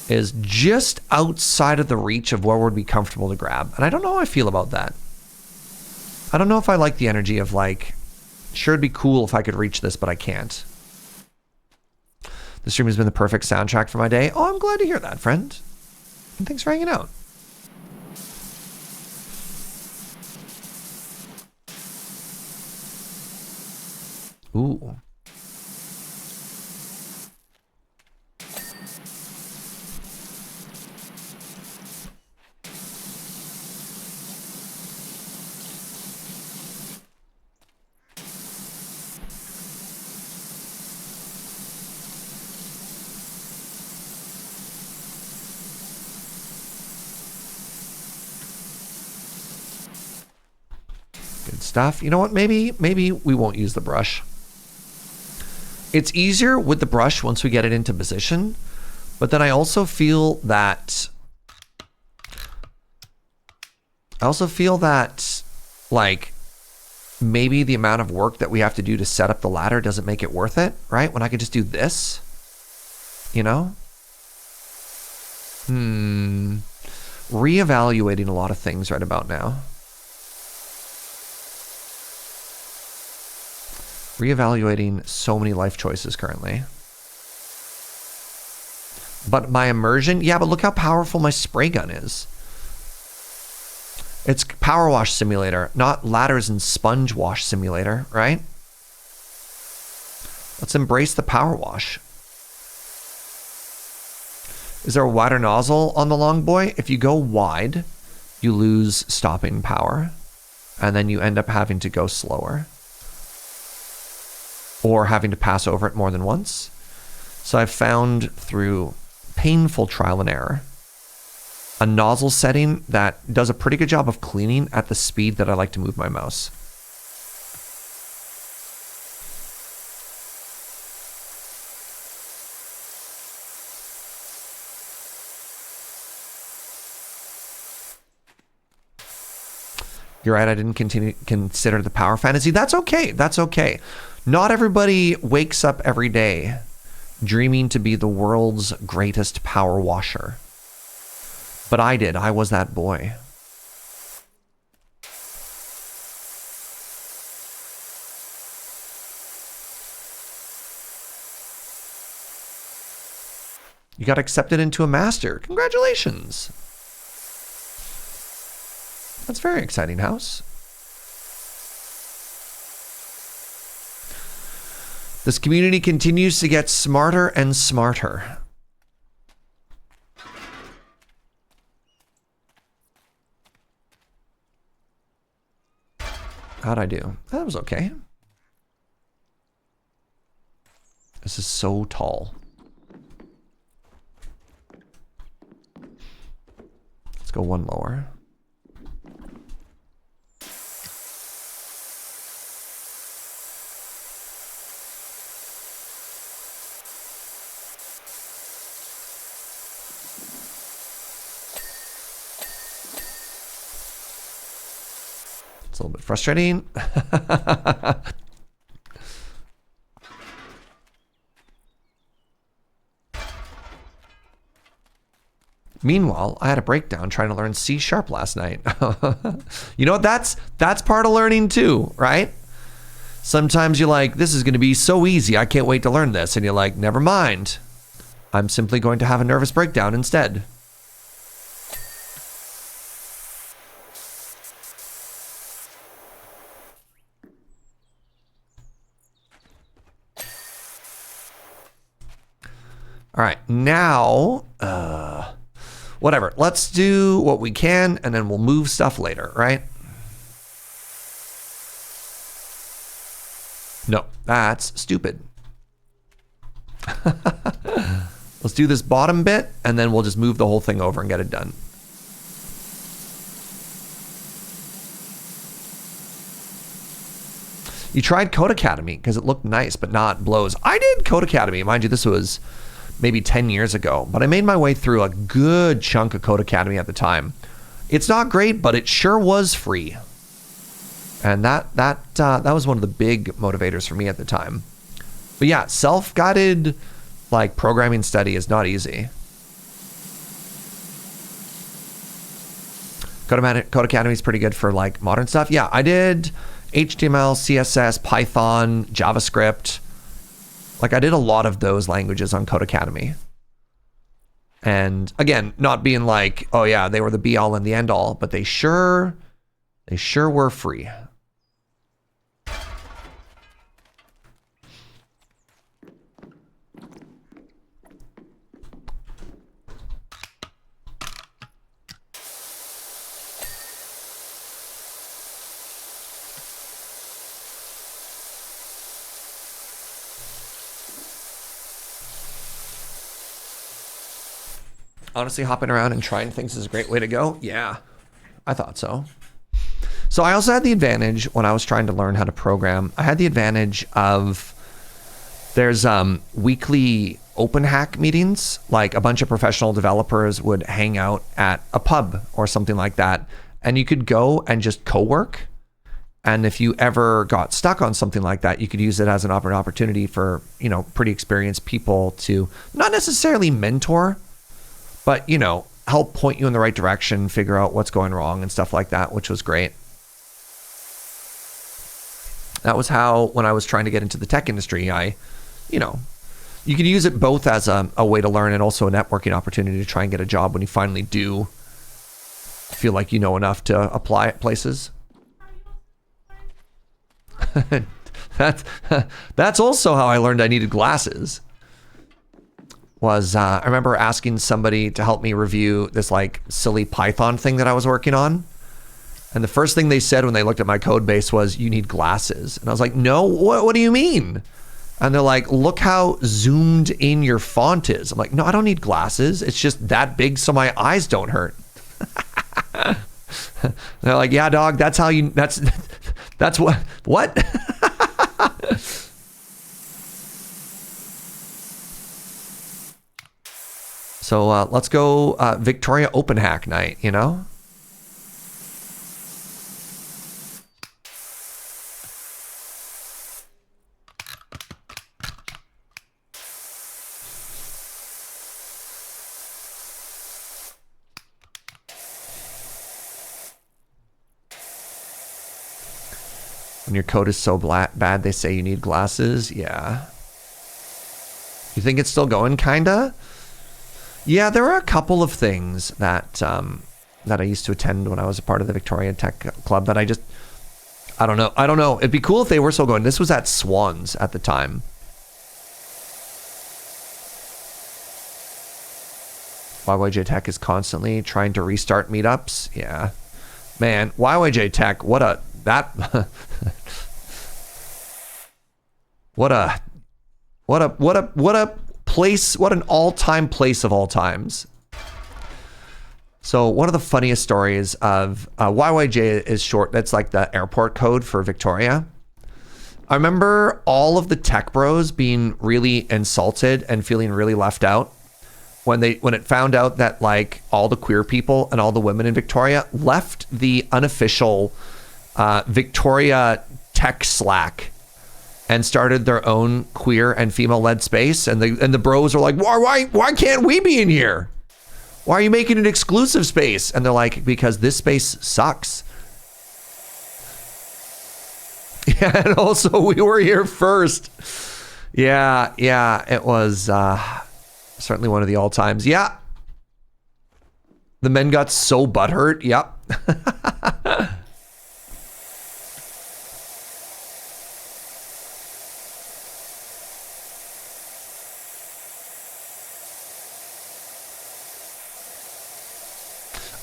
is just outside of the reach of where would be comfortable to grab. And I don't know how I feel about that. I don't know if I like the energy of like, sure, it'd be cool if I could reach this, but I can't. The stream has been the perfect soundtrack for my day. Oh, I'm glad to hear that, friend. And thanks for hanging out. Ooh. Stuff. You know what? Maybe we won't use the brush. It's easier with the brush once we get it into position, but then I also feel that like maybe the amount of work that we have to do to set up the ladder doesn't make it worth it, right? When I could just do this, you know? Reevaluating a lot of things right about now. Reevaluating so many life choices currently. But my immersion, yeah, but look how powerful my spray gun is. It's PowerWash Simulator, not Ladders and Sponge Wash Simulator, right? Let's embrace the power wash. Is there a wider nozzle on the long boy? If you go wide, you lose stopping power, and then you end up having to go slower, or having to pass over it more than once. So I've found through painful trial and error a nozzle setting that does a pretty good job of cleaning at the speed that I like to move my mouse. You're right, I didn't consider the power fantasy. That's okay. That's okay. Not everybody wakes up every day dreaming to be the world's greatest power washer. But I did. I was that boy. You got accepted into a master. Congratulations. That's very exciting, House. This community continues to get smarter and smarter. How'd I do? That was okay. This is so tall. Let's go one lower. It's a little bit frustrating. Meanwhile, I had a breakdown trying to learn C# last night. You know what? That's part of learning too, right? Sometimes you're like, this is going to be so easy. I can't wait to learn this. And you're like, never mind. I'm simply going to have a nervous breakdown instead. All right, now, whatever. Let's do what we can, and then we'll move stuff later, right? No, that's stupid. Let's do this bottom bit, and then we'll just move the whole thing over and get it done. You tried Code Academy because it looked nice, but not blows. I did Code Academy. Mind you, this was maybe 10 years ago, but I made my way through a good chunk of Code Academy at the time. It's not great, but it sure was free. And that was one of the big motivators for me at the time. But yeah, self-guided like programming study is not easy. Code Academy is pretty good for like modern stuff. Yeah, I did HTML, CSS, Python, JavaScript. Like I did a lot of those languages on Code Academy. And again, not being like, oh yeah, they were the be all and the end all, but they sure were free. Honestly, hopping around and trying things is a great way to go. Yeah, I thought so. So I also had the advantage when I was trying to learn how to program. I had the advantage of there's weekly open hack meetings. Like a bunch of professional developers would hang out at a pub or something like that. And you could go and just co-work. And if you ever got stuck on something like that, you could use it as an opportunity for, you know, pretty experienced people to not necessarily mentor, but, you know, help point you in the right direction, figure out what's going wrong and stuff like that, which was great. That was how, when I was trying to get into the tech industry, you know, you could use it both as a way to learn and also a networking opportunity to try and get a job when you finally do feel like you know enough to apply at places. That's also how I learned I needed glasses. I remember asking somebody to help me review this like silly Python thing that I was working on. And the first thing they said when they looked at my code base was, you need glasses. And I was like, no, what do you mean? And they're like, look how zoomed in your font is. I'm like, no, I don't need glasses. It's just that big so my eyes don't hurt. They're like, yeah, dog, that's what? So let's go Victoria Open Hack Night, you know? When your coat is so bad, they say you need glasses. Yeah. You think it's still going, kinda? Yeah, there are a couple of things that that I used to attend when I was a part of the Victoria Tech Club that I don't know. I don't know. It'd be cool if they were still going. This was at Swans at the time. YYJ Tech is constantly trying to restart meetups. Yeah. Man, YYJ Tech, what a place, what an all-time place of all times. So one of the funniest stories of YYJ is short. That's like the airport code for Victoria. I remember all of the tech bros being really insulted and feeling really left out when it found out that like all the queer people and all the women in Victoria left the unofficial Victoria Tech Slack and started their own queer and female-led space, and the bros are like, why can't we be in here? Why are you making an exclusive space? And they're like, because this space sucks. Yeah, and also we were here first. Yeah, it was certainly one of the all-times. Yeah. The men got so butthurt. Yep.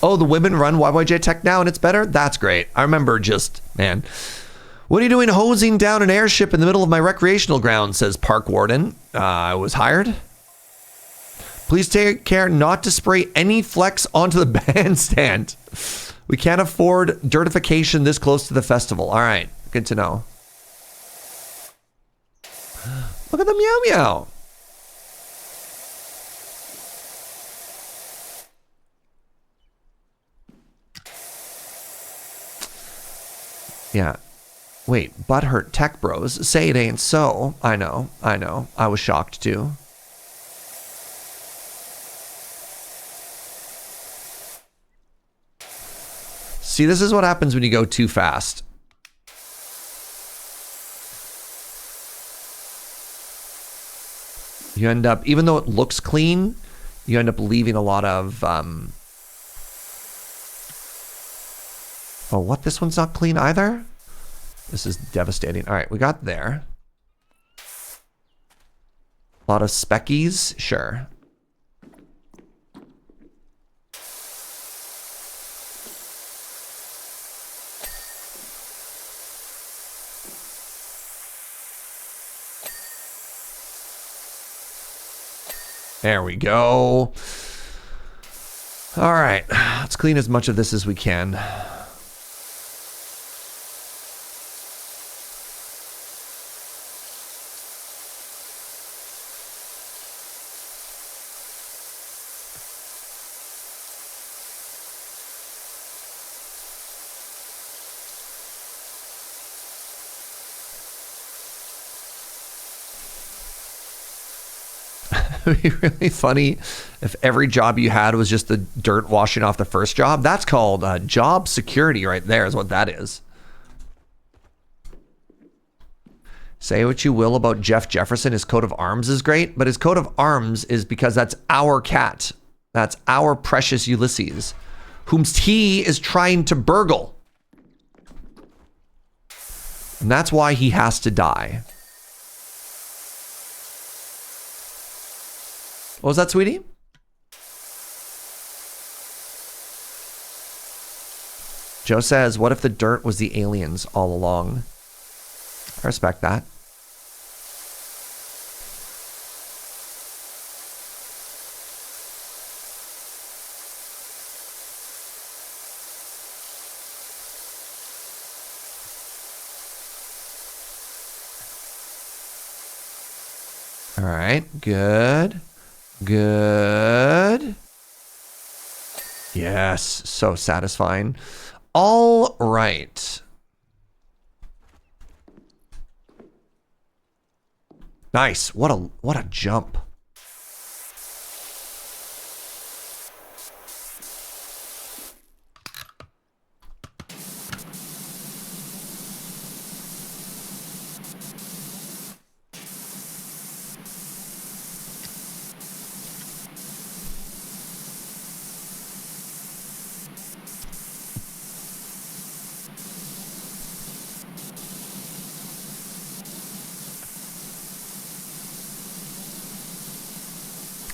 Oh, the women run YYJ Tech now and it's better? That's great. I remember just, man. What are you doing hosing down an airship in the middle of my recreational ground, says Park Warden. I was hired. Please take care not to spray any flex onto the bandstand. We can't afford dirtification this close to the festival. All right, good to know. Look at the meow meow. Yeah. Wait, butthurt tech bros. Say it ain't so. I know. I was shocked too. See, this is what happens when you go too fast. You end up, even though it looks clean, you end up leaving a lot of, oh, what? This one's not clean either? This is devastating. All right, we got there. A lot of speckies, sure. There we go. All right, let's clean as much of this as we can. It'd be really funny if every job you had was just the dirt washing off the first job. That's called job security right there is what that is. Say what you will about Jeff Jefferson. His coat of arms is great, but his coat of arms is because that's our cat. That's our precious Ulysses, whom he is trying to burgle. And that's why he has to die. What was that, sweetie? Joe says, what if the dirt was the aliens all along? I respect that. All right, good. Good. Yes, so satisfying. All right. Nice. What a jump.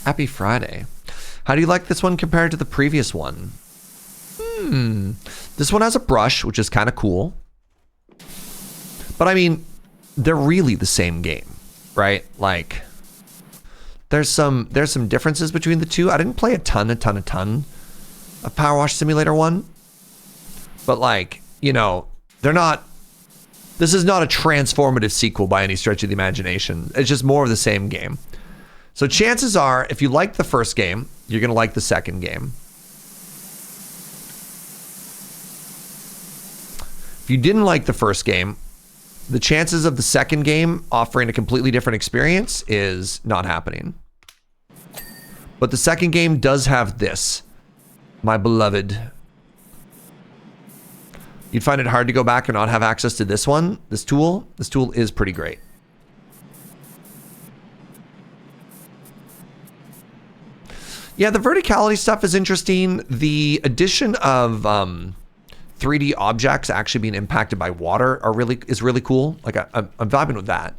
Happy Friday. How do you like this one compared to the previous one? This one has a brush, which is kind of cool. But I mean, they're really the same game, right? Like, there's some differences between the two. I didn't play a ton of PowerWash Simulator 1. But like, you know, they're not, this is not a transformative sequel by any stretch of the imagination. It's just more of the same game. So chances are, if you liked the first game, you're going to like the second game. If you didn't like the first game, the chances of the second game offering a completely different experience is not happening. But the second game does have this, my beloved. You'd find it hard to go back and not have access to this one, this tool. This tool is pretty great. Yeah, the verticality stuff is interesting. The addition of 3D objects actually being impacted by water is really cool. Like I'm vibing with that.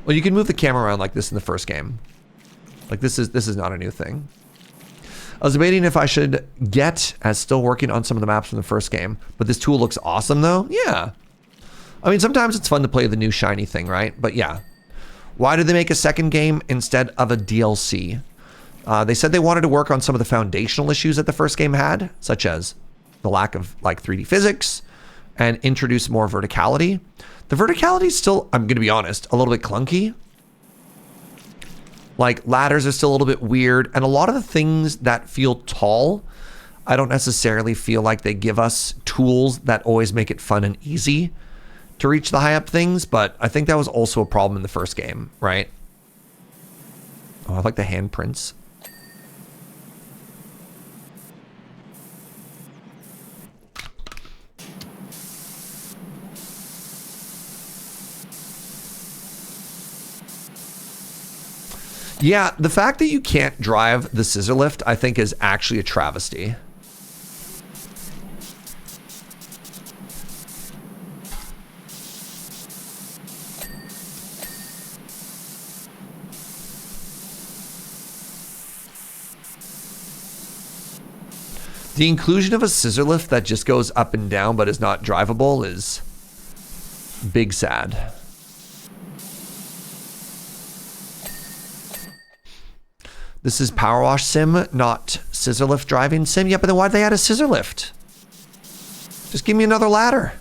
Well, you can move the camera around like this in the first game. Like this is not a new thing. I was debating if I should get as still working on some of the maps from the first game, but this tool looks awesome though. Yeah. I mean, sometimes it's fun to play the new shiny thing, right? But yeah. Why did they make a second game instead of a DLC? They said they wanted to work on some of the foundational issues that the first game had, such as the lack of like 3D physics, and introduce more verticality. The verticality is still, I'm going to be honest, a little bit clunky. Like ladders are still a little bit weird, and a lot of the things that feel tall, I don't necessarily feel like they give us tools that always make it fun and easy to reach the high up things, but I think that was also a problem in the first game, right? Oh, I like the handprints. Yeah, the fact that you can't drive the scissor lift, I think, is actually a travesty. The inclusion of a scissor lift that just goes up and down but is not drivable is big sad. This is PowerWash Sim, not scissor lift driving sim. Yeah, but then why'd they add a scissor lift? Just give me another ladder.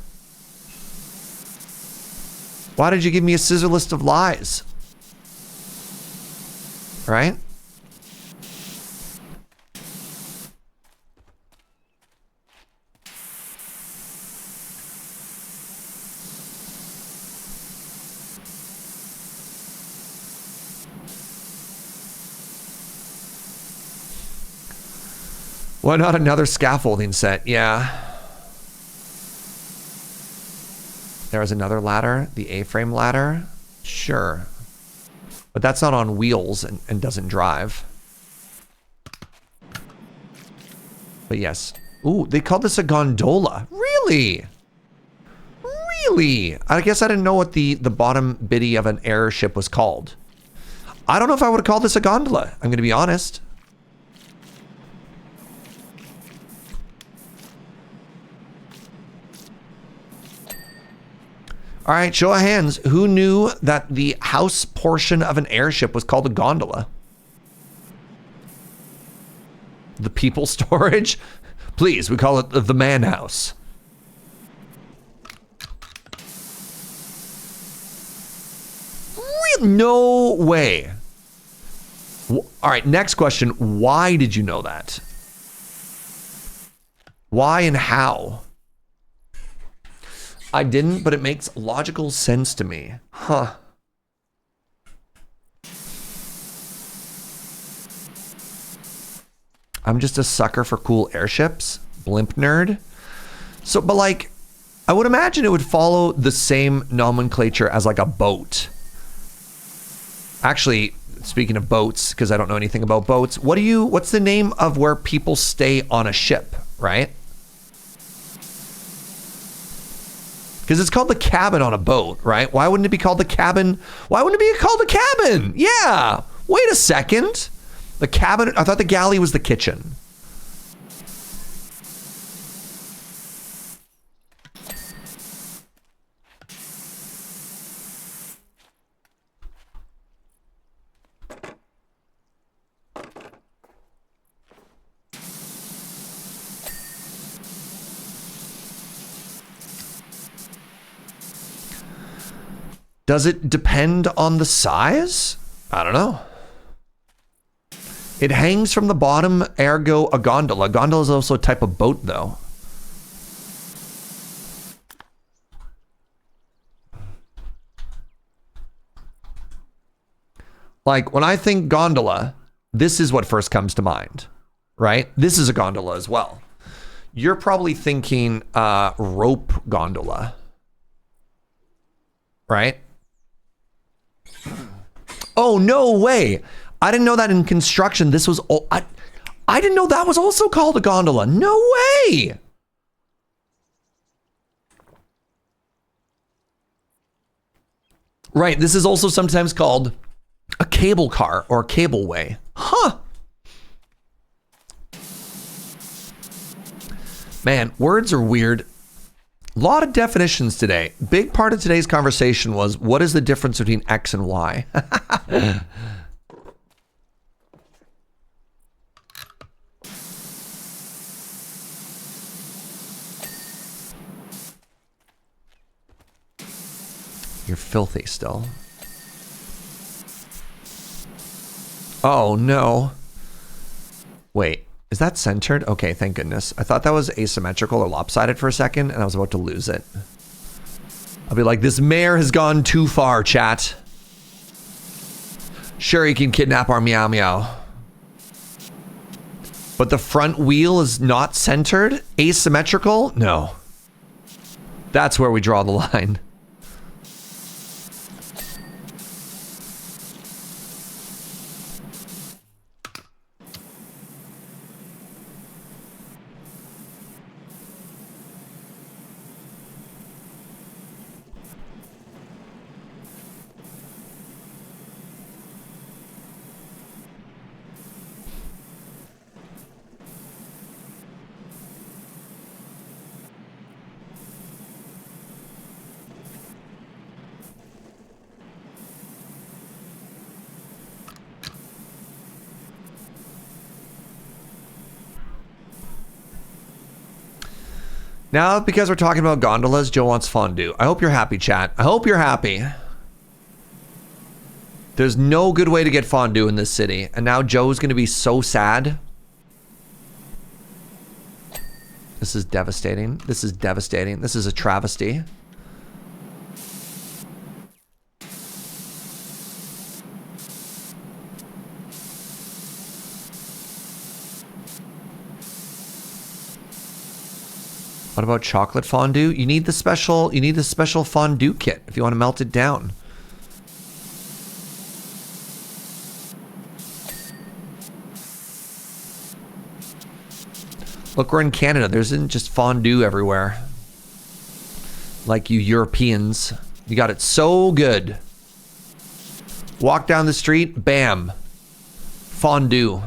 Why did you give me a scissor list of lies? Right? Why not another scaffolding set? Yeah. There was another ladder, the A-frame ladder. Sure. But that's not on wheels and doesn't drive. But yes. Ooh, they called this a gondola. Really? Really? I guess I didn't know what the bottom biddy of an airship was called. I don't know if I would have called this a gondola. I'm going to be honest. All right, show of hands. Who knew that the house portion of an airship was called a gondola? The people storage? Please, we call it the man house. No way. All right, next question. Why did you know that? Why and how? I didn't, but it makes logical sense to me. Huh. I'm just a sucker for cool airships. Blimp nerd. So, but like, I would imagine it would follow the same nomenclature as like a boat. Actually, speaking of boats, because I don't know anything about boats, what's the name of where people stay on a ship, right? Because it's called the cabin on a boat, right? Why wouldn't it be called the cabin? Why wouldn't it be called the cabin? Yeah. Wait a second. The cabin, I thought the galley was the kitchen. Does it depend on the size? I don't know. It hangs from the bottom, ergo a gondola. Gondola is also a type of boat, though. Like, when I think gondola, this is what first comes to mind, right? This is a gondola as well. You're probably thinking rope gondola, right? Oh, no way. I didn't know that in construction. This was, I didn't know that was also called a gondola. No way. Right. This is also sometimes called a cable car or a cableway. Huh. Man, words are weird. A lot of definitions today. Big part of today's conversation was, what is the difference between X and Y? You're filthy still. Oh, no. Wait, is that centered? Okay, thank goodness. I thought that was asymmetrical or lopsided for a second, and I was about to lose it. I'll be like, this mayor has gone too far, chat. Sure, he can kidnap our meow meow. But the front wheel is not centered? Asymmetrical? No. That's where we draw the line. Now, because we're talking about gondolas, Joe wants fondue. I hope you're happy, chat. I hope you're happy. There's no good way to get fondue in this city. And now Joe's going to be so sad. This is devastating. This is devastating. This is a travesty. What about chocolate fondue? You need the special fondue kit if you want to melt it down. Look, we're in Canada. There isn't just fondue everywhere. Like you Europeans. You got it so good. Walk down the street, bam. Fondue.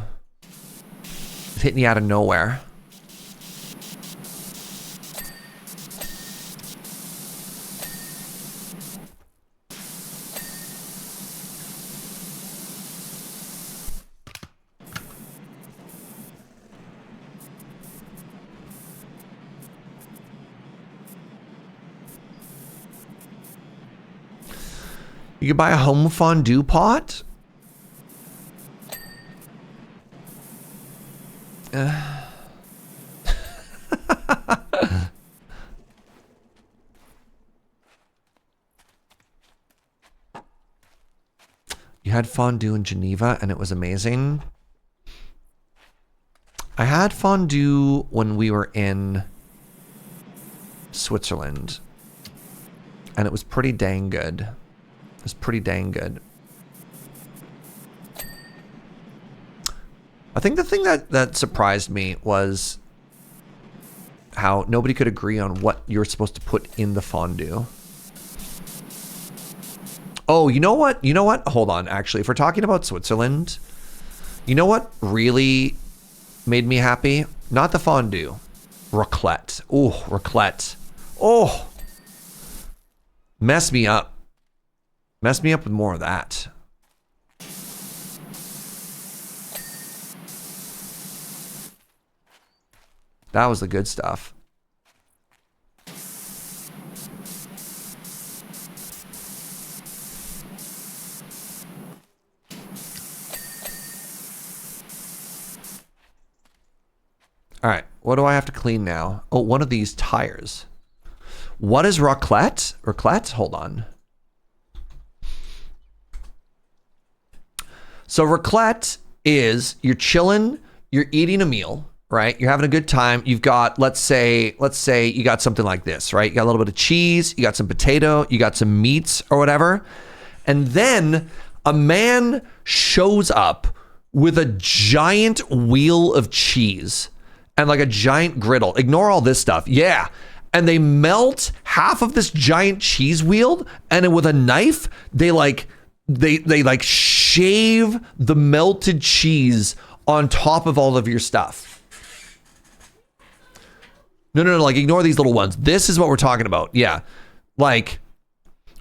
It's hitting you out of nowhere. You could buy a home fondue pot? You had fondue in Geneva and it was amazing. I had fondue when we were in Switzerland and it was pretty dang good. It was pretty dang good. I think the thing that surprised me was how nobody could agree on what you're supposed to put in the fondue. Oh, you know what? You know what? Hold on, actually. If we're talking about Switzerland, you know what really made me happy? Not the fondue. Raclette. Oh, raclette. Oh. Mess me up. Mess me up with more of that. That was the good stuff. All right, what do I have to clean now? Oh, one of these tires. What is raclette? Raclette? Hold on. So raclette is you're chilling, you're eating a meal, right? You're having a good time. You've got, let's say you got something like this, right? You got a little bit of cheese, you got some potato, you got some meats or whatever. And then a man shows up with a giant wheel of cheese and like a giant griddle. Ignore all this stuff. Yeah. And they melt half of this giant cheese wheel, and then with a knife, they shave the melted cheese on top of all of your stuff. No, like ignore these little ones. This is what we're talking about. Yeah. Like,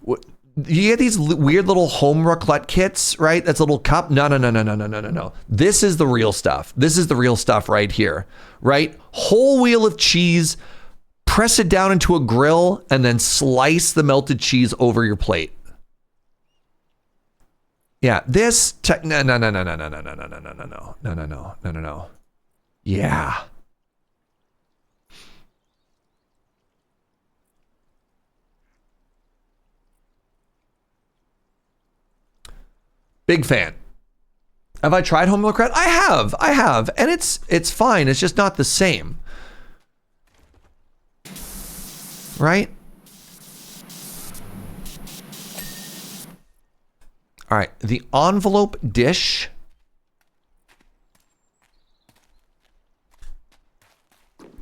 you get these weird little home raclette kits, right? That's a little cup. No. This is the real stuff. This is the real stuff right here, right? Whole wheel of cheese, press it down into a grill, and then slice the melted cheese over your plate. Yeah, this no. Yeah. Big fan. Have I tried home raclette? I have, and it's fine. It's just not the same, right? All right, the envelope dish.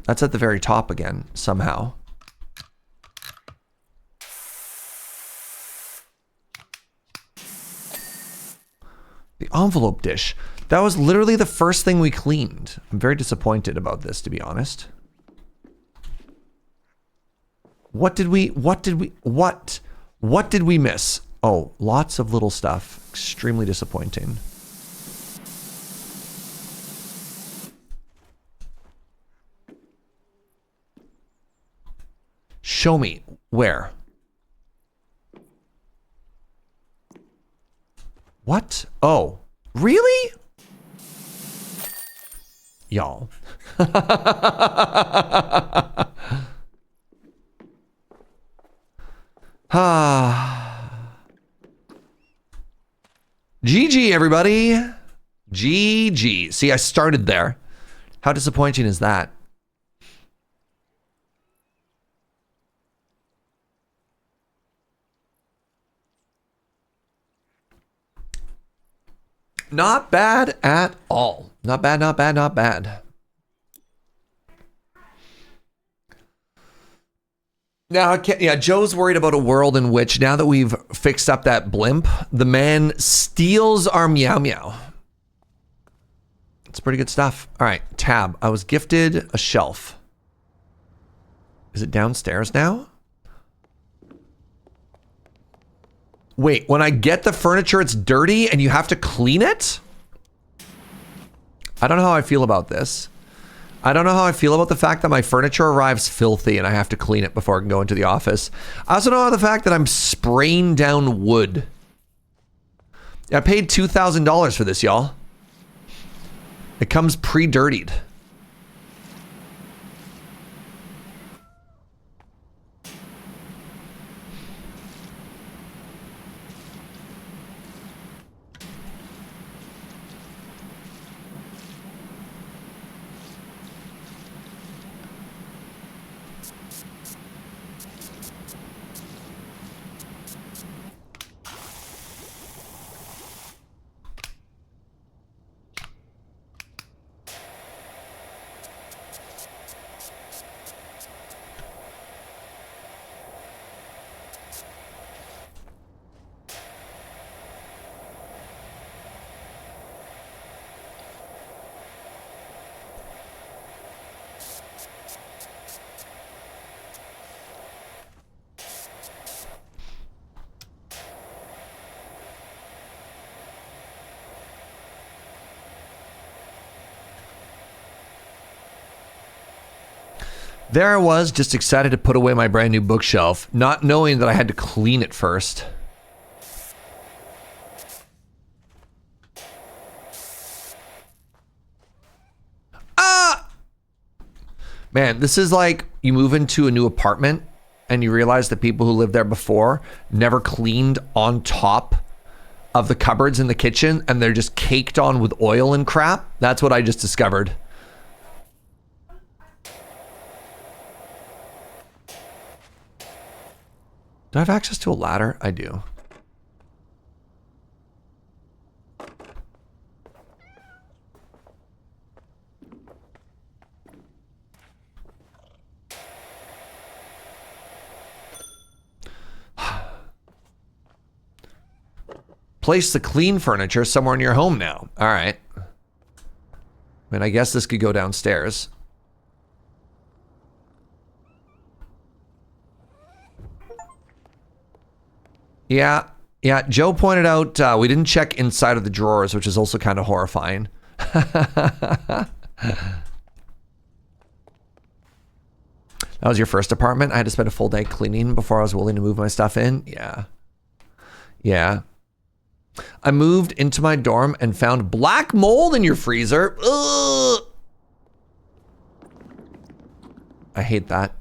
That's at the very top again, somehow. The envelope dish. That was literally the first thing we cleaned. I'm very disappointed about this, to be honest. What did we miss? Oh, lots of little stuff. Extremely disappointing. Show me. Where? What? Oh, really? Y'all. GG, everybody. GG. See, I started there. How disappointing is that? Not bad at all. Not bad, not bad, not bad. Now, yeah, Joe's worried about a world in which, now that we've fixed up that blimp, the man steals our meow meow. It's pretty good stuff. All right, tab. I was gifted a shelf. Is it downstairs now? Wait, when I get the furniture, it's dirty and you have to clean it? I don't know how I feel about this. I don't know how I feel about the fact that my furniture arrives filthy and I have to clean it before I can go into the office. I also know how the fact that I'm spraying down wood. I paid $2,000 for this, y'all. It comes pre-dirtied. There I was, just excited to put away my brand new bookshelf, not knowing that I had to clean it first. Man, this is like you move into a new apartment and you realize the people who lived there before never cleaned on top of the cupboards in the kitchen and they're just caked on with oil and crap. That's what I just discovered. Do I have access to a ladder? I do. Place the clean furniture somewhere in your home now. All right. I mean, I guess this could go downstairs. Yeah. Joe pointed out we didn't check inside of the drawers, which is also kind of horrifying. That was your first apartment? I had to spend a full day cleaning before I was willing to move my stuff in? Yeah. I moved into my dorm and found black mold in your freezer. Ugh. I hate that.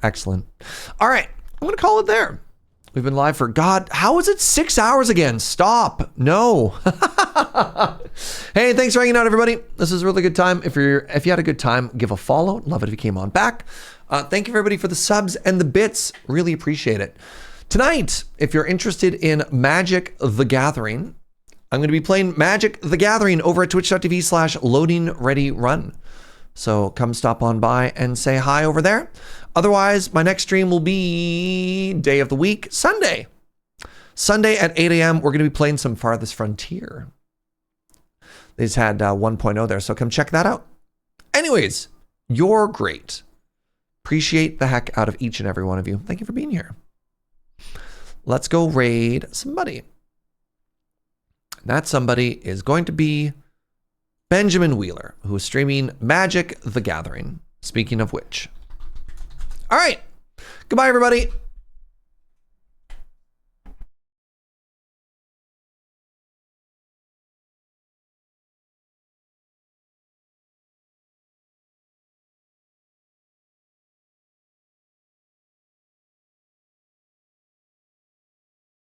Excellent. All right, I'm gonna call it there. We've been live for, God, how is it 6 hours again? Stop. No. Hey, thanks for hanging out, everybody. This is a really good time. If you had a good time, give a follow. Love it if you came on back. Thank you, everybody, for the subs and the bits. Really appreciate it. Tonight, if you're interested in Magic the Gathering, I'm going to be playing Magic the Gathering over at twitch.tv/loadingreadyrun. So come stop on by and say hi over there. Otherwise, my next stream will be day of the week, Sunday. Sunday at 8 a.m., we're going to be playing some Farthest Frontier. They just had 1.0 there, so come check that out. Anyways, you're great. Appreciate the heck out of each and every one of you. Thank you for being here. Let's go raid somebody. That somebody is going to be Benjamin Wheeler, who is streaming Magic the Gathering. Speaking of which. All right. Goodbye, everybody.